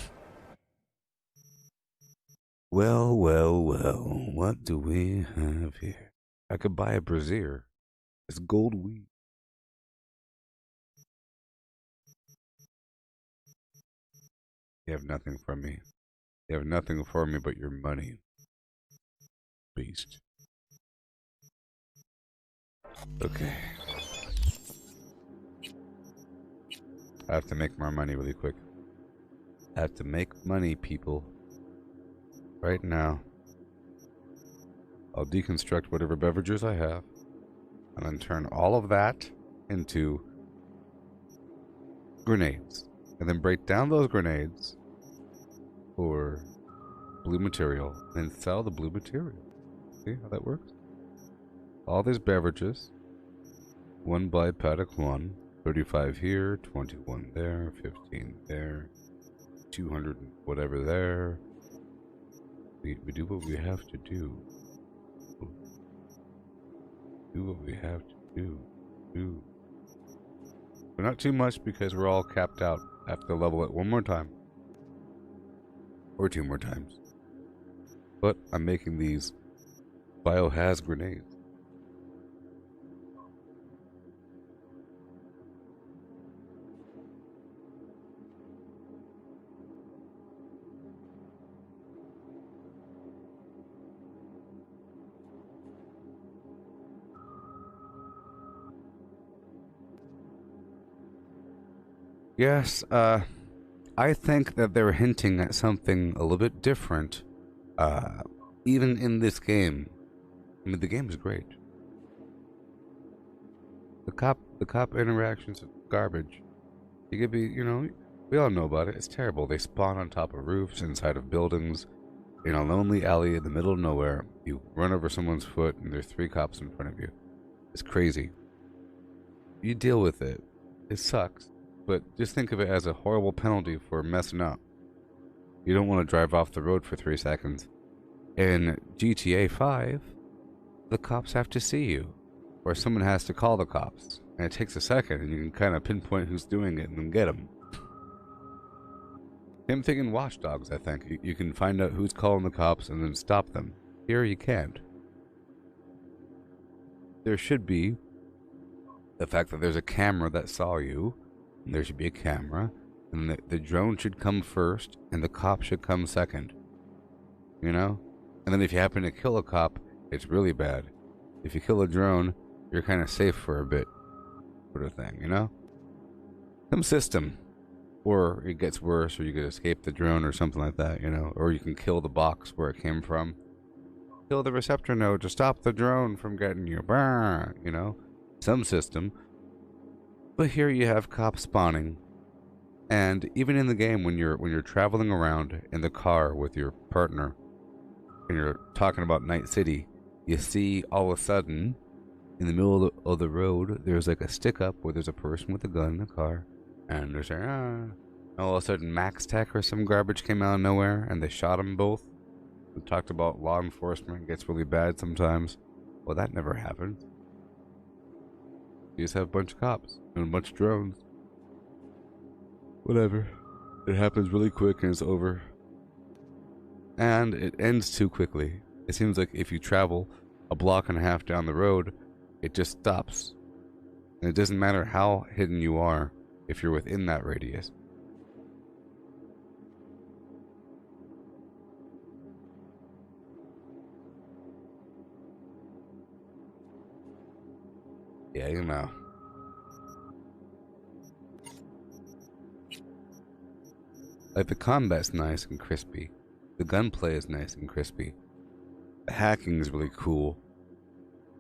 Well, what do we have here? I could buy a brassiere. It's gold weed. You have nothing from me. You have nothing for me but your money. Beast. Okay. I have to make more money really quick. I have to make money, people. Right now. I'll deconstruct whatever beverages I have. And then turn all of that into grenades. And then break down those grenades for blue material. And then sell the blue material. See how that works? All these beverages. 1 by paddock 1. 35 here, 21 there, 15 there, 200 whatever there. We do what we have to do. Do what we have to do. But not too much because we're all capped out. I have to level it one more time. Or 2 more times. But I'm making these biohazard grenades. Yes, I think that they're hinting at something a little bit different, even in this game. I mean, the game is great. The cop interactions are garbage. You could be, you know, we all know about it. It's terrible. They spawn on top of roofs, inside of buildings, in a lonely alley in the middle of nowhere. You run over someone's foot, and there's 3 cops in front of you. It's crazy. You deal with it. It sucks. But just think of it as a horrible penalty for messing up. You don't want to drive off the road for 3 seconds. In GTA 5, the cops have to see you. Or someone has to call the cops. And it takes a second, and you can kind of pinpoint who's doing it and then get them. Same thing in Watch Dogs, I think. You can find out who's calling the cops and then stop them. Here you can't. There should be the fact that there's a camera that saw you. There should be a camera, and the drone should come first, and the cop should come second. You know? And then if you happen to kill a cop, it's really bad. If you kill a drone, you're kind of safe for a bit. Sort of thing, you know? Some system. Or it gets worse, or you could escape the drone or something like that, you know, or you can kill the box where it came from. Kill the receptor node to stop the drone from getting you, you know, some system. But here you have cops spawning, and even in the game when you're traveling around in the car with your partner, and you're talking about Night City, you see all of a sudden, in the middle of the road, there's like a stick up where there's a person with a gun in the car. And they're saying, and all of a sudden Max Tech or some garbage came out of nowhere and they shot them both. We talked about law enforcement gets really bad sometimes. Well, that never happened. You just have a bunch of cops and a bunch of drones. Whatever. It happens really quick and it's over. And it ends too quickly. It seems like if you travel a block and a half down the road, it just stops. And it doesn't matter how hidden you are if you're within that radius. Yeah, you know. Like, the combat's nice and crispy. The gunplay is nice and crispy. The hacking is really cool.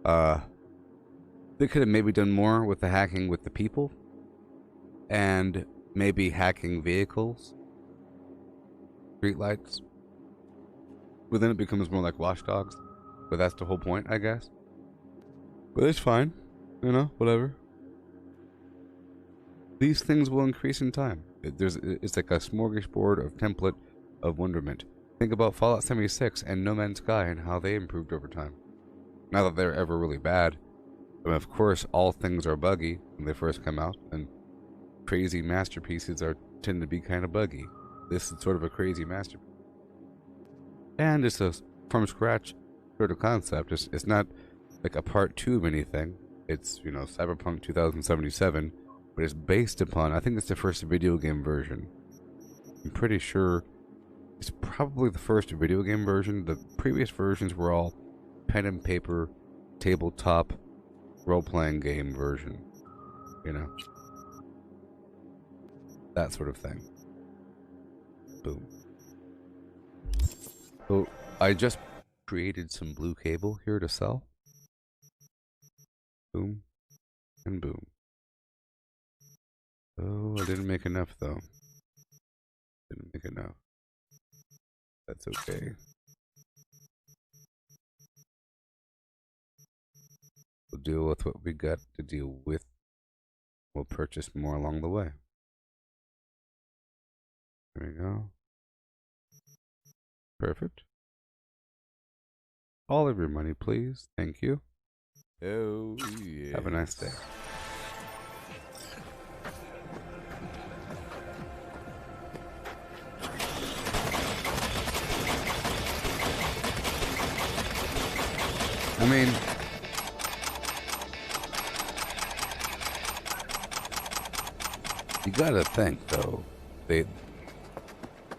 They could have maybe done more with the hacking with the people. And maybe hacking vehicles. Streetlights. But then it becomes more like watchdogs. But that's the whole point, I guess. But it's fine. You know, whatever. These things will increase in time. It's like a smorgasbord of template of wonderment. Think about Fallout 76 and No Man's Sky and how they improved over time. Not that they're ever really bad. But of course, all things are buggy when they first come out. And crazy masterpieces tend to be kind of buggy. This is sort of a crazy masterpiece. And it's a from scratch sort of concept. It's not like a part 2 of anything. It's, you know, Cyberpunk 2077, but it's based upon, I think it's the first video game version. I'm pretty sure it's probably the first video game version. The previous versions were all pen and paper, tabletop, role-playing game version. You know? That sort of thing. Boom. So, I just created some blue cable here to sell. Boom. And boom. Oh, I didn't make enough, though. Didn't make enough. That's okay. We'll deal with what we got to deal with. We'll purchase more along the way. There we go. Perfect. All of your money, please. Thank you. Oh, yeah. Have a nice day. I mean, you gotta think though, they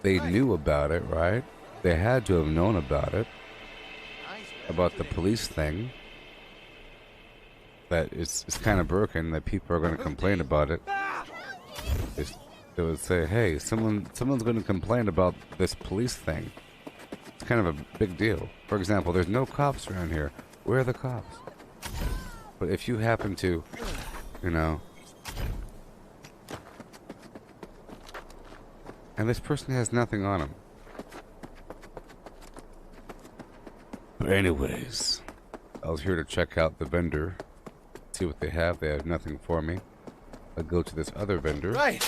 knew about it, right? They had to have known about it, about the police thing. That it's kind of broken. That people are going to complain about it. They would say, "Hey, someone's going to complain about this police thing." It's kind of a big deal. For example, there's no cops around here. Where are the cops? But if you happen to, you know, and this person has nothing on him. But anyways, I was here to check out the vendor, see what they have. They have nothing for me. I'll go to this other vendor. Right.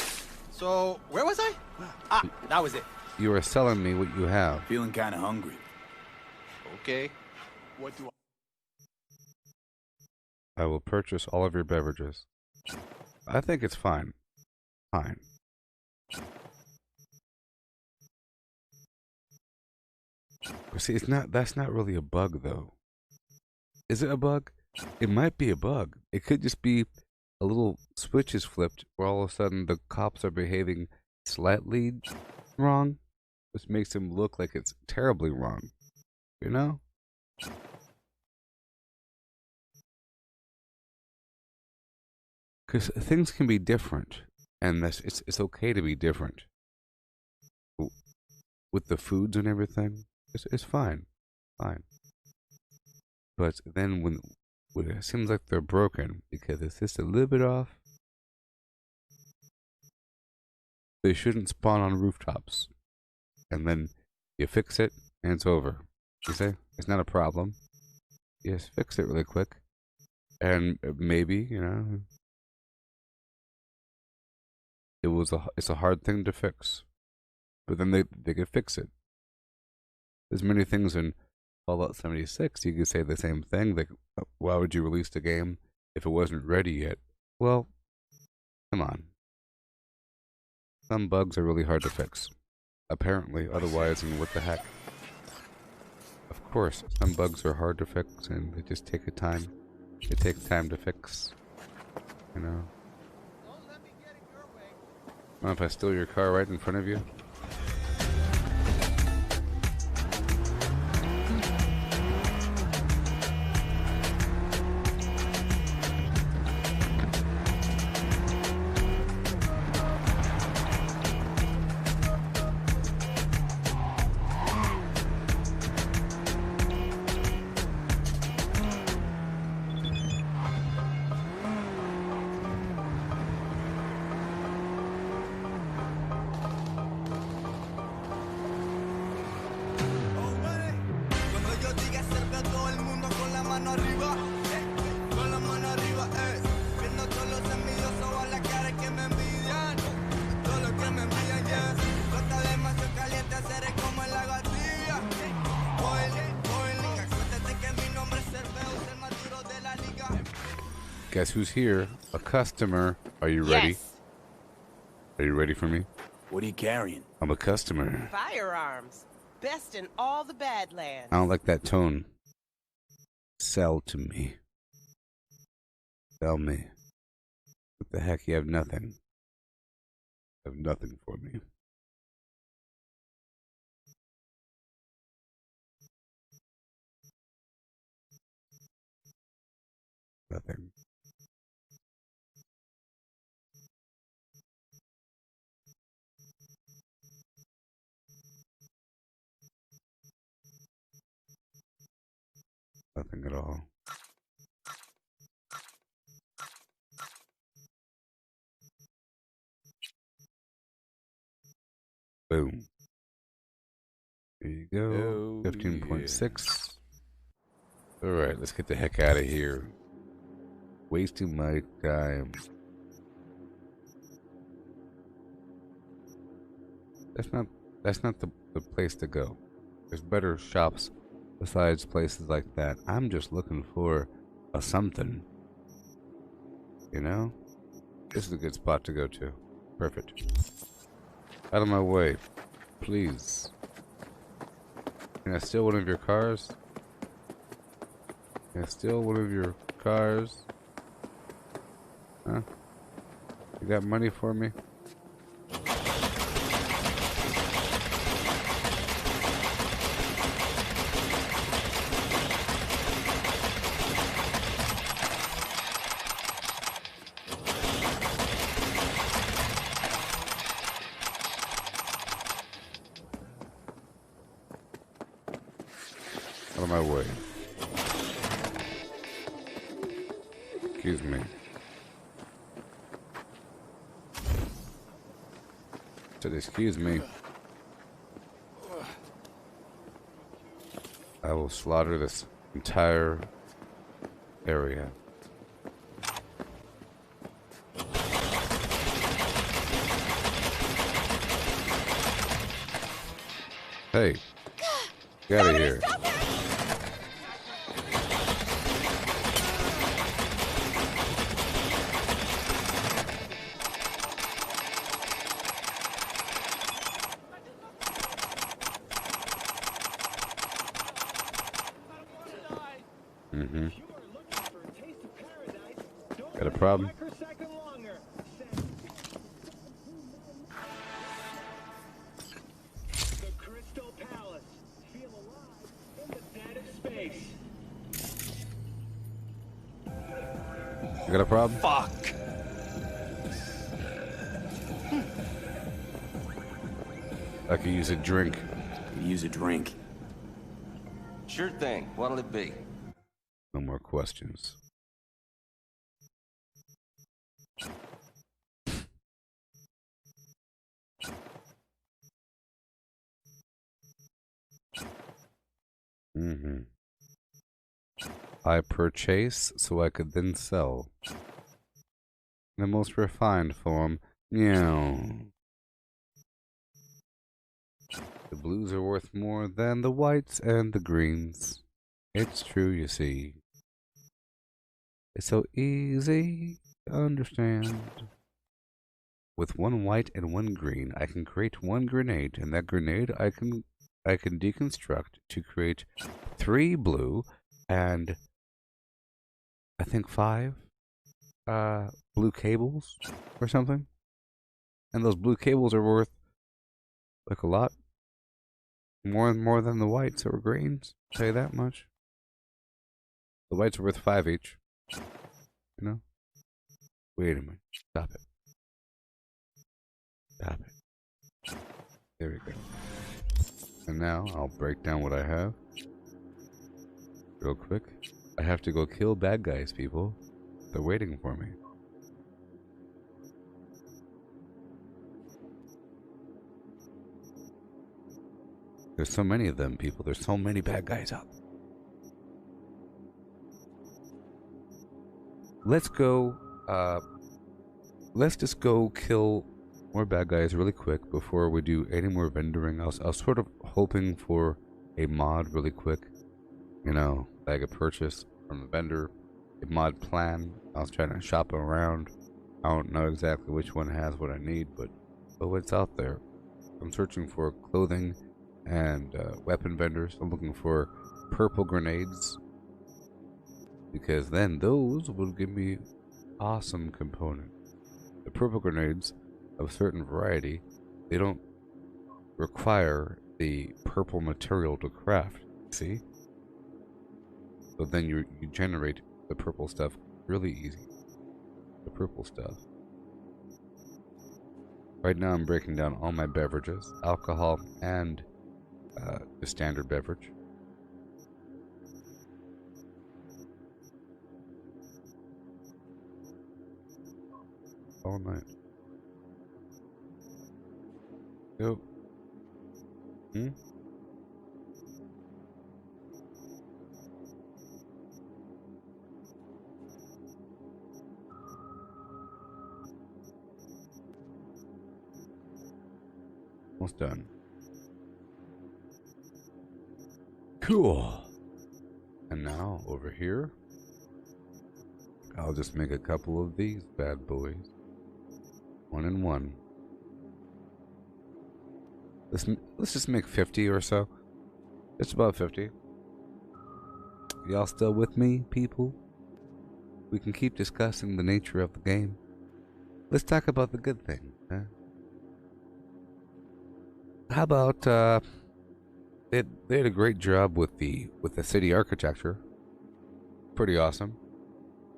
So, where was I? Ah, that was it. You are selling me what you have. Feeling kind of hungry. Okay. What do I will purchase all of your beverages. I think it's fine. Fine. But see, that's not really a bug though. Is it a bug? It might be a bug. It could just be a little switch is flipped where all of a sudden the cops are behaving slightly wrong, which makes them look like it's terribly wrong. You know? Because things can be different, and it's okay to be different. With the foods and everything, it's fine, fine. But then when it seems like they're broken because it's just a little bit off, they shouldn't spawn on rooftops. And then you fix it and it's over. You say it's not a problem. You just fix it really quick, and maybe it's a hard thing to fix, but then they could fix it. There's many things in Fallout 76 you could say the same thing. Like, why would you release the game if it wasn't ready yet? Well, come on. Some bugs are really hard to fix. Apparently, otherwise, and what the heck? Of course, some bugs are hard to fix, and they just take a time. It takes time to fix. Mind if I steal your car right in front of you? Guess who's here? A customer. Are you ready? Yes. Are you ready for me? What are you carrying? I'm a customer. Firearms. Best in all the Badlands. I don't like that tone. Sell to me. Sell me. What the heck? You have nothing. You have nothing for me. Nothing. Nothing at all. Boom. There you go. 15.6. Alright, let's get the heck out of here. Wasting my time. That's not the place to go. There's better shops besides places like that. I'm just looking for a something. This is a good spot to go to. Perfect. Out of my way, please. Can I steal one of your cars? Can I steal one of your cars? Huh? You got money for me? Out of my way. Excuse me. Said excuse me. I will slaughter this entire area. Hey, get out of here. Got a problem? The Crystal Palace. Feel alive in the dead of space. You got a problem? Fuck. I could use a drink. Use a drink. Sure thing. What'll it be? No more questions. I purchase so I could then sell. The most refined form. Meow. The blues are worth more than the whites and the greens. It's true, you see. It's so easy to understand. With one white and one green, I can create one grenade, and that grenade I can deconstruct to create 3 blue and I think 5 blue cables or something. And those blue cables are worth like a lot more than the whites or greens. I'll tell you that much. The whites are worth 5 each. You know? Wait a minute. Stop it. Stop it. There we go. And now I'll break down what I have. Real quick. I have to go kill bad guys, people. They're waiting for me. There's so many of them, people. There's so many bad guys out there. Let's go, let's just go kill more bad guys really quick before we do any more vendoring. I was sort of hoping for a mod really quick. You know, bag a purchase from the vendor, a mod plan. I was trying to shop around. I don't know exactly which one has what I need, but it's out there. I'm searching for clothing and weapon vendors. I'm looking for purple grenades, because then those will give me awesome components. The purple grenades of a certain variety, they don't require the purple material to craft, see? So then you generate the purple stuff really easy. The purple stuff. Right now I'm breaking down all my beverages, alcohol and the standard beverage. All night. Go. Almost done. Cool. And now over here, I'll just make a couple of these bad boys. 1 and 1. Let's just make 50 or so. Just about 50. Y'all still with me, people? We can keep discussing the nature of the game. Let's talk about the good thing, huh? How about they did a great job with the city architecture. Pretty awesome.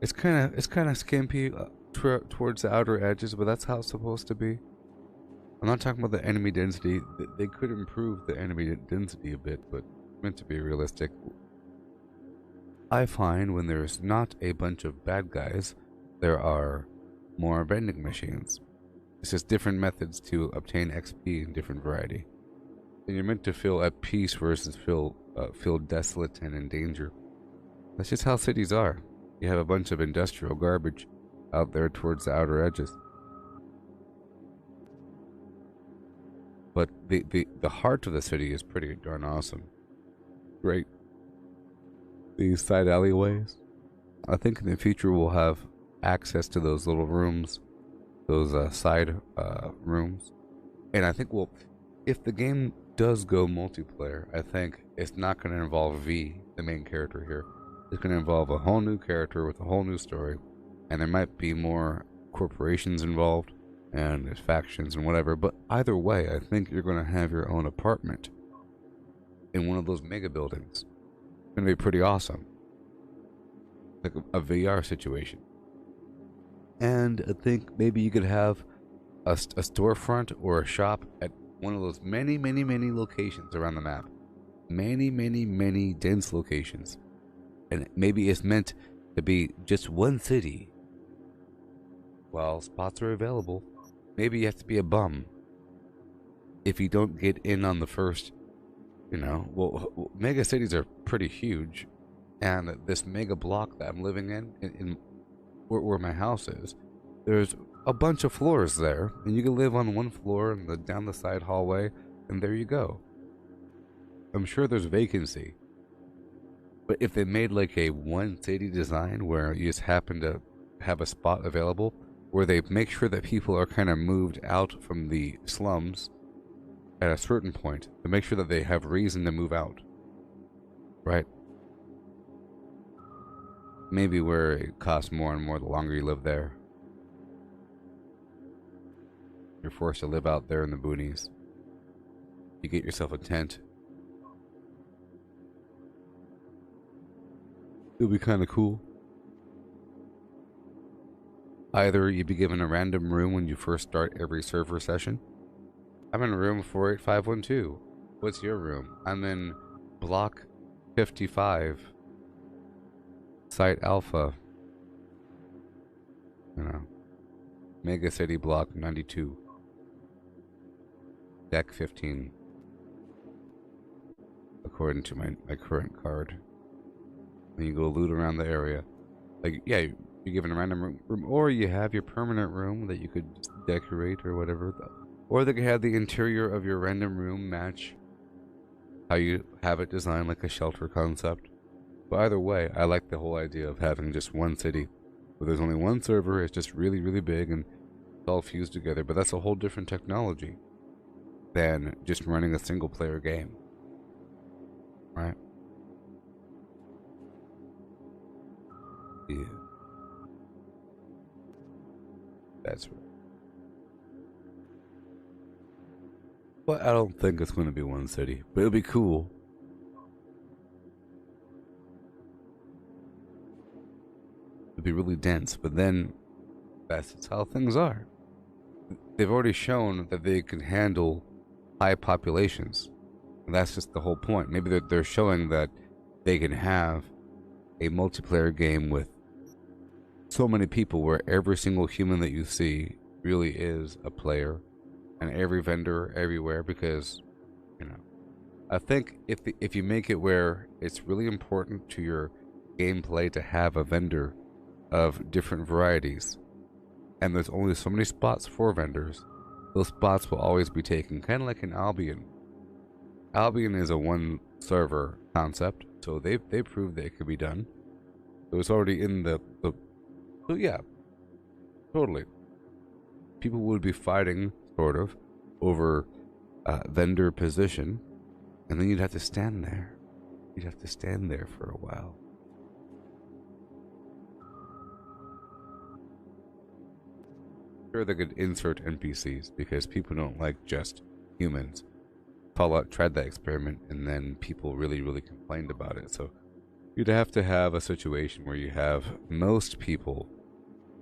It's kind of skimpy towards the outer edges, but that's how it's supposed to be. I'm not talking about the enemy density. They could improve the enemy density a bit, but meant to be realistic. I find when there's not a bunch of bad guys, there are more vending machines. It's just different methods to obtain XP in different variety. And you're meant to feel at peace versus feel desolate and in danger. That's just how cities are. You have a bunch of industrial garbage out there towards the outer edges. But the heart of the city is pretty darn awesome. Great. These side alleyways. I think in the future we'll have access to those little rooms, those side rooms. And I think if the game does go multiplayer, I think it's not going to involve V, the main character here. It's going to involve a whole new character with a whole new story. And there might be more corporations involved, and there's factions and whatever. But either way, I think you're going to have your own apartment in one of those mega buildings. It's going to be pretty awesome. Like a VR situation. And I think maybe you could have a storefront or a shop at one of those many, many, many locations around the map. Many, many, many dense locations. And maybe it's meant to be just one city. Well, spots are available. Maybe you have to be a bum if you don't get in on the first, well, mega cities are pretty huge. And this mega block that I'm living in where my house is, there's a bunch of floors there, and you can live on one floor and down the side hallway, and there you go. I'm sure there's vacancy. But if they made like a one city design where you just happen to have a spot available, where they make sure that people are kind of moved out from the slums at a certain point, to make sure that they have reason to move out. Right? Maybe where it costs more and more the longer you live there. You're forced to live out there in the boonies. You get yourself a tent. It'll be kind of cool. Either you'd be given a random room when you first start every server session. I'm in room 48512. What's your room? I'm in block 55. Site Alpha. Mega City block 92. Deck 15. According to my current card. And you go loot around the area. Like, yeah, you're given a random room, or you have your permanent room that you could decorate or whatever. Or they could have the interior of your random room match how you have it designed, like a shelter concept. But either way, I like the whole idea of having just one city where there's only one server. It's just really, really big and it's all fused together. But that's a whole different technology than just running a single player game. Right? Yeah. That's right. But I don't think it's going to be one city. But it'll be cool. It'll be really dense. But then, that's just how things are. They've already shown that they can handle high populations. And that's just the whole point. Maybe they're showing that they can have a multiplayer game with so many people where every single human that you see really is a player, and every vendor everywhere, because I think if you make it where it's really important to your gameplay to have a vendor of different varieties, and there's only so many spots for vendors, those spots will always be taken, kind of like in Albion. Albion is a one server concept, so they proved that it could be done. It was already in the so yeah, totally. People would be fighting, sort of, over vendor position, and then you'd have to stand there. You'd have to stand there for a while. Sure, they could insert NPCs, because people don't like just humans. Fallout tried that experiment, and then people really, really complained about it. So you'd have to have a situation where you have most people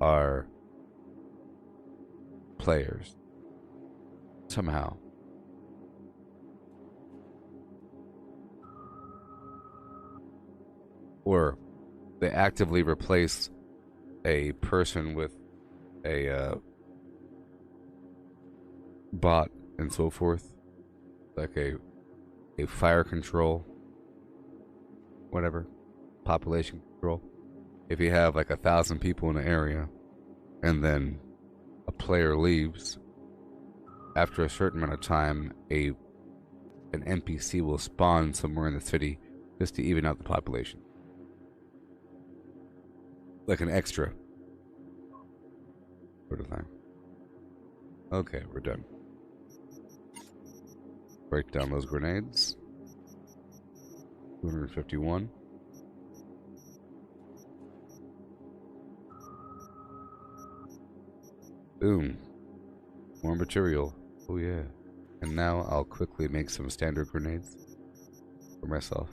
are players somehow. Or they actively replace a person with a bot and so forth, like a fire control, whatever, population control. If you have like 1,000 people in an area and then a player leaves, after a certain amount of time an NPC will spawn somewhere in the city just to even out the population, like an extra sort of thing. Okay, we're done. Break down those grenades. 251. Boom. More material. Oh yeah. And now I'll quickly make some standard grenades for myself.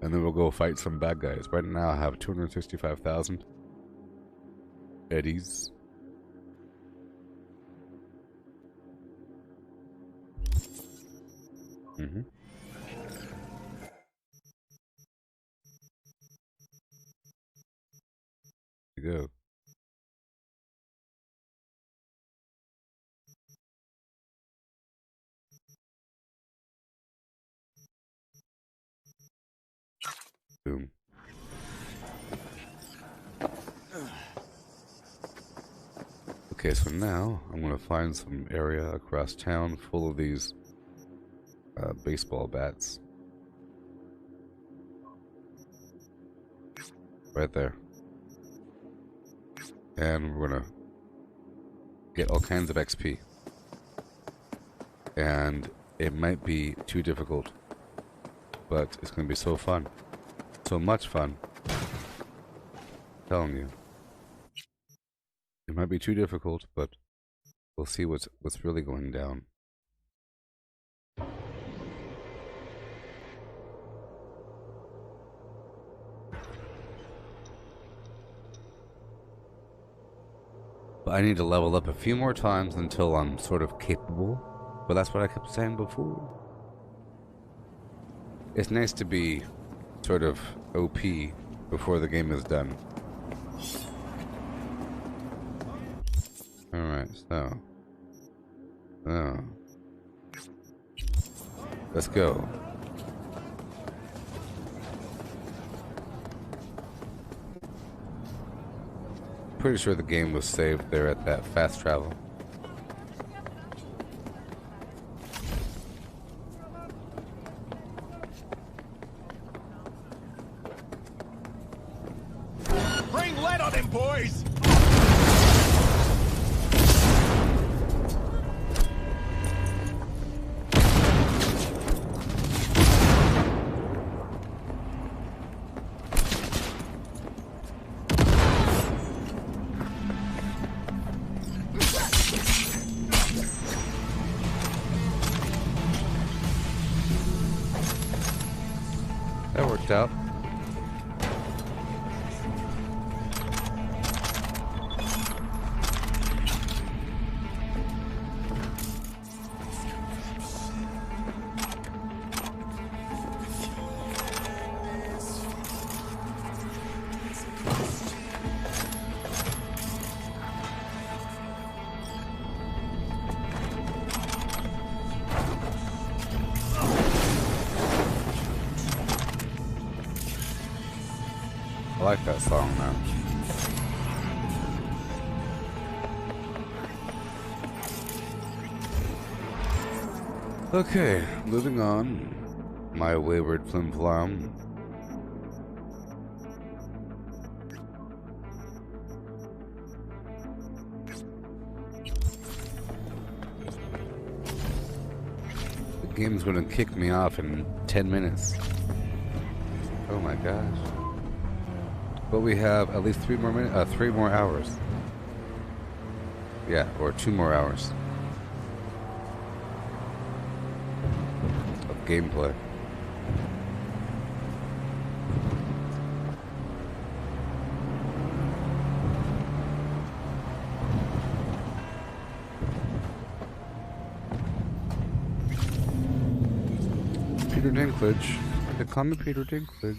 And then we'll go fight some bad guys. Right now I have 265,000 eddies. Mm-hmm. There you go. Boom. Okay, so now I'm gonna find some area across town full of these baseball bats. Right there. And we're gonna get all kinds of XP. And it might be too difficult, but it's gonna be so fun. So much fun. I'm telling you. It might be too difficult, but we'll see what's really going down. But I need to level up a few more times until I'm sort of capable. But that's what I kept saying before. It's nice to be sort of OP before the game is done. Alright, so. Let's go. Pretty sure the game was saved there at that fast travel. Bring lead on him, boys! That worked out. I like that song, man. Okay, moving on. My wayward flim flam. The game's gonna kick me off in 10 minutes. Oh my gosh. But we have at least 3 more hours. Yeah, or 2 more hours of gameplay. Peter Dinklage. They call me Peter Dinklage.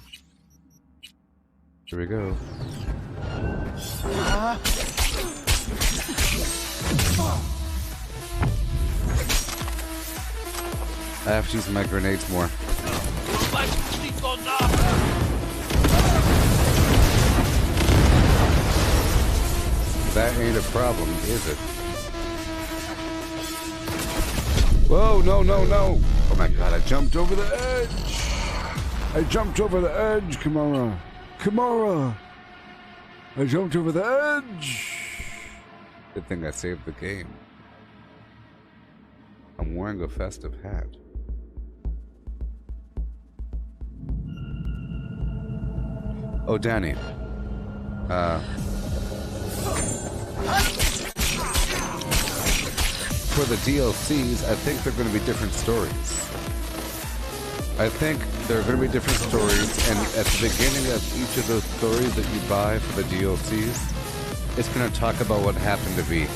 Here we go. I have to use my grenades more. That ain't a problem, is it? Whoa, no, no, no! Oh my god, I jumped over the edge! I jumped over the edge, Kimura! Kimura! I jumped over the edge! Good thing I saved the game. I'm wearing a festive hat. Oh, Danny. For the DLCs, I think they're going to be different stories. I think there are going to be different stories, and at the beginning of each of those stories that you buy for the DLCs, it's going to talk about what happened to be.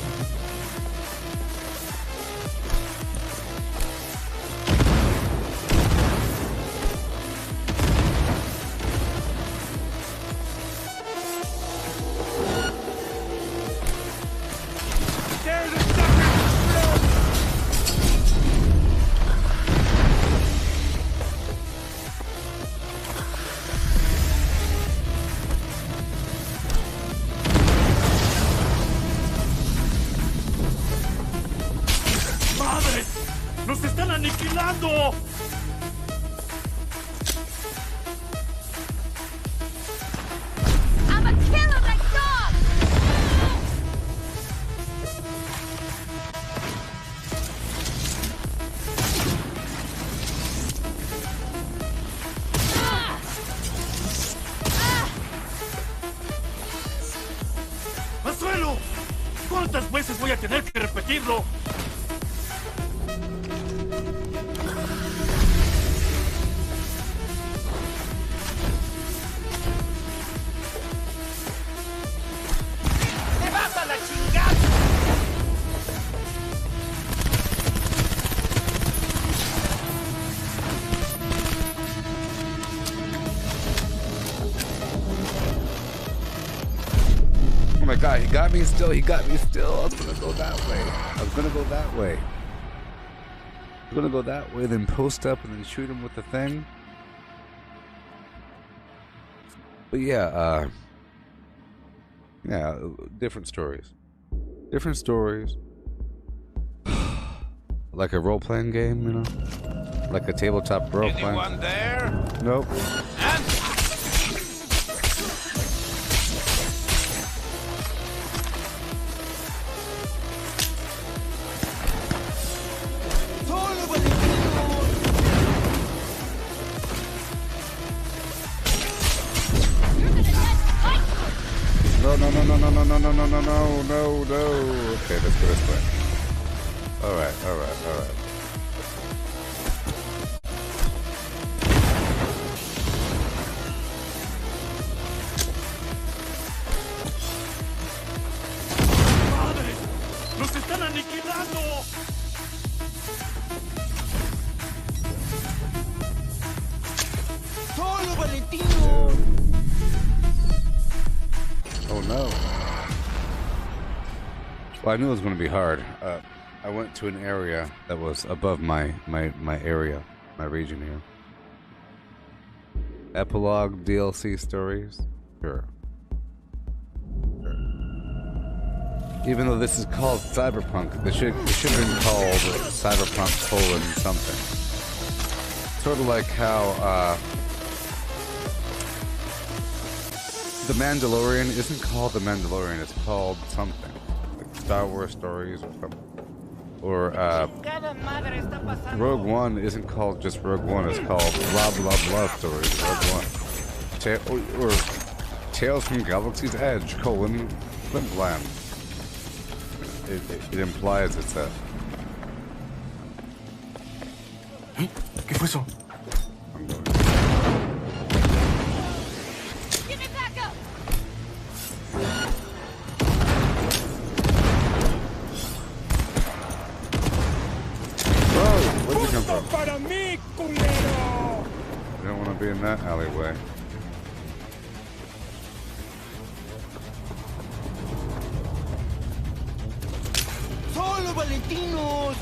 ¿Cuántas veces voy a tener que repetirlo? ¡Te vas a la chingada! Oh my god, he got me still, he got me still. I was gonna go that way. I was gonna go that way. I was gonna go that way, then post up and then shoot him with the thing. But yeah, yeah, different stories. Different stories. Like a role-playing game, you know? Like a tabletop role-playing. Anyone there? Nope. No. Okay, let's go this way. Alright. ¡Madre! ¡Nos están aniquilando! ¡Solo Valentino! Oh no. Well, I knew it was going to be hard. I went to an area that was above my area, my region here. Epilogue DLC stories? Sure. Even though this is called Cyberpunk, it should have been called Cyberpunk : something. Sort of like how The Mandalorian isn't called The Mandalorian, it's called something. Like Star Wars Stories or something. Or Rogue One isn't called just Rogue One, it's called Blah Blah Blah Stories, Rogue One. Or Tales from Galaxy's Edge, Flim Blam. It implies it's a... ¿Qué fue eso? Where'd you come from? You don't want to be in that alleyway. ¡Solo Valentinos!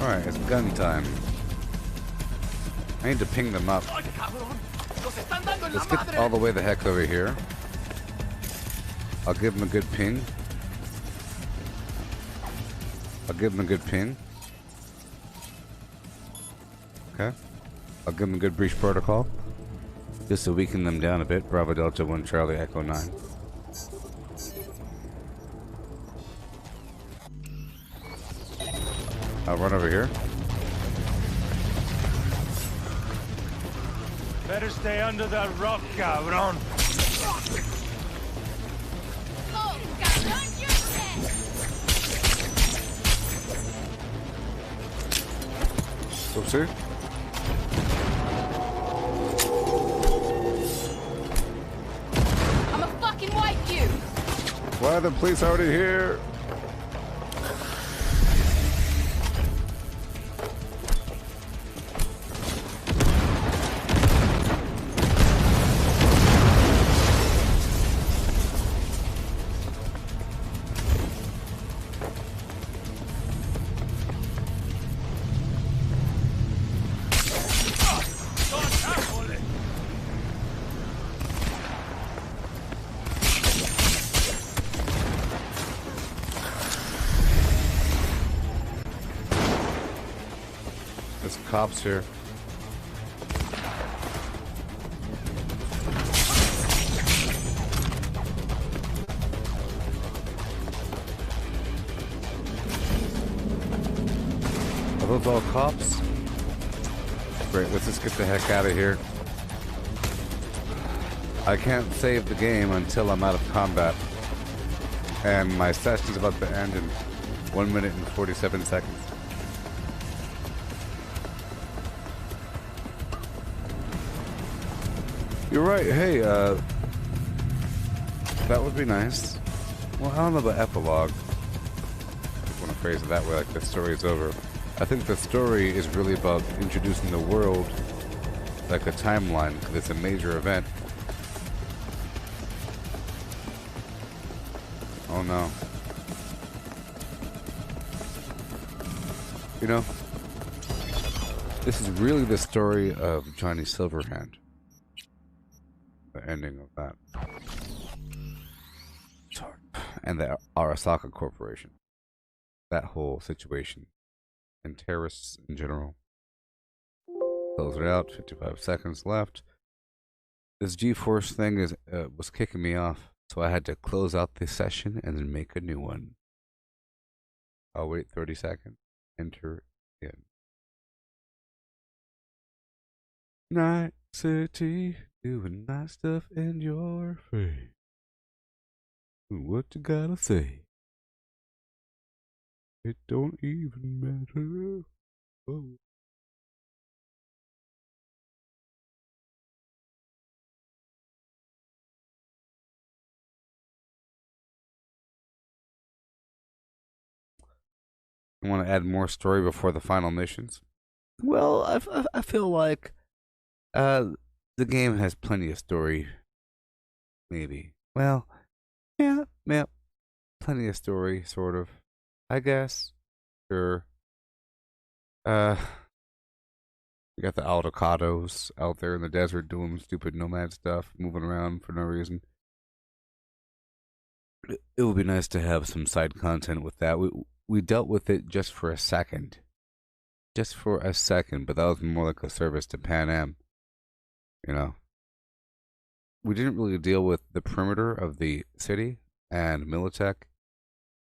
Alright, it's gun time. I need to ping them up. Let's get all the way the heck over here. I'll give them a good ping. Okay. I'll give them a good breach protocol. Just to weaken them down a bit. Bravo Delta 1 Charlie Echo 9. I'll run over here. Better stay under that rock, cabron. Oopsie. I'ma fucking wipe you! Why are the police already here? Cops here. Are those all cops? Great, let's just get the heck out of here. I can't save the game until I'm out of combat. And my session's about to end in 1 minute and 47 seconds. You're right. Hey, that would be nice. Well, I don't know about epilogue. I want to phrase it that way, like the story is over. I think the story is really about introducing the world, like a timeline, because it's a major event. Oh no. You know, this is really the story of Johnny Silverhand. The ending of that. Sorry. And the Arasaka Corporation. That whole situation. And terrorists in general. Close it out. 55 seconds left. This Geforce thing was kicking me off. So I had to close out this session and then make a new one. I'll wait 30 seconds. Enter in. Night City. Doing nice stuff in your face. What you gotta say? It don't even matter. Oh. I want to add more story before the final missions. Well, I feel like the game has plenty of story. Maybe. Well, yeah, plenty of story, sort of. I guess. Sure. We got the Aldecados out there in the desert doing stupid nomad stuff, moving around for no reason. It would be nice to have some side content with that. We dealt with it just for a second. Just for a second, but that was more like a service to Pan Am. You know, we didn't really deal with the perimeter of the city and Militech.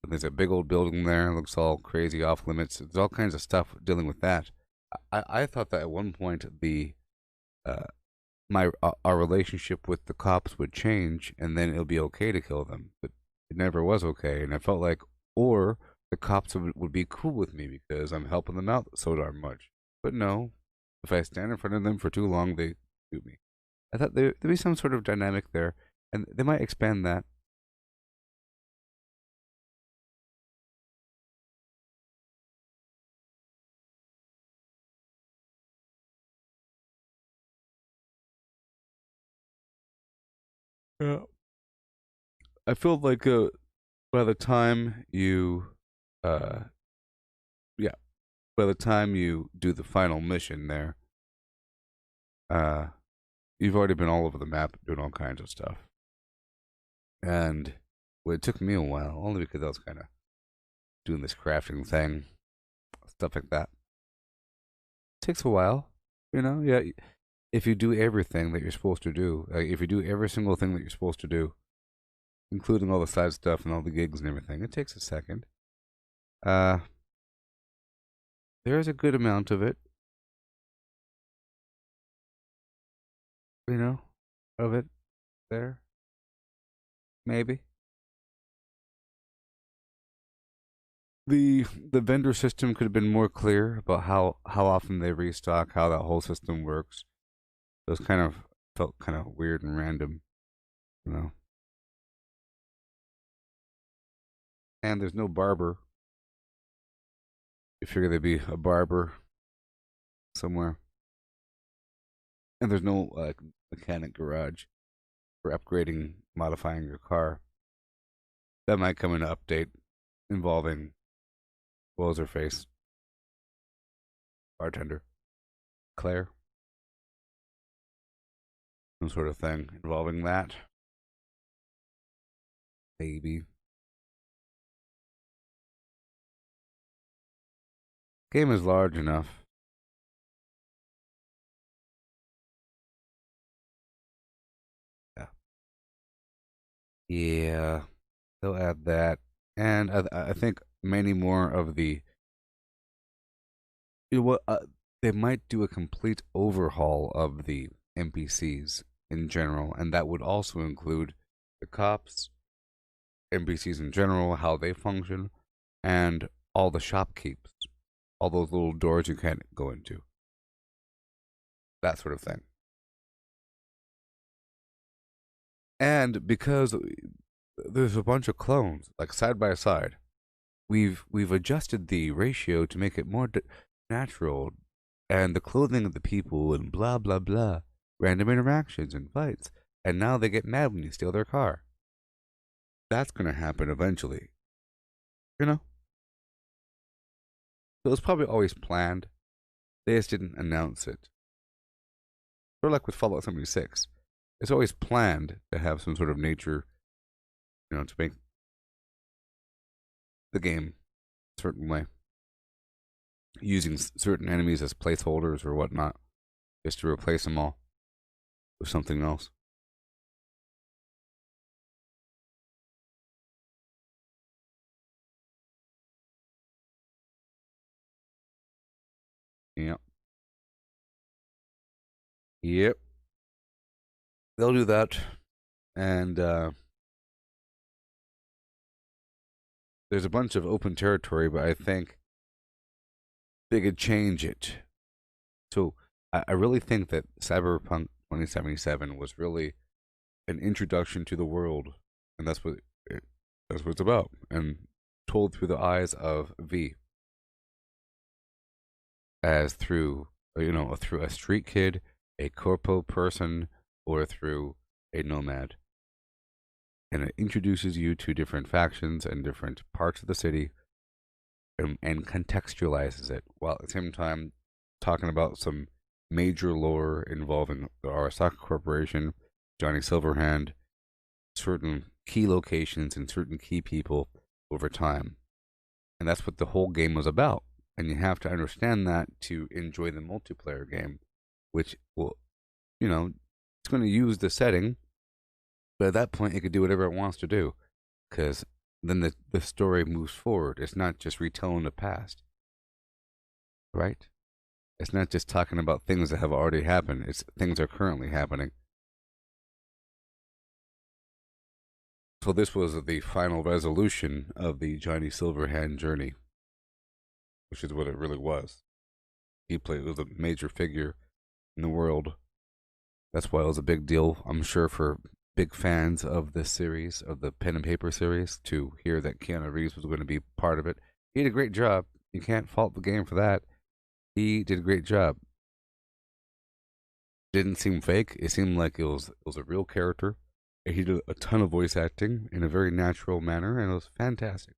There's a big old building there. It looks all crazy off limits. There's all kinds of stuff dealing with that. I thought that at one point our relationship with the cops would change and then it'll be okay to kill them. But it never was okay. And I felt like, or the cops would be cool with me because I'm helping them out so darn much. But no, if I stand in front of them for too long, they shoot me. I thought there'd be some sort of dynamic there, and they might expand that. Yeah. I feel like by the time you by the time you do the final mission there, you've already been all over the map doing all kinds of stuff. And well, it took me a while, only because I was kind of doing this crafting thing, stuff like that. It takes a while. You know, yeah. If you do everything that you're supposed to do, if you do every single thing that you're supposed to do, including all the side stuff and all the gigs and everything, it takes a second. There is a good amount of it, you know, of it there. Maybe. The vendor system could have been more clear about how often they restock, how that whole system works. It was kind of felt kind of weird and random, you know. And there's no barber. You figure there'd be a barber somewhere. And there's no mechanic garage for upgrading, modifying your car. That might come in an update involving what was her face? Bartender. Claire. Some sort of thing involving that. Maybe. Game is large enough. Yeah. Yeah. They'll add that. And I think many more of the... You know what? They might do a complete overhaul of the NPCs in general, and that would also include the cops, NPCs in general, how they function, and all the shopkeepers, all those little doors you can't go into, that sort of thing. And because there's a bunch of clones, like side by side, we've adjusted the ratio to make it more natural, and the clothing of the people and blah blah blah, random interactions and fights, and now they get mad when you steal their car. That's gonna happen eventually, you know. So it was probably always planned. They just didn't announce it. Sort of like with Fallout 76, it's always planned to have some sort of nature, you know, to make the game a certain way, using certain enemies as placeholders or whatnot, just to replace them all with something else. Yep. Yep. They'll do that. And there's a bunch of open territory, but I think they could change it. So I really think that Cyberpunk 2077 was really an introduction to the world, and that's what it's about, and told through the eyes of V, as through, you know, through a street kid, a corpo person, or through a nomad. And it introduces you to different factions and different parts of the city, and contextualizes it, while at the same time talking about some major lore involving the Arasaka Corporation, Johnny Silverhand, certain key locations and certain key people over time. And that's what the whole game was about. And you have to understand that to enjoy the multiplayer game, which will, you know, it's going to use the setting, but at that point it could do whatever it wants to do, because then the story moves forward. It's not just retelling the past, right? It's not just talking about things that have already happened. It's things that are currently happening. So this was the final resolution of the Johnny Silverhand journey, which is what it really was. He was a major figure in the world. That's why it was a big deal, I'm sure, for big fans of this series, of the pen and paper series, to hear that Keanu Reeves was going to be part of it. He did a great job. You can't fault the game for that. He did a great job. Didn't seem fake. It seemed like it was a real character. He did a ton of voice acting in a very natural manner, and it was fantastic.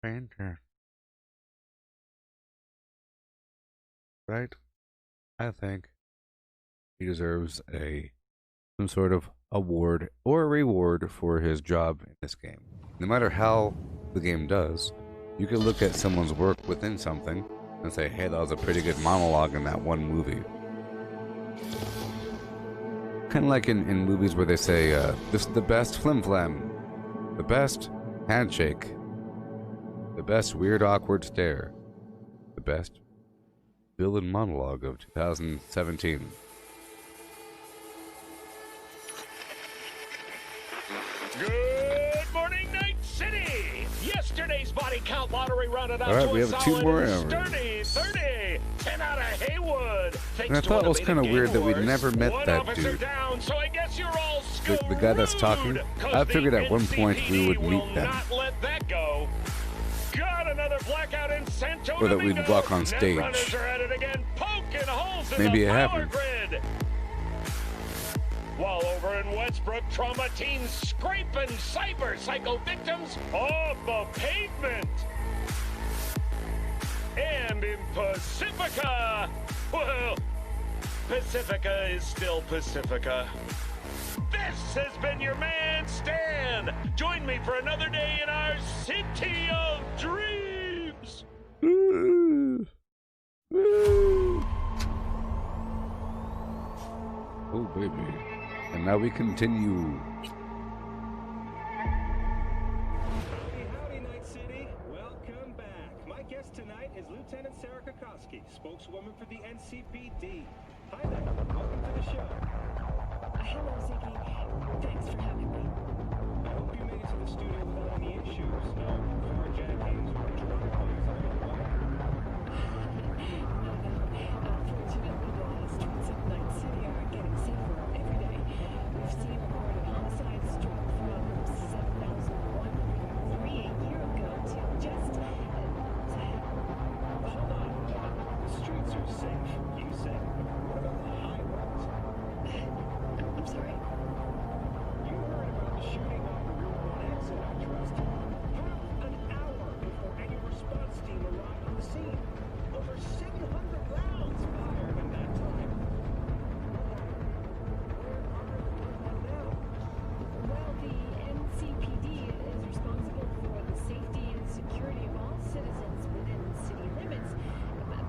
Fantastic. Right? I think he deserves some sort of award or reward for his job in this game. No matter how the game does, you can look at someone's work within something and say, hey, that was a pretty good monologue in that one movie. Kind of like in movies where they say, this is the best flim-flam, the best handshake, the best weird awkward stare, the best villain monologue of 2017. Good morning, Night City! Yesterday's body count lottery rounded out Alright, to we a have 2 solid more and hours. sturdy 30. 10 out of Haywood. And I thought it was kind of weird that we'd never met that dude. Down, so I guess you're all The guy that's talking. I figured at one point we would meet them. not let that go. Got another blackout in Santo Or that we'd Domingo. walk on stage. Netrunners are at it again, poking holes in Maybe the it power happened. grid. While over in Westbrook, trauma teams scraping cyber psycho victims off the pavement. And in Pacifica, well, Pacifica is still Pacifica. This has been your man, Stan. Join me for another day in our city of dreams. Oh, baby. And now we continue. Howdy, Night City. Welcome back. My guest tonight is Lieutenant Sarah Kokoski, spokeswoman for the NCPD. Hi there. Welcome to the show. Hello, Ziggy. Thanks for having me. I hope you made it to the studio without any issues. No carjackings or drug poisoning or what? Unfortunately, the streets of Night City are getting safer every day. We've seen recorded homicides drop from 7,103 a year ago to just... Hold on. The streets are safe, you said. What about the highways? I'm sorry. You heard about the shooting off the Route 1 exit, I trust. Half an hour before any response team arrived on the scene. Over 700 rounds fired in that time. Where are the people now? Well, the NCPD is responsible for the safety and security of all citizens within city limits. But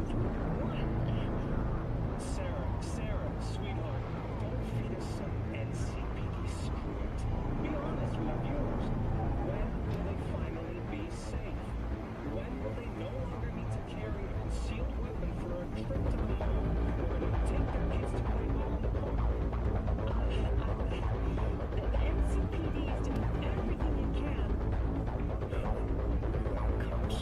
through one... Sarah, sweetheart, don't feed us some NCPD script. Be honest with our viewers. When will they finally be safe? When will they no longer need to carry a concealed weapon for a trip to the mall or to take their kids to play ball in the park? The NCPD is doing everything it can. Cops.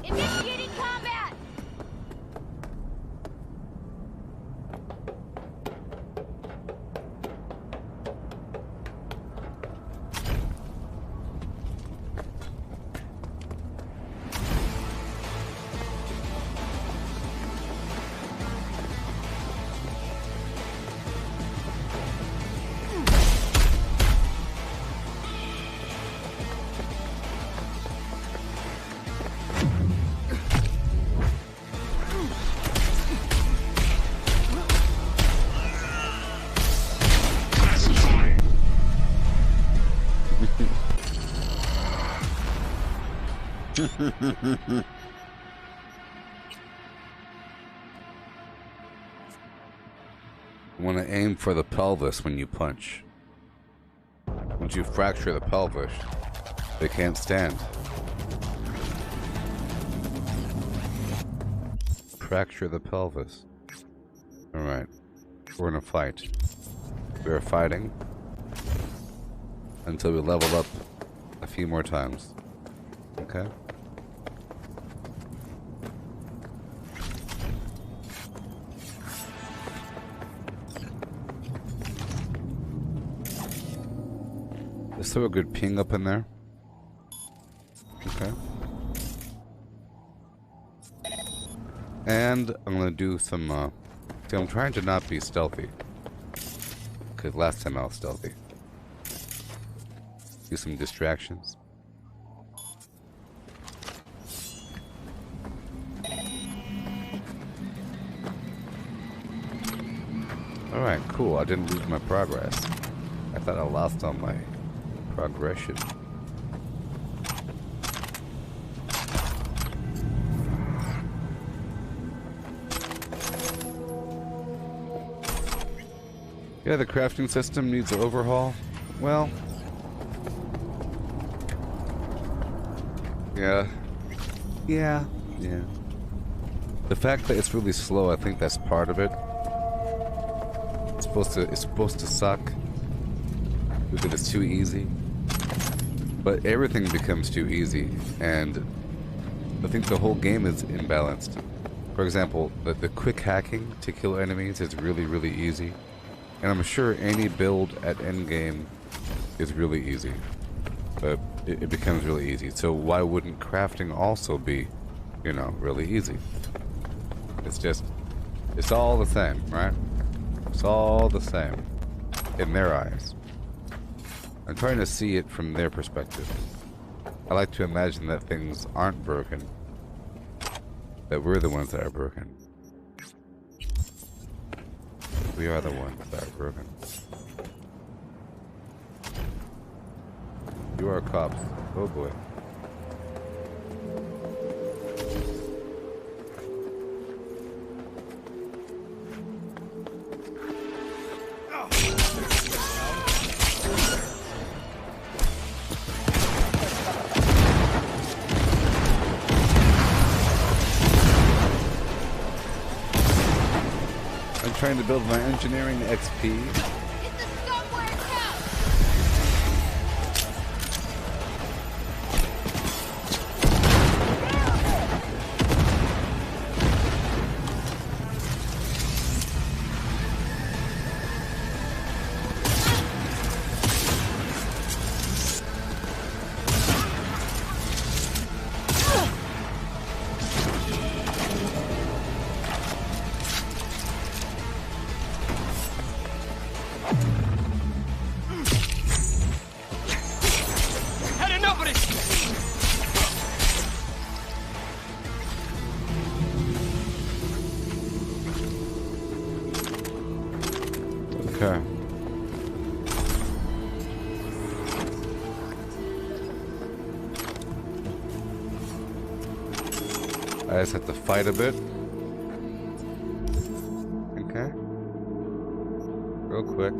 Initiating combat! You want to aim for the pelvis when you punch. Once you fracture the pelvis, they can't stand. Fracture the pelvis. Alright. We're gonna fight. We are fighting until we level up a few more times. Okay? Let's throw a good ping up in there. Okay. And I'm gonna do some, see, I'm trying to not be stealthy. Because last time I was stealthy. Do some distractions. Alright, cool. I didn't lose my progress. I thought I lost all my progression. Yeah, the crafting system needs an overhaul. Well, yeah. The fact that it's really slow, I think that's part of it. It's supposed to suck because it's too easy. But everything becomes too easy, and I think the whole game is imbalanced. For example, the quick hacking to kill enemies is really, really easy. And I'm sure any build at endgame is really easy. But it becomes really easy. So why wouldn't crafting also be, you know, really easy? It's all the same, right? It's all the same in their eyes. I'm trying to see it from their perspective. I like to imagine that things aren't broken. That we're the ones that are broken. We are the ones that are broken. You are cops. Oh boy. I'm trying to build my engineering XP. Okay. I just have to fight a bit. Okay. Real quick.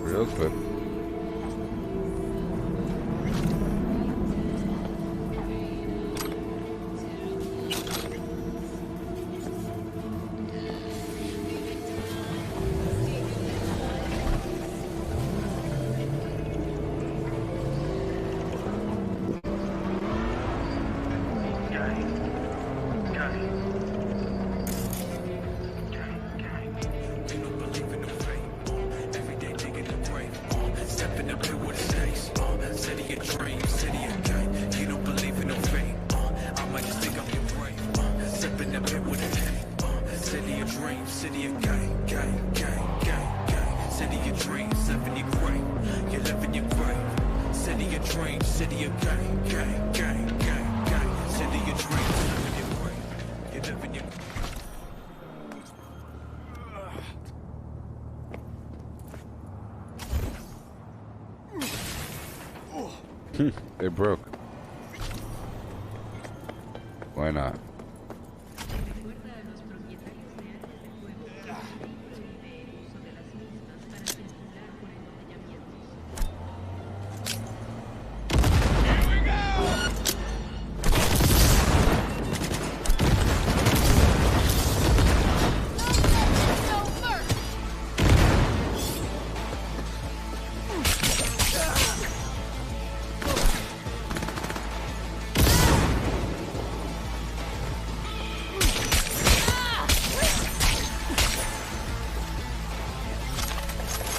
Real quick. They broke. Why not?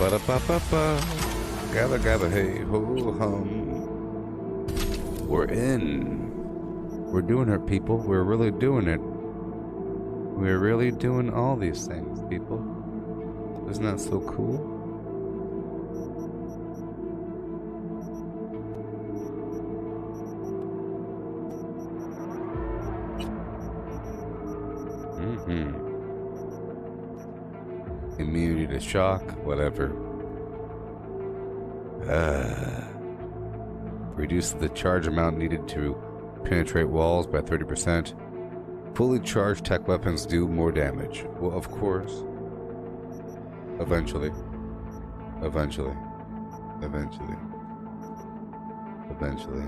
Ba-da-ba-ba-ba. Gather, gather, hey, ho, hum. We're in. We're doing it, people. We're really doing it. We're really doing all these things, people. Isn't that so cool? Immunity to shock, whatever. Reduce the charge amount needed to penetrate walls by 30%. Fully charged tech weapons do more damage. Well, of course. Eventually. Eventually. Eventually. Eventually.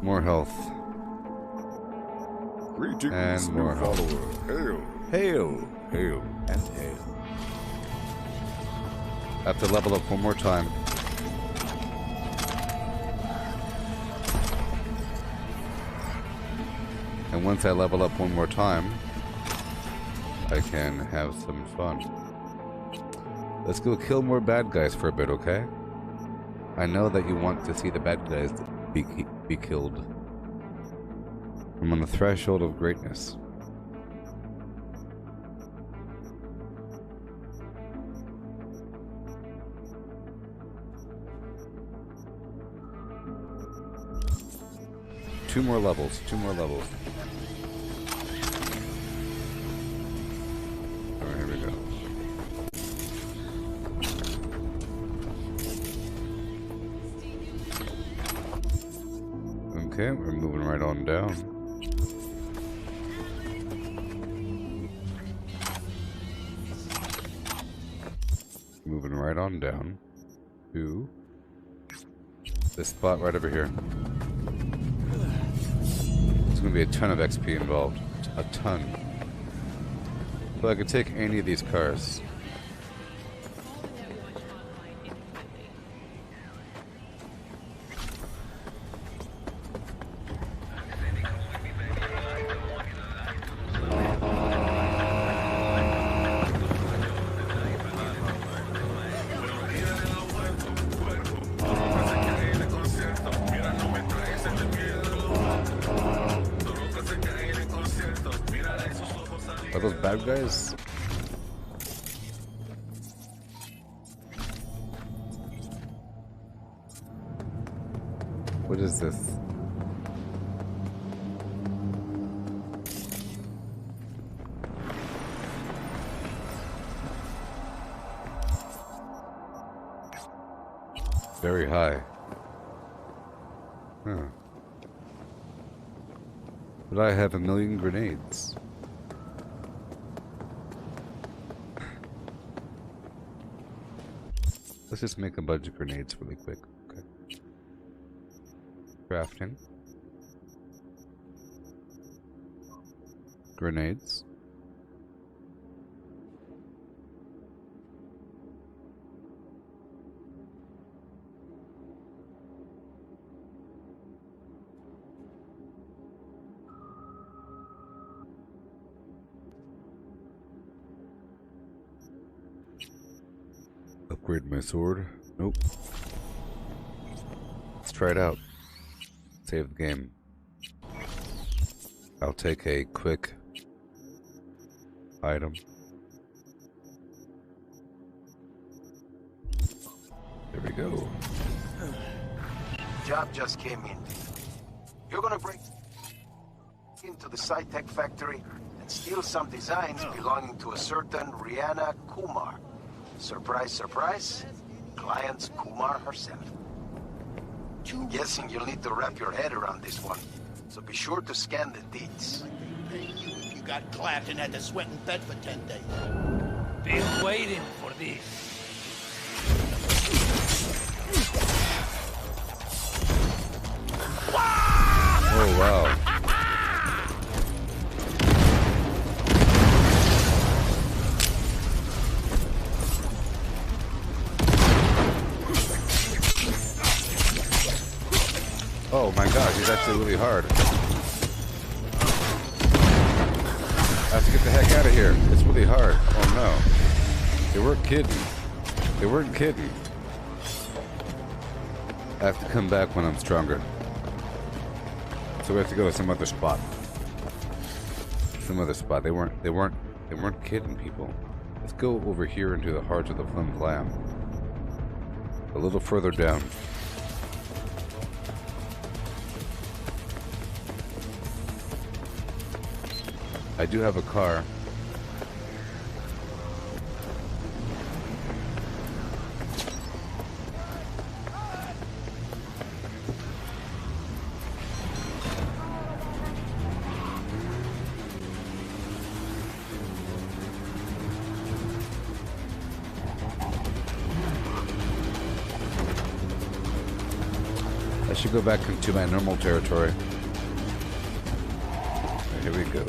More health. Greetings, and more new health. follower. Hail. Hail. Hail. And hail. I have to level up one more time. And once I level up one more time, I can have some fun. Let's go kill more bad guys for a bit, okay? I know that you want to see the bad guys be killed. I'm on the threshold of greatness. Two more levels. Alright, here we go. Okay, we're moving right on down. Moving right on down to this spot right over here. There's gonna be a ton of XP involved. A ton. So I could take any of these cars. Are those bad guys? What is this? Very high. Huh. But I have 1,000,000 grenades. Let's just make a bunch of grenades really quick. Okay. Crafting. Grenades. Upgrade my sword. Nope. Let's try it out. Save the game. I'll take a quick item. There we go. Job just came in. You're gonna break into the SciTech factory and steal some designs belonging to a certain Rihanna Kumar. Surprise, surprise. Client's Kumar herself. I'm guessing you'll need to wrap your head around this one, so be sure to scan the deeds. You got clapped and had to sweat in bed for 10 days. Been waiting for this. Oh, wow. Oh my god, he's actually actually really hard. I have to get the heck out of here. It's really hard. Oh no. They weren't kidding. They weren't kidding. I have to come back when I'm stronger. So we have to go to some other spot. Some other spot. They weren't kidding, people. Let's go over here into the heart of the Flim Flam. A little further down. I do have a car. I should go back into my normal territory. Here we go.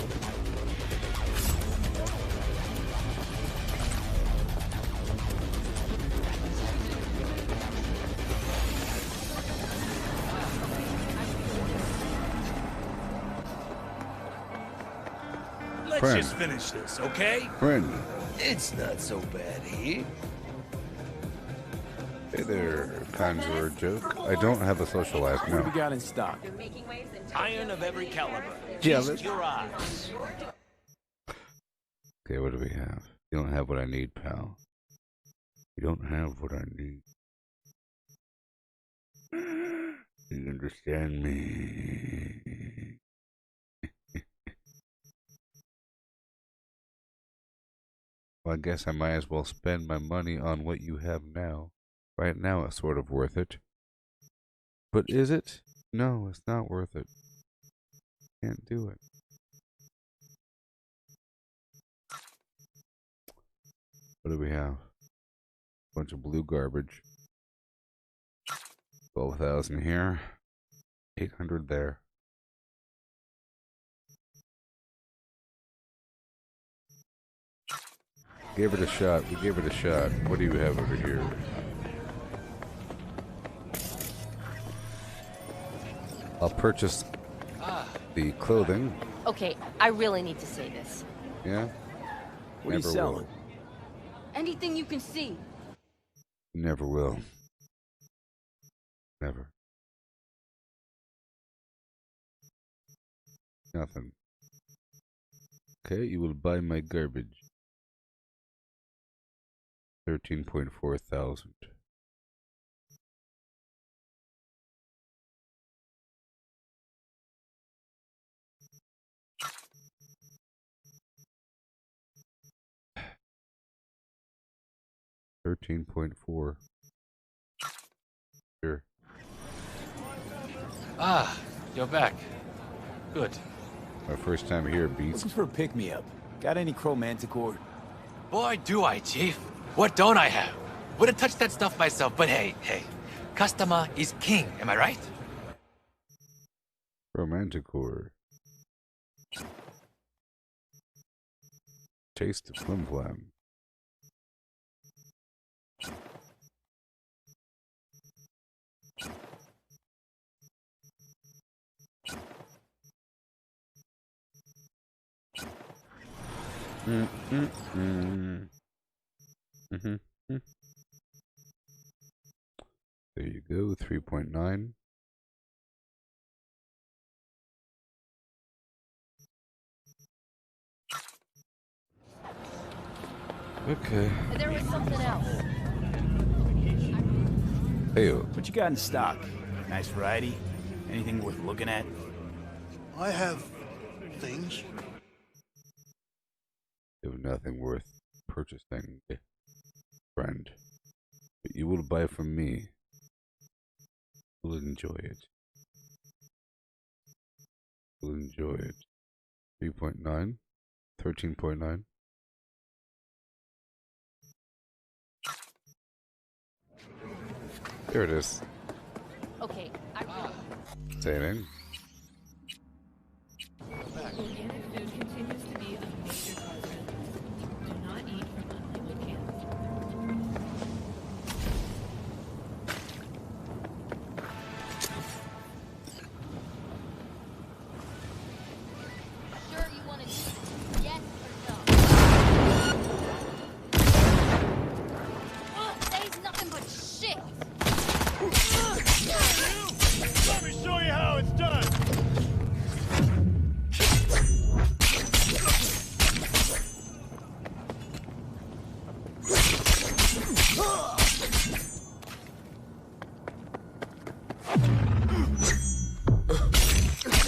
Let's Friend. just finish this, okay? Friend. It's not so bad, eh? Hey there, Conjurer Joke. I don't have a social life, no. What do we got in stock? Iron of every caliber. Jealous. Feast your eyes. Okay, what do we have? You don't have what I need, pal. You don't have what I need. You understand me? Well, I guess I might as well spend my money on what you have now. Right now, it's sort of worth it. But is it? No, it's not worth it. Can't do it. What do we have? Bunch of blue garbage. 12,000 here. 800 there. Gave it a shot. We gave it a shot. What do you have over here? I'll purchase the clothing. Okay, I really need to say this. Yeah? What are you selling? Anything you can see. Never will. Never. Nothing. Okay, you will buy my garbage. 13.4 thousand. $13.4. Sure. Ah, you're back. Good. My first time here, Beats. Looking for a pick-me-up. Got any chromanticore? Boy, do I, Chief. What don't I have? Wouldn't touch that stuff myself, but hey, customer is king, am I right? Romanticore. Taste of Flim Flam. There you go, 3.9. Okay. There was something else. Hey, what you got in stock? Nice variety? Anything worth looking at? I have things. You have nothing worth purchasing, friend. But you will buy from me. You will enjoy it. You will enjoy it. 3.9. 13.9. There it is. Okay, Saving. Organic food continues to be a major concern. Do not eat from unlabeled cans.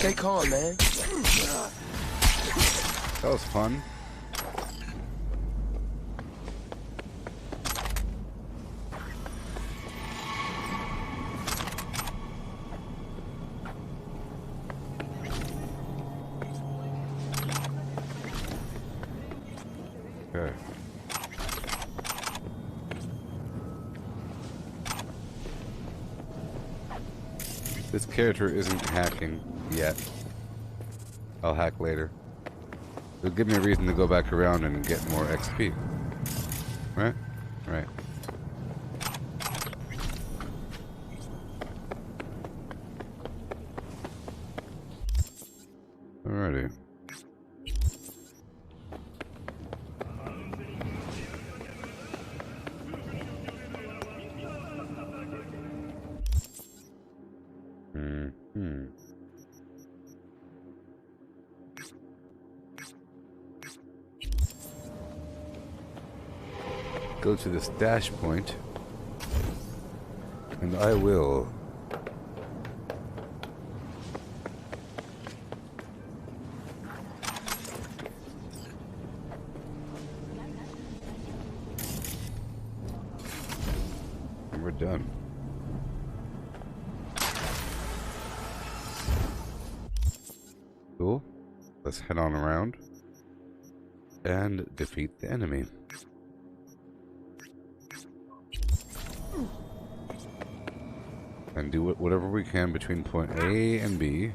Stay calm, man. That was fun. Okay. This character isn't hacking yet. I'll hack later. It'll give me a reason to go back around and get more XP. Right? Right. Alrighty. Go to the stash point, and I will. And we're done. Cool. Let's head on around and defeat the enemy. And do whatever we can between point A and B.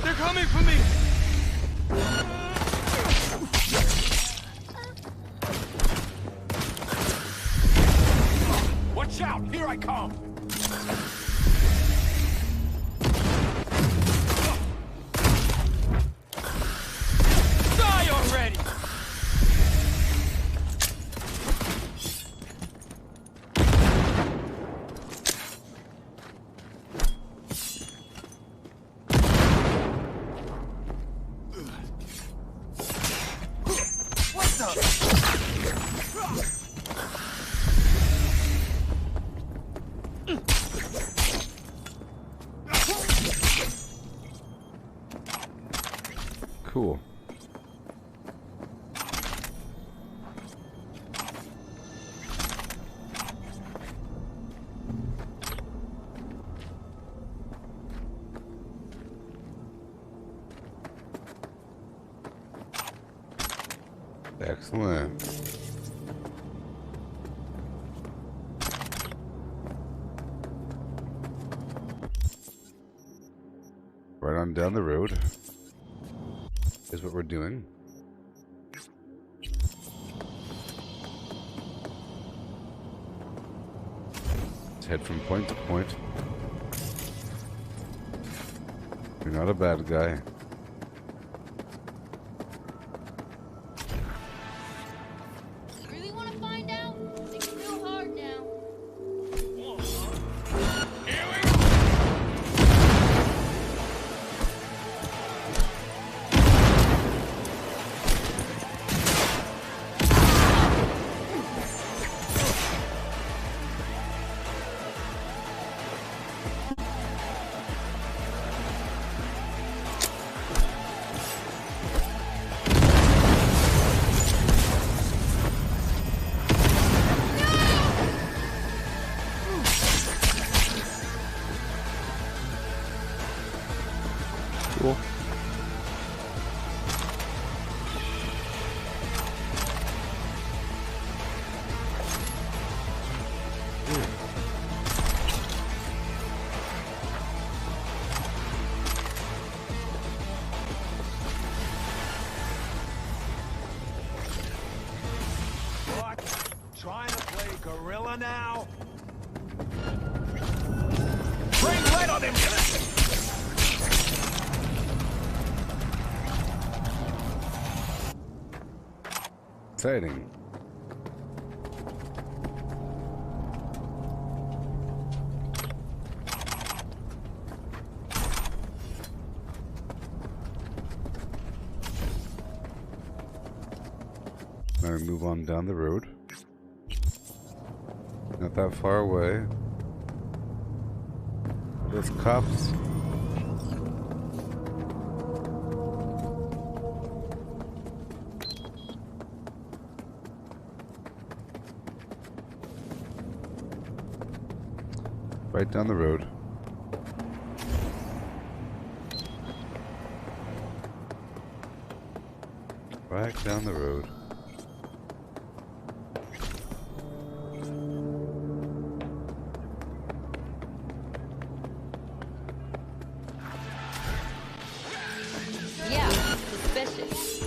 They're coming for me! Watch out! Here I come! Die already! Cool. Excellent. Right on down the road is what we're doing. Let's head from point to point. You're not a bad guy. Really want to find out? It's real hard now. now. Bring right on him. Exciting. Now we move on down the road. Not that far away. Those cops. Right down the road. Right down the road. Yeah, suspicious.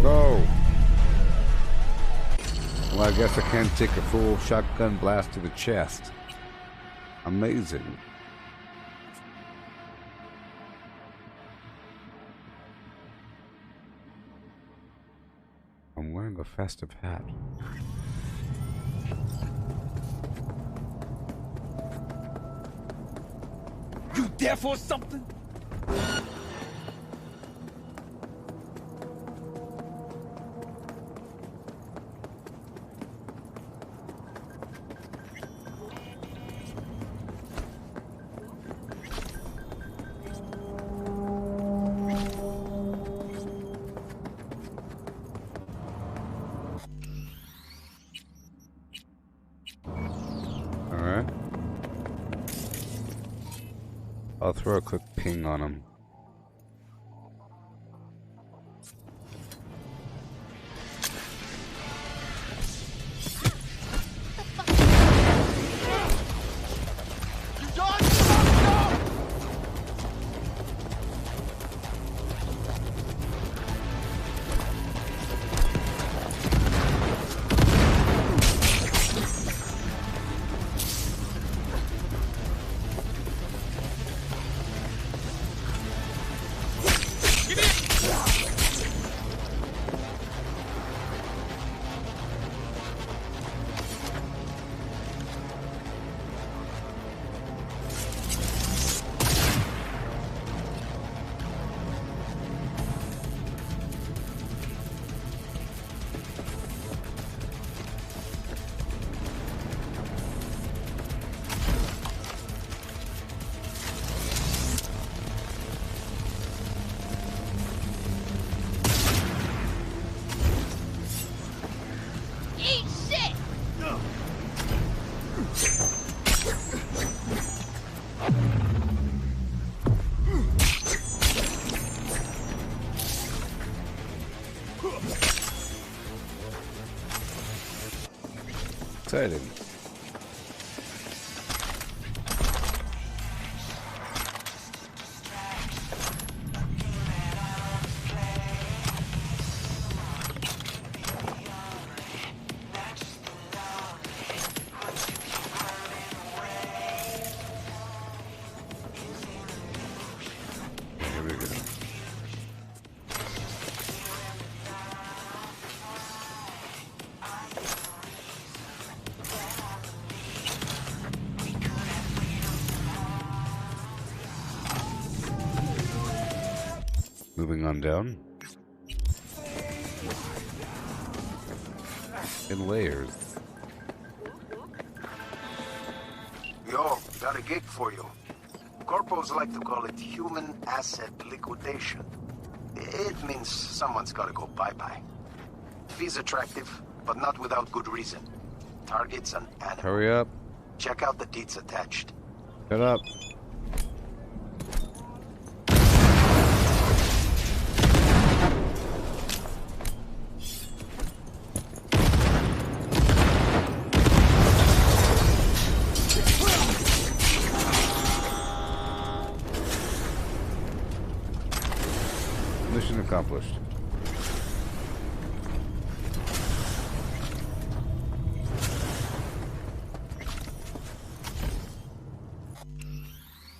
Go! Well, I guess I can't take a full shotgun blast to the chest. Amazing. I'm wearing a festive hat. You there for something? Alright. I'll throw a quick ping on him. Eat shit! Exciting. Here we go. Moving on down. In layers. Yo, got a gig for you. Corpos like to call it human asset liquidation. It means someone's gotta go bye-bye. Fee's attractive, but not without good reason. Target's an animal. Hurry up. Check out the deeds attached. Shut up. Mission accomplished.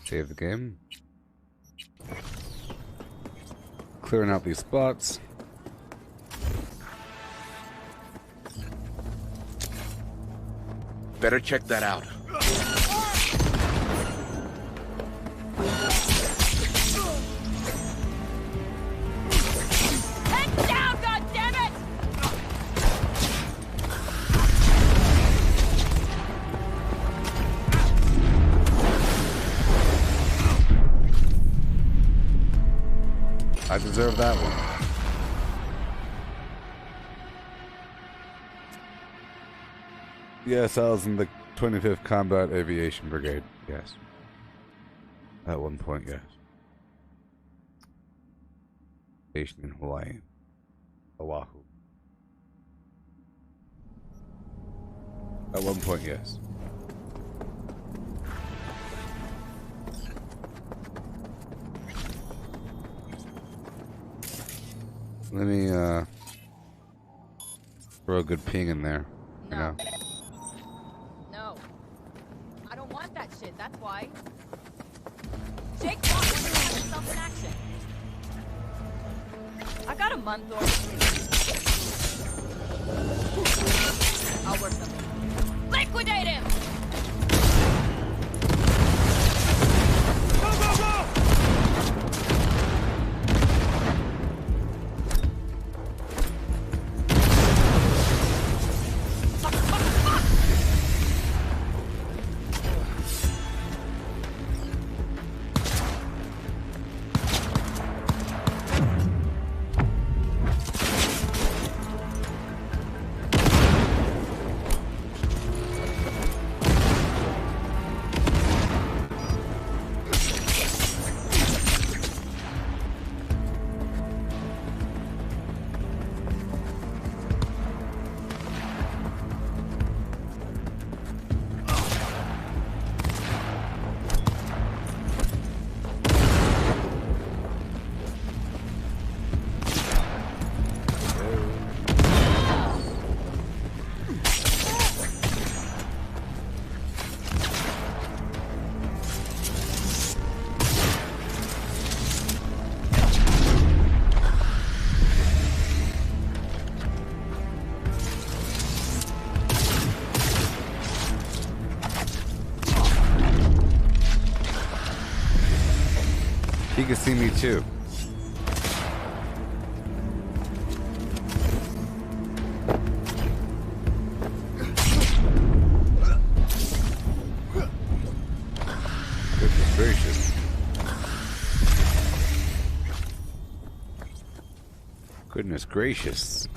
Save the game. Clearing out these spots. Better check that out. Head down, goddammit! I deserve that one. Yes, I was in the 25th Combat Aviation Brigade. Yes. At one point, yes. Stationed in Hawaii. Oahu. At one point, yes. Let me throw a good ping in there. You know. No. I don't want that shit, that's why. Jake wants to find himself in action. I got a month or I'll work something. Liquidate him! Go, go, go! He can see me too. Goodness gracious. Goodness gracious.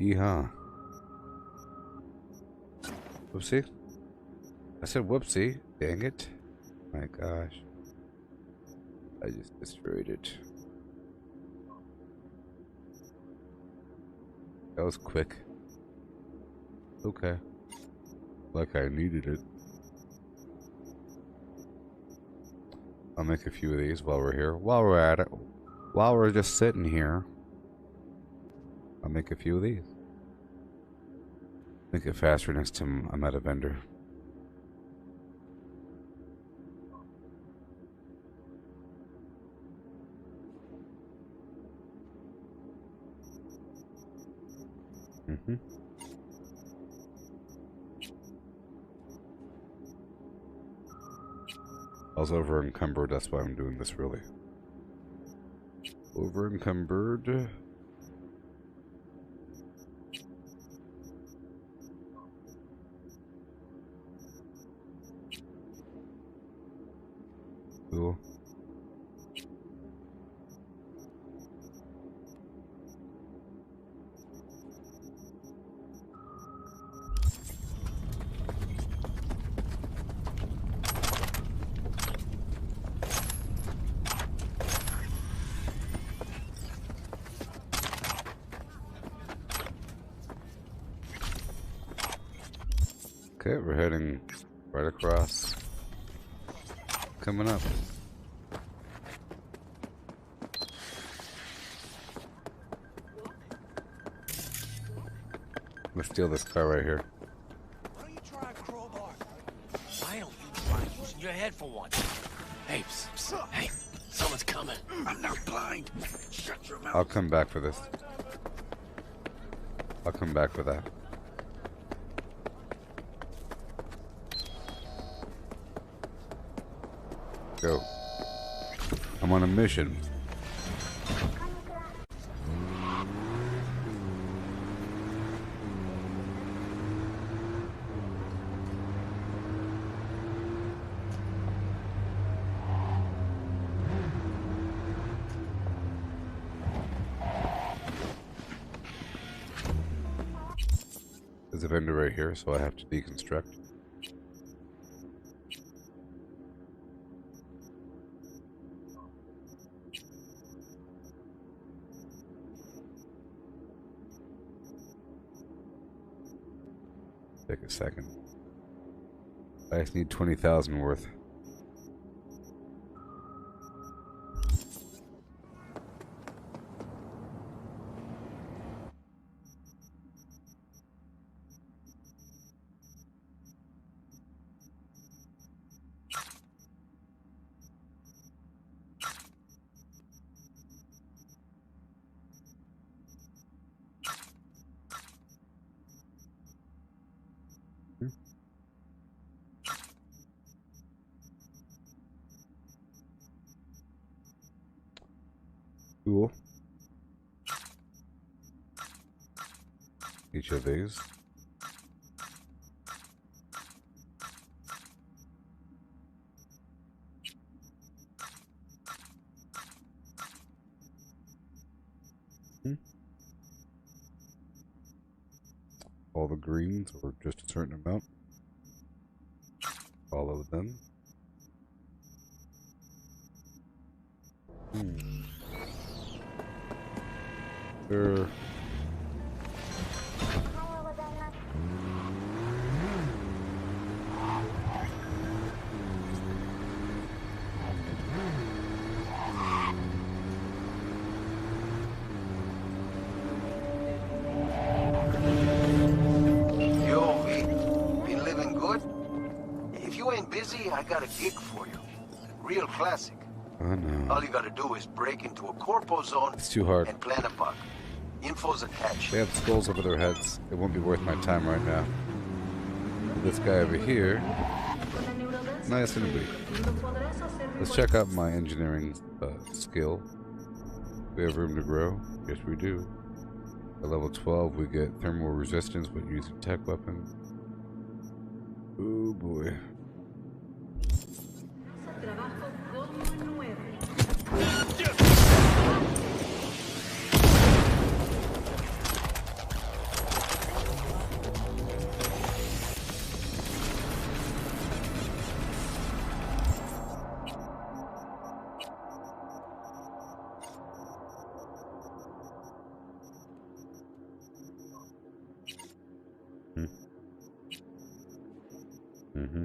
Yeehaw. Whoopsie. I said whoopsie. Dang it. My gosh. I just destroyed it. That was quick. Okay. Like I needed it. I'll make a few of these while we're here. While we're at it. While we're just sitting here. I'll make a few of these. Make it faster next time I'm at a vendor. Mm-hmm. I was over encumbered, that's why I'm doing this really. Over encumbered. Okay, we're heading right across. Coming up. Let's steal this car right here. Why don't you try a crowbar? Why don't you try using your head for once? Hey, hey, someone's coming. I'm not blind. Shut your mouth. I'll come back for this. I'll come back for that. Go. I'm on a mission. There's a vendor right here, so I have to deconstruct. Take a second. I just need 20,000 worth. Cool. Each of these. All the greens, or just a certain amount. All of them. Sure. Yo, V, been living good? If you ain't busy, I got a gig for you. Real classic. Oh no. All you gotta do is break into a Corpo zone It's too hard. and plant a bug. Info's attached. They have skulls over their heads. It won't be worth my time right now. This guy over here. Nice and brief. Let's check out my engineering skill. We have room to grow. Yes, we do. At level 12, we get thermal resistance when using tech weapons. Oh boy. Mm-hmm.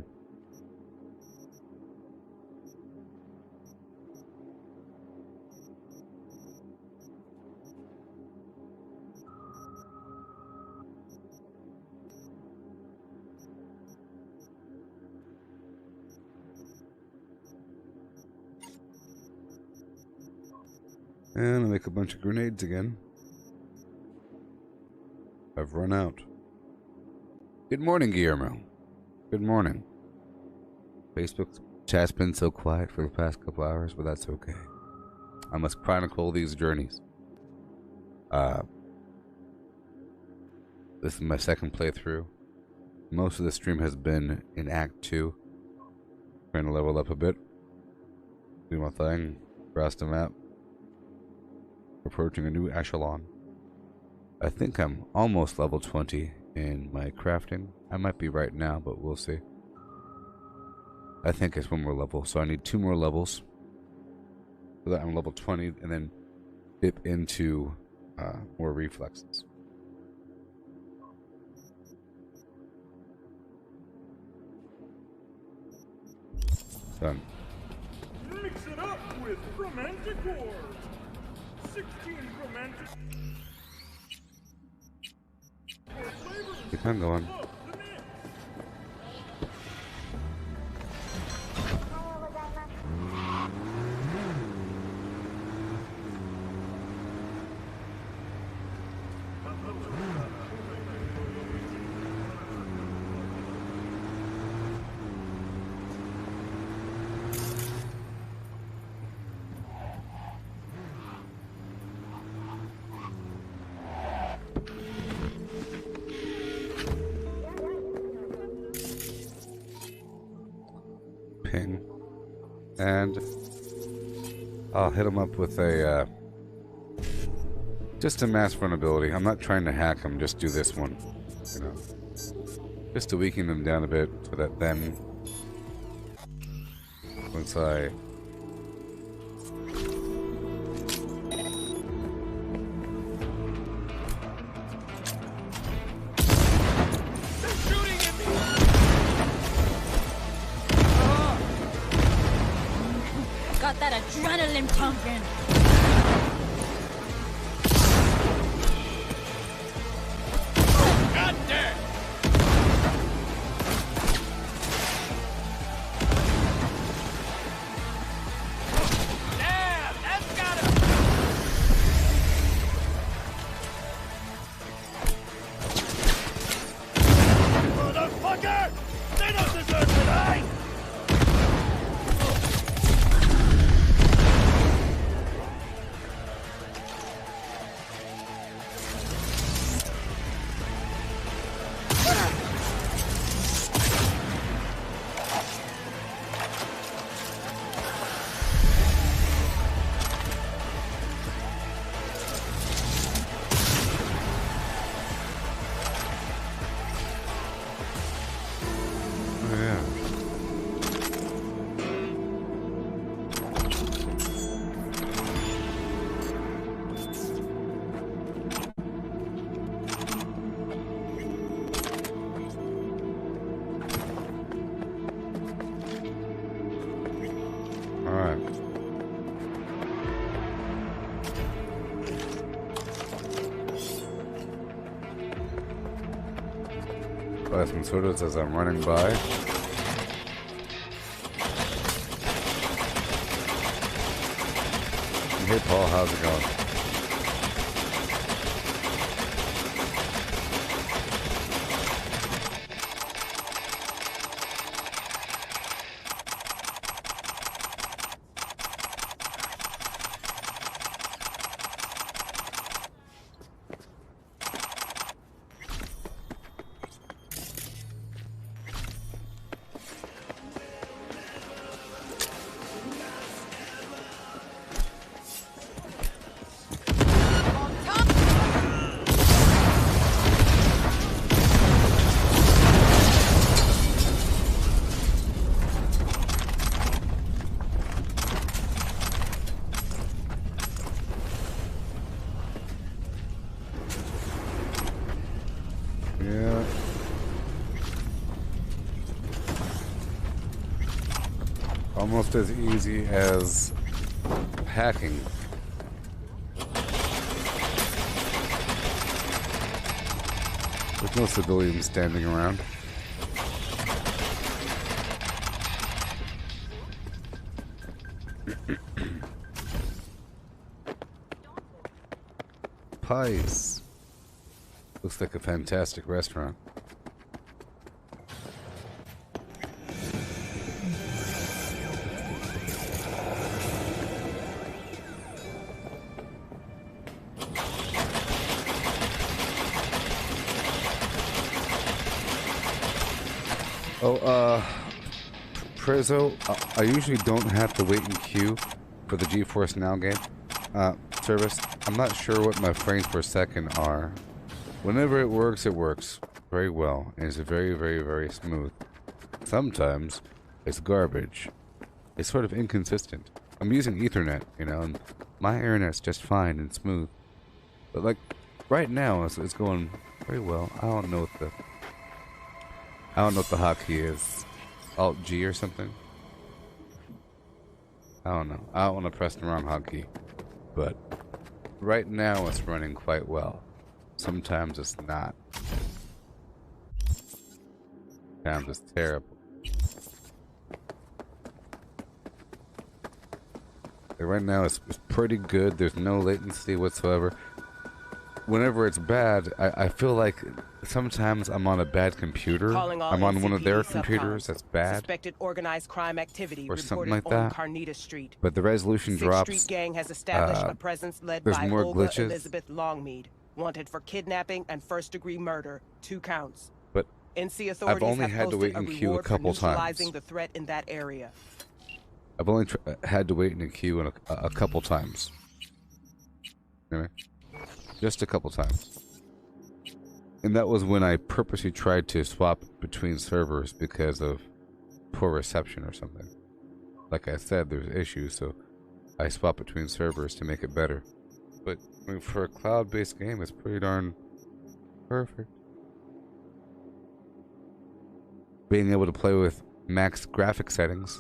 And I'll make a bunch of grenades again. I've run out. Good morning, Guillermo. Good morning. Facebook chat's been so quiet for the past couple hours, but that's okay. I must chronicle these journeys. This is my second playthrough. Most of the stream has been in Act 2. Trying to level up a bit. Do my thing. Across the map. Approaching a new echelon. I think I'm almost level 20 in my crafting. I might be right now, but we'll see. I think it's one more level, so I need 2 more levels so that I'm level 20 and then dip into more reflexes. Done. Mix it up with romantic war. 16 romantic. Keep on going. Ping. And I'll hit him up with a just a mass vulnerability. I'm not trying to hack him, just do this one, you know, just to weaken them down a bit so that then once I Got that adrenaline pumping. God damn! Damn, that's got him! Motherfucker! They don't deserve to die! Buy some sodas as I'm running by. Hey Paul, how's it going? Yeah. Almost as easy as hacking. With no civilians standing around. Pies. Looks like a fantastic restaurant. Oh, Prezzo, I usually don't have to wait in queue for the Geforce Now game service. I'm not sure what my frames per second are. Whenever it works very well, and it's very, very, very smooth. Sometimes it's garbage. It's sort of inconsistent. I'm using Ethernet, you know, and my internet's just fine and smooth. But like right now, it's going very well. I don't know what the hotkey is. Alt G or something. I don't know. I don't want to press the wrong hotkey. But right now it's running quite well. Sometimes it's not. Sometimes it's terrible. Right now it's pretty good. There's no latency whatsoever. Whenever it's bad, I feel like sometimes I'm on a bad computer. I'm on one of their computers that's bad. Suspected organized crime activity or something reported like on that. Carnita Street. But the resolution Sixth drops. Street gang has established a presence led there's by more Olga glitches. Elizabeth Longmead, wanted for kidnapping and first-degree murder, 2 counts. But NC authorities I've only have had to wait posted in a queue a reward for couple neutralizing times. the threat in that area. I've only had to wait in a queue in a couple times. Anyway, just a couple times. And that was when I purposely tried to swap between servers because of poor reception or something. Like I said, there's issues, so I swapped between servers to make it better. But I mean, for a cloud-based game, it's pretty darn perfect. Being able to play with max graphic settings.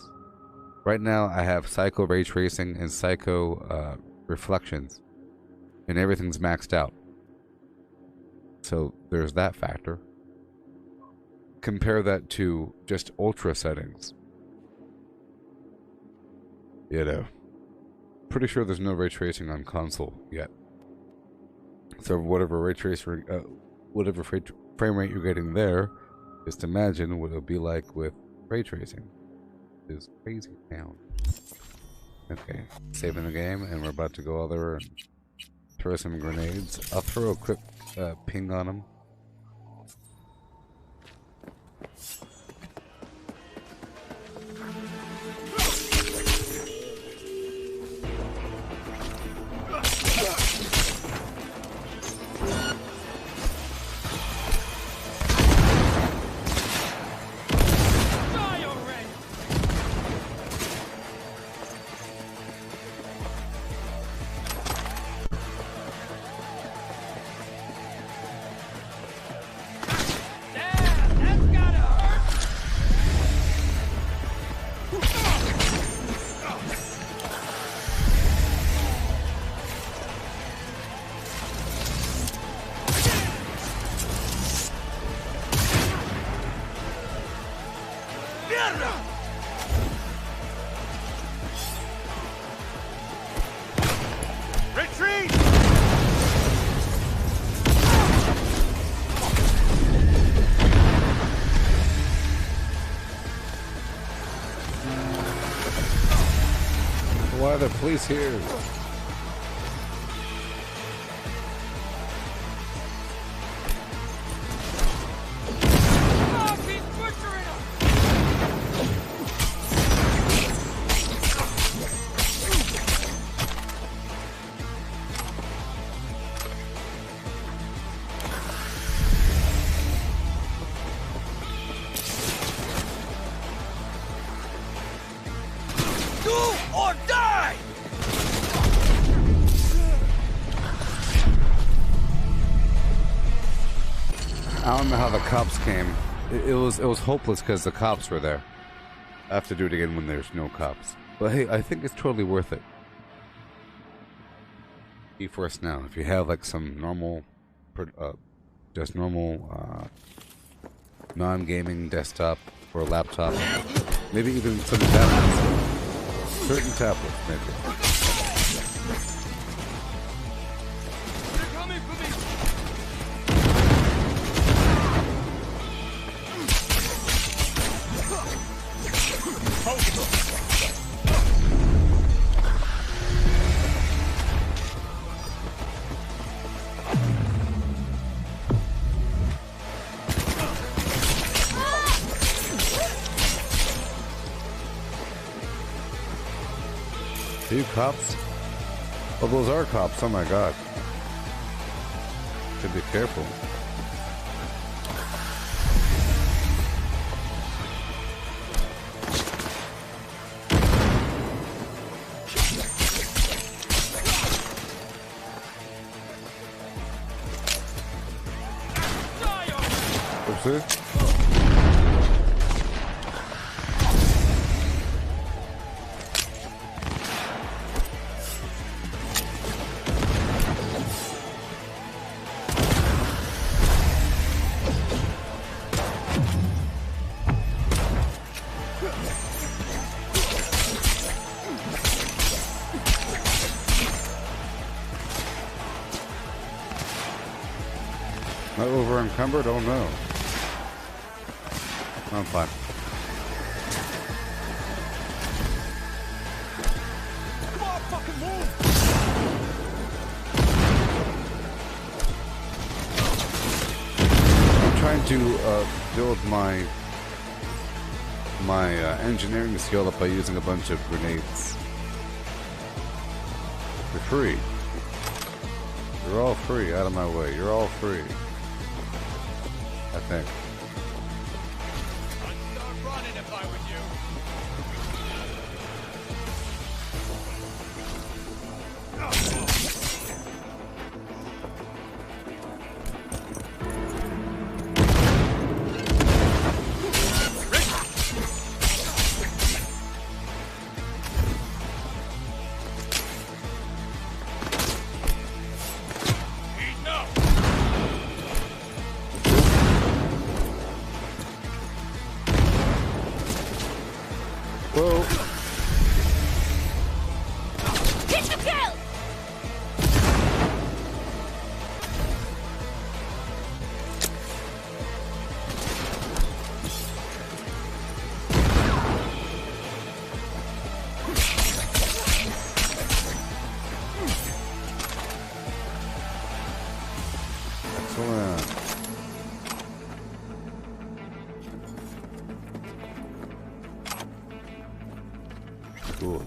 Right now, I have Psycho Ray Tracing and Psycho Reflections, and everything's maxed out. So there's that factor. Compare that to just ultra settings. You know, pretty sure there's no ray tracing on console yet. So whatever ray tracer, whatever frame rate you're getting there, just imagine what it'll be like with ray tracing. It's crazy town. Okay, saving the game, and we're about to go over and throw some grenades. I'll throw a quick ping on them. Retreat! Why are the police here? Or die! I don't know how the cops came. It was hopeless because the cops were there. I have to do it again when there's no cops. But hey, I think it's totally worth it. Geforce Now. If you have like some normal, just normal non-gaming desktop or laptop, maybe even some tablets. Certain tablets, maybe. They're coming for me! Are you cops? Oh, those are cops. Oh my god. Should be careful. Oopsie. Am I over encumbered? Oh no. I'm fine. Come on, fucking move! I'm trying to build my engineering skill up by using a bunch of grenades. You're free. You're all free. Out of my way. You're all free. I think. I'd start running if I were you. Whoa. Hit the kill! Excellent. Cool.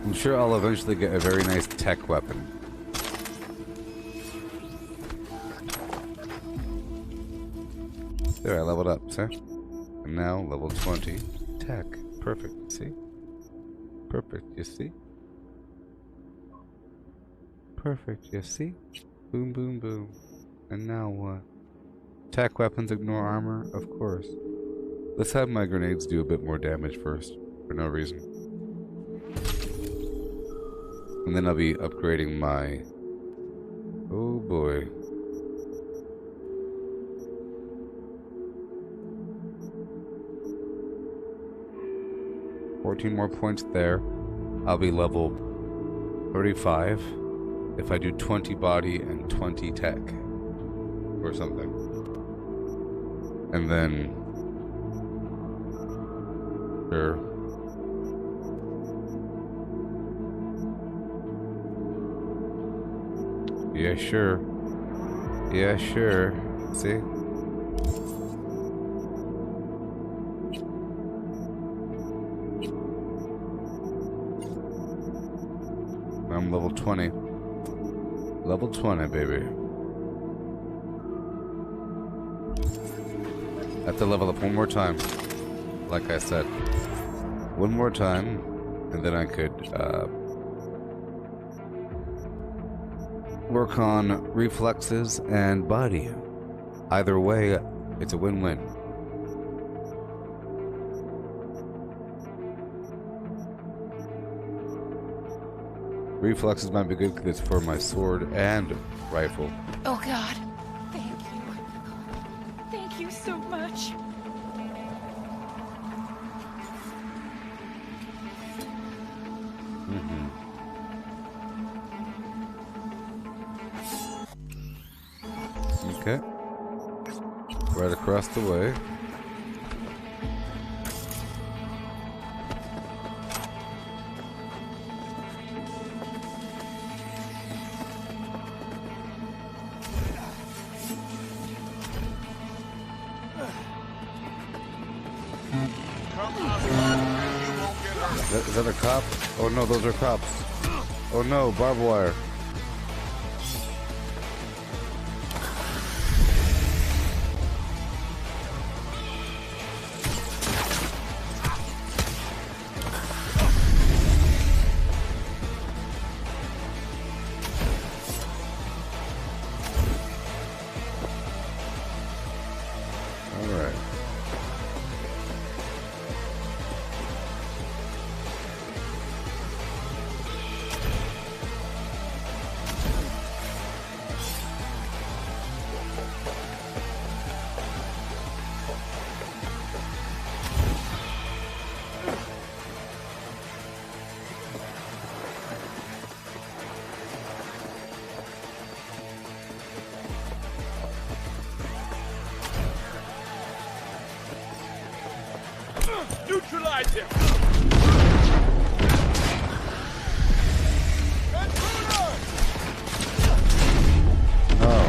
I'm sure I'll eventually get a very nice tech weapon. There, I leveled up, sir. And now level 20 tech. Perfect, see? Perfect, you see? Perfect, you see? Boom, boom, boom. And now what? Tech weapons ignore armor? Of course. Let's have my grenades do a bit more damage first, for no reason. And then I'll be upgrading my... Oh boy. $14 more points there. I'll be level 35 if I do 20 body and 20 tech. Or something. And then... Sure. Yeah, sure. Yeah, sure. See? I'm level 20. Level 20, baby. I have to level up one more time. Like I said. One more time. And then I could, work on reflexes and body. Either way, it's a win-win. Reflexes might be good because it's for my sword and rifle. Oh God. Thank you. Thank you so much. Okay. Right across the way. Is that a cop? Oh no, those are cops. Oh no, barbed wire. Alright. Neutralize him! Oh.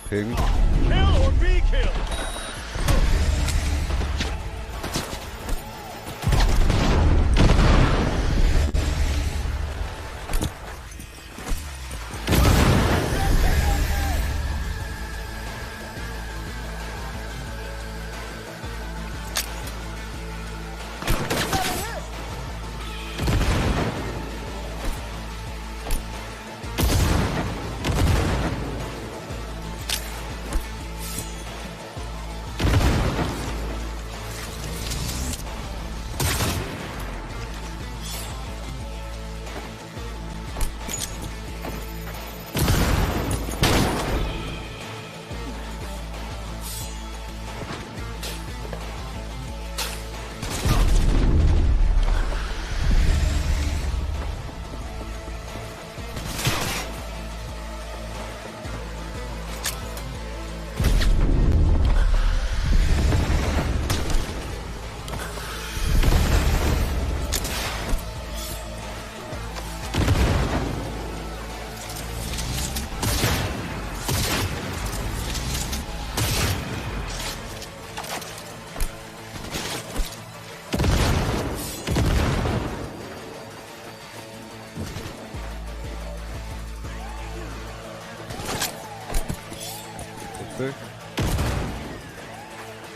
Ping. Kill or be killed!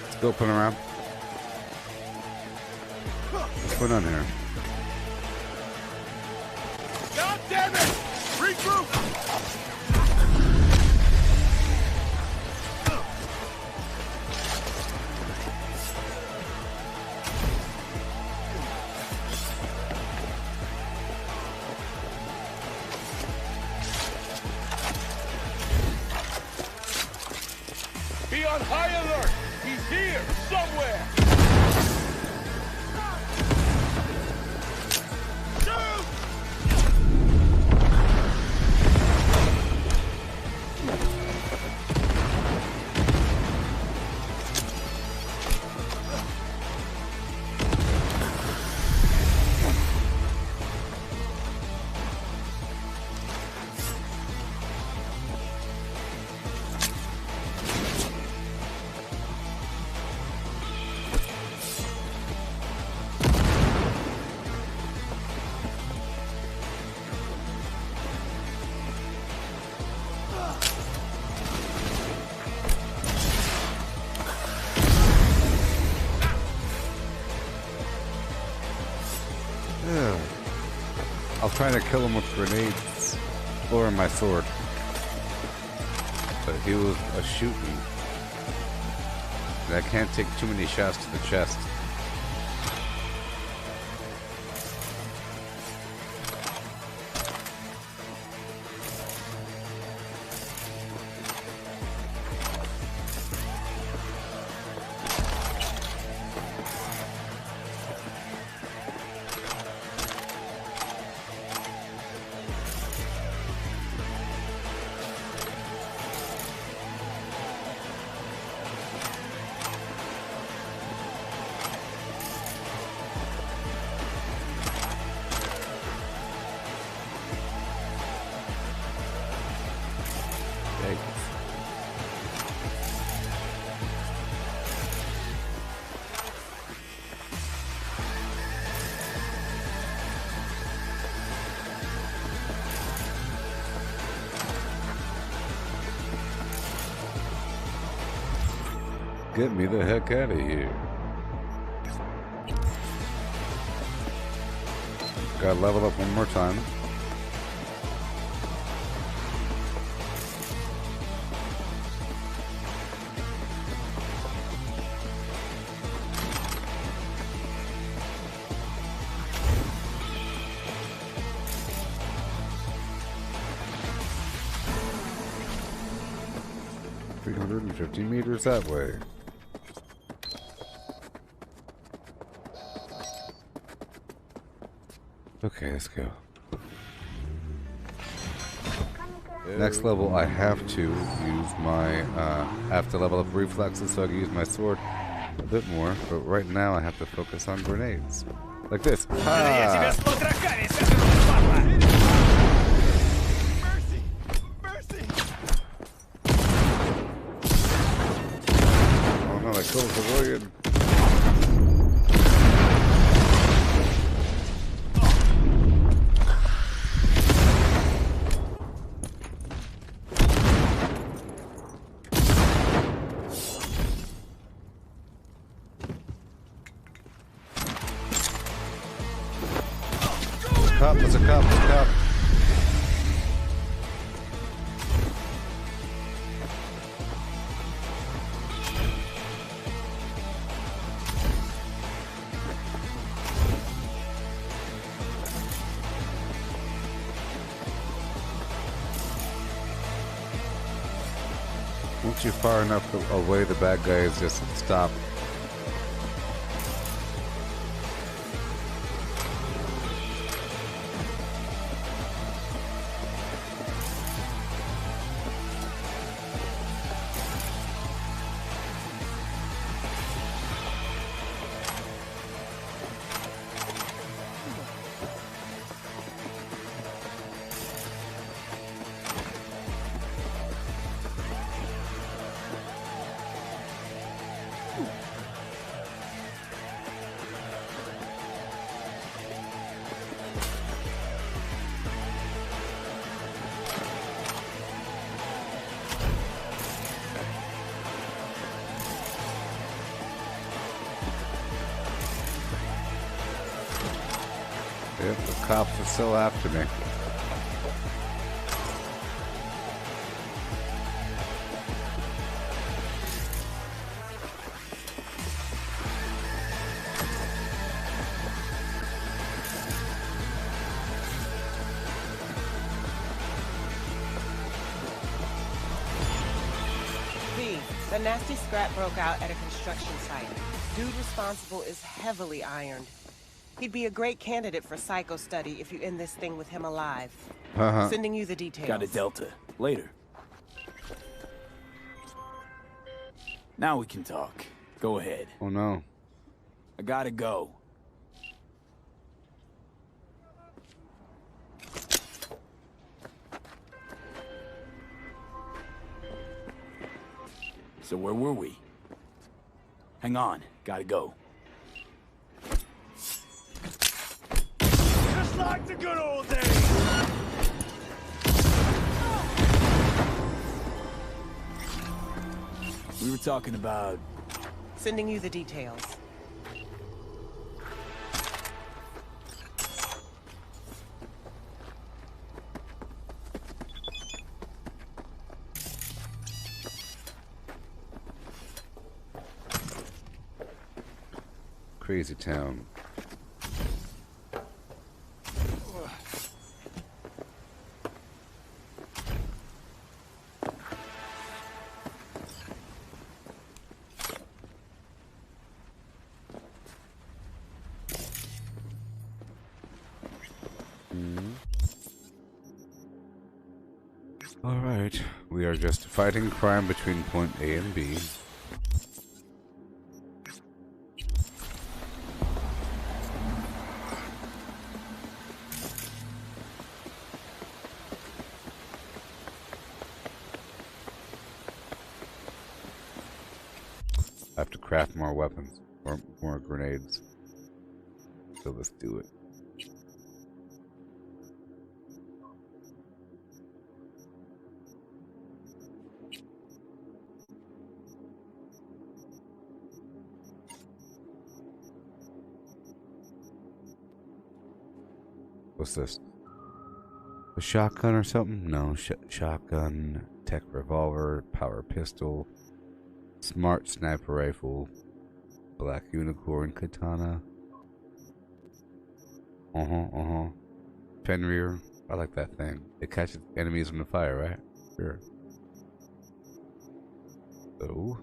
Let's go put around. What's going on here? God damn it! Regroup! Be on high alert! He's here, somewhere! I'll try to kill him with grenades or my sword. But he was a shooting. And I can't take too many shots to the chest. Get me the heck out of here. Gotta level up one more time. $350 that way. Okay, let's go. Come Next level, I have to use my, I have to level up reflexes so I can use my sword a bit more. But right now, I have to focus on grenades. Like this. Ha! Oh no, I killed a civilian. There's a cop. Once you're far enough away, the bad guys just stop. Yep, the cops are still after me. V, the nasty scrap broke out at a construction site. Dude responsible is heavily ironed. He'd be a great candidate for psycho study if you end this thing with him alive. Sending you the details. Got a Delta. Later. Now we can talk. Go ahead. Oh no. I gotta go. So where were we? Hang on. Gotta go. Just like the good old days! We were talking about... Sending you the details. Crazy town. Alright, we are just fighting crime between point A and B. I have to craft more weapons, or more grenades. So let's do it. What's this? A shotgun or something? No, shotgun, tech revolver, power pistol, smart sniper rifle, black unicorn katana. Fenrir. I like that thing. It catches enemies on the fire, right? Sure. So.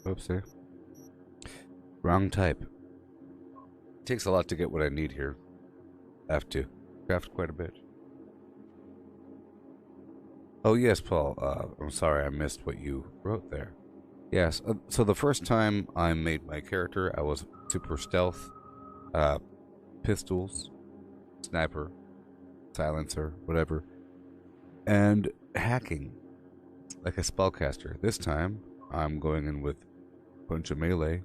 Oopsie. Wrong type. Takes a lot to get what I need here. I have to craft quite a bit. Oh yes, Paul. I'm sorry I missed what you wrote there. Yes, so the first time I made my character, I was super stealth, pistols, sniper, silencer, whatever, and hacking, like a spellcaster. This time, I'm going in with a bunch of melee,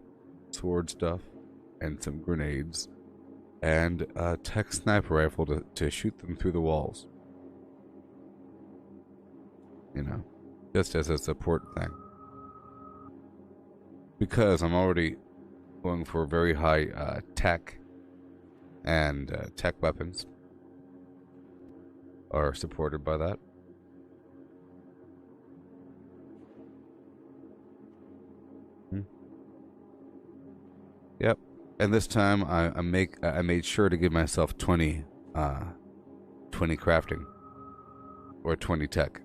sword stuff, and some grenades, and a tech sniper rifle to shoot them through the walls. You know, just as a support thing. Because I'm already going for very high tech, and tech weapons are supported by that. Yep. And this time I made sure to give myself 20 crafting or 20 tech.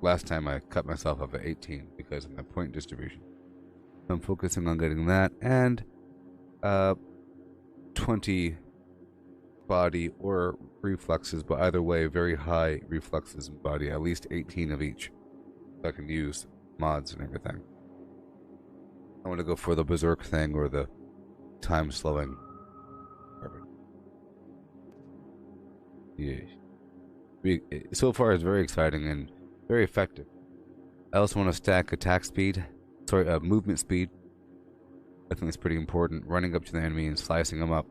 Last time I cut myself off at 18 because of my point distribution. I'm focusing on getting that and 20 body or reflexes, but either way, very high reflexes and body, at least 18 of each. So I can use mods and everything. I want to go for the berserk thing or the time slowing. Yeah. So far, it's very exciting and very effective. I also want to stack attack speed. Sorry, movement speed. I think it's pretty important. Running up to the enemy and slicing them up.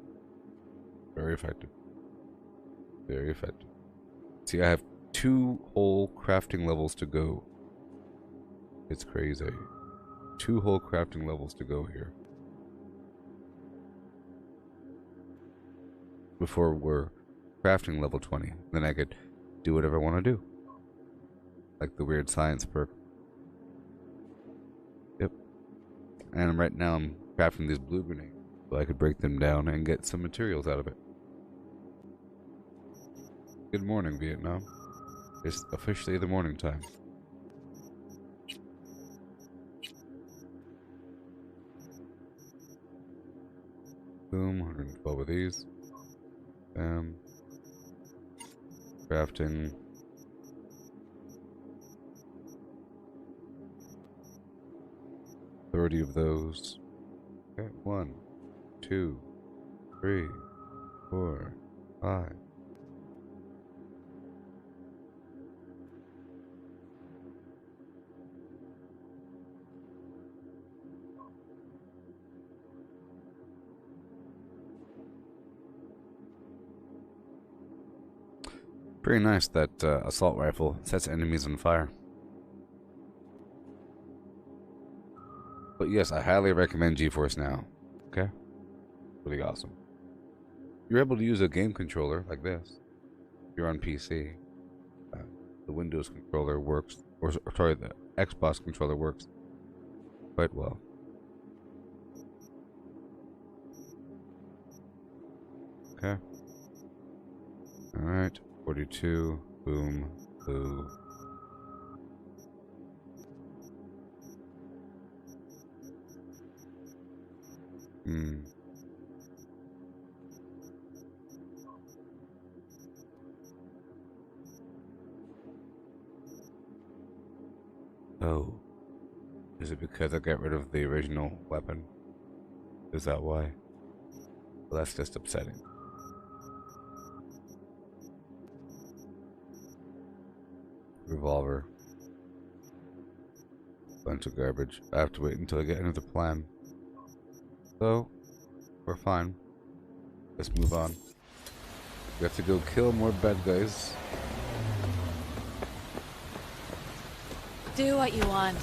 Very effective. Very effective. See, I have 2 whole crafting levels to go. It's crazy. 2 whole crafting levels to go here. Before we're crafting level 20. Then I could do whatever I want to do. Like the weird science perk. Yep. And right now I'm crafting these blue grenades. So I could break them down and get some materials out of it. Good morning, Vietnam. It's officially the morning time. Boom, 112 of these. Crafting. $30 of those. Okay, 1, 2, 3, 4, 5. Pretty nice that assault rifle sets enemies on fire. But yes, I highly recommend Geforce now. Okay? Really awesome. You're able to use a game controller like this. If you're on PC. The Windows controller works, or sorry, the Xbox controller works quite well. Okay. Alright. 42, boom, blue. Oh. Is it because I got rid of the original weapon? Is that why? Well, that's just upsetting. Revolver. Bunch of garbage. I have to wait until I get another plan. So, we're fine. Let's move on. We have to go kill more bad guys. Do what you want.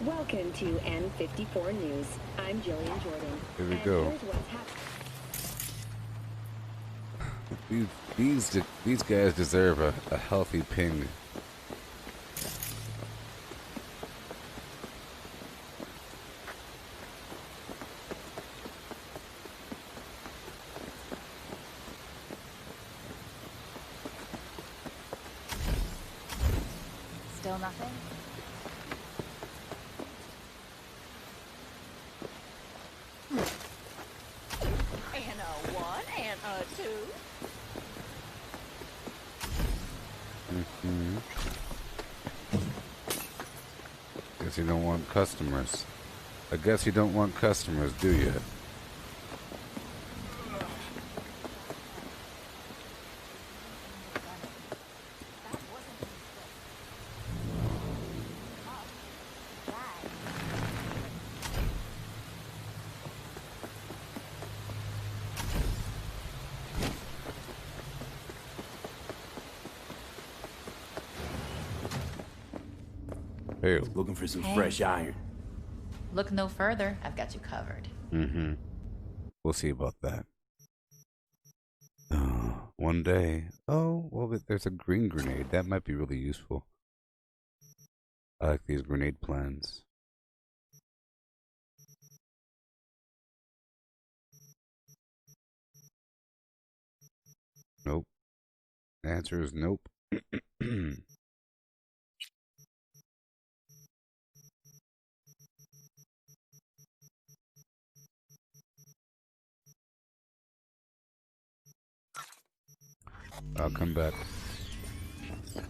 Welcome to N54 News. I'm Jillian Jordan. Here we go. Here's what's happening. These guys deserve a healthy ping. Still nothing? And a one, and a two. Guess you don't want customers. I guess you don't want customers, do you? Hey, looking for some Hey. fresh iron. Look no further. I've got you covered. We'll see about that. One day. Oh, well, there's a green grenade. That might be really useful. I like these grenade plans. Nope. The answer is nope. I'll come back. Oh,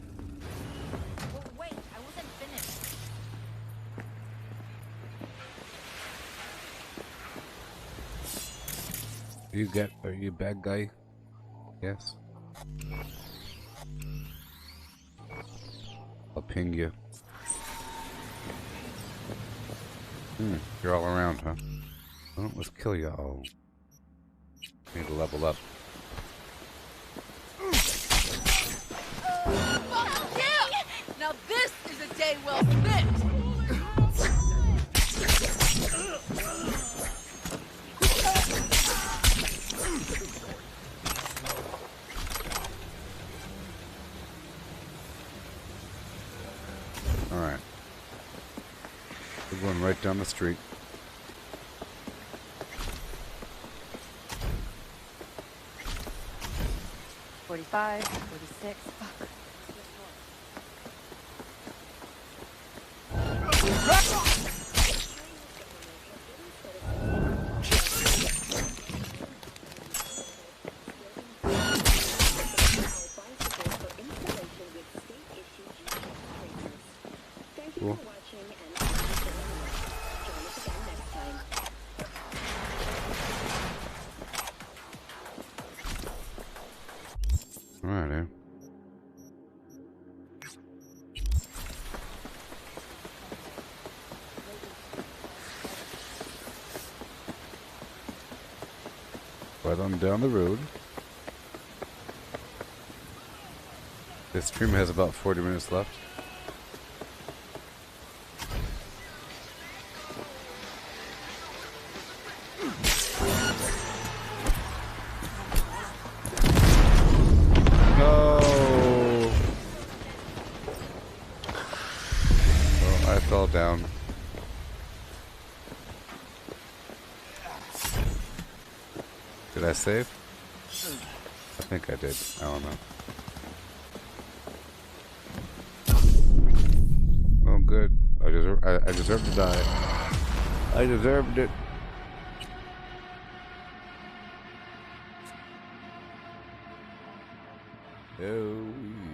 wait, I wasn't finished. Are you a bad guy? Yes. I'll ping you. You're all around, huh? Well, let's kill you all. Need to level up. Yeah! Now this is a day well spent! Alright. We're going right down the street. $45, $46. Fuck. Cool. Alright, right on down the road. This stream has about 40 minutes left. No. Oh, I fell down. Did I save? I think I did. I don't know. Oh, good. I deserve to die. I deserved it. Oh,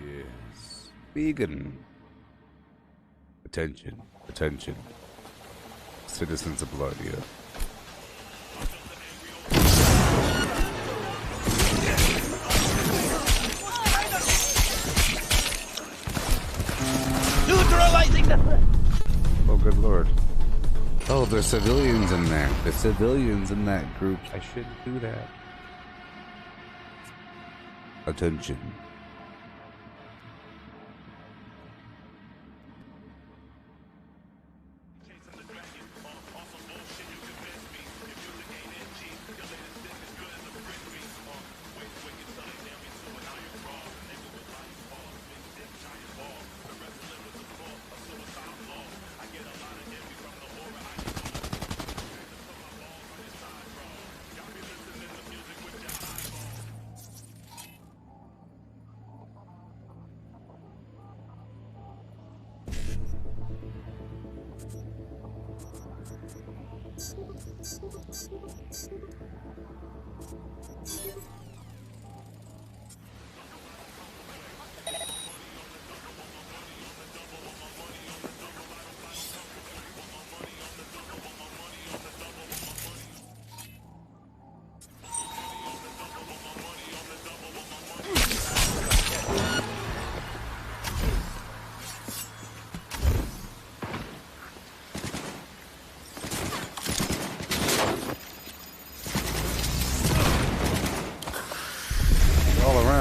yes. Vegan. Attention. Attention. Citizens of Lardia. Neutralizing the... Oh, good lord. Oh, there's civilians in there. There's civilians in that group. I shouldn't do that. Attention.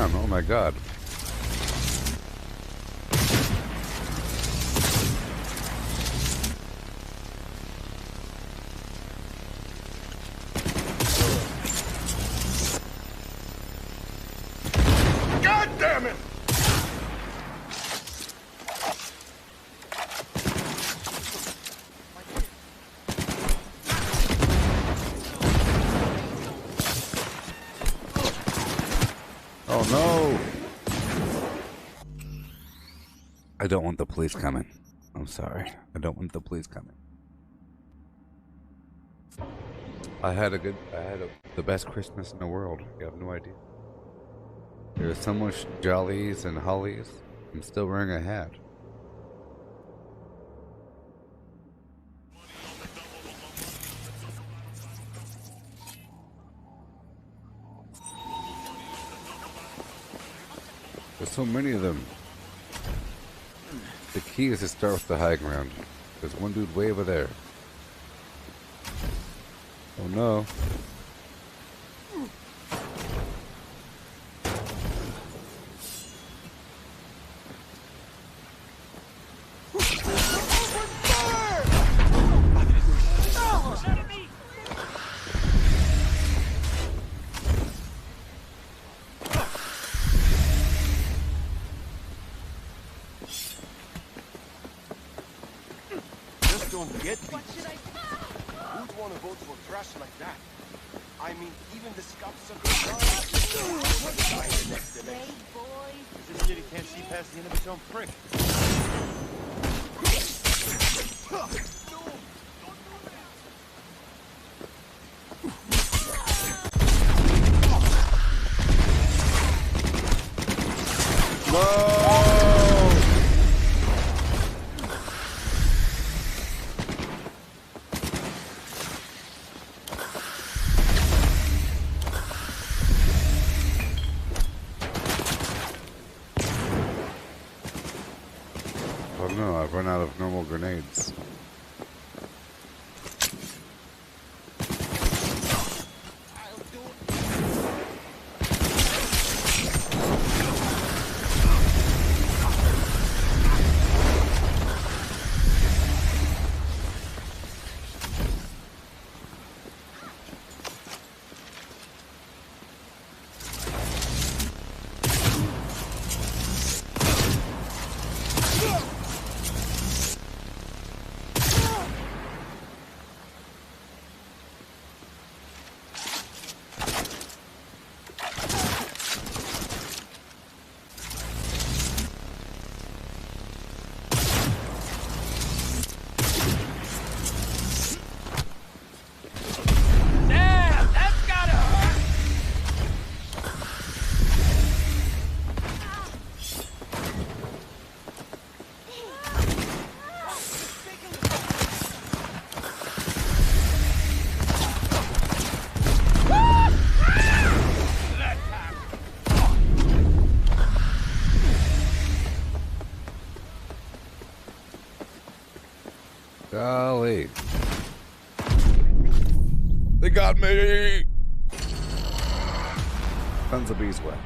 down. Oh my god. God damn it! Oh no! I don't want the police coming. I'm sorry. I don't want the police coming. I had the best Christmas in the world. You have no idea. There was so much jollies and hollies. I'm still wearing a hat. There's so many of them. The key is to start with the high ground. There's one dude way over there. Oh no. Just don't get me. Who'd want to vote for trash like that? I mean, even the scum suckers. This city can't see past the end of its own prick. Oh no, I've run out of normal grenades. Golly. They got me! Tons of beeswax.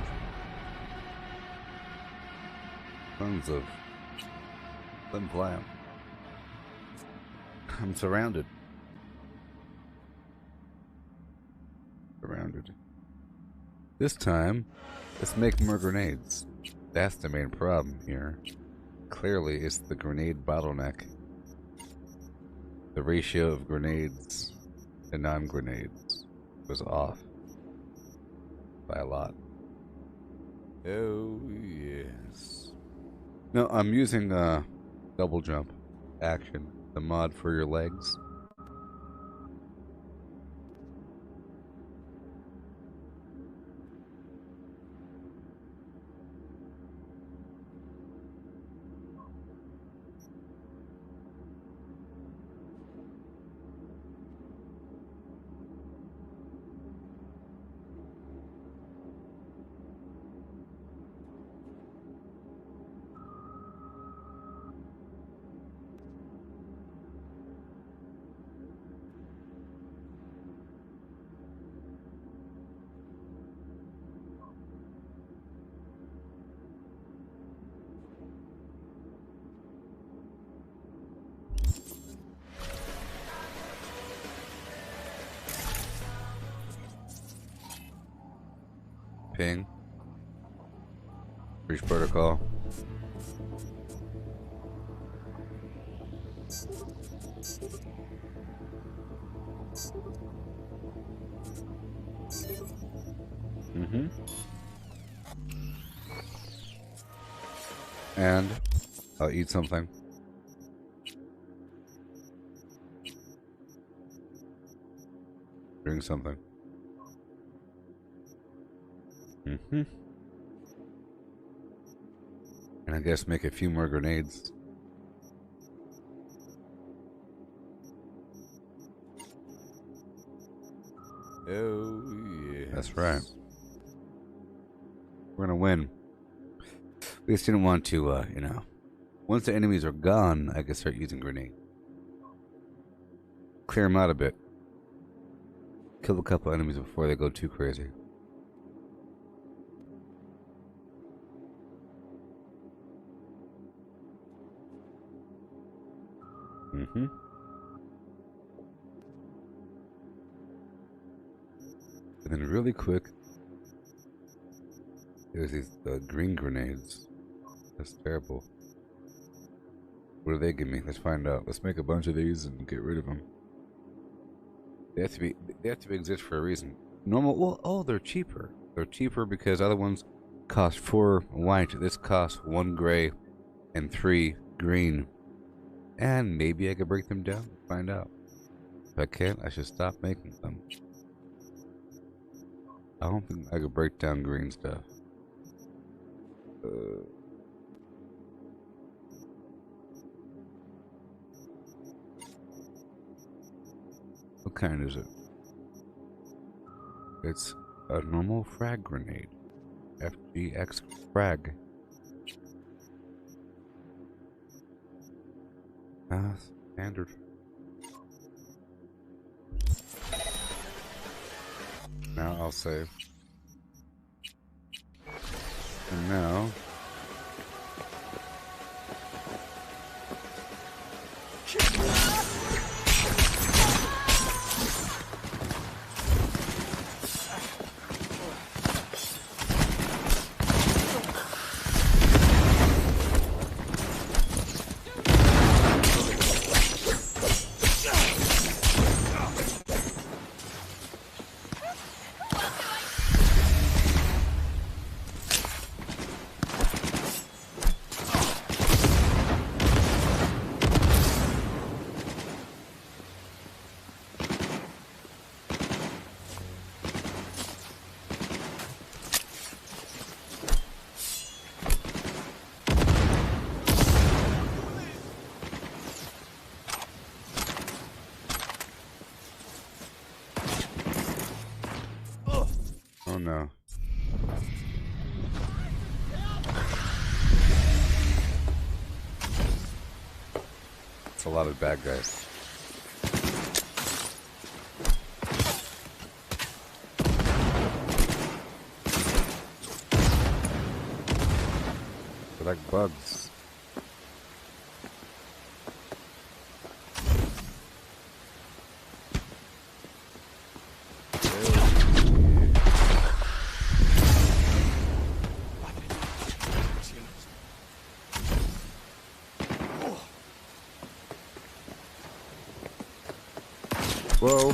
Tons of thin flam. I'm surrounded. Surrounded. This time, let's make more grenades. That's the main problem here. Clearly, it's the grenade bottleneck. The ratio of grenades to non-grenades was off by a lot. Oh, yes. No, I'm using double jump action, the mod for your legs. ping. Breach protocol. And I'll eat something. Drink something. And I guess make a few more grenades. Oh, yeah. That's right. We're gonna win. We just didn't want to, you know. Once the enemies are gone, I can start using grenade. Clear them out a bit. Kill a couple enemies before they go too crazy. And then really quick, there's these green grenades. That's terrible. What do they give me? Let's find out. Let's make a bunch of these and get rid of them. They have to exist for a reason. Normal, well, oh, they're cheaper. They're cheaper because other ones cost 4 white. This costs 1 gray and 3 green. And maybe I could break them down. Find out. If I can't, I should stop making them. I don't think I could break down green stuff. What kind is it? It's a normal frag grenade. FGX frag. Standard. Now I'll save. And now... Oh no. It's a lot of bad guys. They're like bugs. Whoa.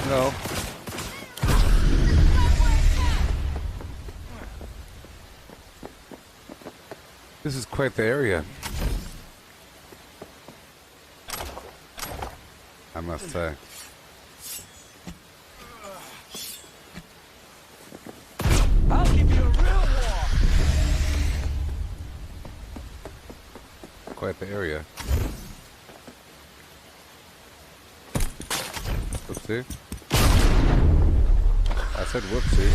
No. This is quite the area, I must say. I'll give you a real war. Quite the area. Whoopsie. I said whoopsie.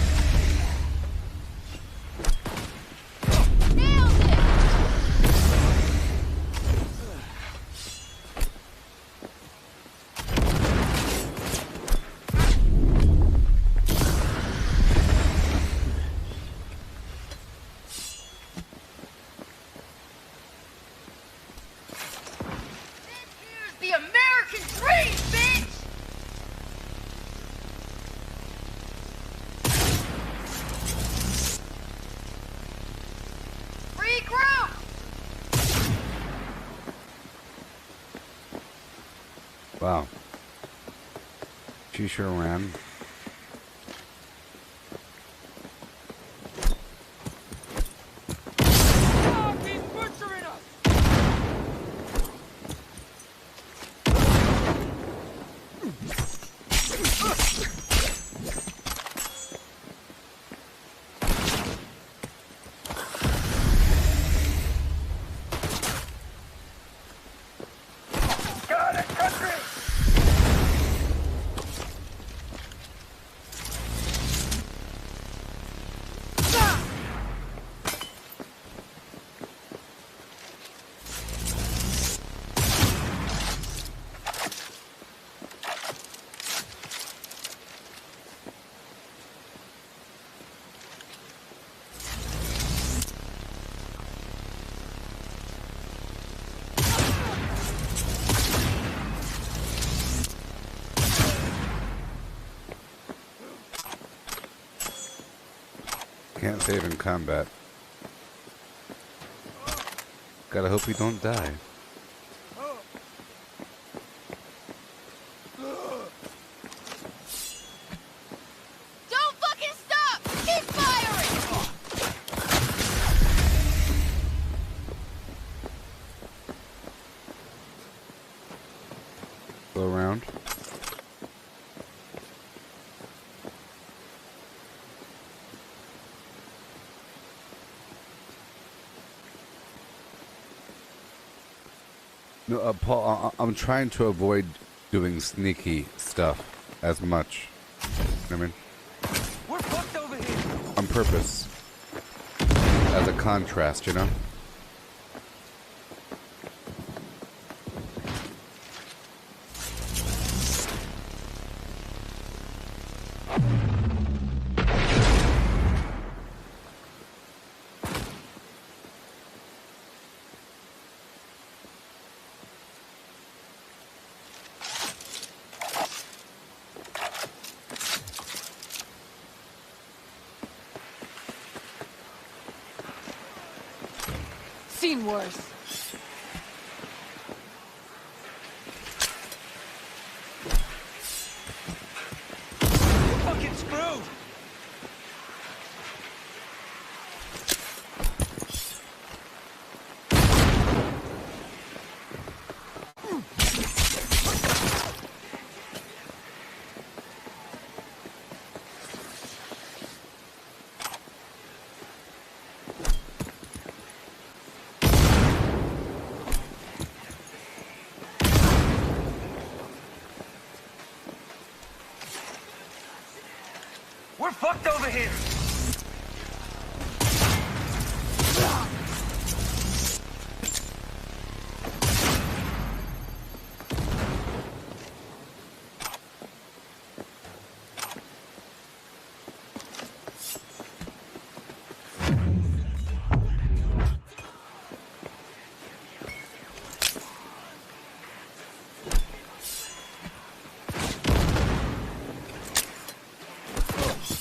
Wow. She sure ran. Can't save in combat. Gotta hope you don't die. Don't fucking stop! Keep firing! Go around. No, Paul, I'm trying to avoid doing sneaky stuff as much. You know what I mean? We're fucked over here. On purpose. As a contrast, you know? Seen worse. We're fucking screwed. We're fucked over here.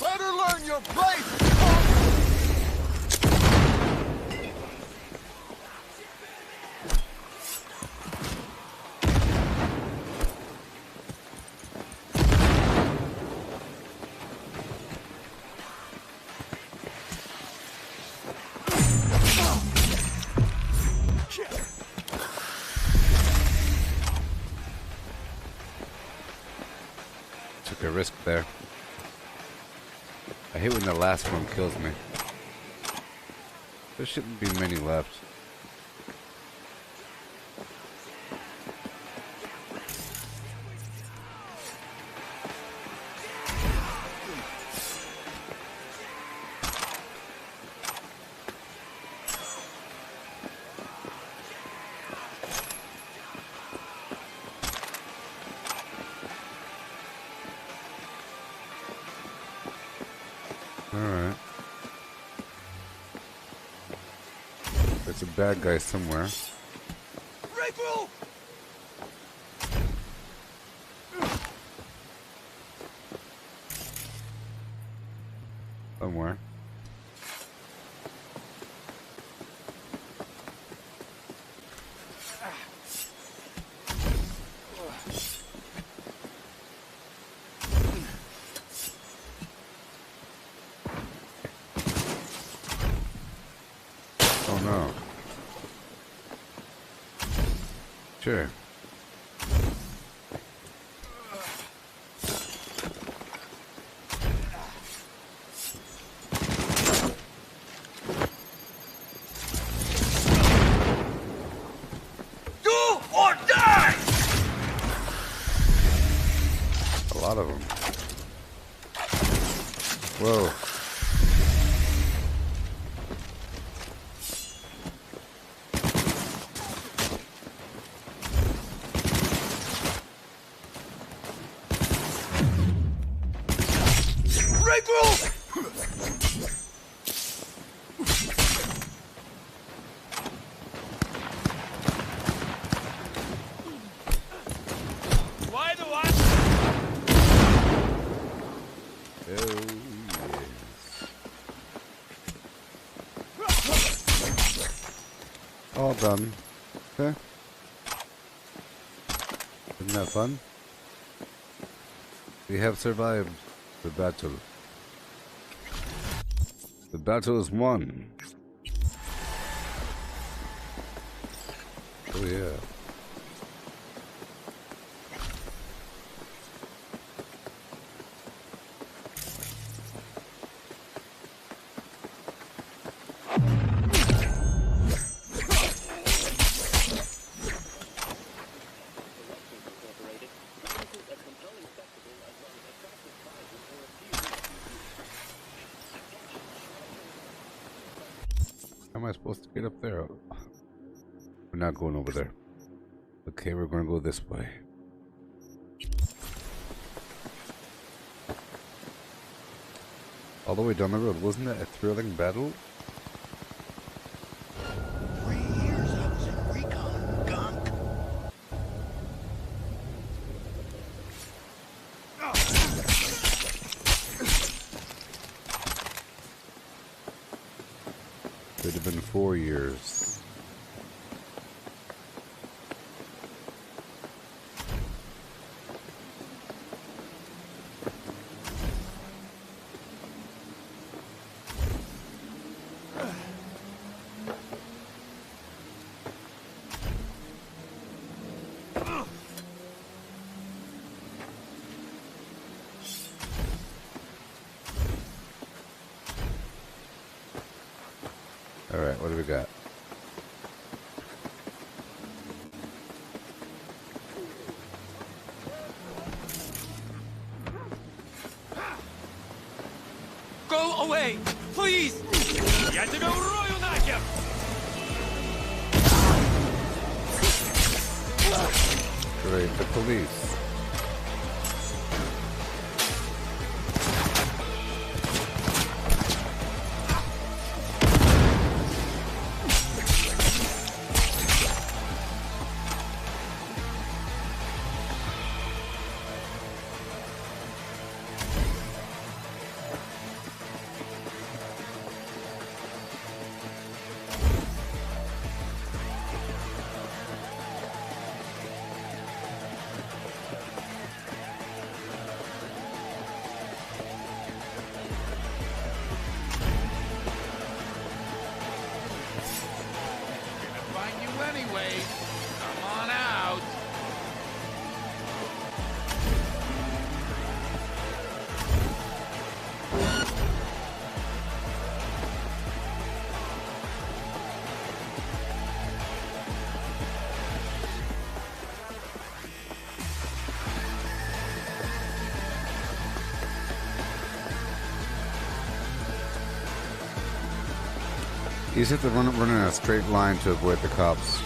Better learn your place! Took a risk there. I hate when the last one kills me. There shouldn't be many left. Alright. There's a bad guy somewhere. Rifle! Somewhere. Oh no. Sure. Do or die! A lot of them. Whoa. Why do I? Oh, yes. All done. Okay. Isn't that fun? We have survived the battle. The battle is won. Oh yeah. How am I supposed to get up there? We're not going over there. Okay, we're gonna go this way. All the way down the road. Wasn't that a thrilling battle? 3 years I was in recon, gunk. Could have been 4 years. Alright, what do we got? Go away, please! Я тебя урою нахер! Great, the police. Anyway, come on out. You just have to run in a straight line to avoid the cops.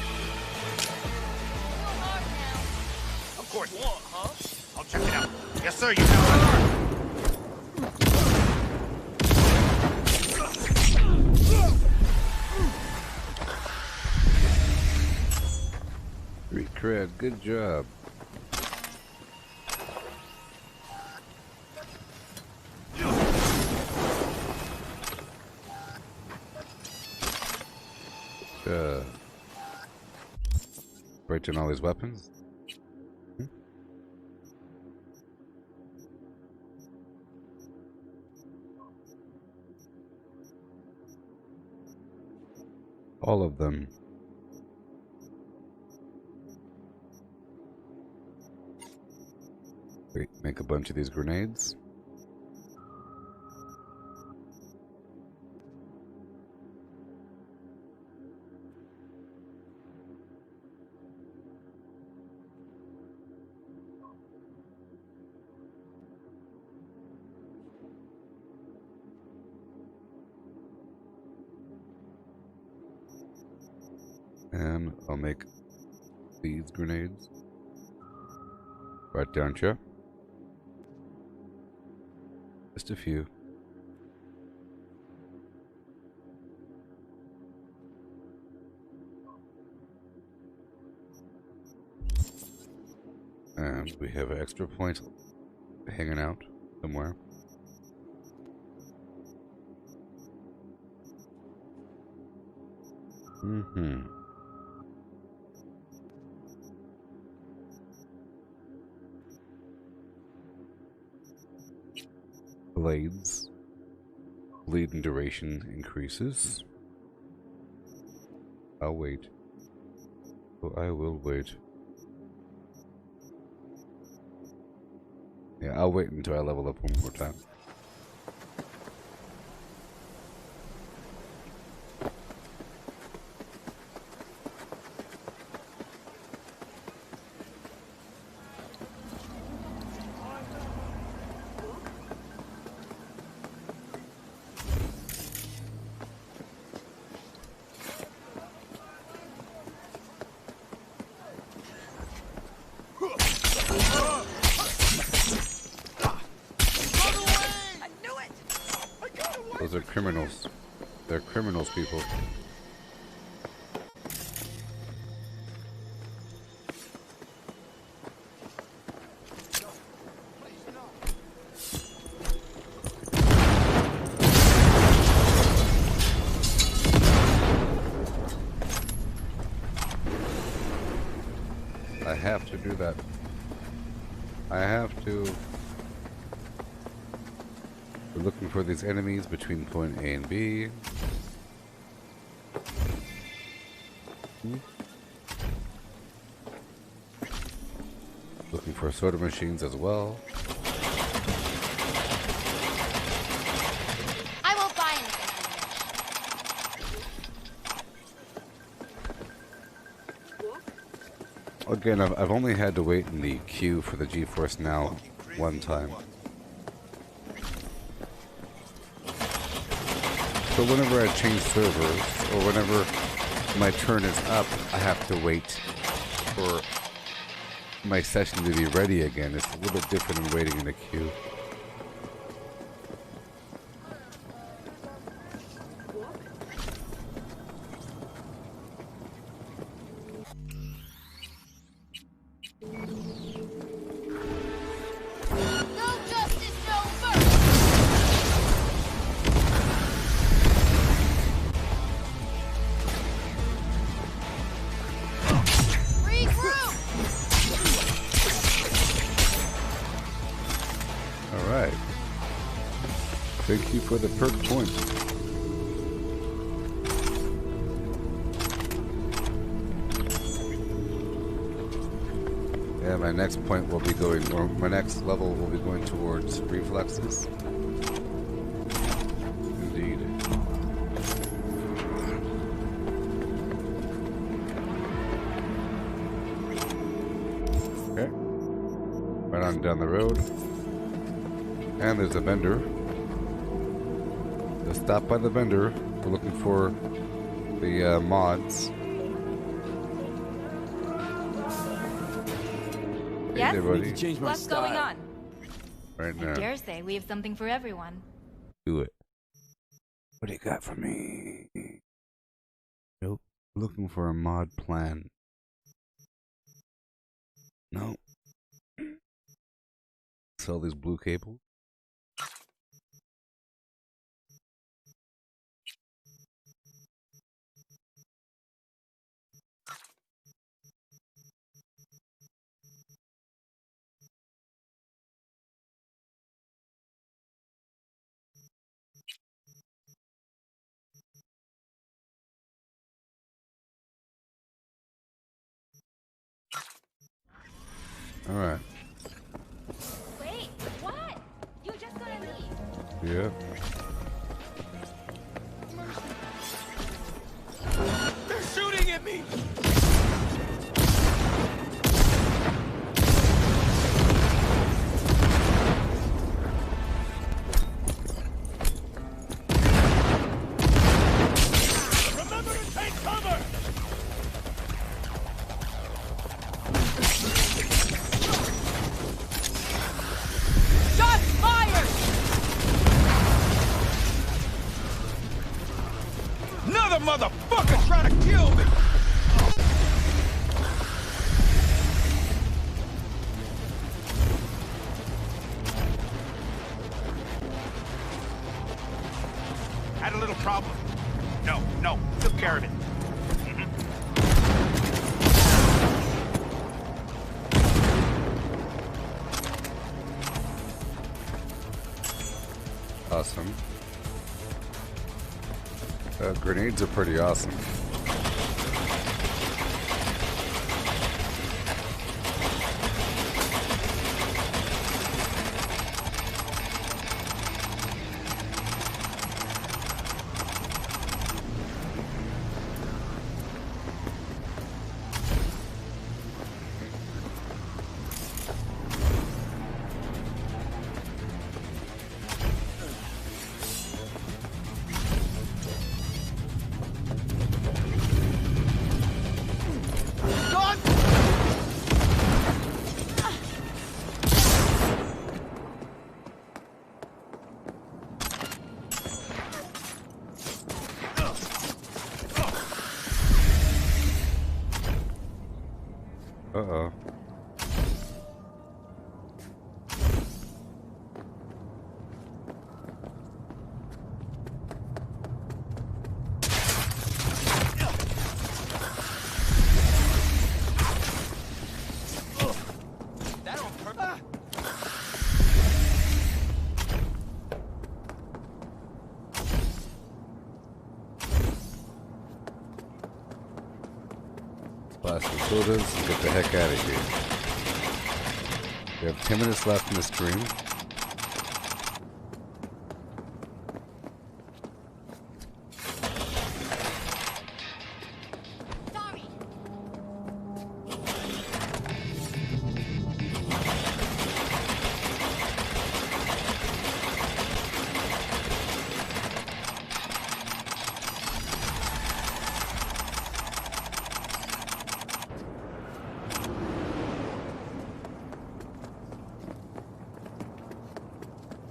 Of course. What, huh? I'll check it out. Yes, sir. You have my order. Street cred, good job. Breaking all these weapons. all of them. Wait, make a bunch of these grenades. And I'll make these grenades. Right down here. Just a few. And we have an extra point hanging out somewhere. Blades. Bleed and duration increases. I'll wait. Oh, I will wait. Yeah, I'll wait until I level up one more time. Those are criminals. They're criminals, people. I have to do that. I have to. We're looking for these enemies between point A and B. Looking for soda machines as well. I won't buy anything from you. Again, I've only had to wait in the queue for the Geforce Now one time. So whenever I change servers, or whenever my turn is up, I have to wait for my session to be ready again. It's a little bit different than waiting in a queue. No justice, no mercy. Regroup. Alright. Thank you for the perk point. Yeah, my next point will be going, or my next level will be going towards reflexes. Indeed. Okay. Right on down the road. And there's a vendor. Just stop by the vendor. We're looking for the mods. Yes? Hey there, buddy. What's going on? Right I now. dare say we have something for everyone. Do it. What do you got for me? Nope. Looking for a mod plan. No. Sell these blue cables. Alright. Wait, what? You just gotta leave. Yeah. They're shooting at me! Remember to take cover! Shots fired! Another motherfucker trying to kill me! Had a little problem. No, took care of it. Awesome. Grenades are pretty awesome. Uh-oh. That don't hurt. Plastic sodas, get the heck out of here. We have 10 minutes left in the stream.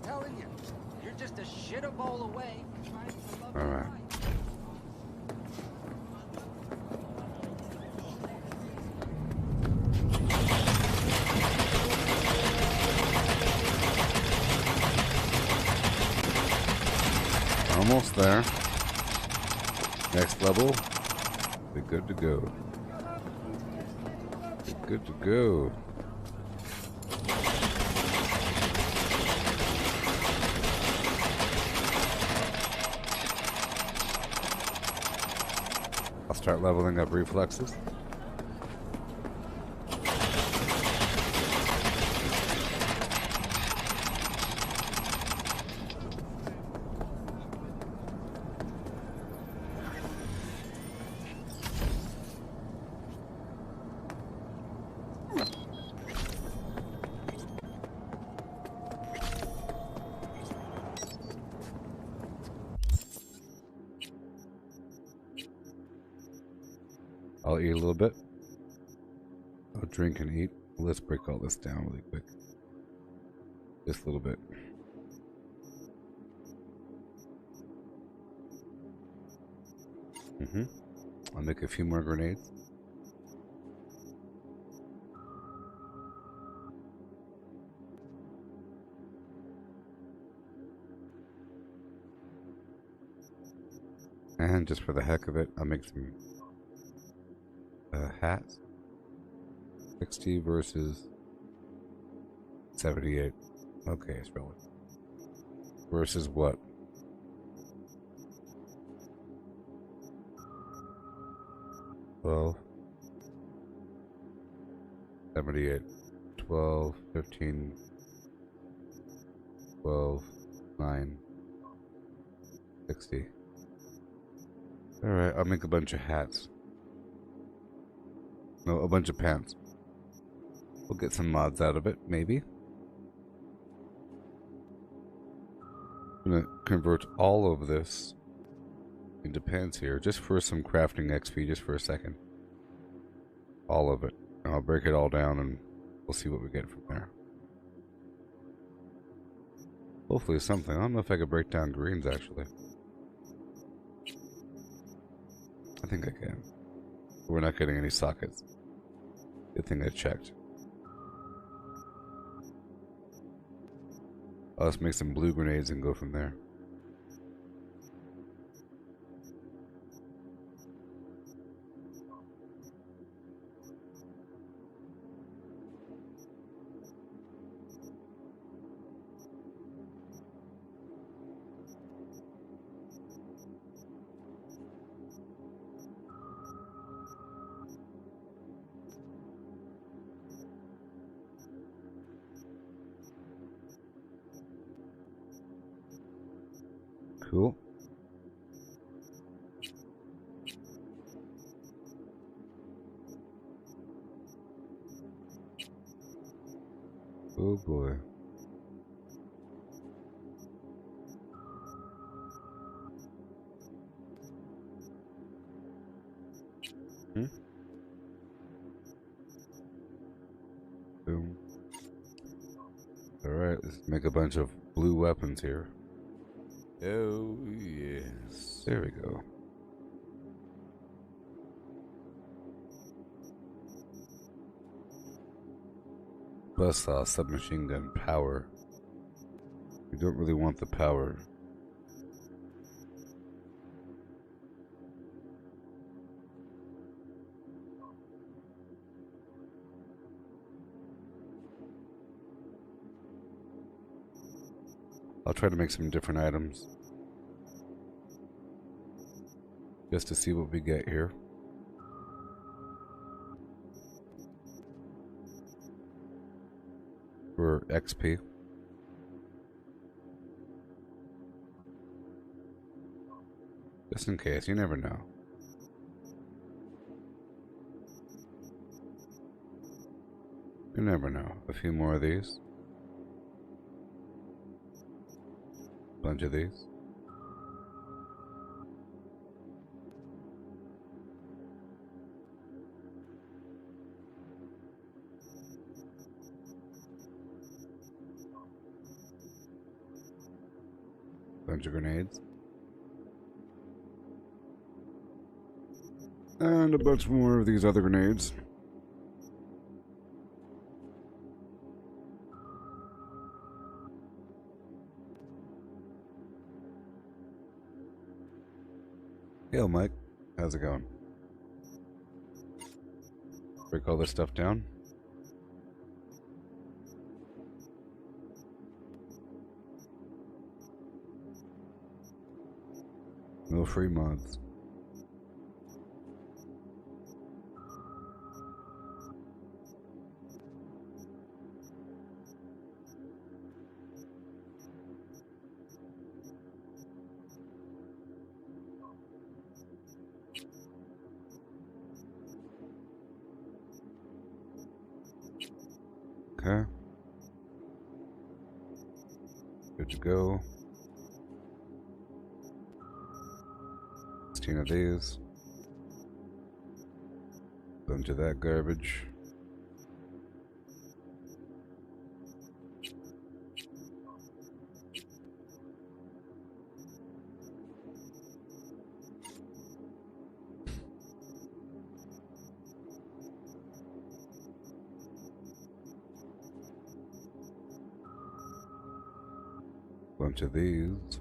Telling you, you're just a shit a bowl away. All right. Almost there. Next level. We're good to go. We're good to go. I'll start leveling up reflexes. I'll eat a little bit. I'll drink and eat. Let's break all this down really quick. Just a little bit. I'll make a few more grenades. And just for the heck of it, I'll make some hats. 60 versus 78. Okay, it's relative. Versus what? Well, 78. 12, 15, 12, 9, 60. Alright, I'll make a bunch of hats. No, a bunch of pants. We'll get some mods out of it, maybe. I'm gonna convert all of this into pants here, just for some crafting XP, just for a second. All of it. And I'll break it all down and we'll see what we get from there. Hopefully something. I don't know if I could break down greens, actually. I think I can. We're not getting any sockets. Good thing I checked. Let's make some blue grenades and go from there. Cool. Oh boy. Boom. Alright, let's make a bunch of blue weapons here. Oh, yes. There we go. Plus, submachine gun power. We don't really want the power. I'll try to make some different items. Just to see what we get here. For XP. Just in case, you never know. You never know. A few more of these. Bunch of these. Bunch of grenades. And a bunch more of these other grenades. Hey, Mike. How's it going? Break all this stuff down. No free mods. Okay. Good to go. 16 of these. Bunch of that garbage. Bunch of these.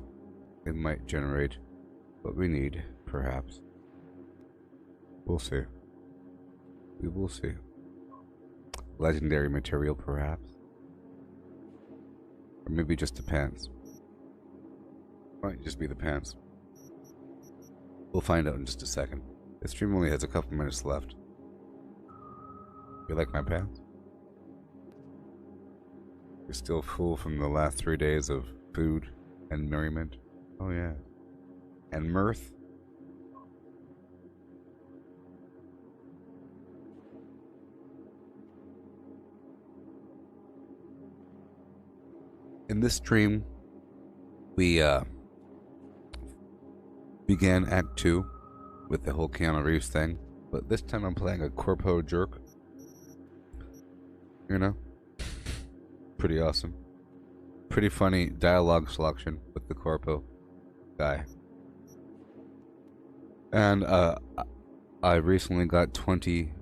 They might generate what we need, perhaps. We'll see. We will see. Legendary material, perhaps. Or maybe just the pants. Might just be the pants. We'll find out in just a second. This stream only has a couple minutes left. You like my pants? You're still full from the last 3 days of food and merriment. Oh yeah. And mirth. In this stream, we began Act 2 with the whole Keanu Reeves thing, but this time I'm playing a Corpo jerk. You know? Pretty awesome. Pretty funny dialogue selection with the Corpo guy. And I recently got 20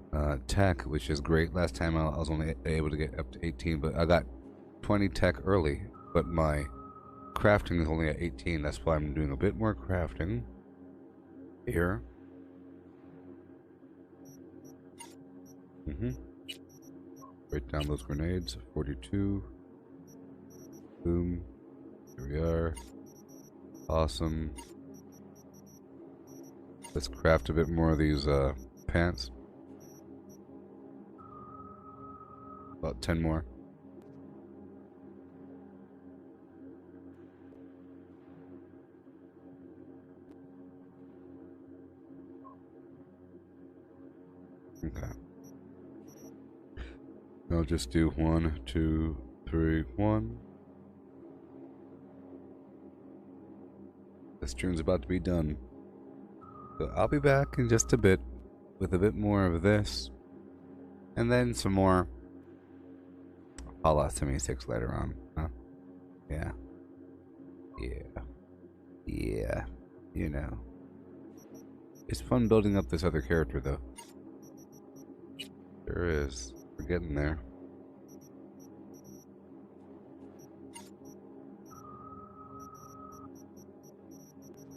tech, which is great. Last time I was only able to get up to 18, but I got 20 tech early, but my crafting is only at 18. That's why I'm doing a bit more crafting here. Break down those grenades. 42. Boom. Here we are. Awesome. Let's craft a bit more of these pants. About 10 more. Okay. I'll just do 1, 2, 3, 1. This stream's about to be done. So I'll be back in just a bit with a bit more of this. And then some more Fallout 76 later on. Huh? Yeah. Yeah. You know. It's fun building up this other character though. Sure is. We're getting there.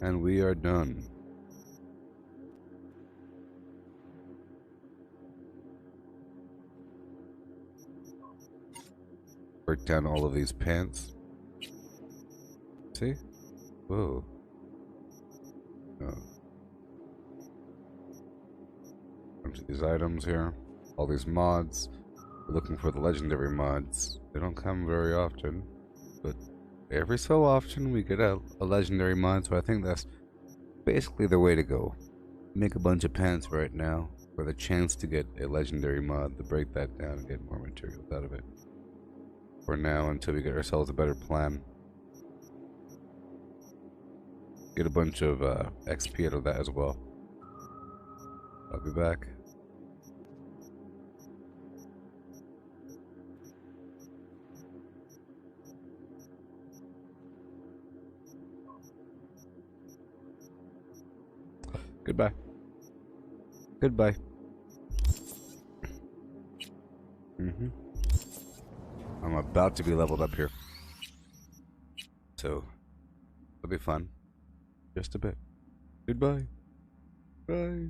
And we are done. Break down all of these pants. See? Whoa. Oh. Bunch of these items here. All these mods. We're looking for the legendary mods. They don't come very often, but every so often we get a legendary mod, so I think that's basically the way to go. Make a bunch of pants right now for the chance to get a legendary mod to break that down and get more materials out of it. For now, until we get ourselves a better plan. Get a bunch of XP out of that as well. I'll be back. Goodbye. Goodbye. I'm about to be leveled up here. So, it'll be fun. Just a bit. Goodbye. Bye.